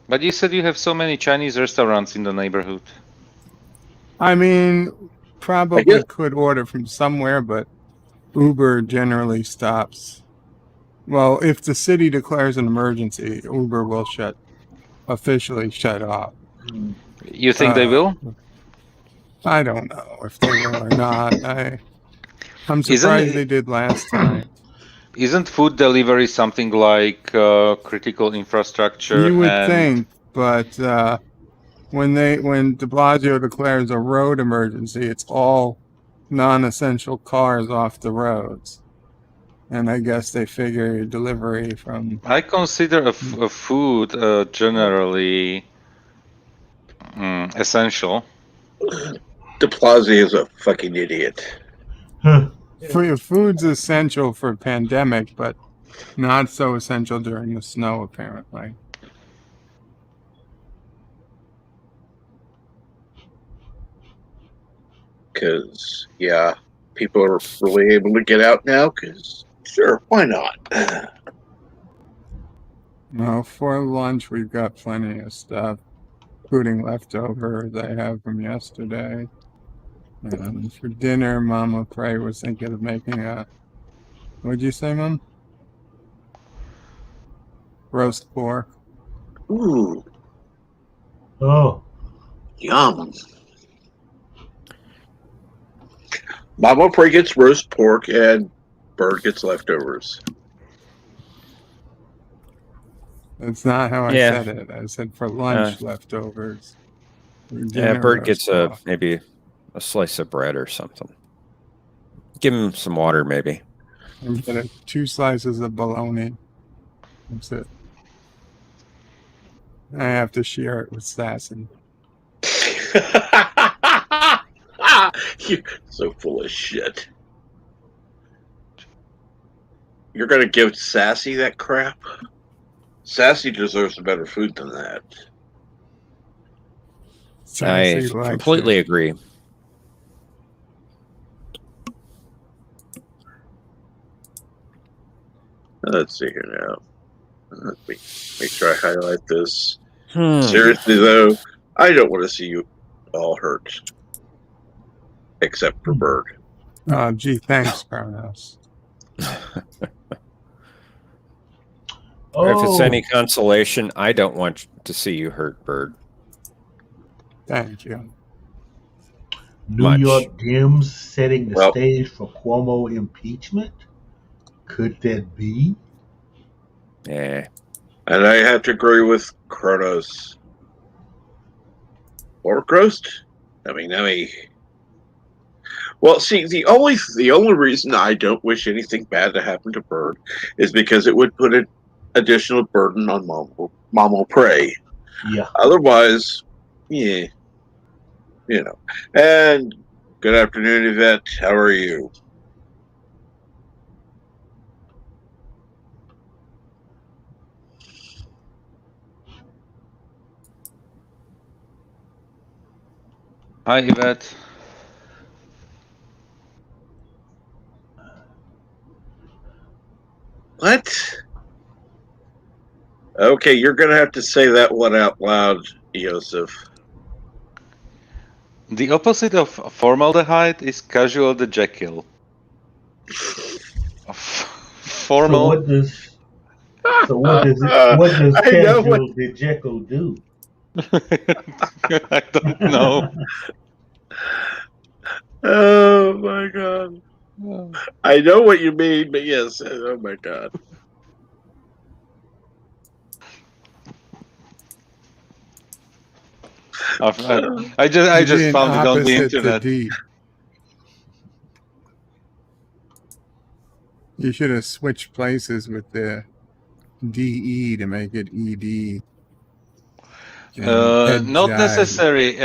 But you said you have so many Chinese restaurants in the neighborhood. I mean, probably could order from somewhere, but Uber generally stops. Well, if the city declares an emergency, Uber will officially shut off. You think they will? I don't know if they will or not. I'm surprised they did last time. Isn't food delivery something like critical infrastructure? You would and think, but when De Blasio declares a road emergency, it's all non-essential cars off the roads, and I guess they figure delivery from. I consider a food generally essential. De Blasio is a fucking idiot. Food's essential for pandemic, but not so essential during the snow, apparently. Because, people are really able to get out now, because, sure, why not? No, for lunch, we've got plenty of stuff, including leftovers I have from yesterday. And for dinner, Mama Pray was thinking of making what'd you say, Mom? Roast pork. Ooh. Oh. Yum. Mama Pray gets roast pork, and Bird gets leftovers. That's not how I said it. I said for lunch, leftovers. Bird gets maybe a slice of bread or something. Give him some water, maybe. I'm getting 2 slices of bologna. That's it. I have to share it with Sasson. You're so full of shit. You're gonna give Sassy that crap? Sassy deserves better food than that. Sassy I likes completely it. agree. Let's see here now. Let me make sure I highlight this. Hmm. Seriously though, I don't want to see you all hurt. Except for Bird. Gee, thanks, Kronos. If it's any Oh, consolation, I don't want to see you hurt, Bird. Thank you. New Much. York Dems setting the Well- stage for Cuomo impeachment? Could that be? Yeah. And I have to agree with Kronos. Pork roast? Nummy. Well, see, the only reason I don't wish anything bad to happen to Bird is because it would put an additional burden on Mamo Prey. Yeah. Otherwise, yeah, you know. And good afternoon, Yvette. How are you? Hi, Yvette. What? Okay, you're gonna have to say that one out loud, Yosef. The opposite of formaldehyde is casual the Jekyll. So Formal. what does casual the Jekyll do? I don't know. Oh my god. I know what you mean, but yes, oh my god. I just Being found it on the opposite to internet. D. You should have switched places with the DE to make it ED. Not necessary.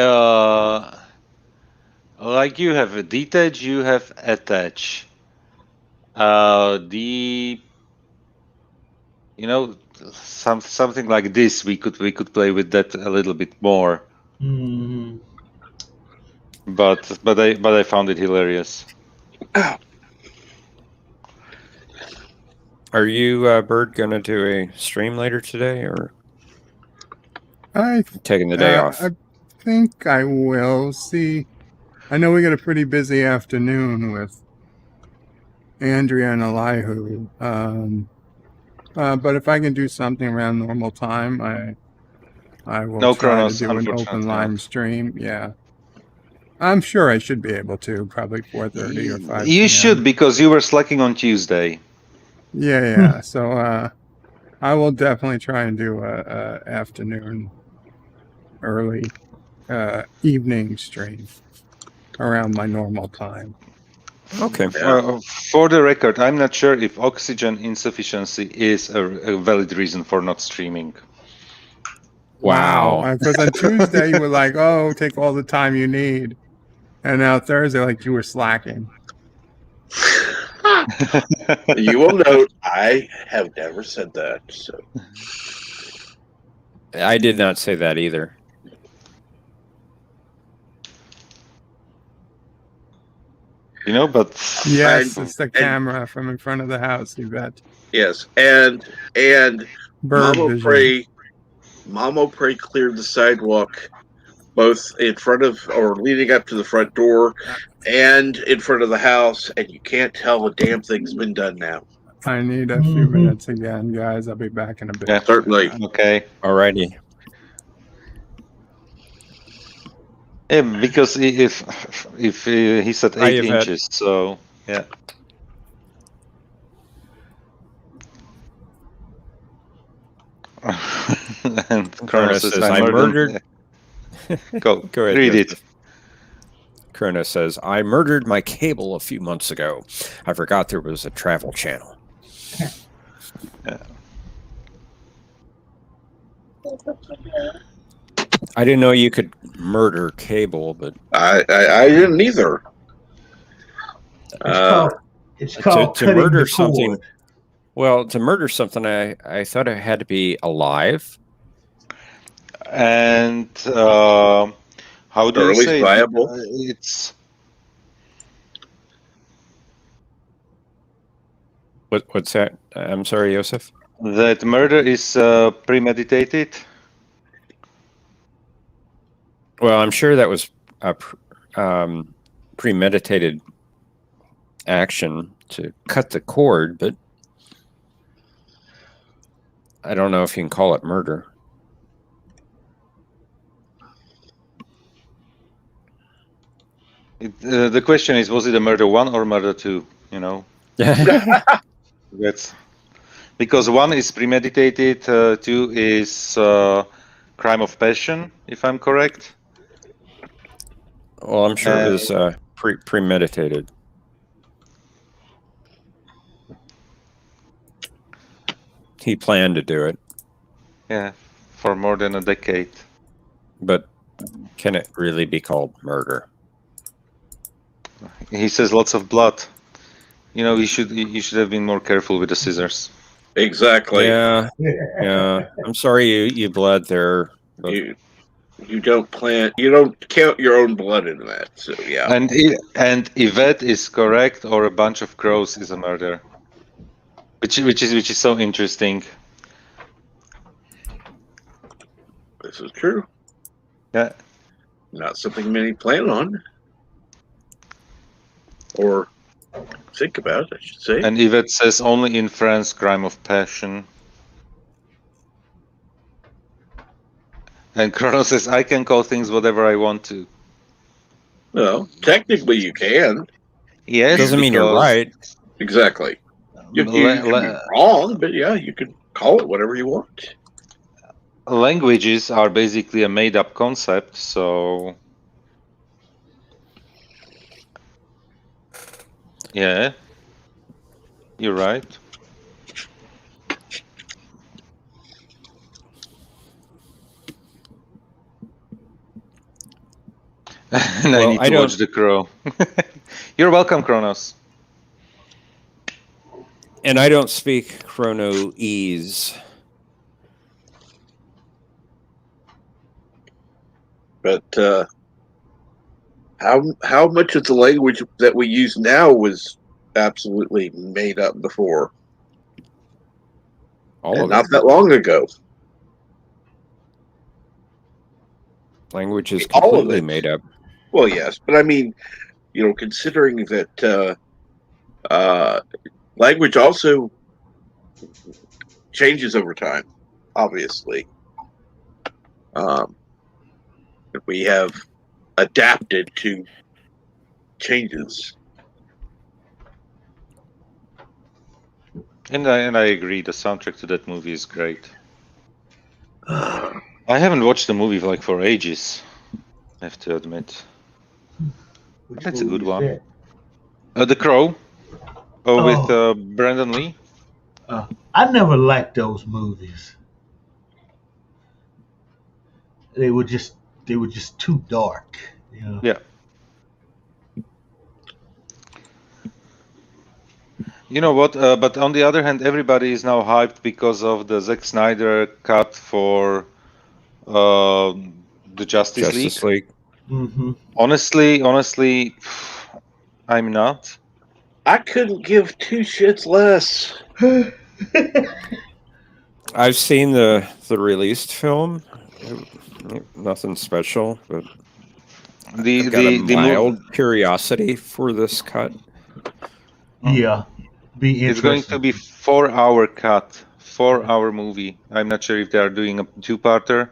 Like you have a detach, you have attach. Something like this. We could play with that a little bit more. Mm-hmm. But I found it hilarious. Are you, Bird, going to do a stream later today, or taking the day off? I think I will. See, I know we got a pretty busy afternoon with Andrea and Elihu. But if I can do something around normal time, I will No try Kronos, to do an open unfortunately, line stream. Yeah. I'm sure I should be able to, probably 4:30 or 5 You p.m. should, because you were slacking on Tuesday. Yeah. So I will definitely try and do a afternoon, early evening stream around my normal time. Okay. For the record, I'm not sure if oxygen insufficiency is a valid reason for not streaming. Wow. Because on Tuesday you were like, "Oh, take all the time you need," and now Thursday, like you were slacking. You will note I have never said that. So I did not say that either. But yes, it's the camera from in front of the house. You bet. Yes, and Bird vision. Mamo Prey cleared the sidewalk, both in front of or leading up to the front door, and in front of the house, and you can't tell a damn thing's been done now. I need a few minutes again, guys. I'll be back in a bit. Yeah, certainly. Okay. Alrighty. Yeah, because if he's at 8 inches, so yeah. And Kronos says, "I murdered." Go ahead, read it. Joseph. Kronos says, "I murdered my cable a few months ago. I forgot there was a travel channel." Yeah. I didn't know you could murder cable, but I didn't either. It's called to cutting murder the something. cord. Well, to murder something, I thought it had to be alive. And how do Or you at least say it? viable. It's What's that? I'm sorry, Joseph. that murder is premeditated. Well, I'm sure that was a premeditated action to cut the cord, but I don't know if you can call it murder. The question is, was it a murder 1 or murder 2? You know, that's because 1 is premeditated, 2 is crime of passion, if I'm correct. Well, I'm sure it was premeditated. He planned to do it. Yeah, for more than a decade. But can it really be called murder? He says lots of blood. You know, you should have been more careful with the scissors. Exactly. Yeah. I'm sorry you bled there. But You don't count your own blood in that. So yeah. And Yvette is correct, or a bunch of crows is a murder. Which is so interesting. This is true. Yeah. Not something many plan on. Or think about, I should say. And Yvette says only in France, crime of passion. And Chrono says, I can call things whatever I want to. Well, technically you can. Yes, doesn't mean you're right. Exactly. You can be wrong, but yeah, you can call it whatever you want. Languages are basically a made-up concept, so yeah, you're right. And I need to watch The Crow. You're welcome, Kronos. And I don't speak Chronoese. But how much of the language that we use now was absolutely made up before? All of not it. that long ago. Language is All of completely it. made up. Well, yes, but I mean, considering that language also changes over time, obviously. We have adapted to changes. And I agree, the soundtrack to that movie is great. I haven't watched the movie for ages, I have to admit. But that's a good one. The Crow, with Brandon Lee. I never liked those movies. They were just too dark. You know? Yeah. You know what? But on the other hand, everybody is now hyped because of the Zack Snyder cut for the Justice League. Mm-hmm. Honestly, I'm not. I couldn't give two shits less. I've seen the released film. Nothing special, but I've got a mild curiosity for this cut. Yeah, be interesting. It's going to be 4-hour cut, 4-hour movie. I'm not sure if they are doing a 2-parter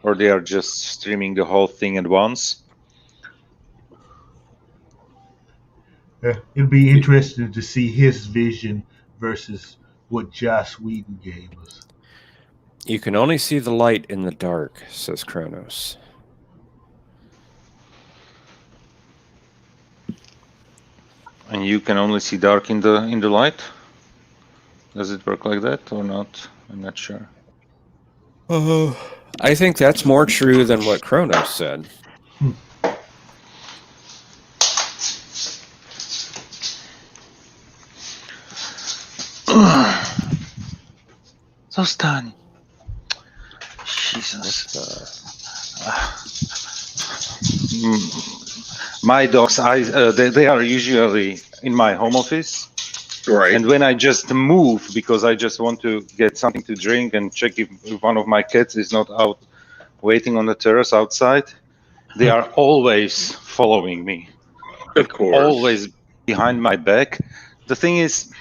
or they are just streaming the whole thing at once. It'll be interesting to see his vision versus what Joss Whedon gave us. You can only see the light in the dark, says Kronos. And you can only see dark in the light? Does it work like that or not? I'm not sure. I think that's more true than what Kronos said. Those tiny. Jesus. My dogs, they are usually in my home office. Right. And when I just move, because I just want to get something to drink and check if one of my cats is not out waiting on the terrace outside, they are always following me. Of course. Always behind my back. The thing is,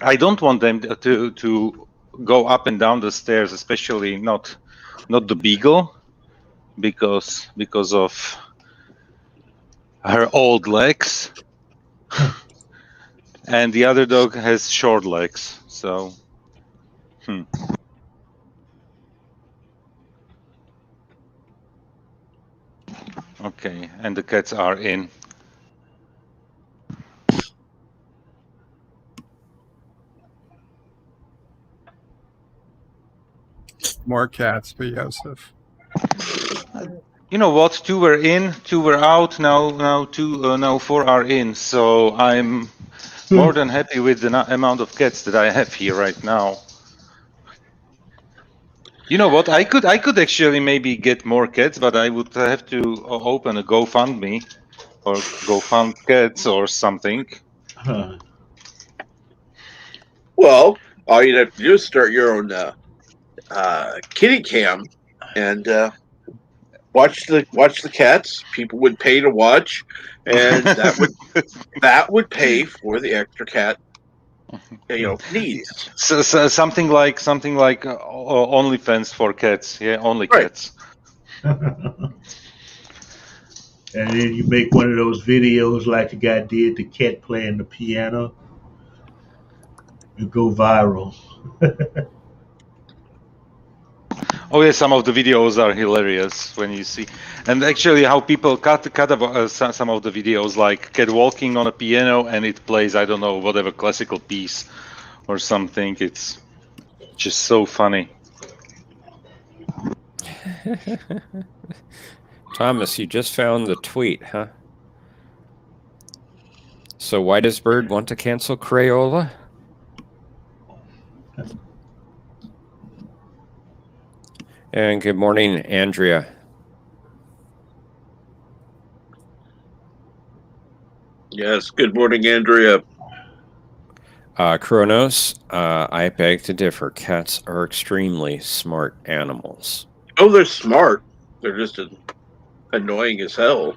I don't want them to go up and down the stairs, especially not the beagle, because of her old legs. And the other dog has short legs, so. Okay, and the cats are in. More cats for Joseph. You know what? 2 were in, 2 were out. Now 4 are in. So I'm more than happy with the amount of cats that I have here right now. You know what? I could actually maybe get more cats, but I would have to open a GoFundMe or GoFund Cats or something. Well, all you'd have to do is start your own kitty cam and watch the cats. People would pay to watch, and that would pay for the extra cat needs. So something like OnlyFans for cats. Yeah, only cats. And then you make one of those videos like the guy did, the cat playing the piano. It go viral. Oh yeah, some of the videos are hilarious when you see, and actually how people cut some of the videos, like cat walking on a piano and it plays, I don't know, whatever classical piece or something. It's just so funny. Thomas, you just found the tweet, huh? So why does Bird want to cancel Crayola? And good morning, Andrea. Yes, good morning, Andrea. Kronos, I beg to differ. Cats are extremely smart animals. Oh, they're smart. They're just annoying as hell.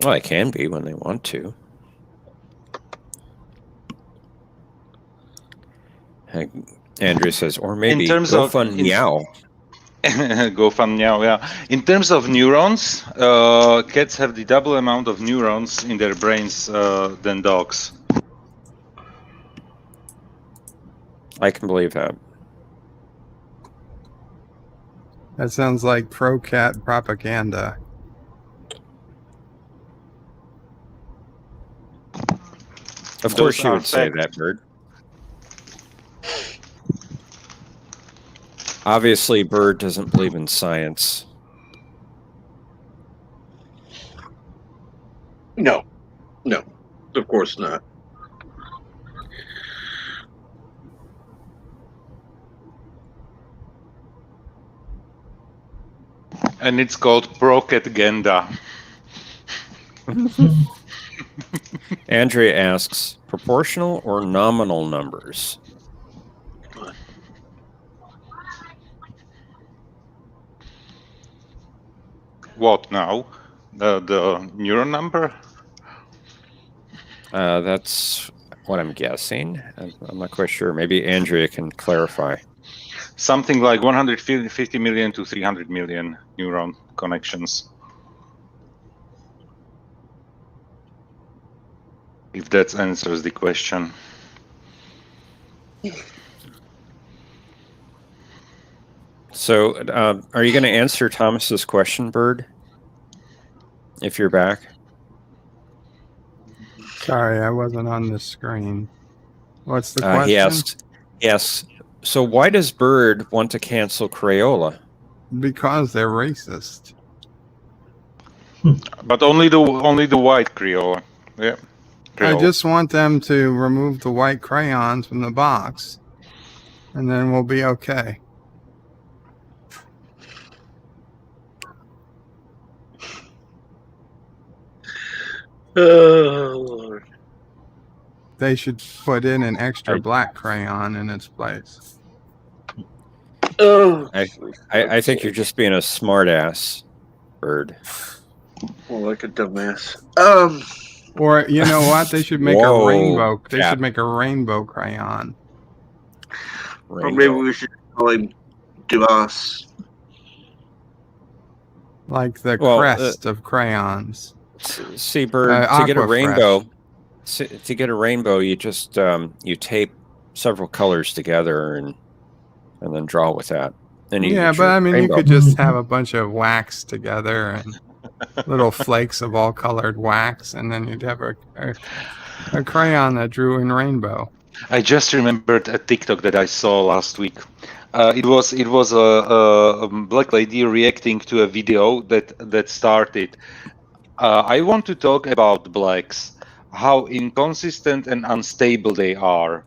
Well, they can be when they want to. Andrea says, or maybe go fun meow. Go fun meow, yeah. In terms of neurons, cats have the double amount of neurons in their brains than dogs. I can believe that. That sounds like pro-cat propaganda. Of course you would say that, Bird. Obviously, Bird doesn't believe in science. No, of course not. And it's called propaganda. Andrea asks, proportional or nominal numbers? What now? The neuron number? That's what I'm guessing. I'm not quite sure. Maybe Andrea can clarify. Something like 150 million to 300 million neuron connections. If that answers the question. So, are you going to answer Thomas's question, Bird? If you're back. Sorry, I wasn't on the screen. What's the question? He asks, yes. So why does Bird want to cancel Crayola? Because they're racist. But only the white Crayola. Yeah. Crayola. I just want them to remove the white crayons from the box and then we'll be okay. Oh, Lord. They should put in an extra black crayon in its place. Oh, I think you're just being a smartass, Bird. well, like a dumbass. Or you know what? They should make a Whoa, rainbow. They Cap. should make a rainbow crayon. Or maybe we should call him Dumas. Like the Well, crest of crayons. See, Bird, to get a Aquafresh. rainbow, to get a rainbow, you just you tape several colors together and then draw with that. Then you Yeah, get but your I mean, you rainbow. could just have a bunch of wax together and little flakes of all colored wax, and then you'd have a crayon that drew in rainbow. I just remembered a TikTok that I saw last week. It was a black lady reacting to a video that started. I want to talk about blacks, how inconsistent and unstable they are.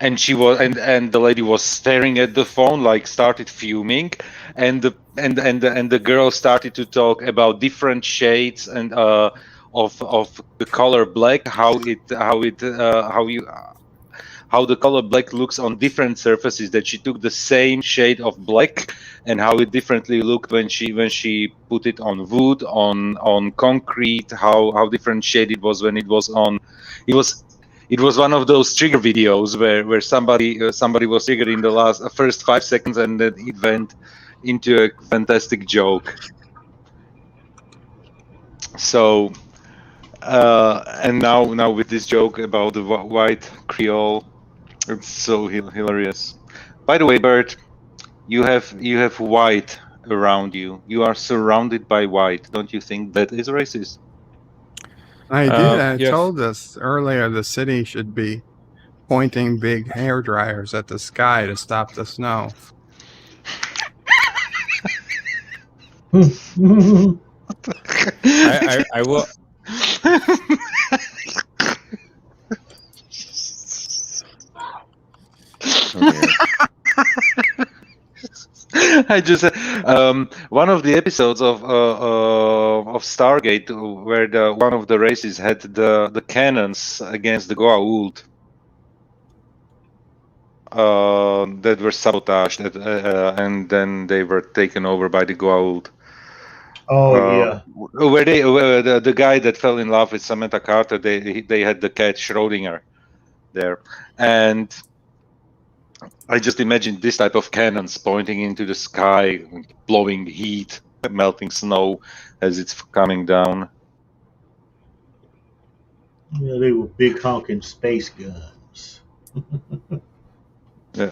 And she was, and the lady was staring at the phone, like started fuming, and the girl started to talk about different shades and of the color black, how the color black looks on different surfaces. That she took the same shade of black and how it differently looked when she put it on wood, on concrete. How different shade it was when it was on. It was one of those trigger videos where somebody was triggered in the first 5 seconds, and then it went into a fantastic joke. So, and now with this joke about the white Creole, it's so hilarious. By the way, Bert, you have white around you. You are surrounded by white. Don't you think that is racist? I did. I yes. told us earlier the city should be pointing big hair dryers at the sky to stop the snow. I will. I just one of the episodes of Stargate where one of the races had the cannons against the Goa'uld that were sabotaged, and then they were taken over by the Goa'uld. Yeah. Where the guy that fell in love with Samantha Carter, they had the cat Schrodinger there, and I just imagine this type of cannons pointing into the sky, blowing heat, melting snow as it's coming down. Yeah, they were big honking space guns. Yeah.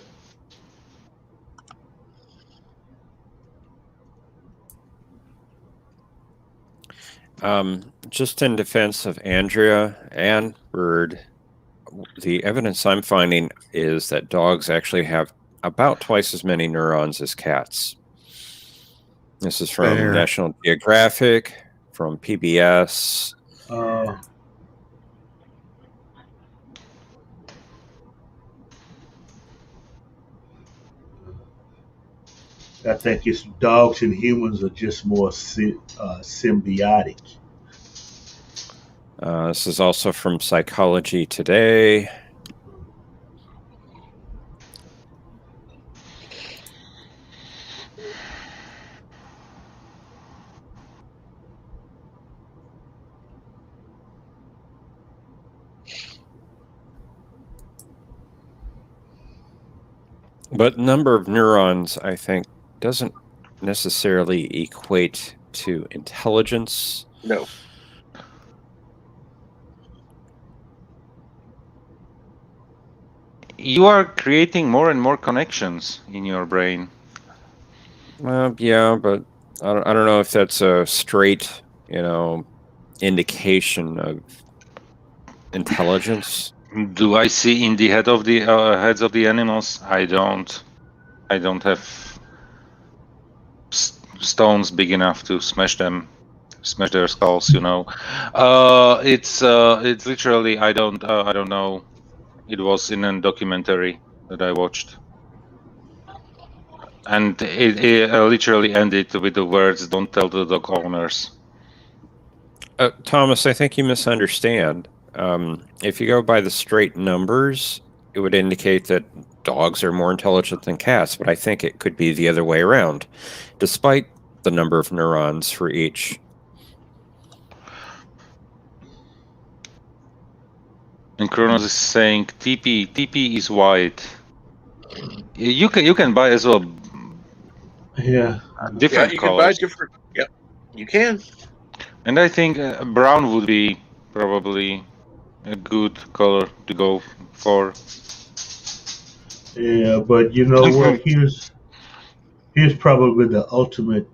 Just in defense of Andrea and Bird, the evidence I'm finding is that dogs actually have about twice as many neurons as cats. This is from Fair. National Geographic, from PBS. I think it's dogs and humans are just more symbiotic. This is also from Psychology Today. But number of neurons, I think, doesn't necessarily equate to intelligence. No. You are creating more and more connections in your brain. Yeah, but I don't know if that's a straight, indication of intelligence. Do I see in the heads of the animals? I don't. I don't have stones big enough to smash their skulls. It's literally I don't know. It was in a documentary that I watched. And it literally ended with the words, "Don't tell the dog owners." Thomas, I think you misunderstand. If you go by the straight numbers, it would indicate that dogs are more intelligent than cats, but I think it could be the other way around, despite the number of neurons for each. And Kronos is saying TP is white. You can buy as well Yeah. different you can buy colors. different. Yep, you can. And I think brown would be probably a good color to go for. Yeah, but you know what? Here's probably the ultimate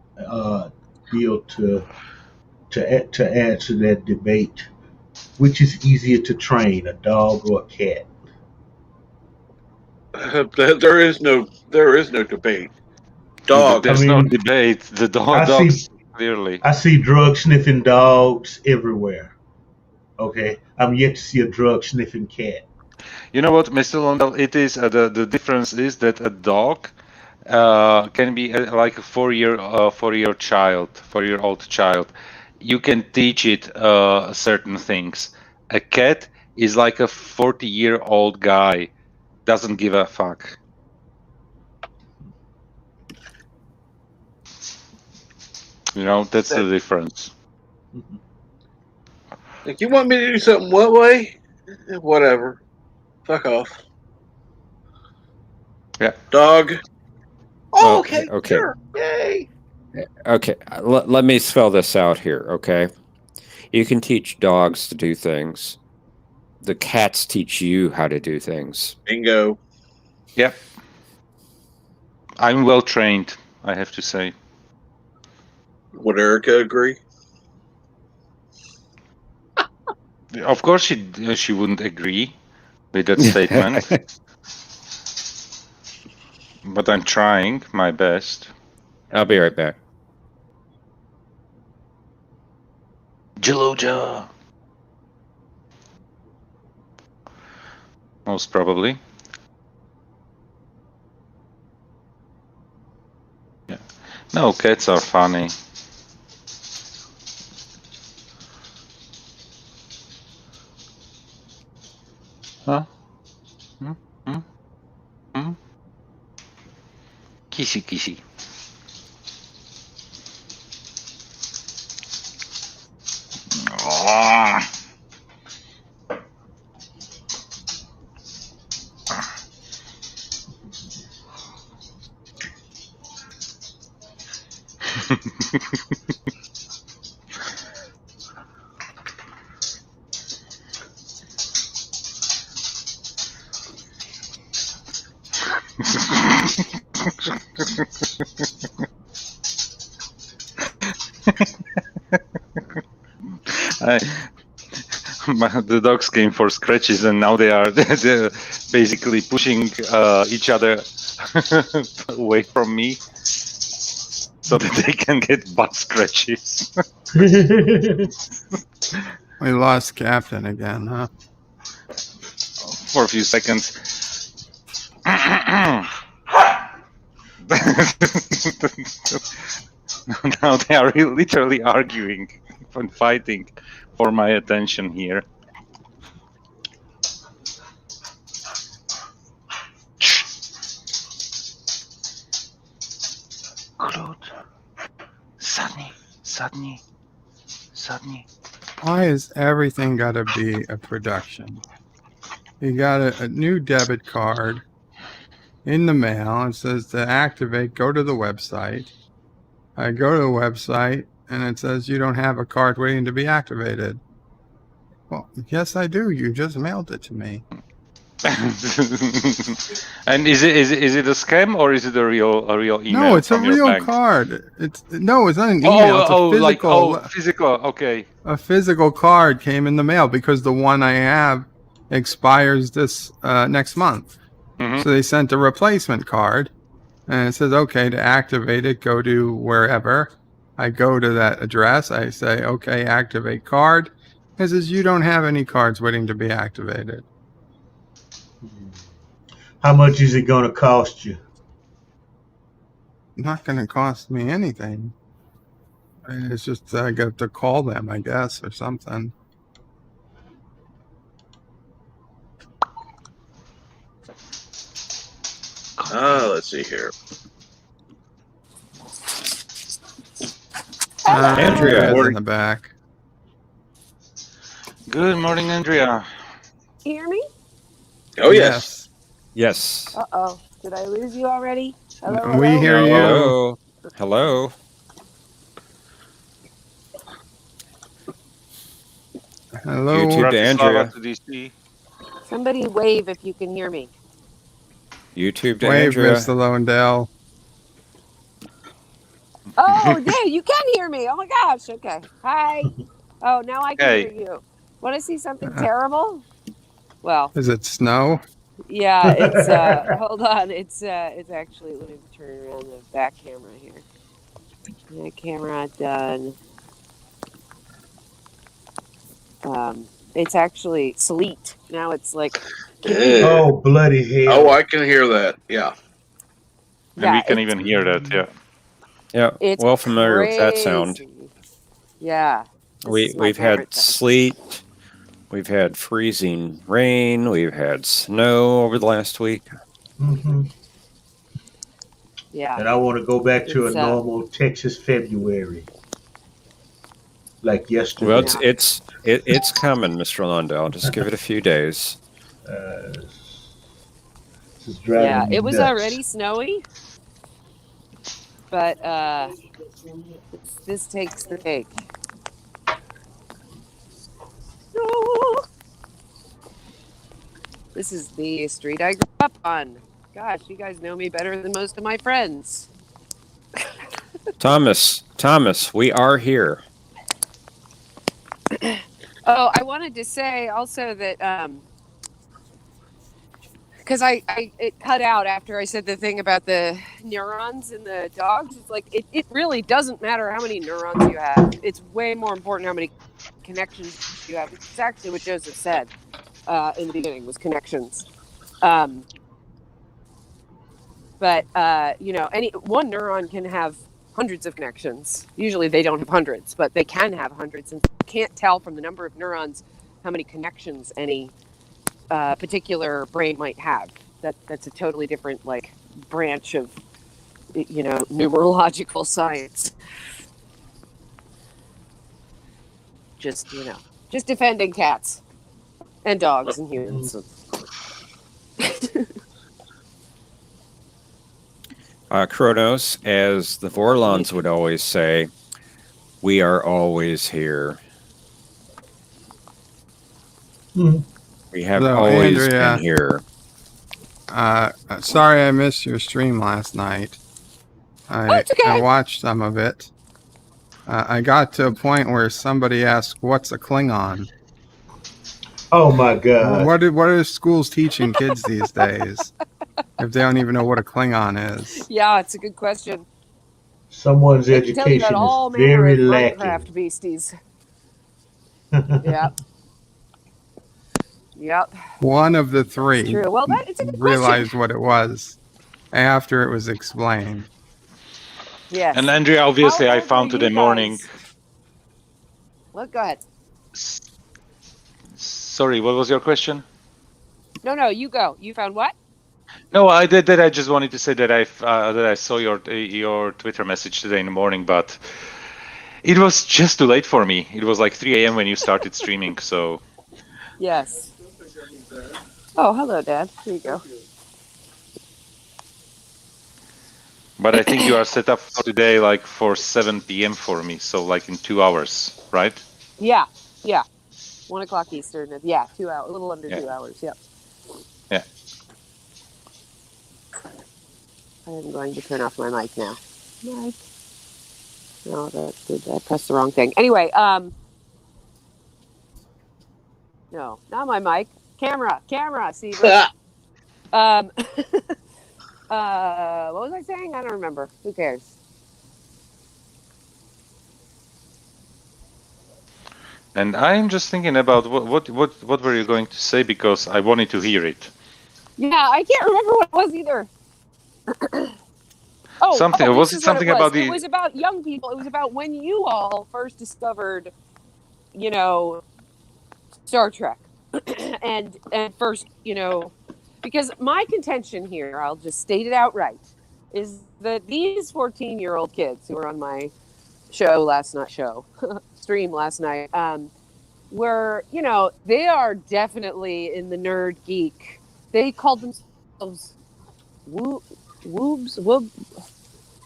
deal to answer that debate. Which is easier to train, a dog or a cat? There is no debate. Dog. There's I no mean, debate. The I see dogs clearly. I see drug sniffing dogs everywhere. Okay, I'm yet to see a drug sniffing cat. You know what, Mr. Londell? It is the difference is that a dog can be like a 4-year-old child. You can teach it certain things. A cat is like a 40-year-old guy, doesn't give a fuck. You know, that's the difference. Like, you want me to do something what way? Whatever. Fuck off. Yeah. Dog. Well, Okay. Sure. Yay. Okay, let me spell this out here, okay? You can teach dogs to do things. The cats teach you how to do things. Bingo. Yep. I'm well trained, I have to say. Would Erica agree? Of course she wouldn't agree with that statement. But I'm trying my best. I'll be right back. Geluja. Most probably. Yeah. No, cats are funny. Huh? Kissy kissy. Oh. The dogs came for scratches, and now they're basically pushing each other away from me so that they can get butt scratches. We lost Captain again, huh? For a few seconds. Now they are literally arguing and fighting for my attention here. Claude, Sudney. Why is everything got to be a production? You got a new debit card in the mail. It says to activate, go to the website. I go to the website and it says you don't have a card waiting to be activated. Well, yes, I do. You just mailed it to me. And is it a scam or is it a real email? No, it's a from your real bank? card. It's not an email. It's a physical. Physical. Okay. A physical card came in the mail because the one I have expires this next month. So they sent a replacement card, and it says, okay, to activate it, go to wherever. I go to that address. I say, okay, activate card. It says you don't have any cards waiting to be activated. How much is it going to cost you? Not going to cost me anything. It's just I got to call them, I guess, or something. Let's see here. Andrea. is in the back. Good morning, Andrea. You hear me? Oh, yes. Yes. Uh-oh. Did I lose you already? Hello, We hello? hear you. Hello. Hello. Hello. YouTube to Andrea. To DC. Somebody wave if you can hear me. YouTube to Wave, Andrea. Mr. Lowendale. Oh, yeah, you can hear me. Oh my gosh. Okay. Hi. Oh, now I can hear you. Want to see something terrible? Well, Is it snow? yeah, it's hold on. It's actually, let me turn around the back camera here. That camera done. It's actually sleet. Now it's like Oh, bloody hell. Oh, I can hear that. Yeah. And we can even hear that, yeah. Yeah, It's well familiar with that sound. crazy. Yeah. We've had sleet, we've had freezing rain, we've had snow over the last week. Mm-hmm. Yeah. And I want to go back to a It's, normal Texas February, like yesterday. Well, it's coming, Mr. Lundell. Just give it a few days. This is driving Yeah, me it was nuts. already snowy, but this takes the cake. No. This is the street I grew up on. Gosh, you guys know me better than most of my friends. Thomas, we are here. Oh, I wanted to say also that because it cut out after I said the thing about the neurons in the dogs. It's like it really doesn't matter how many neurons you have. It's way more important how many connections you have. It's actually what Joseph said in the beginning was connections. But any one neuron can have hundreds of connections. Usually they don't have hundreds, but they can have hundreds, and you can't tell from the number of neurons how many connections any particular brain might have. That's a totally different branch of numerological science. Just defending cats and dogs and humans. Kronos, as the Vorlons would always say, we are always here. We have always Andrea, been here. Sorry I missed your stream last night. I watched some of it. I got to a point where somebody asked, "What's a Klingon?" Oh my God! What are schools teaching kids these days if they don't even know what a Klingon is? Yeah, it's a good question. Someone's They can tell you about education all is manner very of lacking. Minecraft beasties. Yep. One of the three True. Well, it's a good realized question. what it was after it was explained. Yes. And Andrea, obviously, How I old found were today you morning. guys? Well, go ahead. Sorry, what was your question? No, you go. You found what? No, I did that. I just wanted to say that I saw your Twitter message today in the morning, but it was just too late for me. It was like 3 a.m. when you started streaming, so. Yes. Oh, hello, Dad. Here you go. But I think you are set up for today, like for 7 p.m. for me, so like in 2 hours, right? Yeah. 1 o'clock Eastern. Yeah, 2 hours. A little under 2 hours. Yep. Yeah. I'm going to turn off my mic now. Mic. No, I pressed the wrong thing. Anyway, no, not my mic. Camera, see. What was I saying? I don't remember. Who cares? And I'm just thinking about what were you going to say, because I wanted to hear it. Yeah, I can't remember what it was either. Something this was it is what something it was. about It the was about young people. It was about when you all first discovered, Star Trek, and first, because my contention here, I'll just state it outright, is that these 14-year-old kids who were on my stream last night, were, they are definitely in the nerd geek. They called themselves woobs.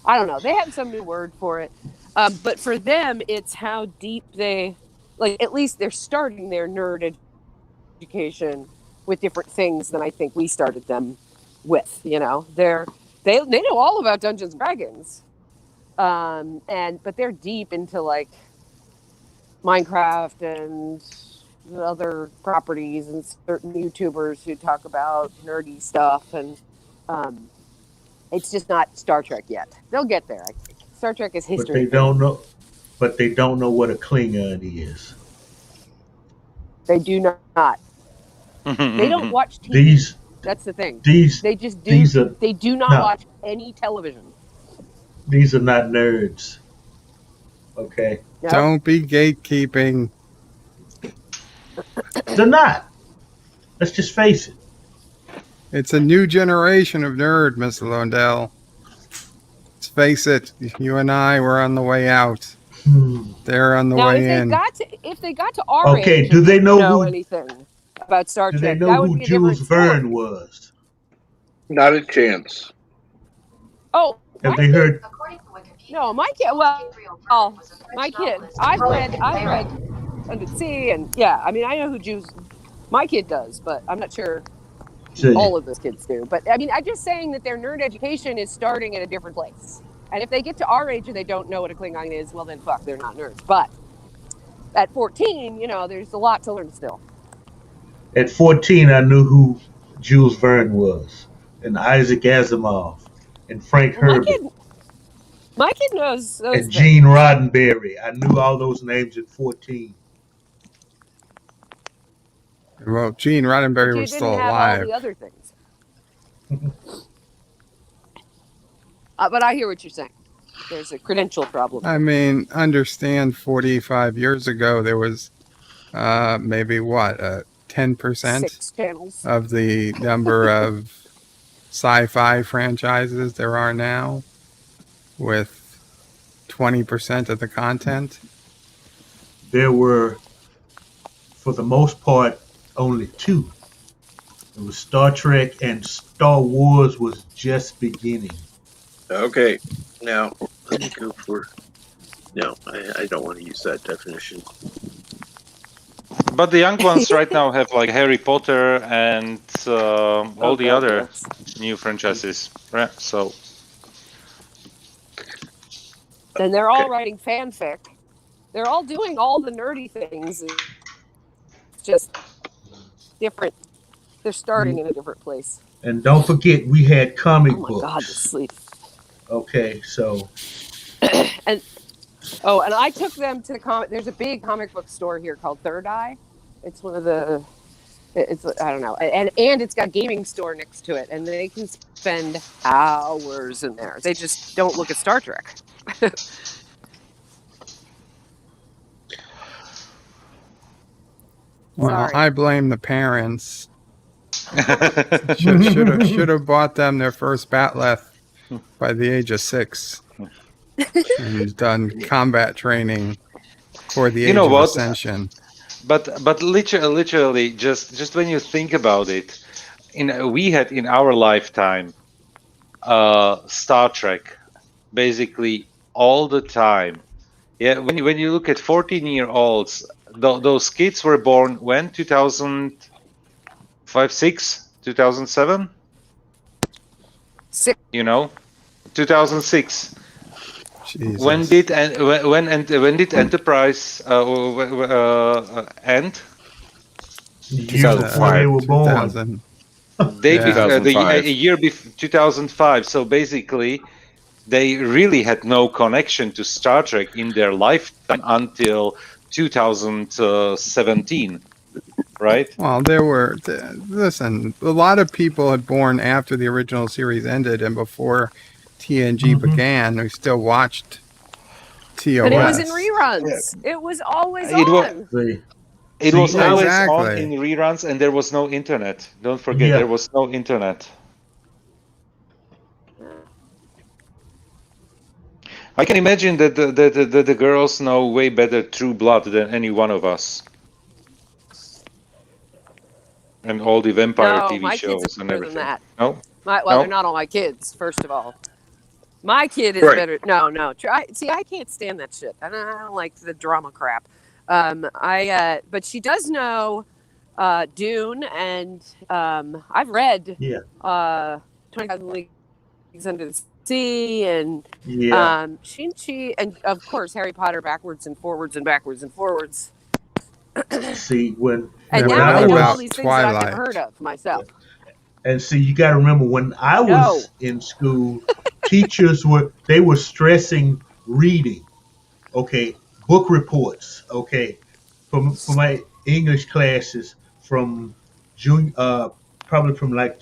I don't know. They have some new word for it. But for them, it's how deep at least they're starting their nerd education with different things than I think we started them with. They know all about Dungeons and Dragons, but they're deep into like Minecraft and other properties and certain YouTubers who talk about nerdy stuff, and it's just not Star Trek yet. They'll get there, I think. Star Trek is But history. they don't know. But they don't know what a Klingon is. They do not. They don't watch TV. That's the thing. They just do. They do not watch any television. These are not nerds. Okay. No. Don't be gatekeeping. They're not. Let's just face it. It's a new generation of nerd, Mr. Lundell. Let's face it. You and I were on the way out. They're on the Now, way in. if they got to our age, do and they didn't know anything about Star Do Trek? they know That would who be a different Jules story. Verne was? Not a chance. Oh, Have they heard? no, my kid. Well, my kid. I've read Under the Sea, and yeah, I mean, I know who Jules. My kid does, but I'm not sure all of those kids do. But I mean, I'm just saying that their nerd education is starting at a different place. And if they get to our age and they don't know what a Klingon is, well, then fuck, they're not nerds. But at 14, there's a lot to learn still. At 14, I knew who Jules Verne was, and Isaac Asimov, and Frank Herbert, My kid knows those and Gene Roddenberry. I knew all those names at 14. Well, Gene Roddenberry was still didn't have alive. all the other things. But I hear what you're saying. There's a credential problem. I mean, understand 45 years ago, there was maybe 10% 6 channels of the number of sci-fi franchises there are now, with 20% of the content. There were, for the most part, only 2. It was Star Trek, and Star Wars was just beginning. Okay, now let me go for. No, I don't want to use that definition. But the young ones right now have like Harry Potter and all the other new franchises, right? So. And they're all writing fanfic. They're all doing all the nerdy things. It's just different. They're starting in a different place. And don't forget, we had comic books. Oh my God, to sleep. Okay, so. and I took them to the comic. There's a big comic book store here called Third Eye. It's one of the. It's I don't know, and it's got a gaming store next to it, and they can spend hours in there. They just don't look at Star Trek. Well, Sorry. I blame the parents. Should have bought them their first Batleth by the age of 6 and done combat training for the age of ascension. But literally, just when you think about it, we had in our lifetime Star Trek basically all the time. Yeah, when you look at 14-year-olds, those kids were born when 2005, 6, 2007. 6. 2006. Jesus. When did Enterprise end? They were born. A year before 2005. So basically, they really had no connection to Star Trek in their lifetime until 2017. right? Well, there were. Listen, a lot of people had born after the original series ended and before TNG Mhm. began who still watched TOS. And it was in reruns. It was always It was. on. See, It was see, I always Exactly. on in reruns, and there was no internet. Don't forget, yeah. there was no internet. I can imagine that the girls know way better True Blood than any one of us, and all the vampire No, TV my kids shows are and better than everything. that. No, Well, they're no. not all my kids, first of all. My kid is Right. better. No. See, I can't stand that shit. I don't like the drama crap. But she does know Dune, and I've read Yeah. 20,000 Leagues Under the Sea, and Yeah. she, and of course Harry Potter backwards and forwards and backwards and forwards. See, when And What now they know all about these things that I've never Twilight? heard of myself. and see, you got to remember when I No. was in school, teachers were stressing reading. Okay, book reports. Okay, for my English classes from junior, probably from like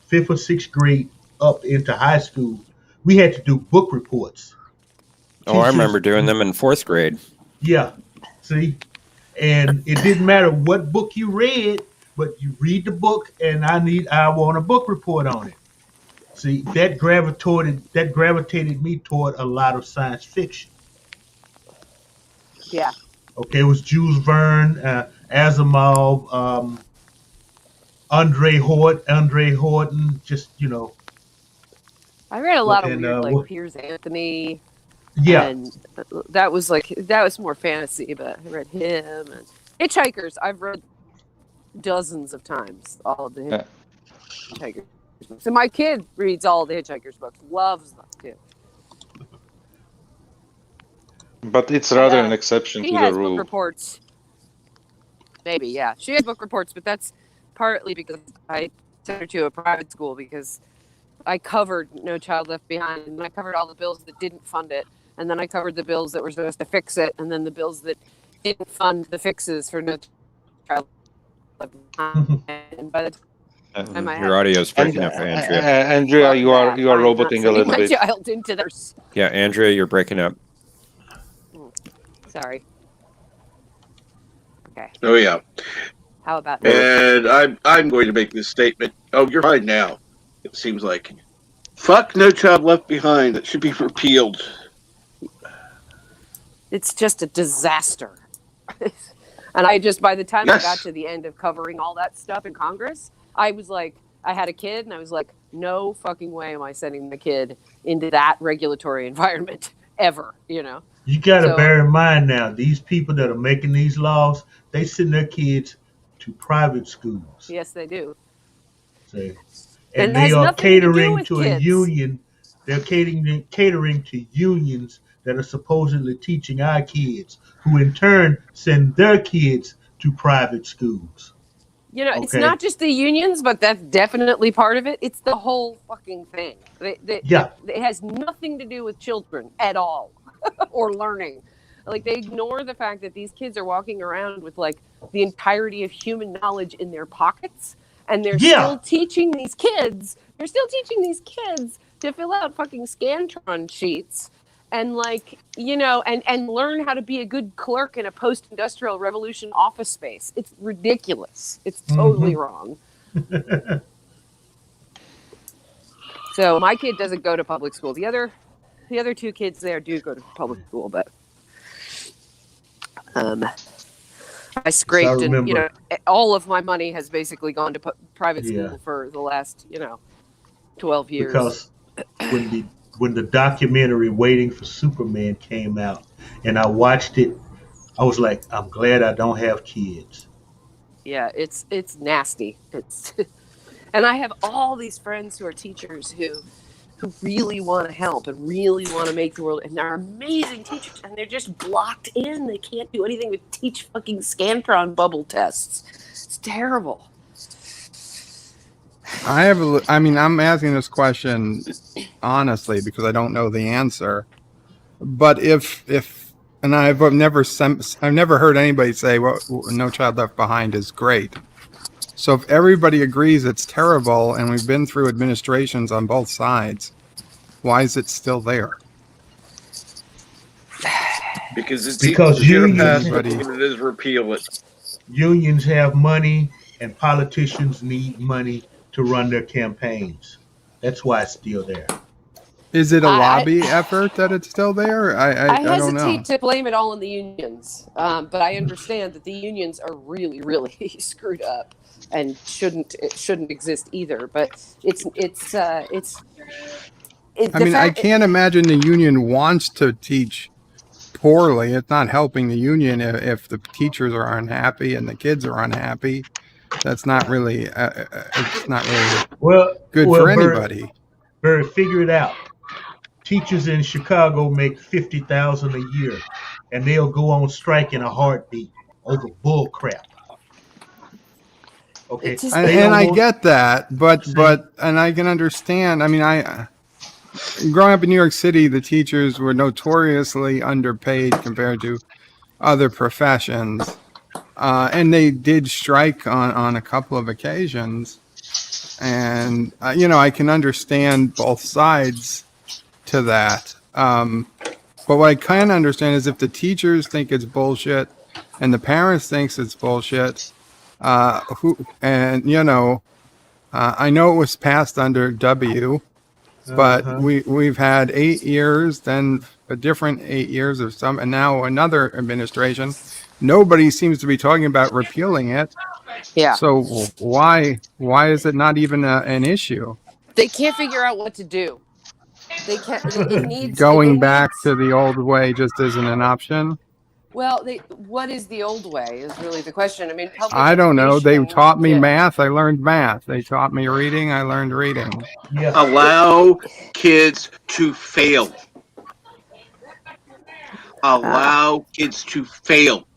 fifth or sixth grade up into high school, we had to do book reports. Oh, I remember Teachers, doing them in 4th grade. yeah, see, and it didn't matter what book you read, but you read the book, and I want a book report on it. See, that gravitated me toward a lot of science fiction. Yeah. Okay, it was Jules Verne, Asimov, Andre Horton, just I read a lot of and weird, like Piers Anthony, yeah, and that was more fantasy. But I read him and Hitchhikers. I've read dozens of times all of the Yeah. Hitchhikers books. And my kid reads all the Hitchhikers books, loves them too. But it's rather an exception She to the has book rule. reports. Maybe, yeah. She has book reports, but that's partly because I sent her to a private school because I covered No Child Left Behind, and I covered all the bills that didn't fund it, and then I covered the bills that were supposed to fix it, and then the bills that didn't fund the fixes for No Child Left Behind. And by the time I Your had audio's breaking up, Andrea. Andrea, you are I'm not roboting a sending little my bit. child into theirs. Yeah, Andrea, you're breaking up. Sorry. Okay. Oh yeah. How about now? And I'm going to make this statement. Oh, you're fine now. It seems like. Fuck No Child Left Behind. That should be repealed. It's just a disaster. And I just, by the time I Yes. got to the end of covering all that stuff in Congress, I was like, I had a kid, and I was like, no fucking way am I sending the kid into that regulatory environment ever, you know? you got to So- bear in mind now, these people that are making these laws, they send their kids to private schools. Yes, they do. See? And And it they has are nothing to do catering with to a kids. union. They're catering to unions that are supposedly teaching our kids, who in turn send their kids to private schools. You know, it's Okay. not just the unions, but that's definitely part of it. It's the whole fucking thing. Yeah. It has nothing to do with children at all or learning. Like, they ignore the fact that these kids are walking around with, like, the entirety of human knowledge in their pockets, and they're still teaching these kids to fill out fucking Scantron sheets and, like, you know, and learn how to be a good clerk in a post-industrial revolution office space. It's ridiculous. It's totally wrong. So my kid doesn't go to public school. The other two kids there do go to public school, but I scraped, and you know, all of my money has basically gone to private school for the last 12 years. Because when the documentary Waiting for Superman came out and I watched it, I was like, I'm glad I don't have kids. Yeah, it's nasty. It's and I have all these friends who are teachers who really want to help and really want to make the world, and they're amazing teachers, and they're just blocked in. They can't do anything but teach fucking Scantron bubble tests. It's terrible. I'm asking this question honestly because I don't know the answer. But if And I've never heard anybody say, "Well, No Child Left Behind is great." So if everybody agrees it's terrible, and we've been through administrations on both sides, why is it still there? Because it's Because easier to pass Everybody- it than it is repeal it. unions have money and politicians need money to run their campaigns. That's why it's still there. Is it a I- lobby effort that it's still there? I don't know. hesitate to blame it all on the unions, but I understand that the unions are really, really screwed up and it shouldn't exist either. But I can't imagine the union wants to teach poorly. It's not helping the union if the teachers are unhappy and the kids are unhappy. That's not really. It's not really good for anybody. Barry, figure it out. Teachers in Chicago make $50,000 a year, and they'll go on strike in a heartbeat over bull crap. Okay, And I get that, but and I can understand. I mean, growing up in New York City, the teachers were notoriously underpaid compared to other professions, and they did strike on a couple of occasions. And I can understand both sides to that. But what I can understand is if the teachers think it's bullshit and the parents thinks it's bullshit, I know it was passed under W, but we've had 8 years, then a different 8 years of some, and now another administration. Nobody seems to be talking about repealing it. Yeah. So why is it not even an issue? They can't figure out what to do. They can't. It needs Going back to the old way just isn't an option. Well, what is the old way is really the question. I mean, public I don't know. They education- taught me yeah. math. I learned math. They taught me reading. I learned reading. Allow kids to fail. Allow kids to fail.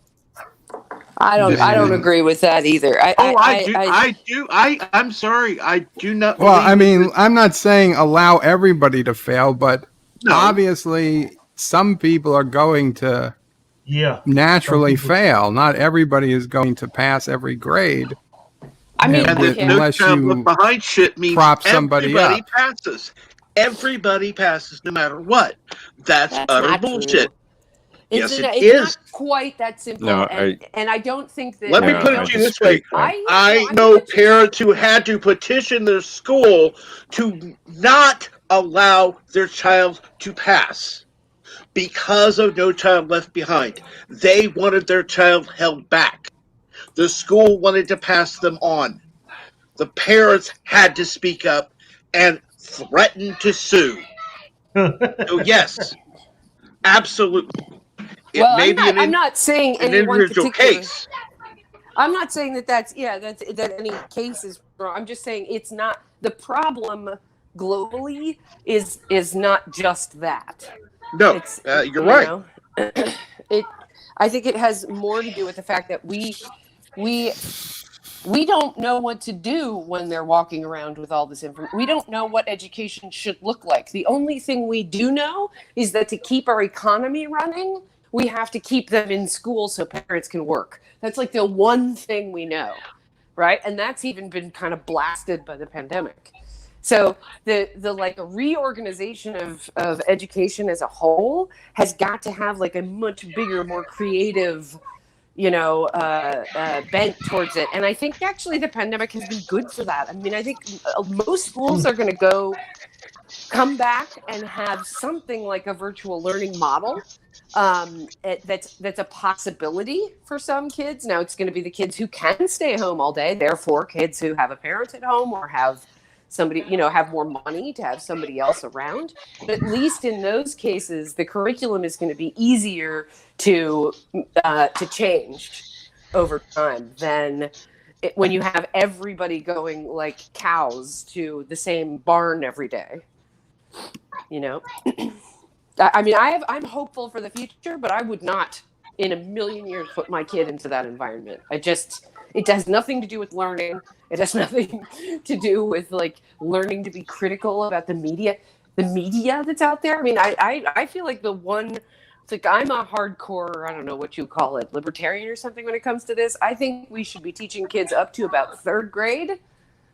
I don't agree with that either. I do. I'm sorry. I do not. Well, I believe mean, I'm not saying allow everybody to fail, but obviously some people are going to naturally fail. Not everybody is going to pass every grade. I mean, unless Child you Left Behind shit means prop somebody everybody up. passes. Everybody passes no matter what. That's utter not true. bullshit. It's Yes, not, it it's is. not quite that simple. No, and I don't think that. Let me put it to you this way. I know parents who had to petition their school to not allow their child to pass because of No Child Left Behind. They wanted their child held back. The school wanted to pass them on. The parents had to speak up and threaten to sue. So yes, absolutely. It Well, may be I'm not saying an any one individual particular case. I'm not saying that any case is wrong. I'm just saying it's not the problem globally is not just that. No, you're right. know, I think it has more to do with the fact that we don't know what to do when they're walking around with all this information. We don't know what education should look like. The only thing we do know is that to keep our economy running, we have to keep them in school so parents can work. That's like the one thing we know, right? And that's even been kind of blasted by the pandemic. So the like a reorganization of education as a whole has got to have like a much bigger, more creative, bent towards it. And I think actually the pandemic has been good for that. I mean, I think most schools are going to come back and have something like a virtual learning model. That's a possibility for some kids. Now it's going to be the kids who can stay home all day. Therefore, kids who have a parent at home or have somebody, have more money to have somebody else around. But at least in those cases, the curriculum is going to be easier to change over time than when you have everybody going like cows to the same barn every day. I mean, I'm hopeful for the future, but I would not in a million years put my kid into that environment. It has nothing to do with learning. It has nothing to do with like learning to be critical about the media that's out there. I mean, I feel like the one It's like I'm a hardcore, I don't know what you call it, libertarian or something when it comes to this. I think we should be teaching kids up to about 3rd grade.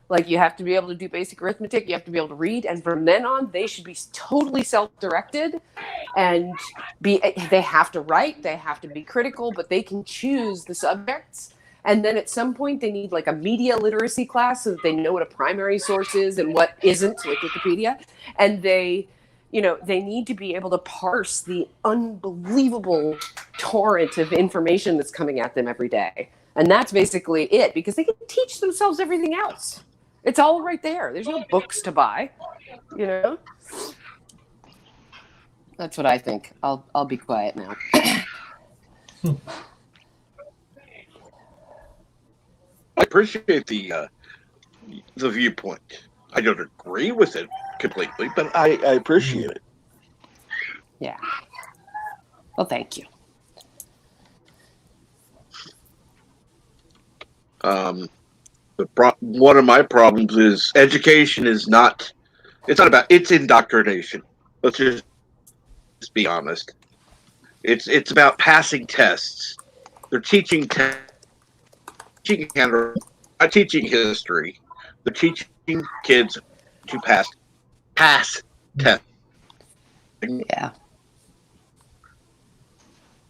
Like you have to be able to do basic arithmetic, you have to be able to read, and from then on they should be totally self-directed and they have to write, they have to be critical, but they can choose the subjects. And then at some point they need like a media literacy class so that they know what a primary source is and what isn't, like Wikipedia. And they need to be able to parse the unbelievable torrent of information that's coming at them every day. And that's basically it, because they can teach themselves everything else. It's all right there. There's no books to buy, you know? That's what I think. I'll be quiet now. I appreciate the viewpoint. I don't agree with it completely, but I appreciate it. Yeah. Well, thank you. One of my problems is education is not. It's not about. It's indoctrination. Let's just be honest. It's about passing tests. They're teaching handwriting, not teaching history. They're teaching kids to pass tests. Yeah.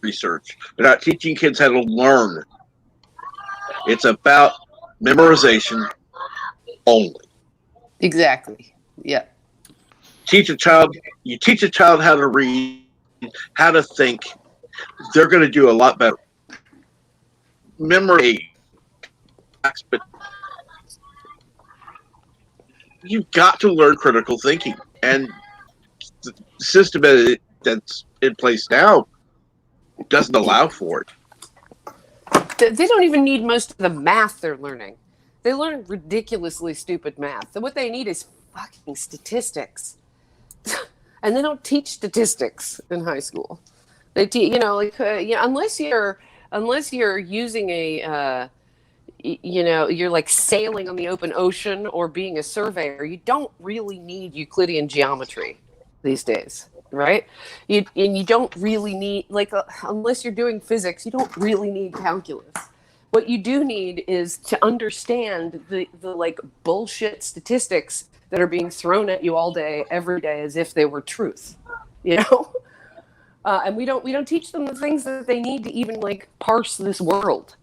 Research. They're not teaching kids how to learn. It's about memorization only. Exactly. Yeah. You teach a child how to read, how to think. They're going to do a lot better. Memory, but you've got to learn critical thinking, and the system that's in place now doesn't allow for it. They don't even need most of the math they're learning. They learn ridiculously stupid math. So what they need is fucking statistics. And they don't teach statistics in high school. They teach, unless you're using you're like sailing on the open ocean or being a surveyor, you don't really need Euclidean geometry these days, right? You don't really need, unless you're doing physics, you don't really need calculus. What you do need is to understand the like bullshit statistics that are being thrown at you all day, every day, as if they were truth, and we don't teach them the things that they need to even like parse this world.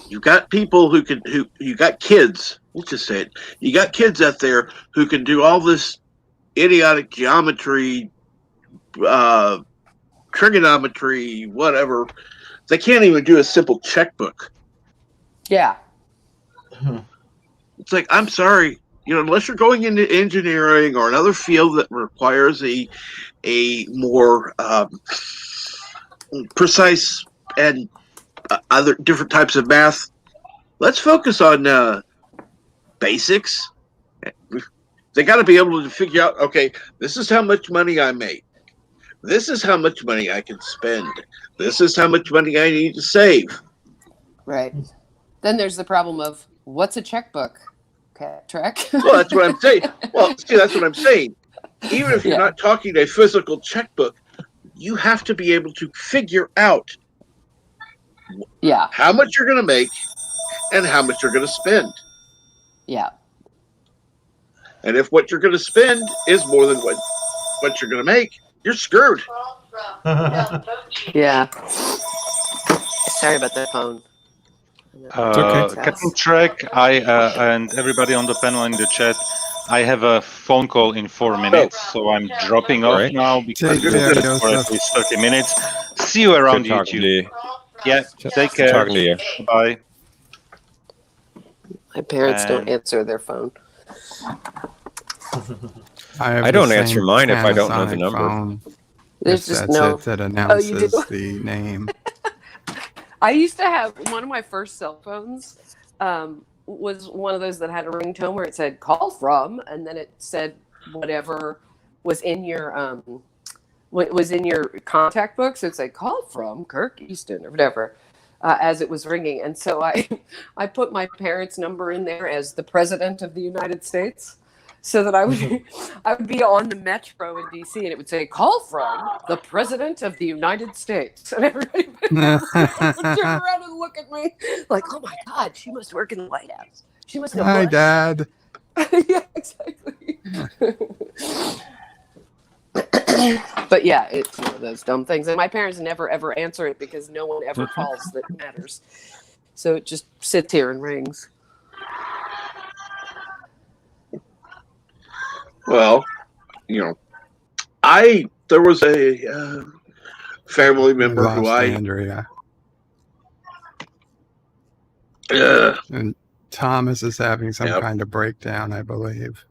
You got people you got kids. Let's just say it. You got kids out there who can do all this idiotic geometry, trigonometry, whatever. They can't even do a simple checkbook. Yeah. It's like, I'm sorry, unless you're going into engineering or another field that requires a more precise and other different types of math, let's focus on basics. They got to be able to figure out, okay, this is how much money I make. This is how much money I can spend. This is how much money I need to save. Right. Then there's the problem of what's a checkbook? Okay, Trek. Well, that's what I'm saying. Well, see, that's what I'm saying. Even if you're not talking a physical checkbook, you have to be able to figure out how much you're going to make and how much you're going to spend. Yeah. And if what you're going to spend is more than what you're going to make, you're screwed. Yeah. Sorry about that phone. Captain Trek, and everybody on the panel in the chat, I have a phone call in 4 minutes, so I'm dropping off now because we're going for at least 30 minutes. See you around YouTube. Yeah, take care. Talking to you. Bye. My parents don't answer their phone. I don't answer mine if I don't know the number. Phone. There's just no. That announces you do? the name. I used to have one of my first cell phones. Was one of those that had a ringtone where it said "call from," and then it said whatever was in your contact book. So it said "call from Kirk Easton" or whatever as it was ringing. And so I put my parents' number in there as the President of the United States. so that I would be on the metro in DC, and it would say, "Call from the President of the United States," and everybody would turn around and look at me like, "Oh my God, she must work in the White House. She must know Hi, Bush." Dad. Yeah, exactly. But yeah, it's one of those dumb things, and my parents never ever answer it because no one ever calls that matters. So it just sits here and rings. Well, there was a family We member who lost Andrea. Uh, And Thomas is having some Yep. kind of breakdown, I believe.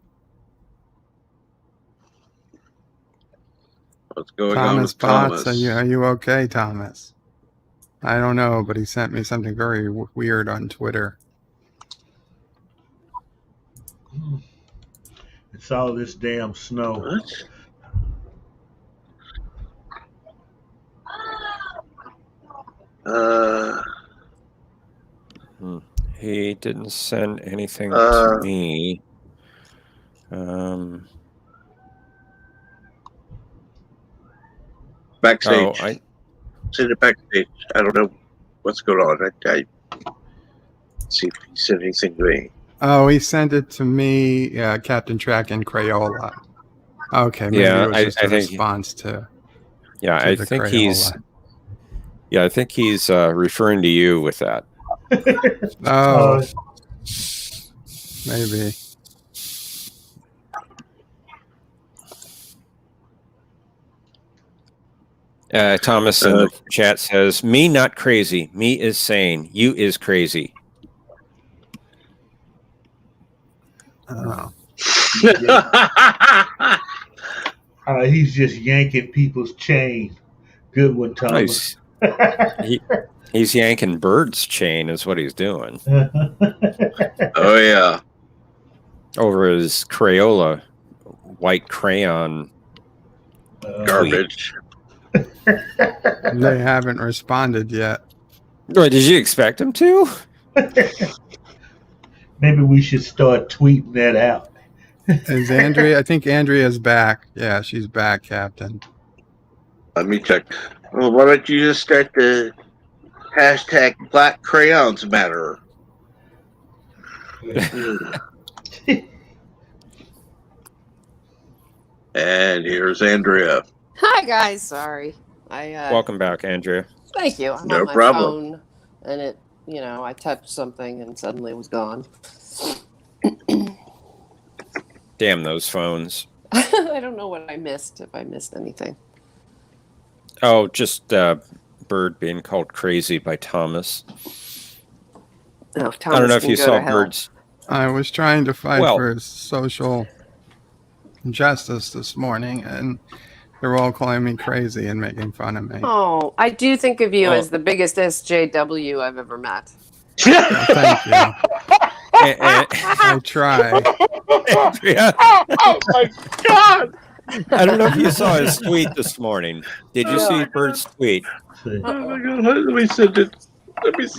what's going Thomas on Potts, with Thomas? are you okay, Thomas? I don't know, but he sent me something very weird on Twitter. It's all this damn snow. What? He didn't send anything to Uh, me. Backstage. Oh, Send it backstage. I don't know what's going on. I see if he sent anything to me. Oh, he sent it to me, Captain Track and Crayola. Okay, maybe yeah, it was just I a think. response to Yeah, to I the think Crayola. he's. Yeah, I think he's referring to you with that. Oh, maybe. Thomas in the chat says, "Me not crazy. Me is sane. You is crazy." Oh. He's just yanking people's chain. Good one, Thomas. He's yanking Bird's chain is what he's doing. Oh yeah. Over his Crayola white crayon Garbage. They haven't responded yet. Wait, did you expect him to? Maybe we should start tweeting that out. Is Andrea? I think Andrea's back. Yeah, she's back, Captain. Let me check. Well, why don't you just start the hashtag Black Crayons Matter? And here's Andrea. Hi guys, sorry. Welcome back, Andrea. Thank you. I'm No on my problem. phone, and it, I touched something and suddenly it was gone. Damn those phones. I don't know what I missed, if I missed anything. Oh, just Bird being called crazy by Thomas. Oh, Thomas I don't know if can you go saw to hell. Bird's. I was trying to fight Well- for social justice this morning, and they're all calling me crazy and making fun of me. Oh, I do think of you Oh. as the biggest SJW I've ever met. Well, thank you. I try. Andrea. Oh my God! I don't know if you saw his tweet this morning. Did you see Bird's tweet? Oh my God! Let me send it.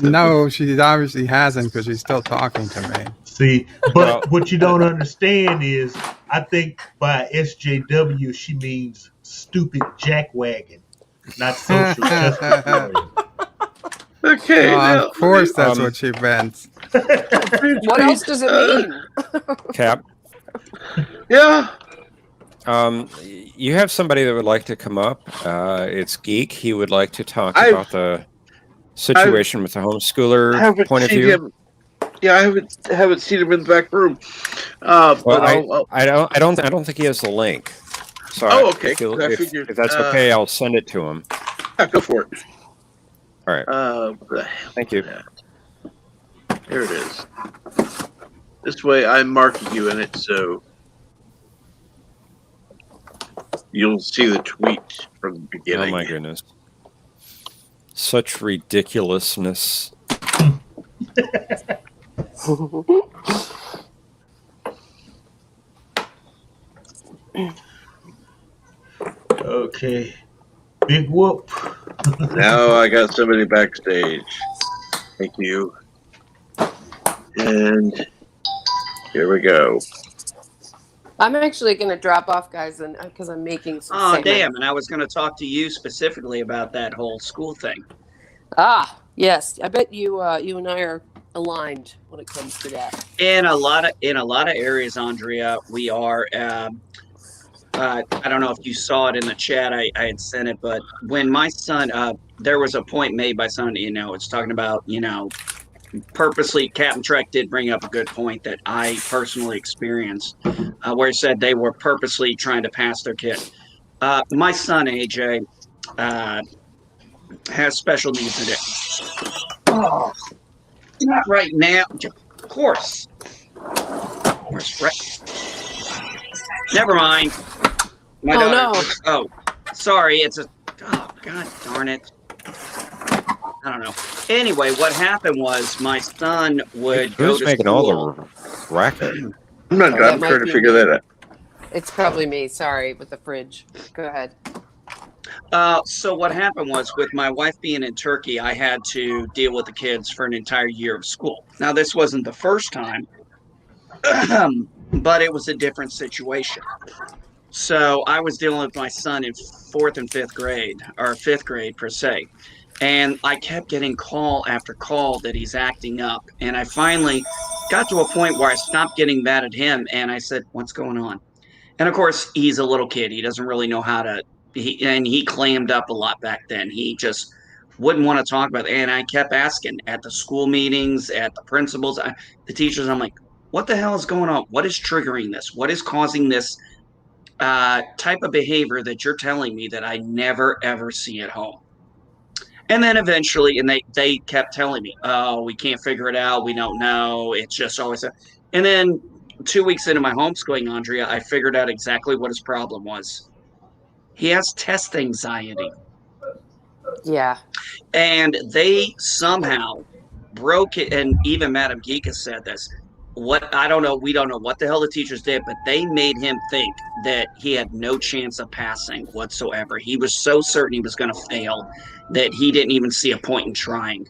No, she obviously hasn't because she's still talking to me. See, but what you don't understand is, I think by SJW she means stupid jackwagon, not social justice warrior. Okay. Of course, that's what she meant. What else does it mean? Cap. Yeah. You have somebody that would like to come up. It's Geek. He would like to talk I've- about the situation with the homeschooler point of seen view. him. Yeah, I haven't seen him in the back room. Well, But I don't think he has the link. So Oh, okay. I If figured, that's okay, I'll send it to him. yeah, go for it. All right. What the hell? Thank you. Here it is. This way, I'm marking you in it, so you'll see the tweet from the beginning. Oh my goodness. Such ridiculousness. Okay. Big whoop. Now I got somebody backstage. Thank you. And here we go. I'm actually going to drop off, guys, and because I'm making some Oh, salmon. damn. And I was going to talk to you specifically about that whole school thing. Ah, yes. I bet you you and I are aligned when it comes to that. In a lot of areas, Andrea, we are. I don't know if you saw it in the chat. I had sent it, but when my son, there was a point made by someone. It's talking about purposely. Captain Trek did bring up a good point that I personally experienced, where he said they were purposely trying to pass their kid. My son AJ has special needs today. Oh, not right now. Of course. Never mind. My Oh, daughter. no. Oh, sorry. It's a. Oh, God darn it. I don't know. Anyway, what happened was my son would go Who's to making school. all the racket? I'm not. Oh, that I'm might trying to be figure me. that out. It's probably me. Sorry, with the fridge. Go ahead. So what happened was with my wife being in Turkey, I had to deal with the kids for an entire year of school. Now, this wasn't the first time, but it was a different situation. So I was dealing with my son in fourth and fifth grade, or fifth grade per se. And I kept getting call after call that he's acting up. And I finally got to a point where I stopped getting mad at him and I said, "What's going on?" And of course, he's a little kid. He doesn't really know how to, he clammed up a lot back then. He just wouldn't want to talk about it. And I kept asking at the school meetings, at the principals, the teachers, I'm like, what the hell is going on? What is triggering this? What is causing this type of behavior that you're telling me that I never ever see at home? And then eventually, and they kept telling me, "Oh, we can't figure it out. We don't know. It's just always." And then 2 weeks into my homeschooling, Andrea, I figured out exactly what his problem was. He has test anxiety, Yeah. and they somehow broke it. And even Madam Geeka said this. What I don't know, we don't know what the hell the teachers did, but they made him think that he had no chance of passing whatsoever. He was so certain he was going to fail that he didn't even see a point in trying.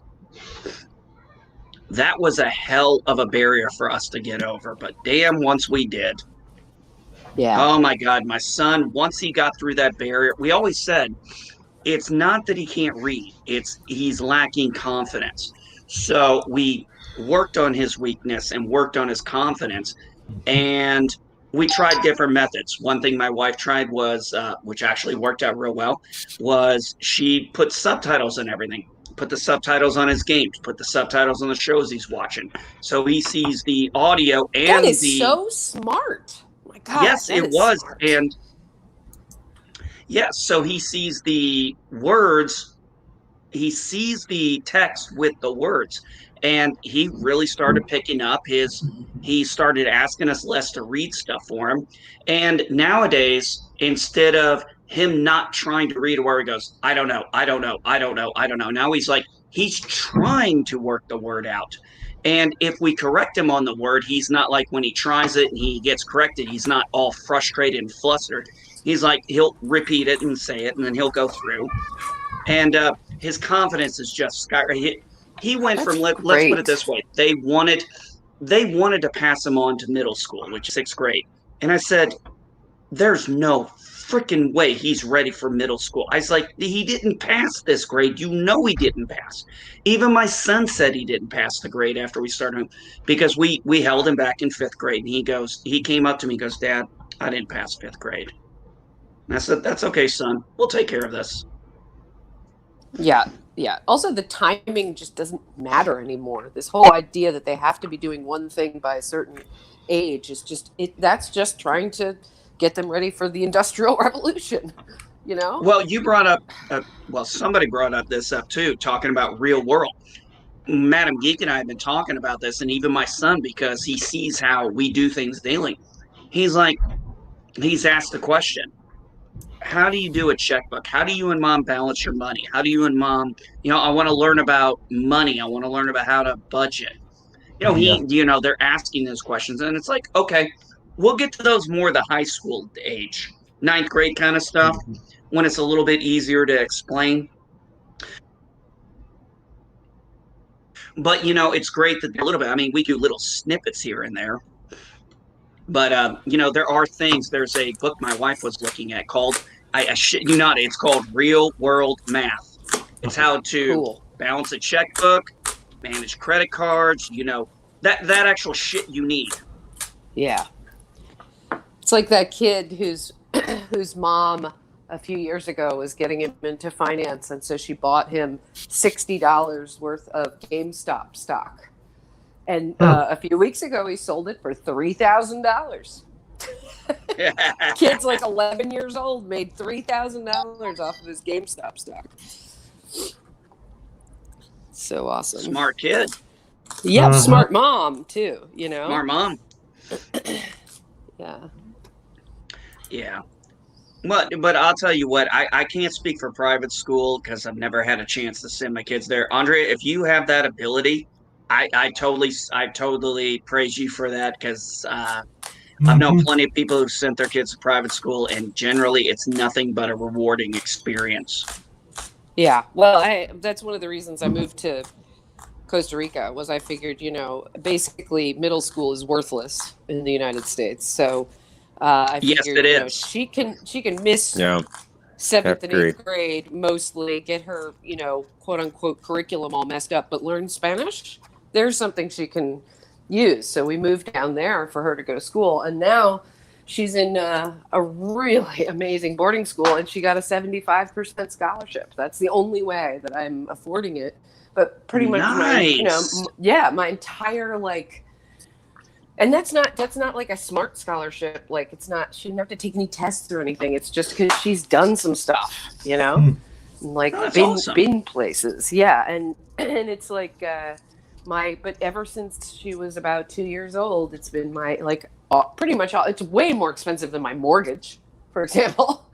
That was a hell of a barrier for us to get over, but damn, once we did. Yeah. Oh my God, my son, once he got through that barrier, we always said it's not that he can't read, it's he's lacking confidence. So we worked on his weakness and worked on his confidence, and we tried different methods. One thing my wife tried was, which actually worked out real well, was she put subtitles in everything. Put the subtitles on his games. Put the subtitles on the shows he's watching, so he sees the audio That and is the. so smart. Oh my gosh, Yes, that it is was, smart. and yes, so he sees the words, he sees the text with the words, and he really started picking up he started asking us less to read stuff for him. And nowadays, instead of him not trying to read, where he goes, I don't know, I don't know, I don't know, I don't know, now he's like, he's trying to work the word out. And if we correct him on the word, he's not like when he tries it and he gets corrected, he's not all frustrated and flustered. He's like, he'll repeat it and say it, and then he'll go through. And his confidence is just skyrocketed. He went That's from let's put it great. this way: they wanted to pass him on to middle school, which is sixth grade, and I said, "There's no freaking way he's ready for middle school." I was like, "He didn't pass this grade. You know he didn't pass." Even my son said he didn't pass the grade after we started him because we held him back in fifth grade, and he came up to me, and goes, "Dad, I didn't pass fifth grade." And I said, "That's okay, son. We'll take care of this." Yeah, yeah. Also, the timing just doesn't matter anymore. This whole idea that they have to be doing one thing by a certain age is just that's just trying to get them ready for the Industrial Revolution, you know? Well, you brought up, well, somebody brought up this up too, talking about real world. Madam Geek and I have been talking about this, and even my son, because he sees how we do things daily. He's like, he's asked the question, how do you do a checkbook? How do you and mom balance your money? How do you and mom, I want to learn about money. I want to learn about how to budget. They're asking those questions, and it's like, okay, we'll get to those more the high school age, ninth grade kind of stuff, when it's a little bit easier to explain. But it's great that a little bit. I mean, we do little snippets here and there. But there are things. There's a book my wife was looking at called I shit you not. It's called Real World Math. It's how to balance a checkbook, manage credit cards. That actual shit you need. Yeah. It's like that kid whose mom a few years ago was getting him into finance, and so she bought him $60 worth of GameStop stock. And a few weeks ago, he sold it for $3,000. Kid's like 11 years old, made $3,000 off of his GameStop stock. So awesome. Smart kid. Yep, smart mom too, Smart mom. Yeah. Yeah. But I'll tell you what, I can't speak for private school because I've never had a chance to send my kids there. Andrea, if you have that ability, I totally praise you for that because I've known plenty of people who've sent their kids to private school, and generally it's nothing but a rewarding experience. Yeah. Well, that's one of the reasons I moved to Costa Rica was I figured, basically middle school is worthless in the United States. So I figured, yes, it is. She can miss 7th and 8th grade mostly, get her, quote unquote curriculum all messed up, but learn Spanish. There's something she can use. So we moved down there for her to go to school, and now she's in a really amazing boarding school, and she got a 75% scholarship. That's the only way that I'm affording it. But pretty much my entire and that's not like a smart scholarship. Like it's not, she didn't have to take any tests or anything. It's just because she's done some stuff, like been places. Yeah. And it's like, but ever since she was about 2 years old, it's been pretty much all, it's way more expensive than my mortgage, for example.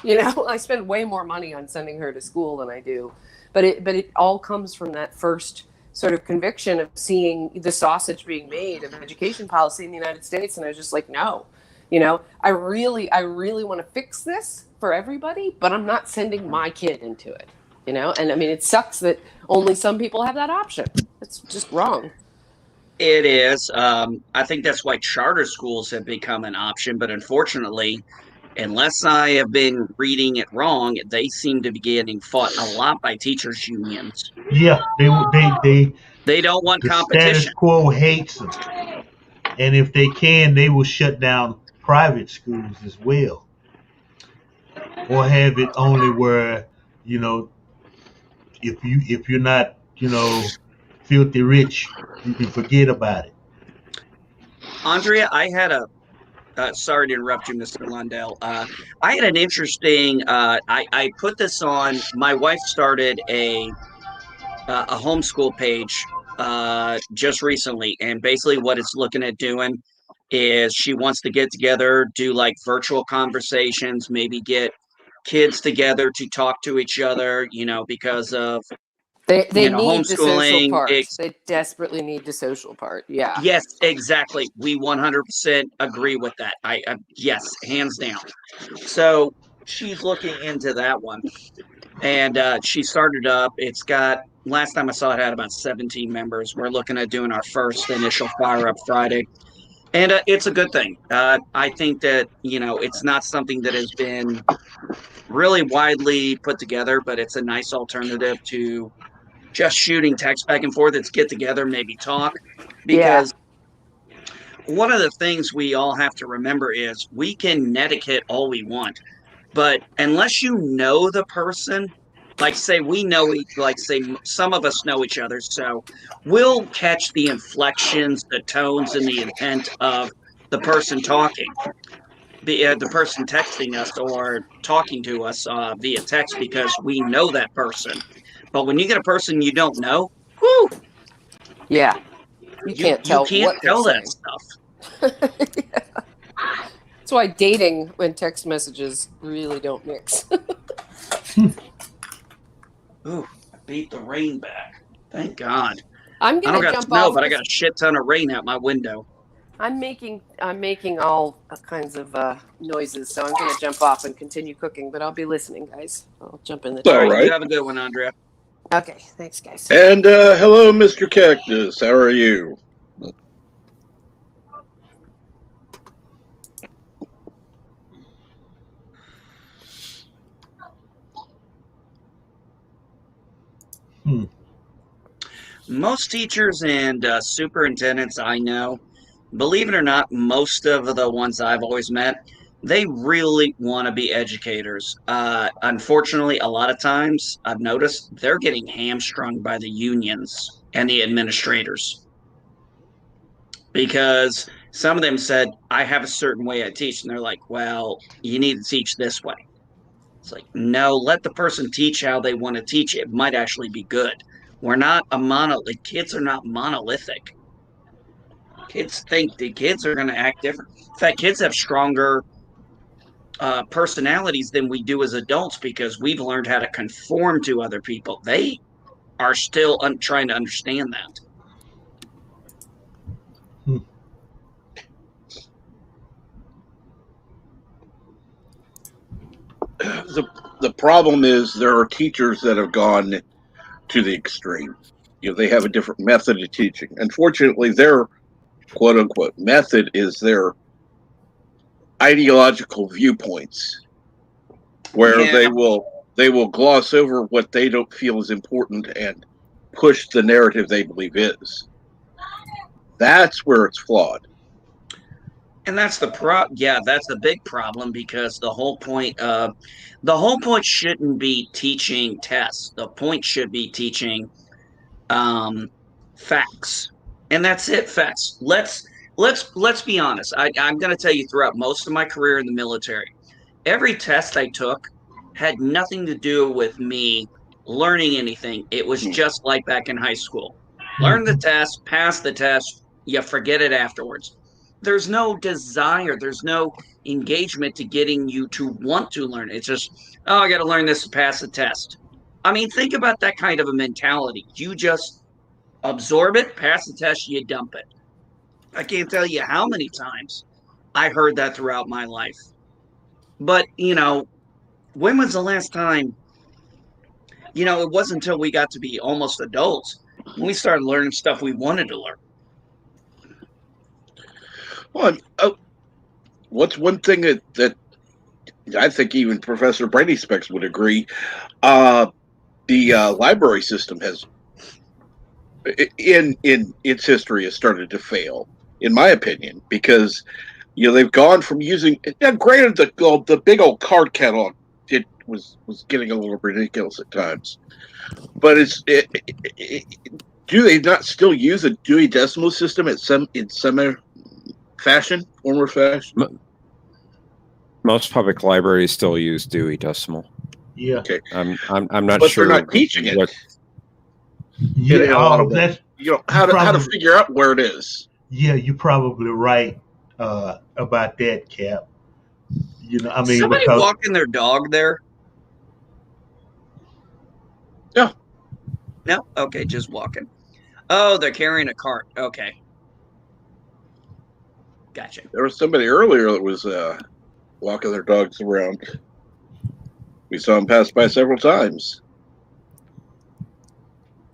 I spend way more money on sending her to school than I do. But it all comes from that first sort of conviction of seeing the sausage being made of education policy in the United States. And I was just like, no, I really want to fix this for everybody, but I'm not sending my kid into it, And I mean, it sucks that only some people have that option. It's just wrong. It is. I think that's why charter schools have become an option. But unfortunately, unless I have been reading it wrong, they seem to be getting fought a lot by teachers' unions. Yeah, they don't want the competition. Status quo hates them, and if they can, they will shut down private schools as well, or have it only where if you're not filthy rich, you can forget about it. Andrea, I had sorry to interrupt you, Mr. Lundell. I had an interesting. I put this on. My wife started a homeschool page just recently, and basically what it's looking at doing is she wants to get together, do like virtual conversations, maybe get kids together to talk to each other. Because of they need the social homeschooling. part. They desperately need the social part. Yeah. Yes, exactly. We 100% agree with that. I yes, hands down. So she's looking into that one, and she started up. It's got, last time I saw it had about 17 members. We're looking at doing our first initial fire up Friday, and it's a good thing. I think that it's not something that has been really widely put together, but it's a nice alternative to just shooting text back and forth. It's get together, maybe talk, because one of the things we all have to remember is we can netiquette all we want, but unless you know the person, like say we know, like say some of us know each other, so we'll catch the inflections, the tones, and the intent of the person talking, the person texting us or talking to us via text, because we know that person. But when you get a person you don't know, whoo, yeah, you can't tell that stuff. That's why dating and text messages really don't mix. Ooh, I beat the rain back. Thank God. I don't got snow, but I got a shit ton of rain out my window. I'm making all kinds of noises, so I'm going to jump off and continue cooking. But I'll be listening, guys. I'll jump in the chat. All right. You have a good one, Andrea. Okay, thanks, guys. And hello, Mr. Cactus. How are you? Most teachers and superintendents I know, believe it or not, most of the ones I've always met, they really want to be educators. Unfortunately, a lot of times I've noticed they're getting hamstrung by the unions and the administrators because some of them said, I have a certain way I teach. And they're like, well, you need to teach this way. It's like, no, let the person teach how they want to teach. It might actually be good. We're not a monolith. Kids are not monolithic. Kids think the kids are going to act different. In fact, kids have stronger personalities than we do as adults because we've learned how to conform to other people. They are still trying to understand that. The problem is there are teachers that have gone to the extreme. They have a different method of teaching. Unfortunately, their quote unquote method is their ideological viewpoints, where they will gloss over what they don't feel is important and push the narrative they believe is. That's where it's flawed. And that's that's the big problem because the whole point shouldn't be teaching tests. The point should be teaching facts. And that's it, facts. Let's be honest. I'm going to tell you, throughout most of my career in the military, every test I took had nothing to do with me learning anything. It was just like back in high school. Learn the test, pass the test, you forget it afterwards. There's no desire, there's no engagement to getting you to want to learn. It's just, oh, I got to learn this to pass the test. I mean, think about that kind of a mentality. You just absorb it, pass the test, you dump it. I can't tell you how many times I heard that throughout my life. But, when was the last time? It wasn't until we got to be almost adults when we started learning stuff we wanted to learn. Well, what's one thing that I think even Professor Brady Specs would agree? The library system has, in its history, has started to fail, in my opinion, because they've gone from using. Now, granted, the big old card catalog was getting a little ridiculous at times, but do they not still use a Dewey Decimal System in some former fashion? Most public libraries still use Dewey Decimal. Yeah. Okay. I'm not but sure. They're not teaching it. Yeah. How to figure out where it is. Yeah, you're probably right about that, Cap. Somebody walking their dog there? No. No? Okay, just walking. Oh, they're carrying a cart. Okay. Gotcha. There was somebody earlier that was walking their dogs around. We saw him pass by several times.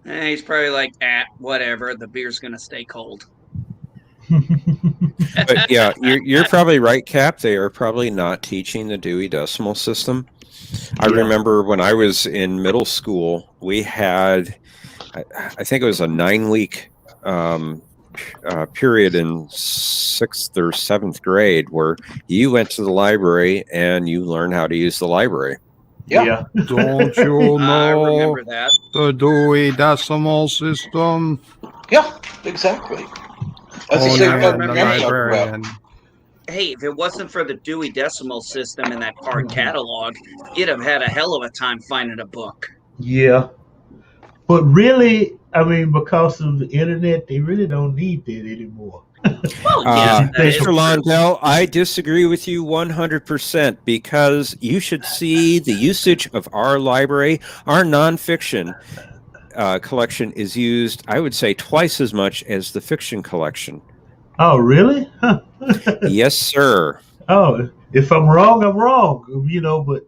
He's probably like, whatever. The beer's going to stay cold. But yeah, you're probably right, Cap. They are probably not teaching the Dewey Decimal System. I remember when I was in middle school, we had, I think it was a 9-week period in 6th or 7th grade where you went to the library and you learned how to use the library. Yeah. Don't you I know remember that. the Dewey Decimal System? Yeah, exactly. That's the same librarian. Hey, if it wasn't for the Dewey Decimal System and that card catalog, you'd have had a hell of a time finding a book. Yeah. But really, because of the internet, they really don't need that anymore. Mr. Londell, I disagree with you 100% because you should see the usage of our library. Our nonfiction collection is used, I would say, twice as much as the fiction collection. Oh, really? Huh. Yes, sir. Oh, if I'm wrong, I'm wrong. But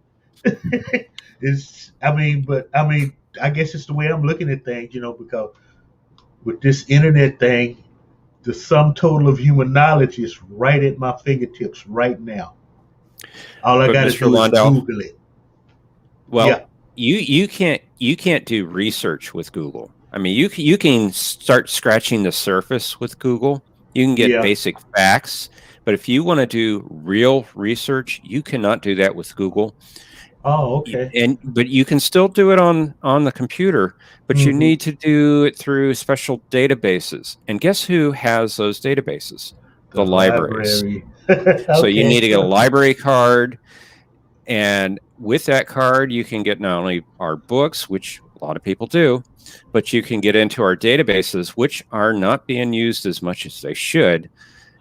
I guess it's the way I'm looking at things, because with this internet thing, the sum total of human knowledge is right at my fingertips right now. All I got to do is Google it. Well, you can't you can't do research with Google. I mean, you can start scratching the surface with Google. You can get basic facts, but if you want to do real research, you cannot do that with Google. Oh, okay. But you can still do it on the computer, but you need to do it through special databases. And guess who has those databases? The libraries. Library. So you Okay. need to get a library card, and with that card, you can get not only our books, which a lot of people do, but you can get into our databases, which are not being used as much as they should.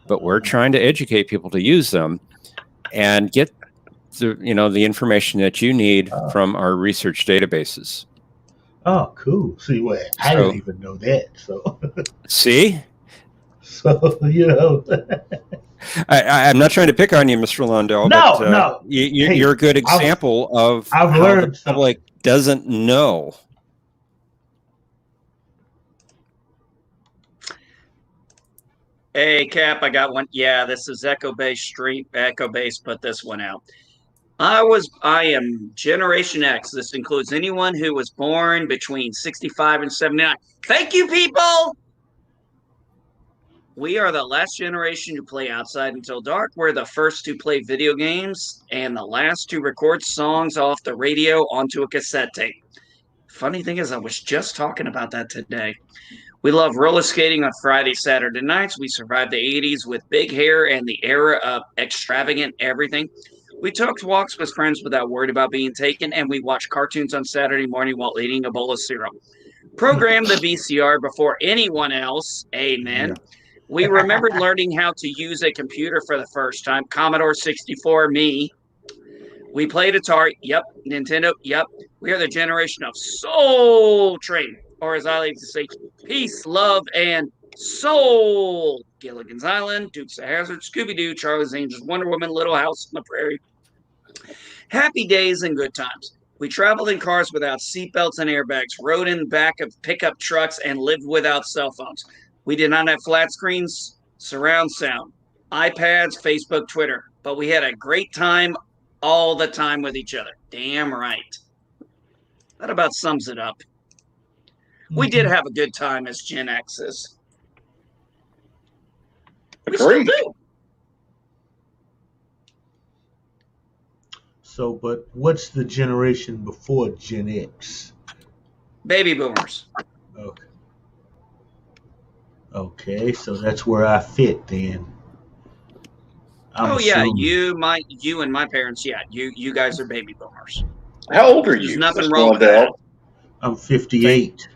But we're trying to educate people to use them and get the information that you need from our research databases. Oh, cool. See, well, I So- didn't even know that. So, See, so I'm not trying to pick on you, Mr. Lundell. No, but, no. You're a good example of I've how learned the public doesn't know. Hey, Cap, I got one. Yeah, this is Echo Base Street. Echo Base put this one out. I am Generation X. This includes anyone who was born between 65 and 79. Thank you, people! We are the last generation to play outside until dark. We're the first to play video games and the last to record songs off the radio onto a cassette tape. Funny thing is, I was just talking about that today. We love roller skating on Friday, Saturday nights. We survived the 80s with big hair and the era of extravagant everything. We took walks with friends without worried about being taken, and we watched cartoons on Saturday morning while eating a bowl of cereal. Programmed the VCR before anyone else. Amen. We remembered learning how to use a computer for the first time. Commodore 64, me. We played Atari. Yep. Nintendo. Yep. We are the generation of Soul Train, or as I like to say, peace, love, and soul. Gilligan's Island, Dukes of Hazzard, Scooby-Doo, Charlie's Angels, Wonder Woman, Little House on the Prairie. Happy days and good times. We traveled in cars without seatbelts and airbags, rode in the back of pickup trucks, and lived without cell phones. We did not have flat screens, surround sound, iPads, Facebook, Twitter, but we had a great time all the time with each other. Damn right. That about sums it up. We did have a good time as Gen X's. We still do. So, but what's the generation before Gen X? Baby boomers. Okay. Okay, so that's where I fit then. I'm Yeah, assuming. you and my parents, yeah, you guys are baby boomers. How old are There's you, nothing Mr. wrong with that. Lundell? I'm 58.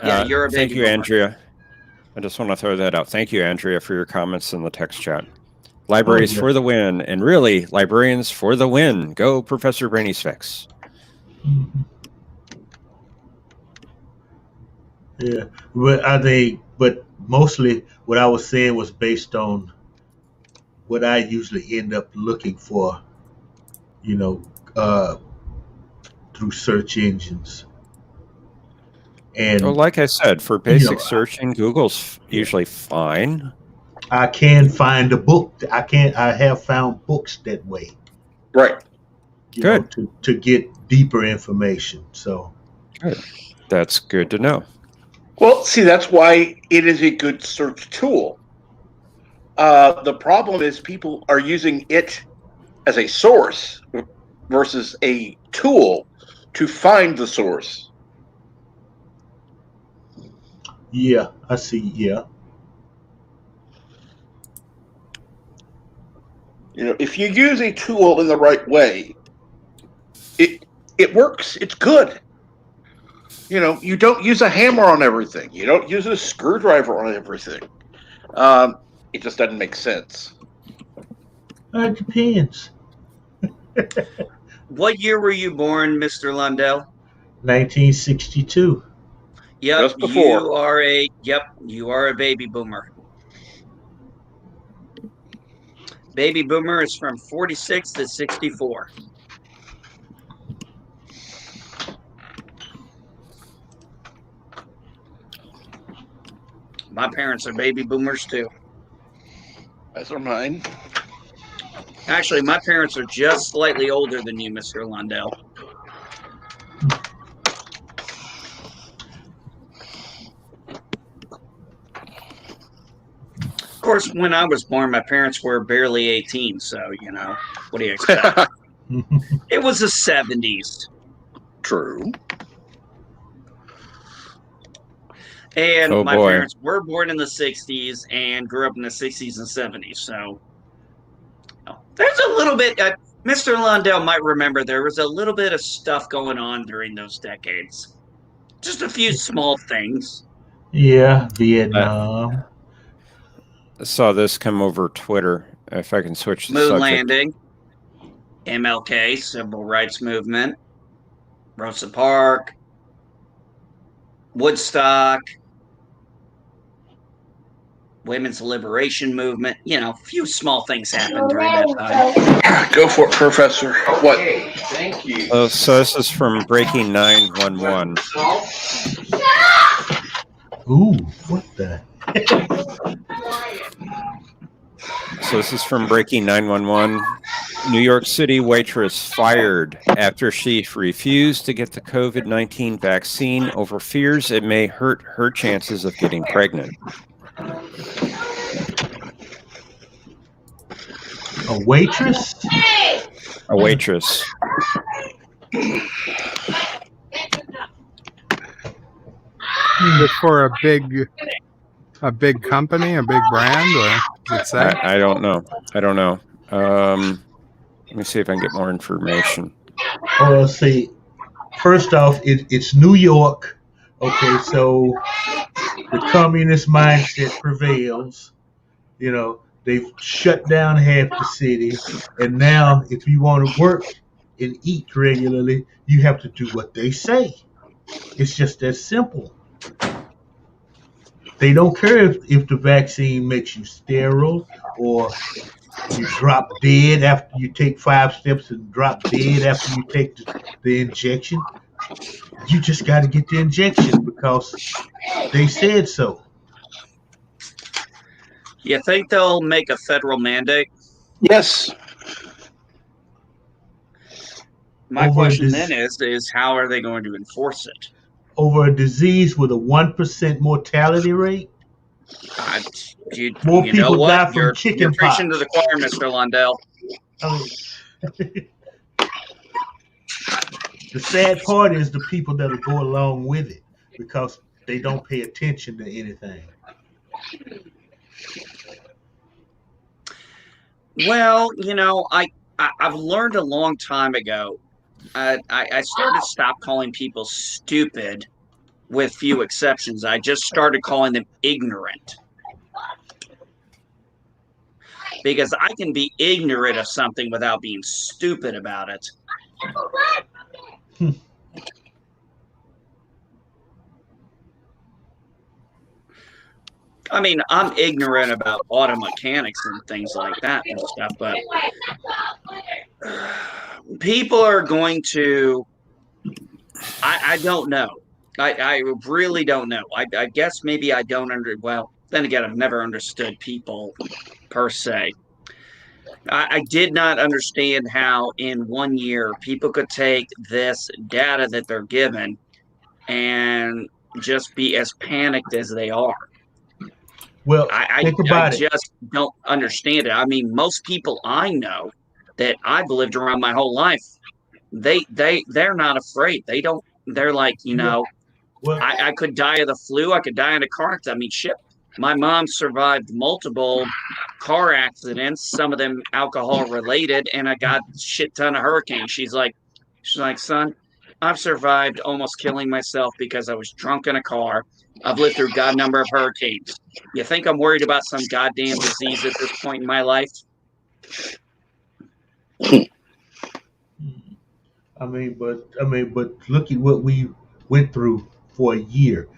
Yeah, you're a Thank baby you, boomer. Andrea. I just want to throw that out. Thank you, Andrea, for your comments in the text chat. Libraries yeah. for the win, and really, librarians for the win. Go, Professor Brainy Sphex. Yeah, but mostly what I was saying was based on what I usually end up looking for, through search engines. And Well, like I said, for basic searching, Google's usually fine. I can find a book. I have found books that way. Right. Good. To get deeper information. So good. That's good to know. Well, see, that's why it is a good search tool. The problem is people are using it as a source versus a tool to find the source. Yeah, I see. Yeah. If you use a tool in the right way, it works. It's good. You don't use a hammer on everything. You don't use a screwdriver on everything. It just doesn't make sense. It depends. What year were you born, Mr. Lundell? 1962. Yep, Just before. You are a baby boomer. Baby boomer is from 46 to 64. My parents are baby boomers too. As are mine. Actually, my parents are just slightly older than you, Mr. Lundell. course, when I was born, my parents were barely 18, so what do you expect? It was the 70s. True. And Oh my boy. parents were born in the 60s and grew up in the 60s and 70s. So there's a little bit, Mr. Lundell might remember there was a little bit of stuff going on during those decades. Just a few small things. Yeah, Vietnam. I saw this come over Twitter. If I can switch the Moon subject. landing, MLK, Civil Rights Movement, Rosa Parks, Woodstock, Women's Liberation Movement. A few small things happened during that time. Go for it, Professor. What? Thank you. So this is from Breaking 911. Ooh, what the? So this is from Breaking 911. New York City waitress fired after she refused to get the COVID-19 vaccine over fears it may hurt her chances of getting pregnant. A waitress? A waitress. Is it for a big company, a big brand, or does it say? I don't know. Let me see if I can get more information. Well, see, first off, it's New York. Okay, so the communist mindset prevails. They've shut down half the city, and now if you want to work and eat regularly, you have to do what they say. It's just that simple. They don't care if the vaccine makes you sterile or you drop dead after you take 5 steps and drop dead after you take the injection. You just got to get the injection because they said so. You think they'll make a federal mandate? Yes. My question then is how are they going to enforce it? Over a disease with a 1% mortality rate? More people die from You're chicken preaching pox. to the choir, Mr. Lundell. The sad part is the people that'll go along with it because they don't pay attention to anything. Well, I've learned a long time ago. I started to stop calling people stupid, with few exceptions. I just started calling them ignorant. Because I can be ignorant of something without being stupid about it. I mean, I'm ignorant about auto mechanics and things like that and stuff, but people are going to, I don't know. I really don't know. I guess maybe I don't then again, I've never understood people per se. I did not understand how in 1 year people could take this data that they're given and just be as panicked as they are. Well, I just don't understand it. I mean, most people I know that I've lived around my whole life, they're not afraid. They're like, I could die of the flu. I could die in a car accident. I mean, shit. My mom survived multiple car accidents, some of them alcohol related, and I got a shit ton of hurricanes. She's like, son, I've survived almost killing myself because I was drunk in a car. I've lived through God number of hurricanes. You think I'm worried about some goddamn disease at this point in my life? I mean, but look at what we went through for a year.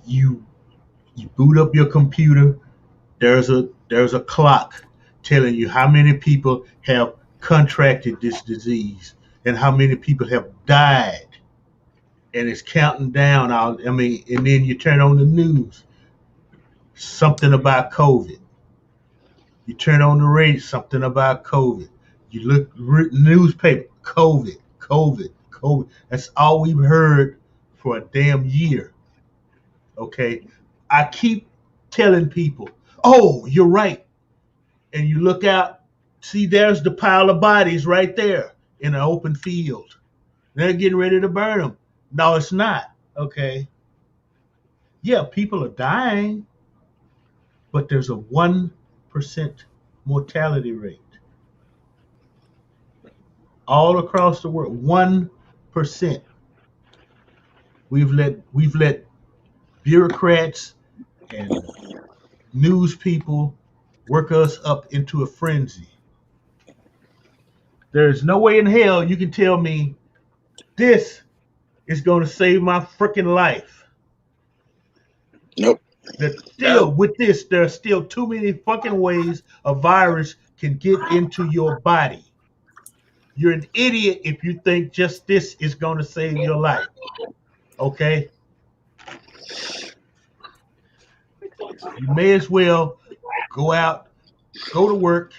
You boot up your computer. There's a clock telling you how many people have contracted this disease and how many people have died, and it's counting down. And then you turn on the news, something about COVID. You turn on the radio, something about COVID. You look newspaper, COVID. That's all we've heard for a damn year. Okay, I keep telling people, oh, you're right. And you look out, see, there's the pile of bodies right there in an open field. They're getting ready to burn them. No, it's not. Okay. Yeah, people are dying, but there's a 1% mortality rate all across the world. 1%. We've let bureaucrats and news people work us up into a frenzy. There's no way in hell you can tell me this is going to save my freaking life. Nope. With this, there are still too many fucking ways a virus can get into your body. You're an idiot if you think just this is going to save your life. Okay? You may as well go out, go to work.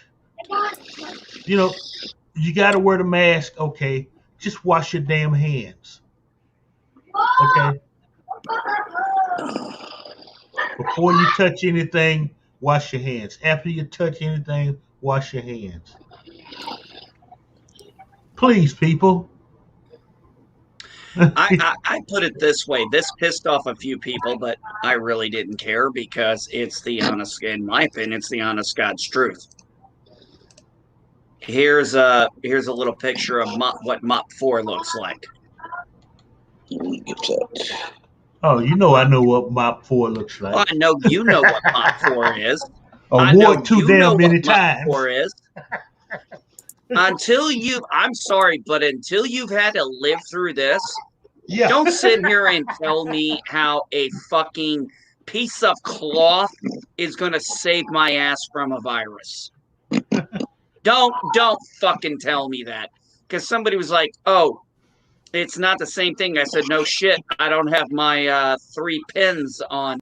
You know, you got to wear the mask. Okay? Just wash your damn hands. Okay? Before you touch anything, wash your hands. After you touch anything, wash your hands. Please, people. I put it this way. This pissed off a few people, but I really didn't care because it's the honest, in my opinion, it's the honest God's truth. Here's a little picture of what Mop 4 looks like. Oh, you know I know what Mop 4 looks like. Well, I know you know what Mop 4 is. I wore it too damn many times. Mop 4 is. I'm sorry, but until you've had to live through this, don't sit here and tell me how a fucking piece of cloth is going to save my ass from a virus. Don't fucking tell me that. Because somebody was like, oh, it's not the same thing. I said, no shit. I don't have my 3 pins on.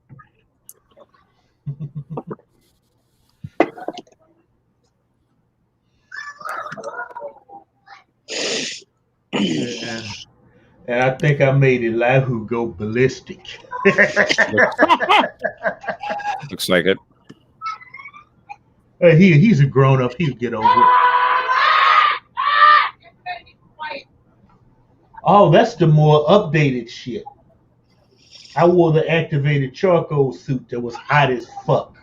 Yeah. And I think I made Elihu go ballistic. Looks like it. He's a grown up. He'll get over it. Oh, that's the more updated shit. I wore the activated charcoal suit that was hot as fuck.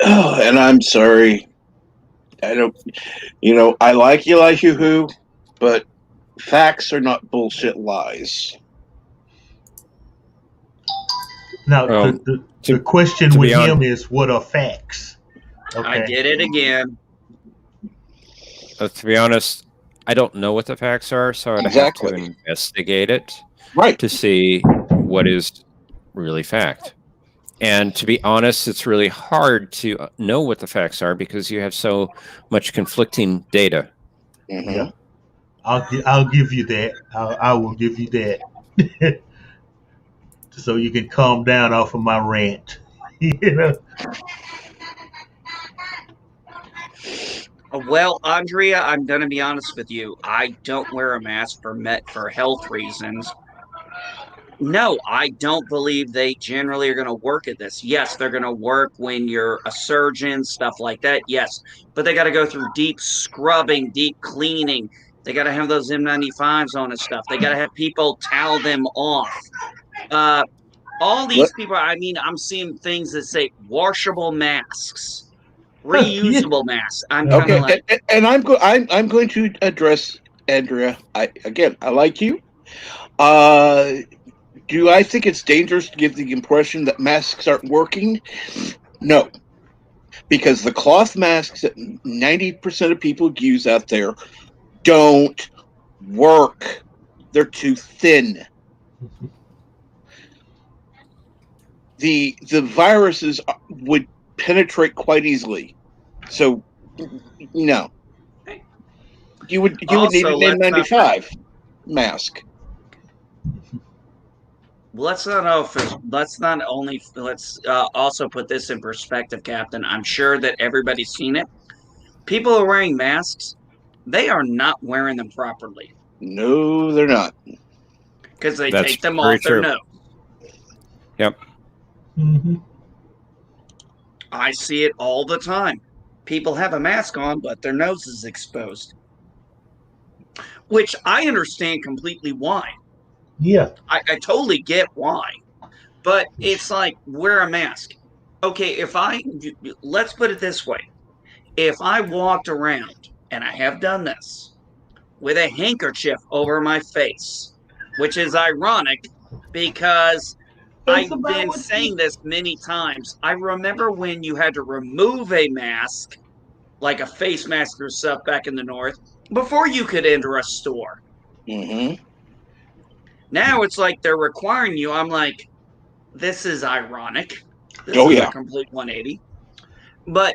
Oh, and I'm sorry. I don't, I like Elihu, but facts are not bullshit lies. Now, the question with him is, what are facts? Okay. I did it again. To be honest, I don't know what the facts are, so I'd have to investigate it to see what is really fact. And to be honest, it's really hard to know what the facts are because you have so much conflicting data. Mm-hmm. Yeah, I'll give you that. I will give you that. So you can calm down off of my rant. Well, Andrea, I'm going to be honest with you. I don't wear a mask for health reasons. No, I don't believe they generally are going to work at this. Yes, they're going to work when you're a surgeon, stuff like that. Yes, but they got to go through deep scrubbing, deep cleaning. They got to have those N95s on and stuff. They got to have people towel them off. All these people, I mean, I'm seeing things that say washable masks, reusable masks. I'm kind of like, and I'm going to address Andrea. I like you. Do I think it's dangerous to give the impression that masks aren't working? No, because the cloth masks that 90% of people use out there don't work. They're too thin. The viruses would penetrate quite easily. So, no. You would need an N95 mask. Let's also put this in perspective, Captain. I'm sure that everybody's seen it. People are wearing masks. They are not wearing them properly. No, they're not. Because they That's take them very off their true. nose. Yep. Mm-hmm. I see it all the time. People have a mask on, but their nose is exposed. Which I understand completely why. Yeah. I totally get why. But it's like, wear a mask. Okay, let's put it this way. If I walked around, and I have done this, with a handkerchief over my face, which is ironic because It's I've about been what saying this many times. I remember when you had to remove a mask, like a face mask or stuff back in the North, before you could enter a store. Mm-hmm. Now it's like they're requiring you. I'm like, this is ironic. This Oh, is yeah. a complete 180. But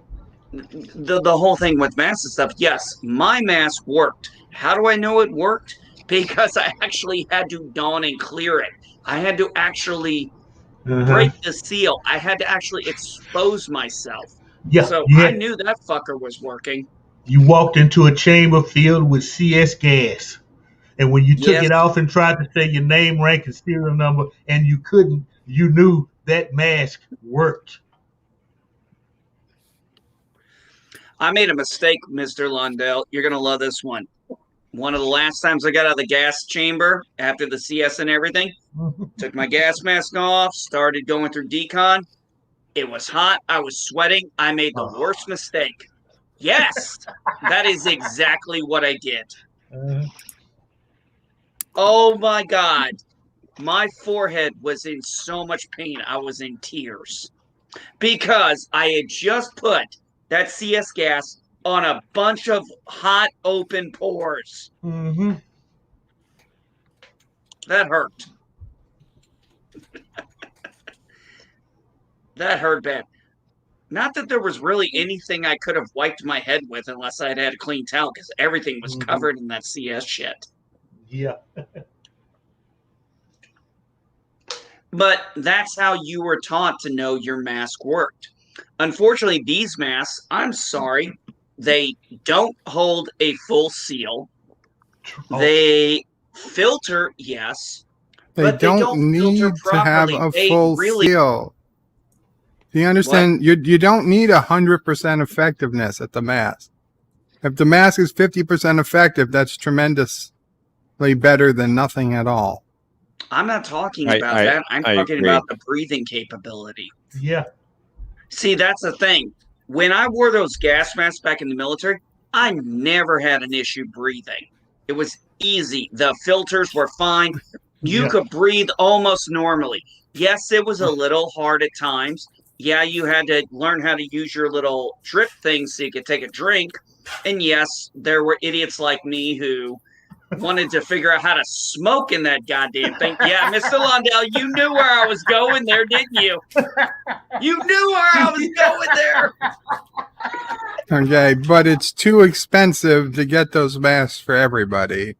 the whole thing with masks and stuff, yes, my mask worked. How do I know it worked? Because I actually had to don and clear it. I had to actually break the seal. I had to actually expose myself. Yeah. So I Yeah. knew that fucker was working. You walked into a chamber filled with CS gas. And when you took Yes. it off and tried to say your name, rank, and serial number, and you couldn't, you knew that mask worked. I made a mistake, Mr. Lundell. You're going to love this one. One of the last times I got out of the gas chamber after the CS and everything, took my gas mask off, started going through decon. It was hot. I was sweating. I made the worst mistake. Yes, that is exactly what I did. Oh my God. My forehead was in so much pain. I was in tears because I had just put that CS gas on a bunch of hot open pores. Mm-hmm. That hurt. That hurt bad. Not that there was really anything I could have wiped my head with unless I'd had a clean towel because everything was covered in that CS shit. Yeah. But that's how you were taught to know your mask worked. Unfortunately, these masks, I'm sorry, they don't hold a full seal. They filter, yes, They but they don't filter need to have properly. a They full really seal. Do you understand? You don't need 100% effectiveness at the mask. If the mask is 50% effective, that's tremendously better than nothing at all. I'm not talking about that. I'm talking agree. about the breathing capability. Yeah. See, that's the thing. When I wore those gas masks back in the military, I never had an issue breathing. It was easy. The filters were fine. You could breathe almost normally. Yes, it was a little hard at times. Yeah, you had to learn how to use your little drip thing so you could take a drink. And yes, there were idiots like me who wanted to figure out how to smoke in that goddamn thing. Yeah, Mr. Lundell, you knew where I was going there, didn't you? You knew where I was going there. Okay, but it's too expensive to get those masks for everybody.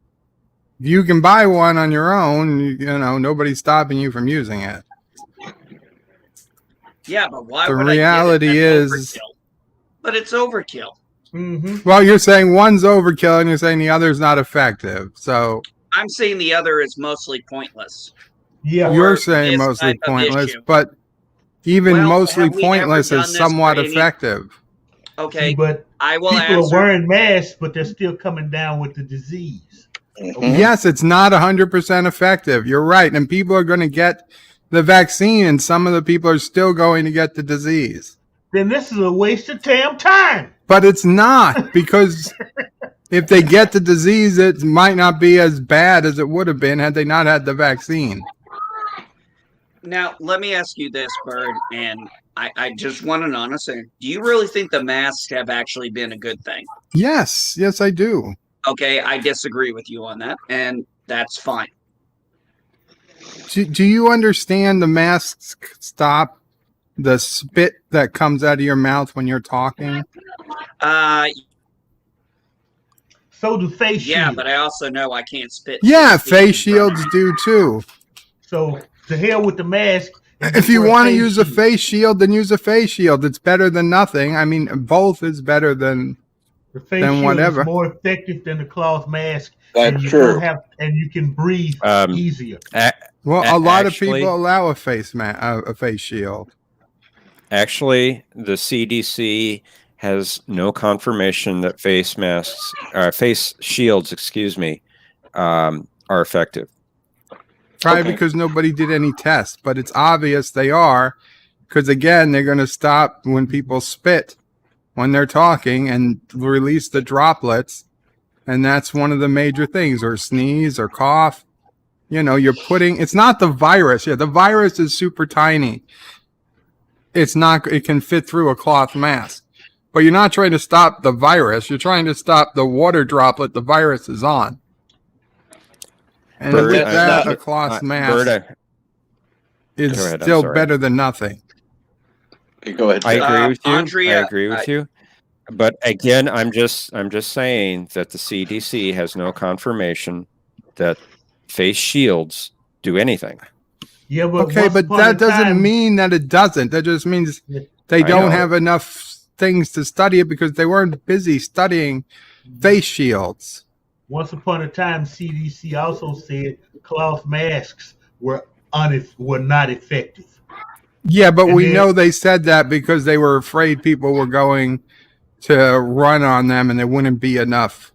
If you can buy one on your own, you know, nobody's stopping you from using it. Yeah, but why The would reality I get it? That's is, overkill. But it's overkill. well, you're saying one's overkill and you're saying the other's not effective. So I'm saying the other is mostly pointless. you're saying this mostly type of pointless, issue. but even Well, mostly have we ever pointless done is this somewhat for any- effective. Okay, See, but I will people answer. are wearing masks, but they're still coming down with the disease. Yes, it's not 100% effective. You're right. And people are going to get the vaccine, and some of the people are still going to get the disease. Then this is a waste of damn time. But it's not, because if they get the disease, it might not be as bad as it would have been had they not had the vaccine. Now, let me ask you this, Bird, and I just want an honest answer. Do you really think the masks have actually been a good thing? Yes, I do. Okay, I disagree with you on that, and that's fine. Do you understand the masks stop the spit that comes out of your mouth when you're talking? So do face Yeah, shields. but I also know I can't spit. Yeah, 6 feet face in front of shields me. do too. So to hell with the mask. If you want to use a face shield, then use a face shield. It's better than nothing. I mean, both is better than The face then shield whatever. is more effective than the cloth mask. That's and you true. Don't have, and you can breathe easier. Well, a lot of actually- people allow a face shield. Actually, the CDC has no confirmation that face shields, are effective. Probably because nobody did any tests, but it's obvious they are, because again, they're going to stop when people spit when they're talking and release the droplets, and that's one of the major things, or sneeze or cough. You know, it's not the virus. Yeah, the virus is super tiny. It can fit through a cloth mask. But you're not trying to stop the virus. You're trying to stop the water droplet the virus is on. And Bird, with that, I- a cloth I- mask Bird, is go ahead, I'm still sorry. better than nothing. Okay, go ahead. I agree with you. Andrea, I agree with you. But again, I'm just saying that the CDC has no confirmation that face shields do anything. Yeah, but Okay, once but upon that a doesn't time- mean that it doesn't. That just means they I don't know. have enough things to study it because they weren't busy studying face shields. Once upon a time, CDC also said cloth masks were not effective. Yeah, but And we then- know they said that because they were afraid people were going to run on them and there wouldn't be enough.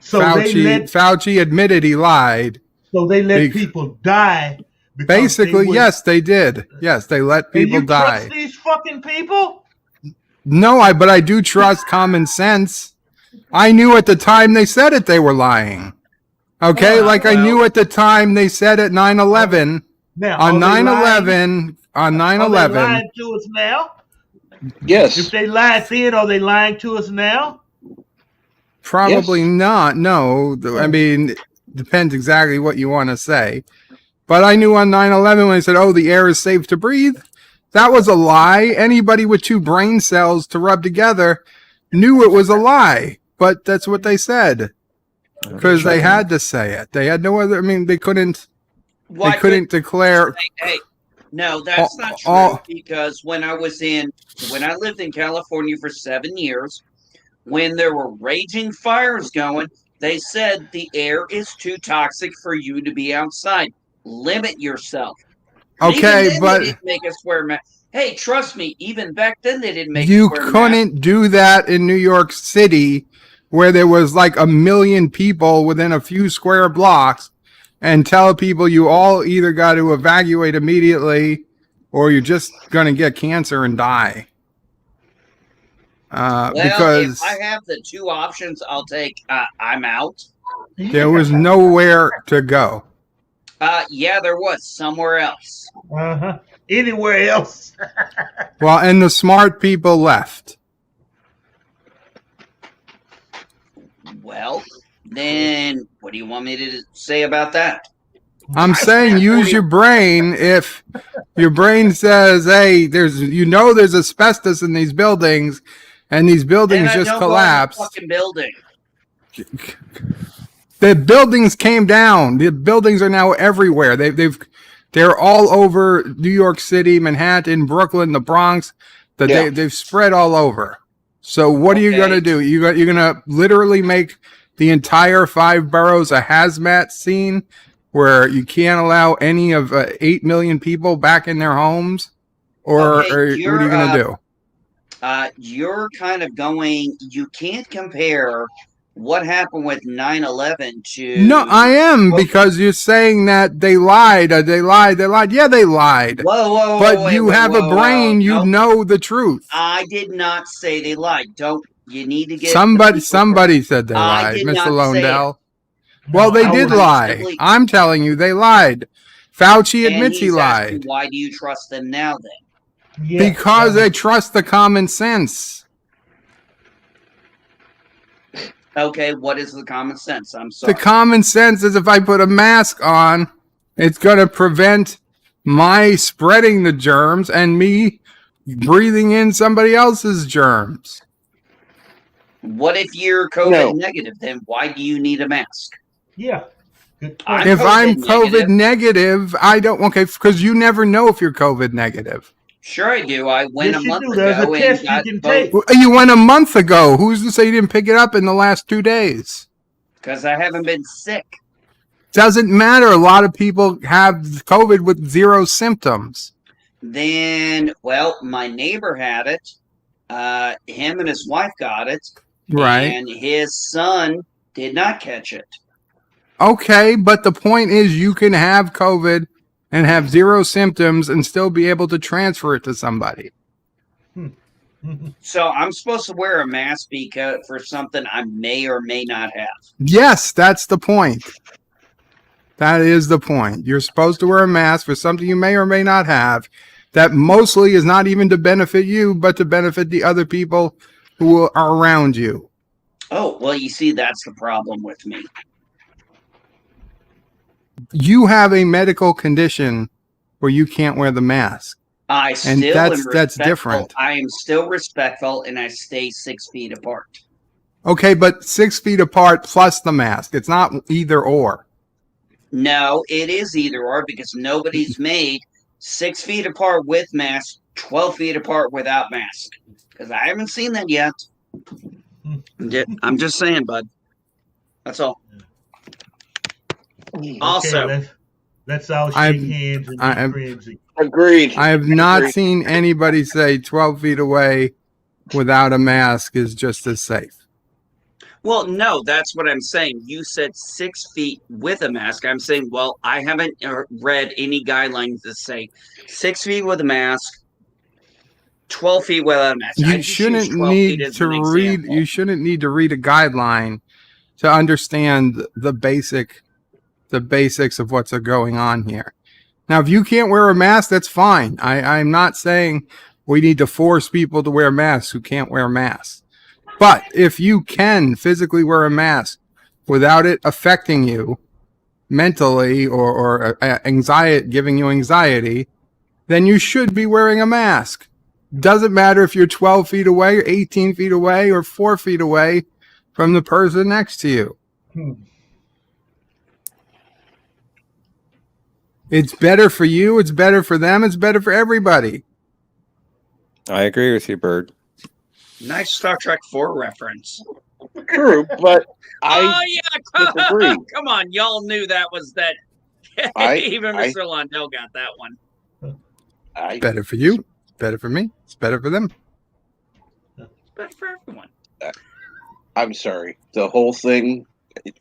So Fauci admitted he lied. So they let people die. because Basically, they yes, they did. Yes, they let And people you die. trust these fucking people? No, but I do trust common sense. I knew at the time they said it, they were lying. Okay, I knew at the time they said at 9/11. Now, On are they 9/11, Are they 9/11. lying to us now? Yes. If they lied then, are they lying to us now? Probably not. No, I mean, depends exactly what you want to say. But I knew on 9/11 when they said, "Oh, the air is safe to breathe," that was a lie. Anybody with two brain cells to rub together knew it was a lie. But that's what they said because they had to say it. They had no other. I mean, they couldn't. Why They couldn't declare. Hey, no, that's not true all- because when I lived in California for 7 years, when there were raging fires going, they said the air is too toxic for you to be outside. Limit yourself. And Okay, even then but they didn't make us wear masks. Hey, trust me, even back then they didn't make you us wear masks. couldn't do that in New York City, where there was like 1 million people within a few square blocks, and tell people you all either got to evacuate immediately or you're just going to get cancer and die. Well, Because if I have the two options, I'll take I'm out. there was nowhere to go. Yeah, there was somewhere else. Uh-huh. Anywhere else. Well, and the smart people left. Well, then what do you want me to say about that? I'm saying use your brain. If your brain says, "Hey, there's asbestos in these buildings, and these buildings Then I just don't go in the collapsed." fucking building. The buildings came down. The buildings are now everywhere. They're all over New York City, Manhattan, Brooklyn, the Bronx. They've spread all over. So what are you going to do? You're going to literally make the entire 5 boroughs a hazmat scene where you can't allow any of 8 million people back in their homes? Or what are you going to do? You're kind of going, you can't compare what happened with 9/11 to... No, I am, because you're saying that they lied. They lied. Yeah, they lied. Whoa, but wait, you wait, have whoa, a brain. whoa, You nope. know the truth. I did not say they lied. You need to get... Somebody said they I lied, did Mr. not say Londell. it. Well, they I did was lie. simply- I'm telling you, they lied. Fauci And admits he he's asking, lied. why do you trust them now then? Because they trust the common sense. Okay, what is the common sense? I'm sorry. The common sense is if I put a mask on, it's going to prevent my spreading the germs and me breathing in somebody else's germs. What if you're COVID negative? Then why do you need a mask? Yeah. If I'm COVID negative, I don't. Okay, because you never know if you're COVID negative. Sure, I do. I went Yes, a you month do. There's a ago and test you got can both take. You went a month ago. Who's to say you didn't pick it up in the last 2 days? because I haven't been sick. Doesn't matter. A lot of people have COVID with 0 symptoms. Then, well, my neighbor had it. Him and his wife got it, Right. and his son did not catch it. Okay, but the point is you can have COVID and have 0 symptoms and still be able to transfer it to somebody. So I'm supposed to wear a mask because for something I may or may not have. Yes, that's the point. That is the point. You're supposed to wear a mask for something you may or may not have that mostly is not even to benefit you, but to benefit the other people who are around you. Oh, well, you see, that's the problem with me. You have a medical condition where you can't wear the mask. I And still that's am respectful. different. I am still respectful, and I stay 6 feet apart. Okay, but 6 feet apart plus the mask. It's not either or. No, it is either or because nobody's made 6 feet apart with mask, 12 feet apart without mask. Because I haven't seen that yet. I'm just saying, bud. That's all. Also, okay, let's all shake hands and be friends. Agreed. I have not Agreed. seen anybody say 12 feet away without a mask is just as safe. well, no, that's what I'm saying. You said 6 feet with a mask. I'm saying, well, I haven't read any guidelines that say 6 feet with a mask, 12 feet without a mask. I You just shouldn't use 12 feet need as to an read. example. You shouldn't need to read a guideline to understand the basics of what's going on here. Now, if you can't wear a mask, that's fine. I'm not saying we need to force people to wear masks who can't wear masks. But if you can physically wear a mask without it affecting you mentally or anxiety, giving you anxiety, then you should be wearing a mask. Doesn't matter if you're 12 feet away or 18 feet away or 4 feet away from the person next to you. It's better for you. It's better for them. It's better for everybody. I agree with you, Bird. Nice Star Trek 4 reference. True, but oh, yeah. disagree. Come on. Y'all knew that was that. Even Mr. Londell got that one. Better for you. Better for me. It's better for them. Better for everyone. I'm sorry. The whole thing,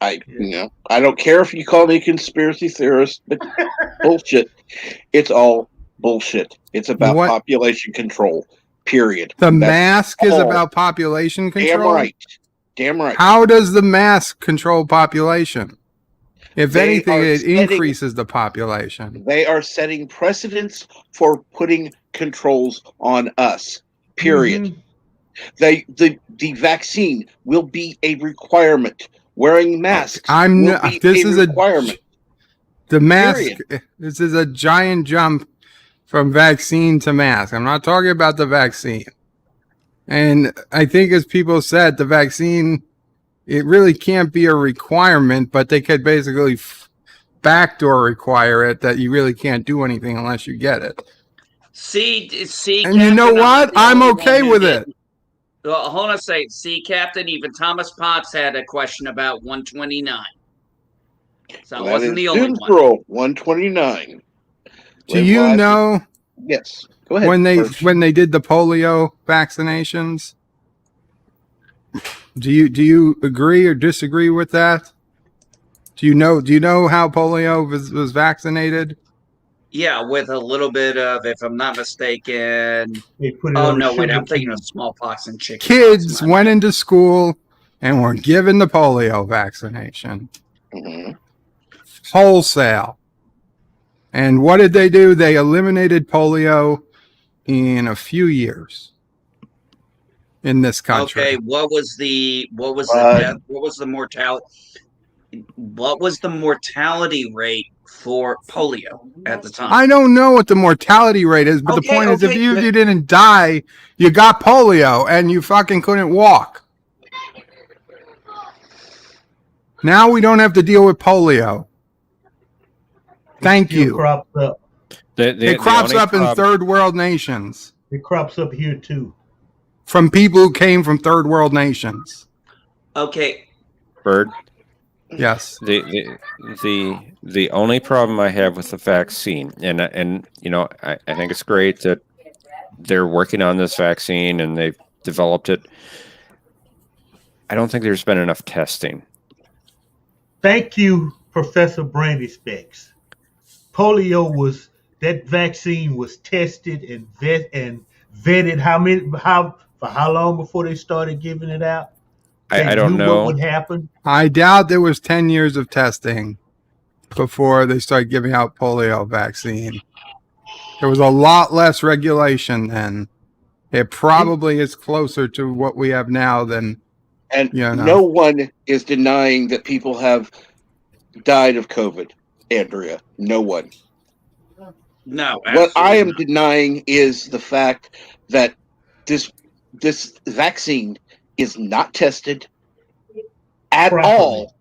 I don't care if you call me a conspiracy theorist, but bullshit. It's all bullshit. It's about population control. Period. The mask is about population control? Damn right. Damn right. How does the mask control population? If anything, it increases the population. They are setting precedents for putting controls on us. Period. The vaccine will be a requirement. Wearing masks will be a requirement. The mask. This is a giant jump from vaccine to mask. I'm not talking about the vaccine. And I think, as people said, the vaccine, it really can't be a requirement, but they could basically backdoor require it that you really can't do anything unless you get it. See, and you know what? I'm okay with it. Well, hold on a second. See, Captain, even Thomas Potts had a question about 129. So I wasn't the only one. 129. Do you know? Yes. Go ahead. When they did the polio vaccinations, do you agree or disagree with that? Do you know how polio was vaccinated? Yeah, with a little bit of, if I'm not mistaken. Oh no, wait, I'm thinking of smallpox and chicken. Kids went into school and were given the polio vaccination. Wholesale. And what did they do? They eliminated polio in a few years in this country. Okay, what was the mortality rate for polio at the time? I don't know what the mortality rate is, but the point is, if you didn't die, you got polio and you fucking couldn't walk. Now we don't have to deal with polio. Thank you. Cropped up. It crops up in third world nations. It crops up here too. From people who came from third world nations. Okay. Bird. Yes. The only problem I have with the vaccine, and you know, I think it's great that they're working on this vaccine and they've developed it. I don't think there's been enough testing. Thank you, Professor Brandy Specs. That vaccine was tested and vetted for how long before they started giving it out? I don't know what would happen. I doubt there was 10 years of testing before they started giving out polio vaccine. There was a lot less regulation then. It probably is closer to what we have now than. And no one is denying that people have died of COVID, Andrea. No one. No. What I am denying is the fact that this vaccine is not tested at all.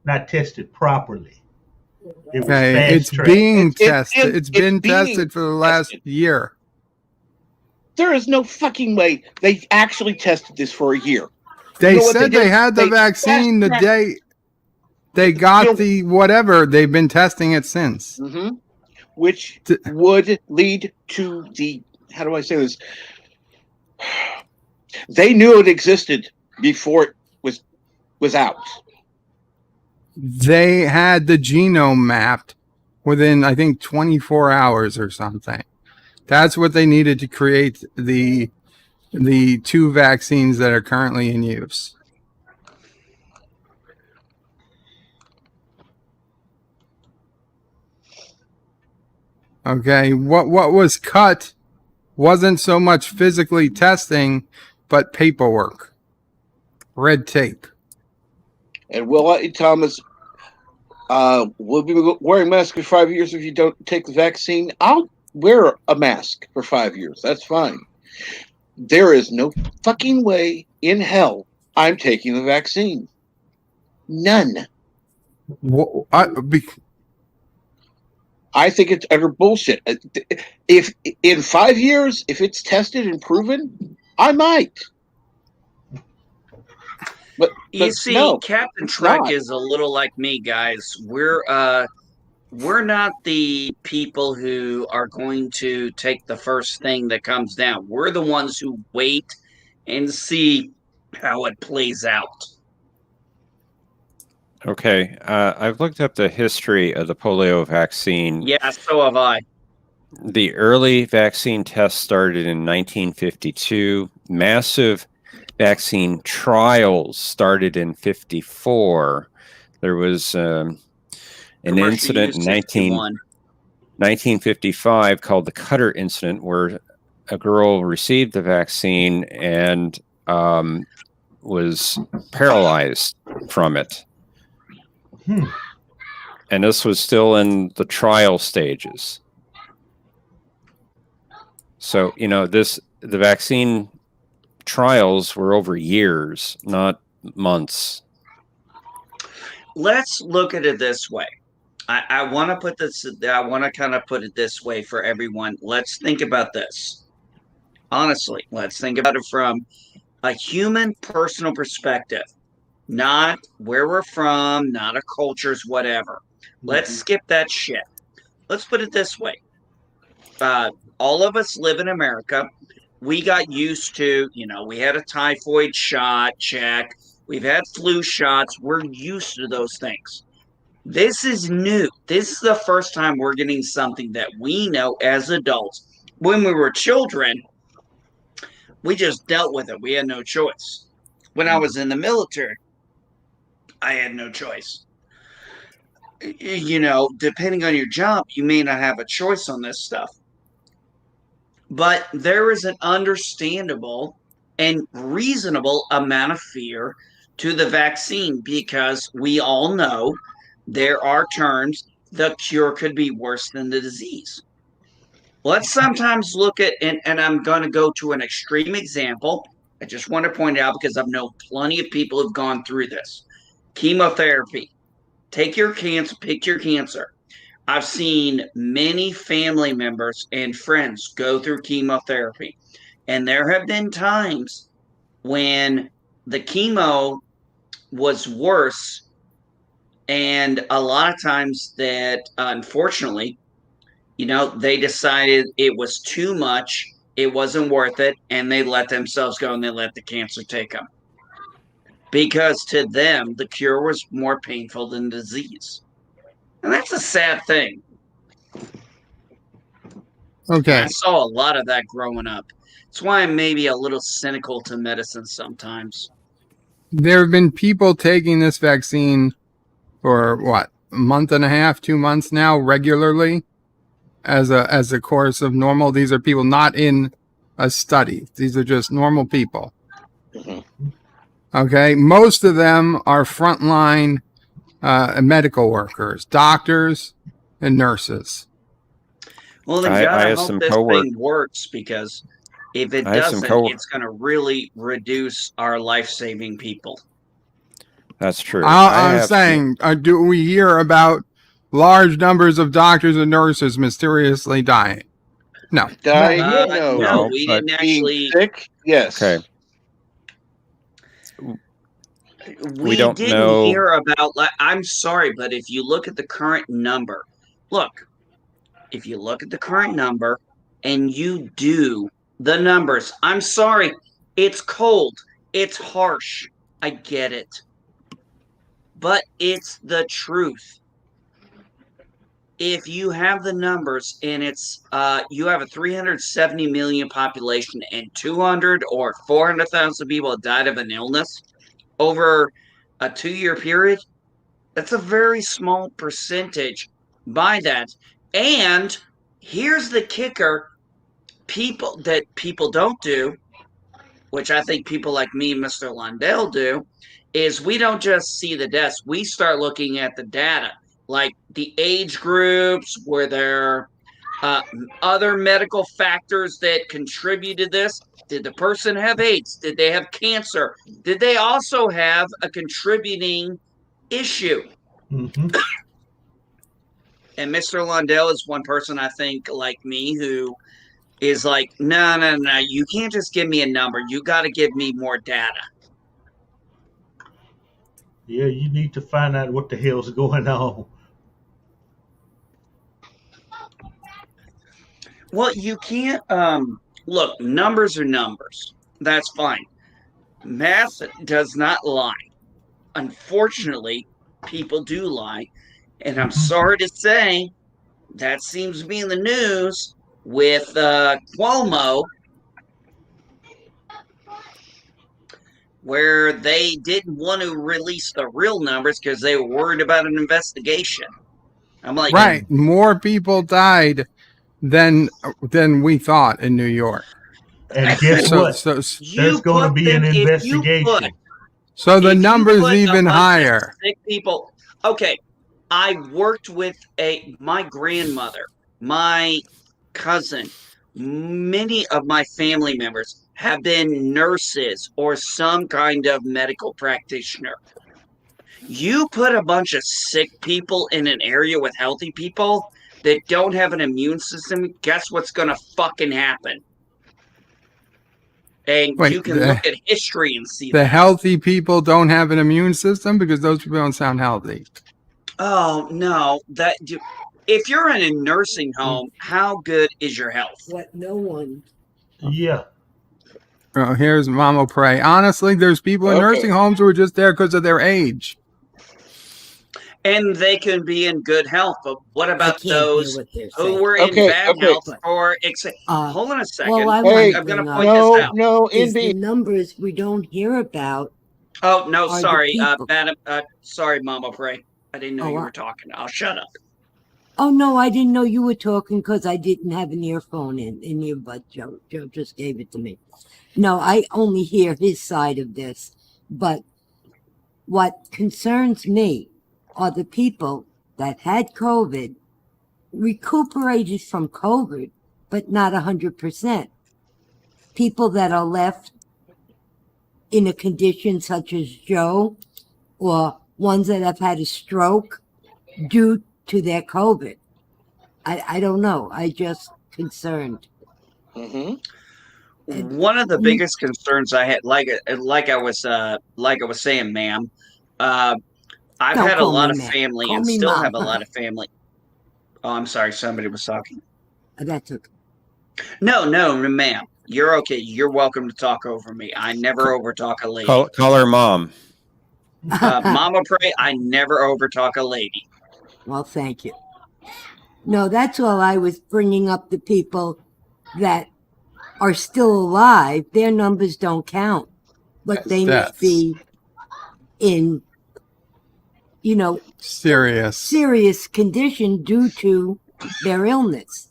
Not tested properly. It's being tested. It's been tested for the last year. There is no fucking way they actually tested this for a year. They said they had the vaccine the day they got the whatever. They've been testing it since. Mm-hmm. Which would lead to the, how do I say this? They knew it existed before it was out. They had the genome mapped within, I think, 24 hours or something. That's what they needed to create the 2 vaccines that are currently in use. Okay, what was cut wasn't so much physically testing, but paperwork, red tape. And Will Thomas will be wearing masks for 5 years if you don't take the vaccine. I'll wear a mask for 5 years. That's fine. There is no fucking way in hell I'm taking the vaccine. None. I think it's utter bullshit. If in 5 years, if it's tested and proven, I might. But you see, no, Captain Trek is a little like me, guys. We're not the people who are going to take the first thing that comes down. We're the ones who wait and see how it plays out. Okay, I've looked up the history of the polio vaccine. Yeah, so have I. The early vaccine tests started in 1952. Massive vaccine trials started in 54. There was an incident in 1955 called the Cutter incident, where a girl received the vaccine and was paralyzed from it. And this was still in the trial stages. So, you know, the vaccine trials were over years, not months. Let's look at it this way. I want to put this. I want to kind of put it this way for everyone. Let's think about this. Honestly, let's think about it from a human personal perspective, not where we're from, not a culture's whatever. Let's skip that shit. Let's put it this way. All of us live in America. We got used to, we had a typhoid shot, check. We've had flu shots. We're used to those things. This is new. This is the first time we're getting something that we know as adults. When we were children, we just dealt with it. We had no choice. When I was in the military, I had no choice. Depending on your job, you may not have a choice on this stuff. But there is an understandable and reasonable amount of fear to the vaccine because we all know there are terms the cure could be worse than the disease. Let's sometimes look at, and I'm going to go to an extreme example. I just want to point out because I've known plenty of people who've gone through this. Chemotherapy. Pick your cancer. I've seen many family members and friends go through chemotherapy, and there have been times when the chemo was worse, and a lot of times that unfortunately, they decided it was too much, it wasn't worth it, and they let themselves go and they let the cancer take them. Because to them, the cure was more painful than disease. And that's a sad thing. And I Okay. saw a lot of that growing up. That's why I'm maybe a little cynical to medicine sometimes. There have been people taking this vaccine for what, a month and a half, 2 months now, regularly as a course of normal. These are people not in a study. These are just normal people. Okay. Most of them are frontline medical workers, doctors, and nurses. Well, then I gotta have hope some this cowork. thing works, because if it I have some doesn't, co. it's going to really reduce our life-saving people. That's true. I I'm have. saying, do we hear about large numbers of doctors and nurses mysteriously dying? No. Dying? No, No, we but didn't Being actually. sick? Yes. okay. We don't didn't know. hear about. I'm sorry, but if you look at the current number, if you look at the current number and you do the numbers, I'm sorry, it's cold, it's harsh, I get it, but it's the truth. If you have the numbers and it's you have a 370 million population and 200 or 400,000 people have died of an illness over a 2-year period, that's a very small percentage by that. And here's the kicker: people don't do, which I think people like me, Mr. Lundell, do, is we don't just see the deaths. We start looking at the data, like the age groups, were there other medical factors that contribute to this? Did the person have AIDS? Did they have cancer? Did they also have a contributing issue? Mm-hmm. And Mr. Lundell is one person, I think, like me, who is like, no, you can't just give me a number. You got to give me more data. Yeah, you need to find out what the hell's going on. Well, you can't, look, numbers are numbers. That's fine. Math does not lie. Unfortunately, people do lie. And I'm sorry to say, that seems to be in the news with Cuomo, where they didn't want to release the real numbers because they were worried about an investigation. I'm like, Right. More people died than we thought in New York. And guess what? There's going to be an investigation. So the if you numbers put even a bunch higher. of sick people. Okay, I worked with my grandmother, my cousin, many of my family members have been nurses or some kind of medical practitioner. You put a bunch of sick people in an area with healthy people that don't have an immune system, guess what's going to fucking happen? And Wait, you can look at history and see the that. healthy people don't have an immune system because those people don't sound healthy. Oh no, if you're in a nursing home, how good is your health? What no one. Yeah. Oh, here's Mama Pray. Honestly, there's people in nursing homes who are just there because of their age. And they can be in good health, but what about those who were in bad health or hold on a second. Well, I I'm going to point this out. is the numbers we don't hear about. Oh no, are the sorry, people. Madam. Sorry, Mama Pray. I didn't know Oh, you I- were talking. I'll shut up. Oh no, I didn't know you were talking because I didn't have an earphone in earbud. Joe just gave it to me. No, I only hear his side of this. But what concerns me are the people that had COVID, recuperated from COVID, but not 100%. People that are left in a condition such as Joe, or ones that have had a stroke due to their COVID. I don't know. I just concerned. One of the biggest concerns I had, like I was saying, ma'am, I've Don't had a call lot me of ma'am. family Call and me still mom. have a lot of family. Oh, I'm sorry, somebody was talking. That's okay. No, ma'am, you're okay. You're welcome to talk over me. I never overtalk a lady. Call her mom. Mama Pray, I never overtalk a lady. Well, thank you. No, that's all. I was bringing up the people that are still alive. Their numbers don't count, but they may be in, serious condition due to their illness.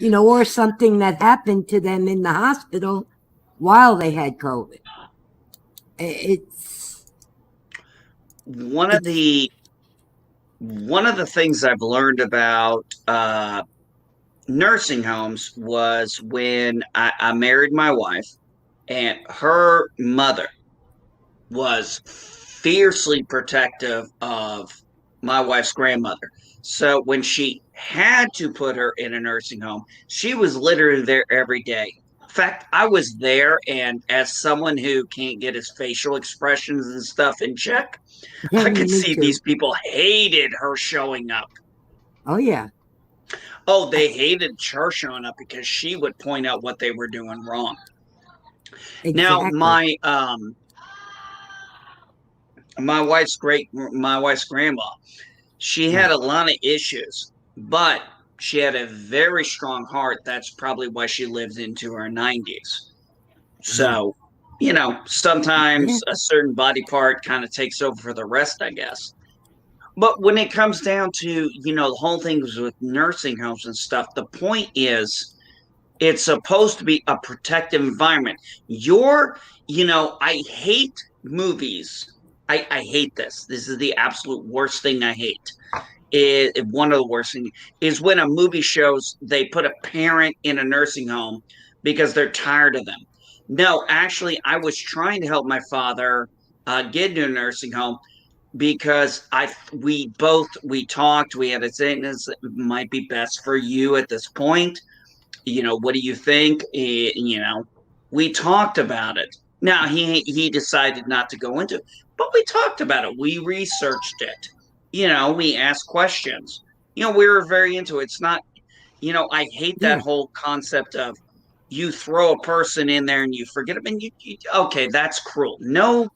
Or something that happened to them in the hospital while they had COVID. It's one of the things I've learned about nursing homes was when I married my wife, and her mother was fiercely protective of my wife's grandmother. So when she had to put her in a nursing home, she was literally there every day. In fact, I was there, and as someone who can't get his facial expressions and stuff in check, I could see these people hated her showing up. Oh, yeah. Oh, they hated her showing up because she would point out what they were doing wrong. Exactly. Now, my wife's grandma, she had a lot of issues, but she had a very strong heart. That's probably why she lived into her 90s. So, sometimes a certain body part kind of takes over for the rest, I guess. But when it comes down to, the whole thing with nursing homes and stuff, the point is it's supposed to be a protective environment. I hate movies. I hate this. This is the absolute worst thing I hate. One of the worst things is when a movie shows they put a parent in a nursing home because they're tired of them. No, actually, I was trying to help my father get into a nursing home because we talked. We had a saying this might be best for you at this point. What do you think? We talked about it. Now he decided not to go into it, but we talked about it. We researched it. We asked questions. We were very into it. It's not, I hate that whole concept of you throw a person in there and you forget them. And okay, that's cruel. No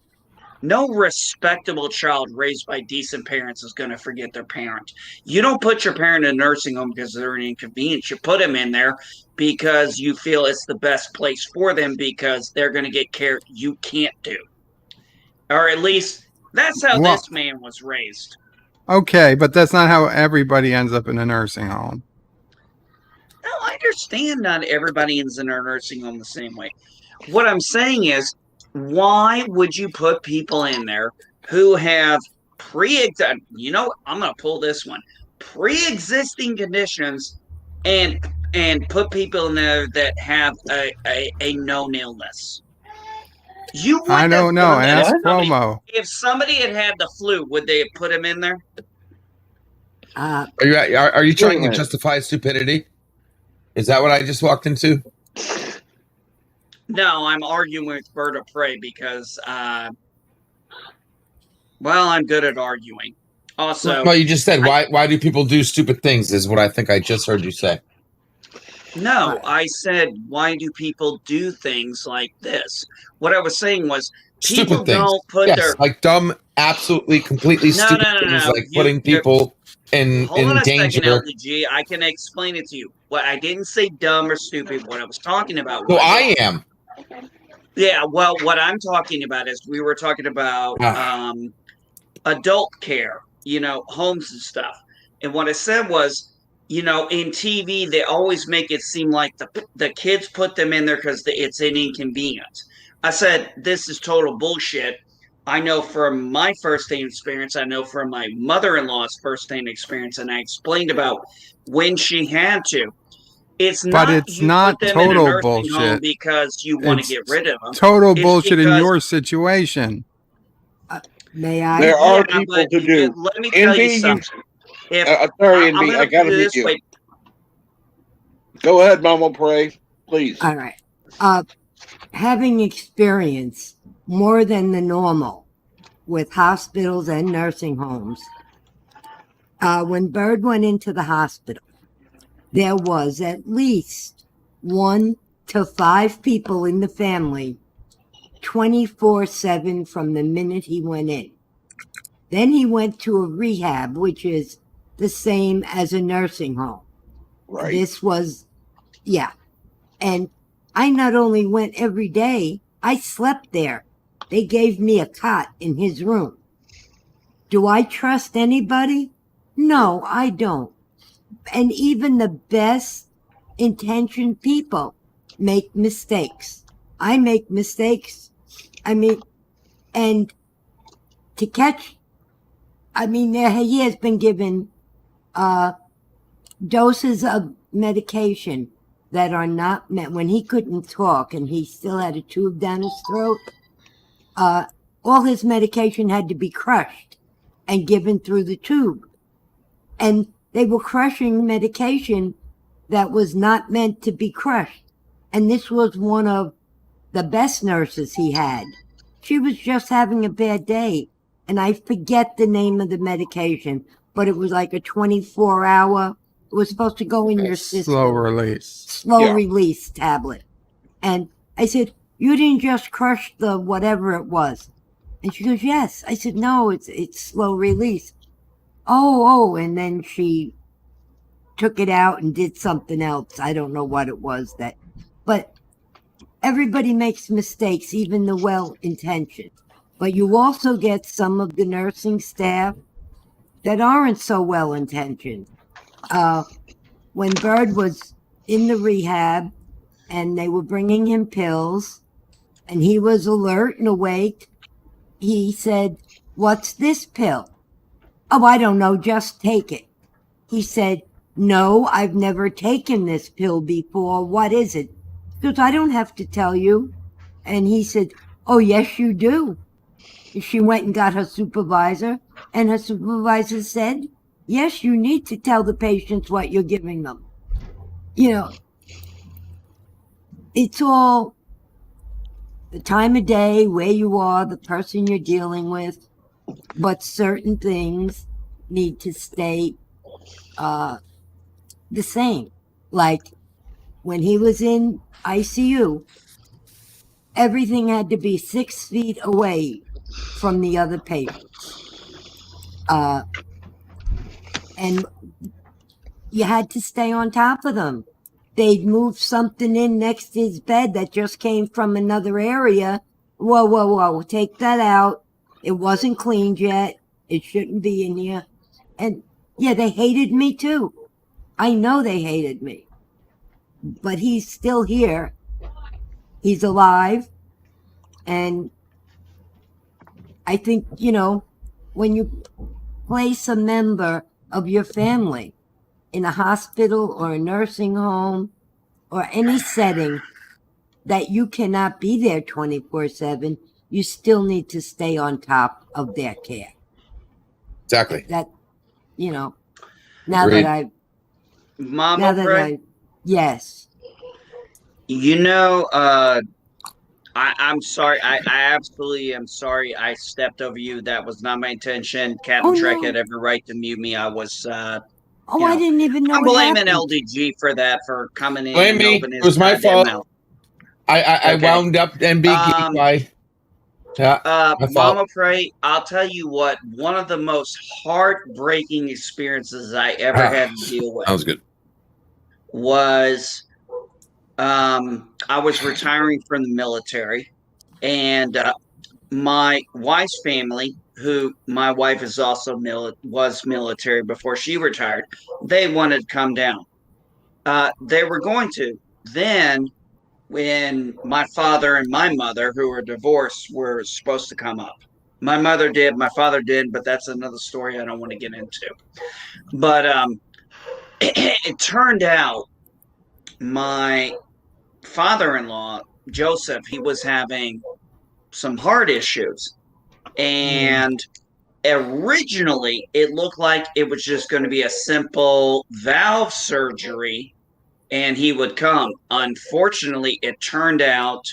respectable child raised by decent parents is going to forget their parent. You don't put your parent in a nursing home because they're an inconvenience. You put them in there because you feel it's the best place for them because they're going to get care you can't do. Or at least that's how this man was raised. Okay, but that's not how everybody ends up in a nursing home. No, I understand not everybody ends in a nursing home the same way. What I'm saying is, why would you put people in there who have I'm going to pull this one. Pre-existing conditions and put people in there that have a known illness. You would I don't know. Ask Cuomo. Cuomo. If somebody had the flu, would they have put him in there? Are you trying to justify stupidity? Is that what I just walked into? No, I'm arguing with Bird of Prey because, I'm good at arguing. Also, Well, you just said why do people do stupid things? Is what I think I just heard you say. No, I said why do people do things like this? What I was saying was people Stupid things. don't put Yes, like dumb, absolutely, completely stupid things, like putting people in Hold on a danger. second, LDG. I can explain it to you. What I didn't say dumb or stupid. What I was talking about was. So I am. Yeah, well, what I'm talking about is we were talking about adult care, homes and stuff. And what I said was, in TV, they always make it seem like the kids put them in there because it's an inconvenience. I said, this is total bullshit. I know from my first-hand experience, I know from my mother-in-law's first-hand experience, and I explained about when she had to. It's not put them in a nursing bullshit home because you want to get rid of them. Total bullshit in your situation. May I? There are people to do. Let me tell you something. if Terry I'm and B, gonna I gotta put it meet this you. way, Go ahead, Mama Pray, please. All right. Having experience more than the normal with hospitals and nursing homes, when Bird went into the hospital, there was at least 1 to 5 people in the family 24/7 from the minute he went in. Then he went to a rehab, which is the same as a nursing home. Right. This was, yeah. And I not only went every day, I slept there. They gave me a cot in his room. Do I trust anybody? No, I don't. And even the best intentioned people make mistakes. I make mistakes. I mean, and to catch, I mean, he has been given doses of medication that are not met. When he couldn't talk and he still had a tube down his throat, all his medication had to be crushed and given through the tube. And they were crushing medication that was not meant to be crushed. And this was one of the best nurses he had. She was just having a bad day. And I forget the name of the medication, but it was like a 24-hour. It was supposed to go in your system. Slow release. Slow release tablet. And I said, you didn't just crush the whatever it was. And she goes, yes. I said, no, it's slow release. Oh, and then she took it out and did something else. I don't know what it was but everybody makes mistakes, even the well-intentioned. But you also get some of the nursing staff that aren't so well-intentioned. When Bird was in the rehab and they were bringing him pills and he was alert and awake, he said, what's this pill? Oh, I don't know, just take it. He said, no, I've never taken this pill before. What is it? Because I don't have to tell you. And he said, oh, yes, you do. She went and got her supervisor, and her supervisor said, yes, you need to tell the patients what you're giving them. You know, it's all the time of day, where you are, the person you're dealing with, but certain things need to stay the same. Like when he was in ICU, everything had to be 6 feet away from the other patients. And you had to stay on top of them. They'd move something in next to his bed that just came from another area. Whoa, take that out. It wasn't cleaned yet. It shouldn't be in here. And yeah, they hated me too. I know they hated me. But he's still here. He's alive. And I think, you know, when you place a member of your family in a hospital or a nursing home or any setting that you cannot be there 24/7, you still need to stay on top of their care. Exactly. That, you know, now Agreed. that I, Mama now that Pray, I, yes. you know, I'm sorry. I absolutely am sorry. I stepped over you. That was not my intention. Captain Oh, Trek no. had every right to mute me. I was, Oh, you I know, didn't even know I'm what blaming happened. LDG for that, for coming in Blame and me. opening It his was my goddamn fault. mouth. I Okay. wound up MB Geek. Yeah, my fault. Mama Pray, I'll tell you what, one of the most heartbreaking experiences I ever had to deal with That was good. was I was retiring from the military, and my wife's family, who my wife is also was military before she retired, they wanted to come down. They were going to. Then, when my father and my mother, who were divorced, were supposed to come up. My mother did, my father did, but that's another story I don't want to get into. But it turned out my father-in-law, Joseph, he was having some heart issues. And Originally, it looked like it was just going to be a simple valve surgery and he would come. Unfortunately, it turned out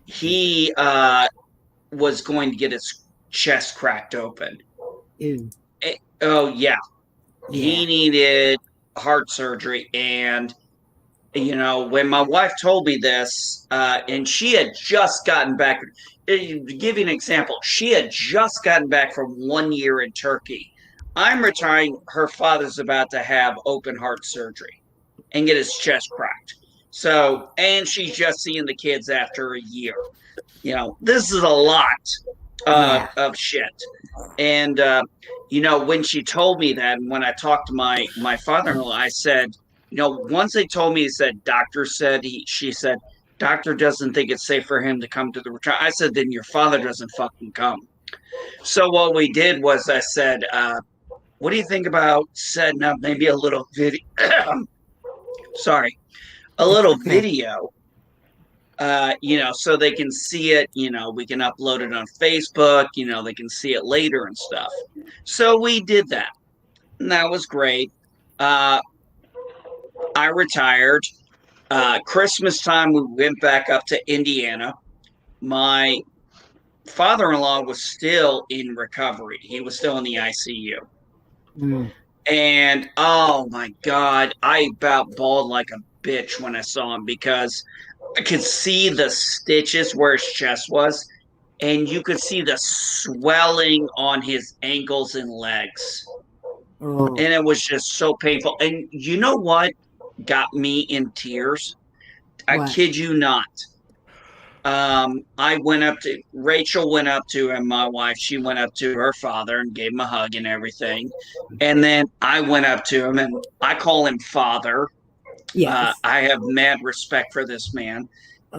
he was going to get his chest cracked open. Oh, yeah. He needed heart surgery. And, when my wife told me this, and she had just gotten back, to give you an example, she had just gotten back from 1 year in Turkey. I'm retiring. Her father's about to have open heart surgery and get his chest cracked. So, and she's just seeing the kids after a year. This is a lot of shit. And, when she told me that, and when I talked to my father-in-law, I said, once they told me, he said, she said, doctor doesn't think it's safe for him to come to the return. I said, then your father doesn't fucking come. So what we did was I said, what do you think about setting up maybe a little video? Sorry, a little video, so they can see it, we can upload it on Facebook, they can see it later and stuff. So we did that. And that was great. I retired. Christmas time, we went back up to Indiana. My father-in-law was still in recovery. He was still in the ICU. And oh my God, I about bawled like a bitch when I saw him because I could see the stitches where his chest was, and you could see the swelling on his ankles and legs. And it was just so painful. And you know what got me in tears? I kid you not. Rachel went up to him, my wife, she went up to her father and gave him a hug and everything. And then I went up to him and I call him father. Yes. I have mad respect for this man.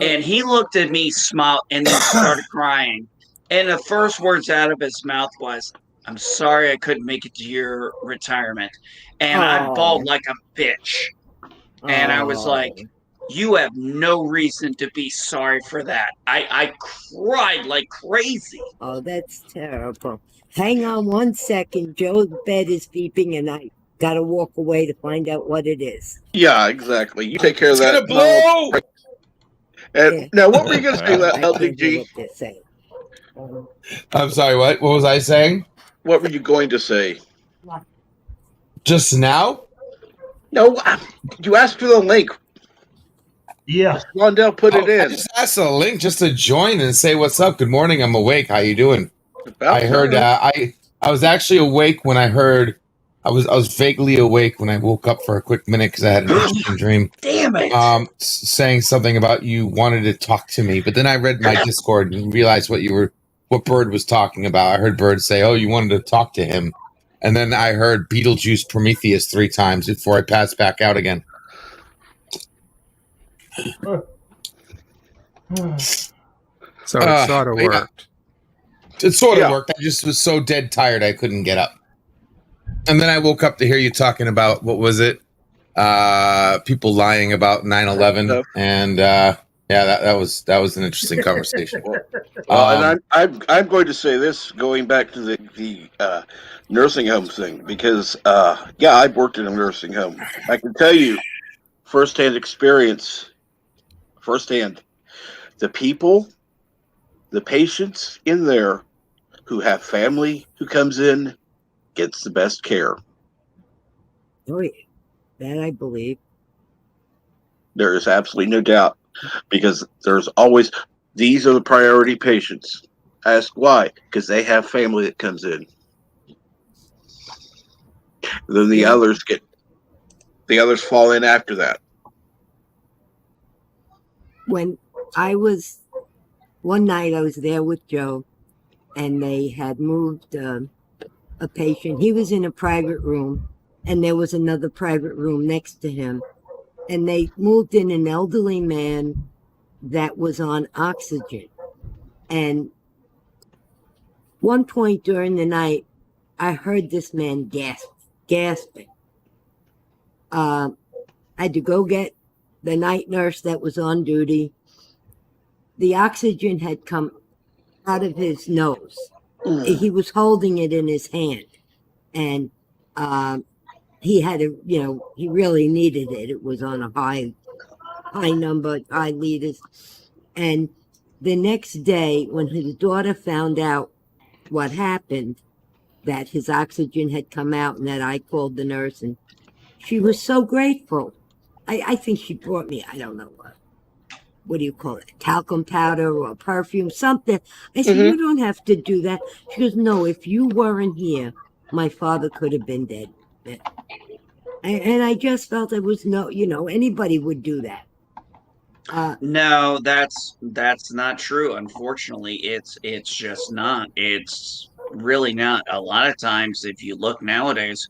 And he looked at me, smiled, and then started crying. And the first words out of his mouth was, I'm sorry I couldn't make it to your retirement. And I bawled like a bitch. And I was like, you have no reason to be sorry for that. I cried like crazy. Oh, that's terrible. Hang on 1 second. Joe's bed is beeping and I got to walk away to find out what it is. Yeah, exactly. You take care of It's that. gonna blow! And now, what were you going to say, I can't hear LDG? what they're saying. I'm sorry, what? What was I saying? What were you going to say? Just now? No, you asked for the link. Yeah. Londell put it I in. just asked for a link just to join and say what's up. Good morning. I'm awake. How you doing? About I heard. I was actually awake when I heard. I was vaguely awake when I woke up for a quick minute because I had an interesting dream. Damn it! Saying something about you wanted to talk to me, but then I read my Discord and realized what Bird was talking about. I heard Bird say, "Oh, you wanted to talk to him," and then I heard Beetlejuice Prometheus 3 times before I passed back out again. So it sort of worked. It sort of worked. I just was so dead tired I couldn't get up. And then I woke up to hear you talking about, what was it? People lying about 9/11. And that was an interesting conversation. And I'm going to say this, going back to the nursing home thing, because I've worked in a nursing home. I can tell you, firsthand experience, the people, the patients in there who have family who comes in gets the best care. Oh, yeah. That I believe. There is absolutely no doubt, because there's always, these are the priority patients. Ask why? Because they have family that comes in. Then the others fall in after that. When one night I was there with Joe, and they had moved a patient. He was in a private room, and there was another private room next to him. And they moved in an elderly man that was on oxygen. And one point during the night, I heard this man gasping. I had to go get the night nurse that was on duty. The oxygen had come out of his nose. he was holding it in his hand, and he had a, he really needed it. It was on a high number, high liters. And the next day, when his daughter found out what happened, that his oxygen had come out and that I called the nurse, and she was so grateful. I think she brought me, I don't know what do you call it, talcum powder or perfume, something. I said, you don't have to do that. She goes, no, if you weren't here, my father could have been dead. And I just felt it was anybody would do that. No, that's not true. Unfortunately, it's just not. It's really not. A lot of times, if you look nowadays,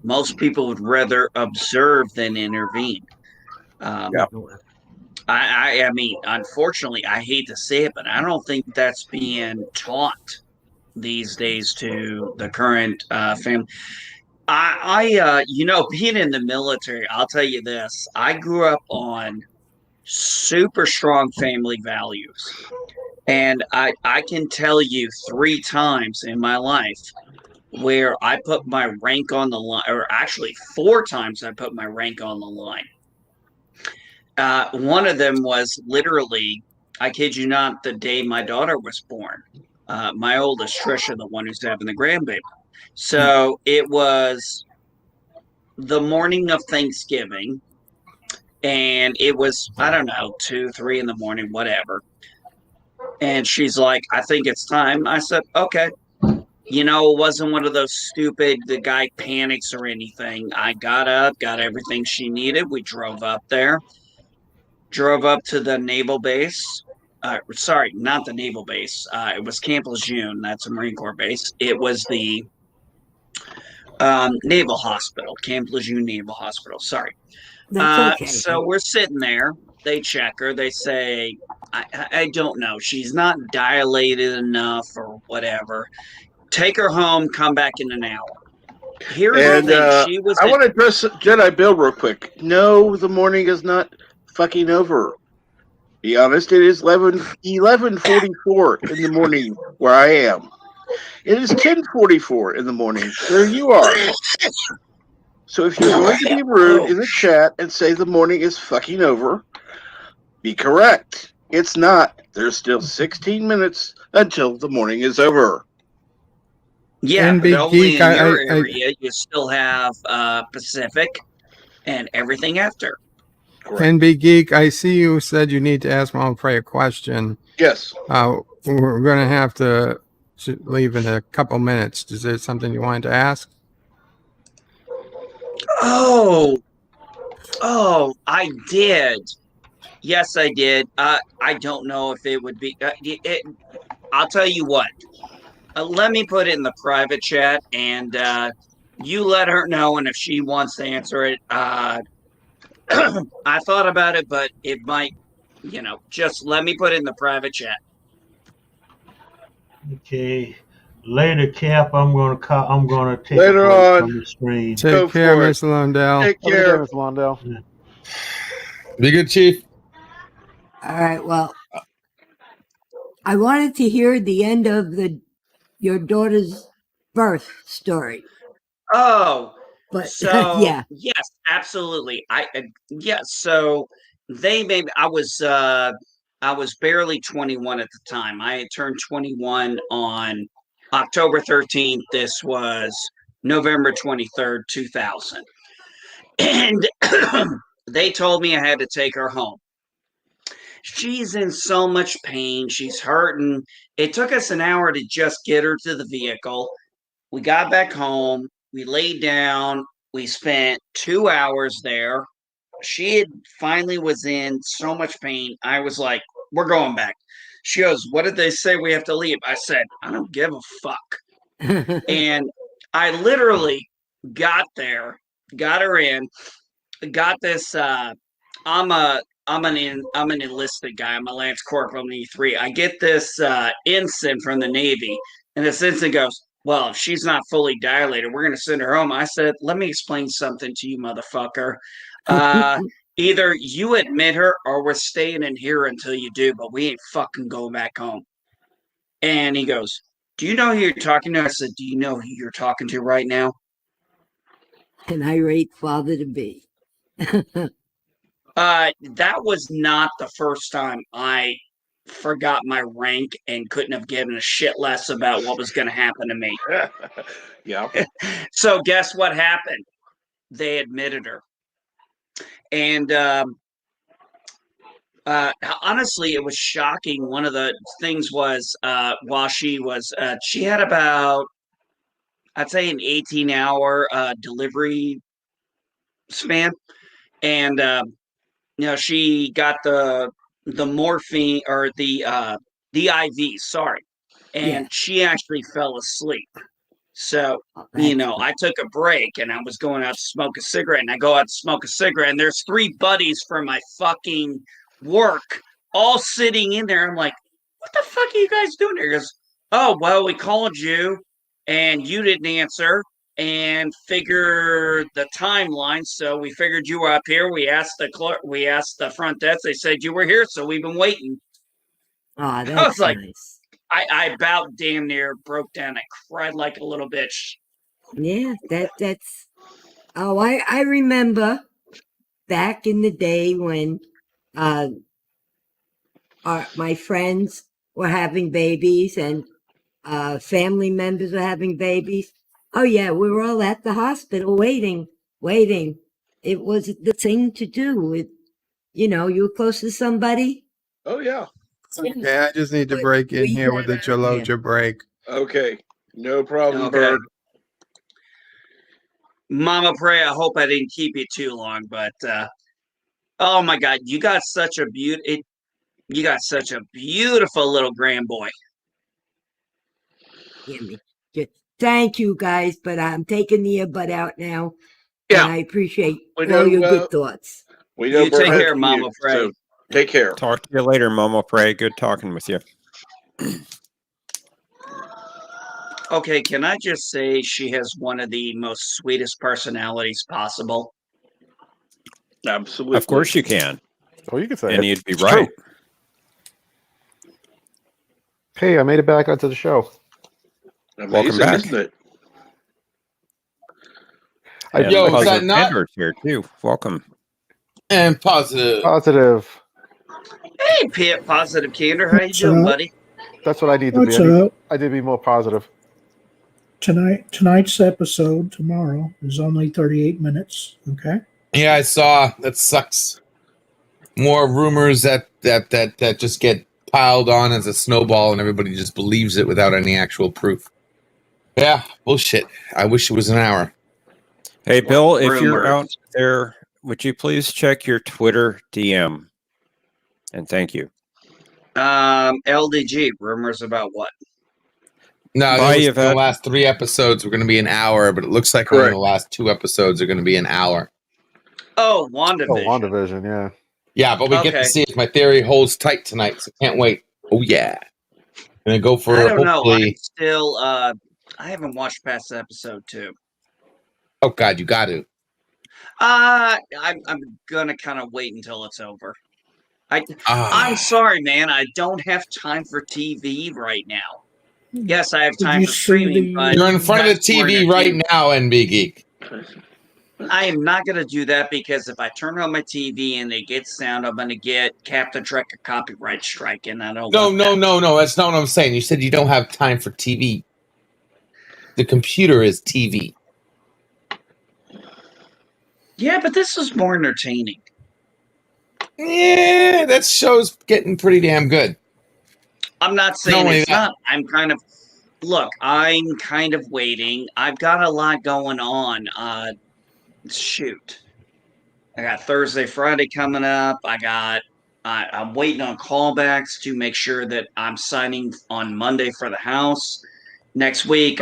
most people would rather observe than intervene. I mean, unfortunately, I hate to say it, but I don't think that's being taught these days to the current family. Being in the military, I'll tell you this: I grew up on super strong family values. And I can tell you 3 times in my life where I put my rank on the line, or actually 4 times I put my rank on the line. One of them was literally, I kid you not, the day my daughter was born. My oldest, Trisha, the one who's having the grandbaby. So it was the morning of Thanksgiving, and it was, I don't know, 2, 3 in the morning, whatever. And she's like, I think it's time. I said, okay. It wasn't one of those stupid, the guy panics or anything. I got up, got everything she needed. We drove up there, drove up to the naval base. Sorry, not the naval base. It was Camp Lejeune. That's a Marine Corps base. It was the Naval Hospital, Camp Lejeune Naval Hospital. Sorry. That's okay. So we're sitting there. They check her. They say, I don't know. She's not dilated enough or whatever. Take her home. Come back in an hour. Here's And the thing. She was. I want to address Jedi Bill real quick. No, the morning is not fucking over. Be honest, it is 11:44 in the morning where I am. It is 10:44 in the morning where you are. So if you're going to be rude in the chat and say the morning is fucking over, be correct. It's not. There's still 16 minutes until the morning is over. Yeah, NB but only Geek, in your area you still have Pacific and everything after. NB Geek, I see you said you need to ask Mom Frey a question. Yes. We're going to have to leave in a couple minutes. Is there something you wanted to ask? Oh, I did. Yes, I did. I don't know if it would be. I'll tell you what. Let me put it in the private chat, and you let her know. And if she wants to answer it, I thought about it, but it might, just let me put it in the private chat. Okay. Later, Cap. I'm gonna take Later a break on. from the stream. Take care, Miss Lundell. Take care, Miss Lundell. Be good, Chief. All right. Well, I wanted to hear the end of your daughter's birth story. Oh, but so yeah. Yes, absolutely. So they made. I was barely 21 at the time. I had turned 21 on October 13th. This was November 23rd, 2000. And they told me I had to take her home. She's in so much pain. She's hurting. It took us an hour to just get her to the vehicle. We got back home. We laid down. We spent 2 hours there. She had finally was in so much pain. I was like, we're going back. She goes, what did they say we have to leave? I said, I don't give a fuck. And I literally got there, got her in, got this. I'm an enlisted guy. I'm a Lance Corporal in E3. I get this ensign from the Navy, and this ensign goes, well, if she's not fully dilated, we're going to send her home. I said, let me explain something to you, motherfucker. Either you admit her or we're staying in here until you do, but we ain't fucking going back home. And he goes, Do you know who you're talking to? I said, do you know who you're talking to right now? An irate father to be. That was not the first time I forgot my rank and couldn't have given a shit less about what was going to happen to me. Yeah. So guess what happened? They admitted her. And honestly, it was shocking. One of the things was while she was, she had about, I'd say, an 18-hour delivery span. And, she got the morphine or the IV, sorry. And she actually fell asleep. So, I took a break and I was going out to smoke a cigarette, and I go out to smoke a cigarette, and there's 3 buddies from my fucking work all sitting in there. I'm like, what the fuck are you guys doing here? He goes, oh, well, we called you and you didn't answer and figure the timeline. So we figured you were up here. We asked the front desk. They said you were here. So we've been waiting. Oh, that's I was like, nice. I about damn near broke down. I cried like a little bitch. Yeah, that's. Oh, I remember back in the day when my friends were having babies and family members were having babies. Oh yeah, we were all at the hospital waiting. It was the thing to do. You were close to somebody. Oh yeah. Okay, I just need to break in here with the Jaloja break. Okay. No problem, Okay. Bird. Mama Pray, I hope I didn't keep you too long, but oh my God, you got such a beautiful little grand boy. Thank you guys, but I'm taking the earbud out now. Yeah. And I appreciate We all know, your good thoughts. We know You Bird take has care, to Mama mute, Pray. so take care. Talk to you later, Momo Pray. Good talking with you. Okay, can I just say she has one of the most sweetest personalities possible? Absolutely. Of course you can. Oh, you can say And it. you'd be It's right. true. Hey, I made it back onto the show. Amazing, Welcome back. isn't it? And Yo, is Positive that not Sanders here too. Welcome. and positive? Positive. Hey, Positive Candor, how you What's doing, up? buddy? That's what I need to What's be. up? I need to be more positive. Tonight's episode tomorrow is only 38 minutes. Okay. Yeah, I saw. That sucks. More rumors that just get piled on as a snowball, and everybody just believes it without any actual proof. Yeah, bullshit. I wish it was an hour. Hey, Bill, if you're Rumors. out there, would you please check your Twitter DM? And thank you. LDG, rumors about what? No, Bye, the Yvette. last 3 episodes were going to be an hour, but it looks like only the last 2 episodes are going to be an hour. Oh, WandaVision. Oh, WandaVision, yeah. Yeah, but we get to Okay. see if my theory holds tight tonight, so can't wait. Oh, yeah. Gonna go for I don't know. I'm hopefully. still, I haven't watched past episode 2. Oh, God, you got to. I'm gonna kind of wait until it's over. I'm sorry, man. I don't have time for TV right now. Yes, I have Did time you for see streaming, but You're in front of the that's more TV right entertainment. now, NB Geek. I am not going to do that because if I turn on my TV and they get sound, I'm going to get Captain Trek a copyright strike, and I don't want that. No. That's not what I'm saying. You said you don't have time for TV. The computer is TV. Yeah, but this is more entertaining. Yeah, that show's getting pretty damn good. I'm not saying only it's that- not. I'm kind of waiting. I've got a lot going on. Shoot. I got Thursday, Friday coming up. I'm waiting on callbacks to make sure that I'm signing on Monday for the house. Next week,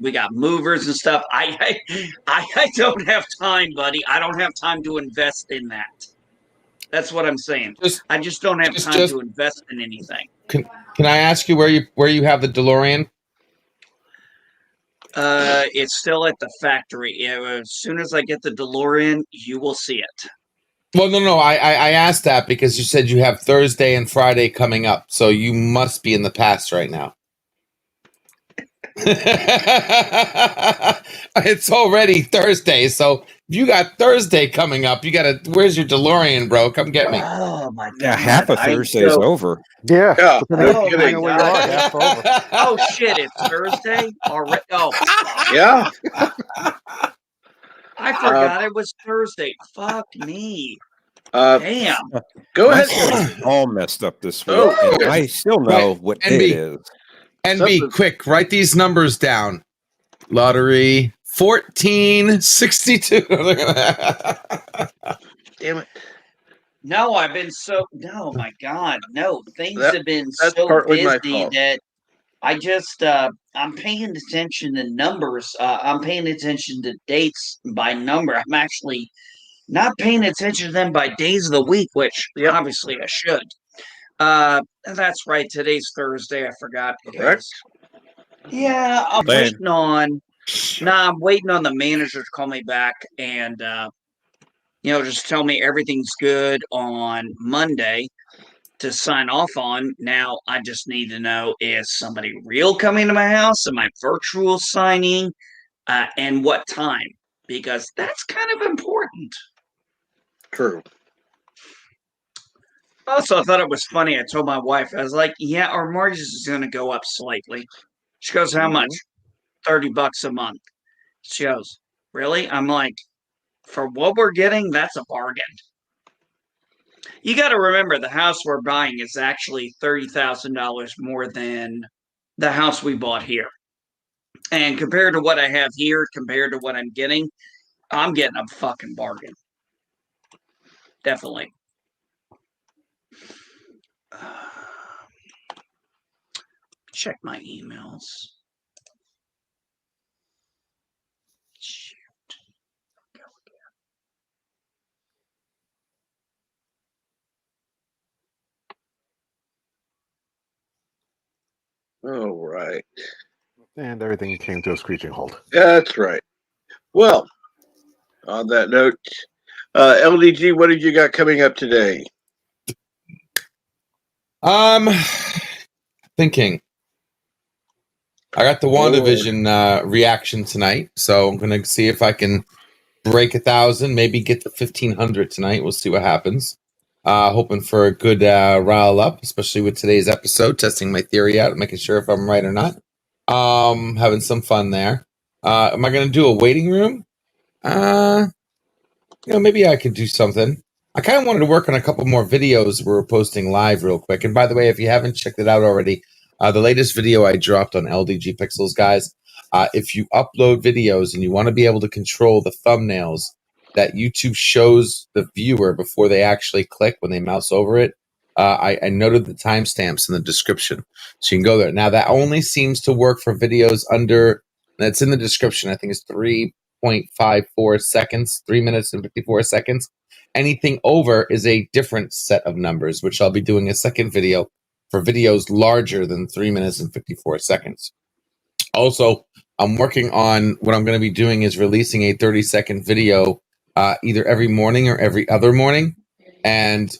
we got movers and stuff. I don't have time, buddy. I don't have time to invest in that. That's what I'm saying. I just don't have time to invest in anything. Can I ask you where you have the DeLorean? It's still at the factory. As soon as I get the DeLorean, you will see it. Well, no. I asked that because you said you have Thursday and Friday coming up, so you must be in the past right now. It's already Thursday, so if you got Thursday coming up, you gotta. Where's your DeLorean, bro? Come get me. Oh my god! Yeah, half of Thursday's over. Yeah. Yeah. Oh my Depending on where you are, god! half's over. Oh shit! It's Thursday already. Oh fuck! Yeah. I forgot it was Thursday. Fuck me. Uh, Damn. Go My ahead. schedule's all messed up this week, Oh, and I still know Right, what day it is. And be quick. Write these numbers down. Lottery 1462. Damn it. No, I've been so. No, my god, no. Things That- have been that's so partly my busy fault. that I just I'm paying attention to numbers. I'm paying attention to dates by number. I'm actually not paying attention to them by days of the week, which obviously I should. That's right. Today's Thursday. I forgot it Correct. is. Yeah, I'm Then- waiting on. Nah, I'm waiting on the manager to call me back and just tell me everything's good on Monday to sign off on. Now I just need to know, is somebody real coming to my house? Am I virtual signing? And what time? Because that's kind of important. True. Also, I thought it was funny. I told my wife, I was like, yeah, our mortgage is going to go up slightly. She goes, how much? $30 a month. She goes, really? I'm like, for what we're getting, that's a bargain. You got to remember the house we're buying is actually $30,000 more than the house we bought here. And compared to what I have here, compared to what I'm getting a fucking bargain. Definitely. Check my emails. Shoot. Go again. All right. And everything came to a screeching halt. That's right. Well, on that note, LDG, what have you got coming up today? Thinking. I got the WandaVision reaction tonight, so I'm gonna see if I can break 1,000, maybe get to 1,500 tonight. We'll see what happens. Hoping for a good rile up, especially with today's episode, testing my theory out, making sure if I'm right or not. Having some fun there. Am I gonna do a waiting room? Maybe I could do something. I kind of wanted to work on a couple more videos we're posting live real quick. And by the way, if you haven't checked it out already, the latest video I dropped on LDG Pixels, guys, if you upload videos and you want to be able to control the thumbnails that YouTube shows the viewer before they actually click when they mouse over it, I noted the timestamps in the description. So you can go there. Now, that only seems to work for videos under, that's in the description, I think it's 3.54 seconds, 3 minutes and 54 seconds. Anything over is a different set of numbers, which I'll be doing a second video for videos larger than 3 minutes and 54 seconds. Also, I'm working on what I'm going to be doing is releasing a 30-second video either every morning or every other morning. And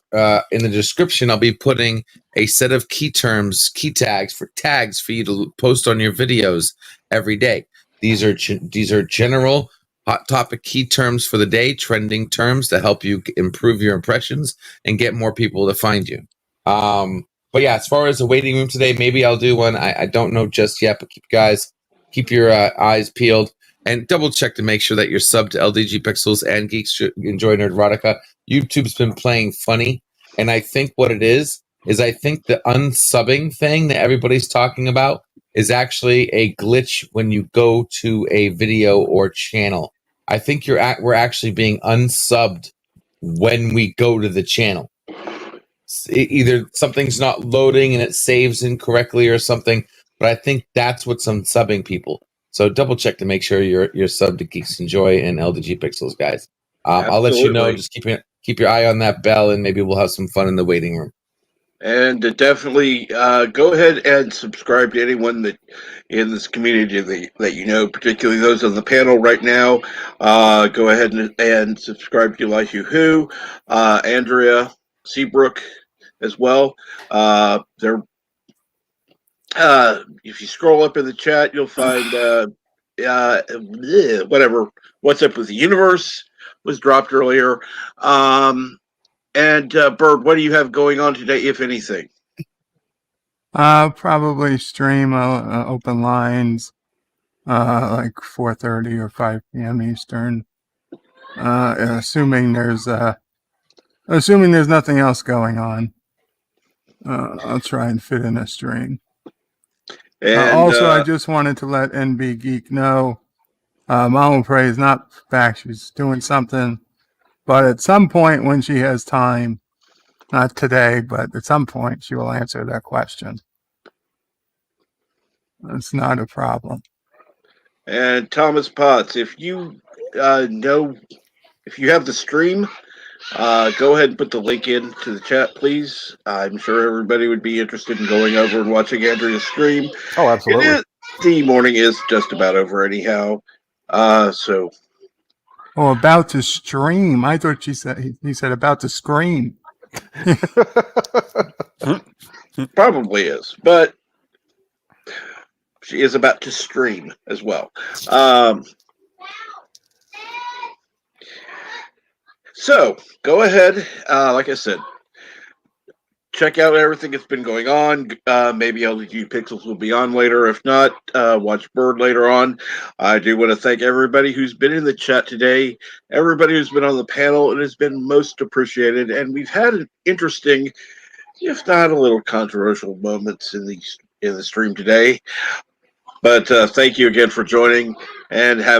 in the description, I'll be putting a set of key tags for you to post on your videos every day. These are general hot topic key terms for the day, trending terms to help you improve your impressions and get more people to find you. But yeah, as far as the waiting room today, maybe I'll do one. I don't know just yet, but keep your eyes peeled and double check to make sure that you're subbed to LDG Pixels and Geeks Enjoy Nerdrotica. YouTube's been playing funny, and I think what it is I think the unsubbing thing that everybody's talking about is actually a glitch when you go to a video or channel. I think we're actually being unsubbed when we go to the channel. Either something's not loading and it saves incorrectly or something, but I think that's what's unsubbing people. So double check to make sure you're subbed to Geeks Enjoy and LDG Pixels, guys. I'll let you know. Just keep your eye on that bell, and maybe we'll have some fun in the waiting room. And definitely go ahead and subscribe to anyone that in this community that you know, particularly those on the panel right now. Go ahead and subscribe to Elihu Who, Andrea Seabrook as well. They're if you scroll up in the chat, you'll find whatever. What's Up with the Universe was dropped earlier. And Bird, what do you have going on today, if anything? Probably stream open lines, like 4:30 or 5 p.m. Eastern. Assuming there's nothing else going on, I'll try and fit in a stream. And also, I just wanted to let NB Geek know, Mama Prey is not back. She's doing something, but at some point when she has time, not today, but at some point, she will answer that question. It's not a problem. And Thomas Potts, if you if you have the stream, go ahead and put the link into the chat, please. I'm sure everybody would be interested in going over and watching Andrea's stream. Oh, absolutely. The morning is just about over anyhow. So. Oh, about to stream. I thought he said about to scream. Probably is, but she is about to stream as well. So go ahead. Like I said, check out everything that's been going on. Maybe LG Pixels will be on later. If not, watch Bird later on. I do want to thank everybody who's been in the chat today, everybody who's been on the panel. It has been most appreciated, and we've had an interesting, if not a little controversial, moments in the stream today. But thank you again for joining, and have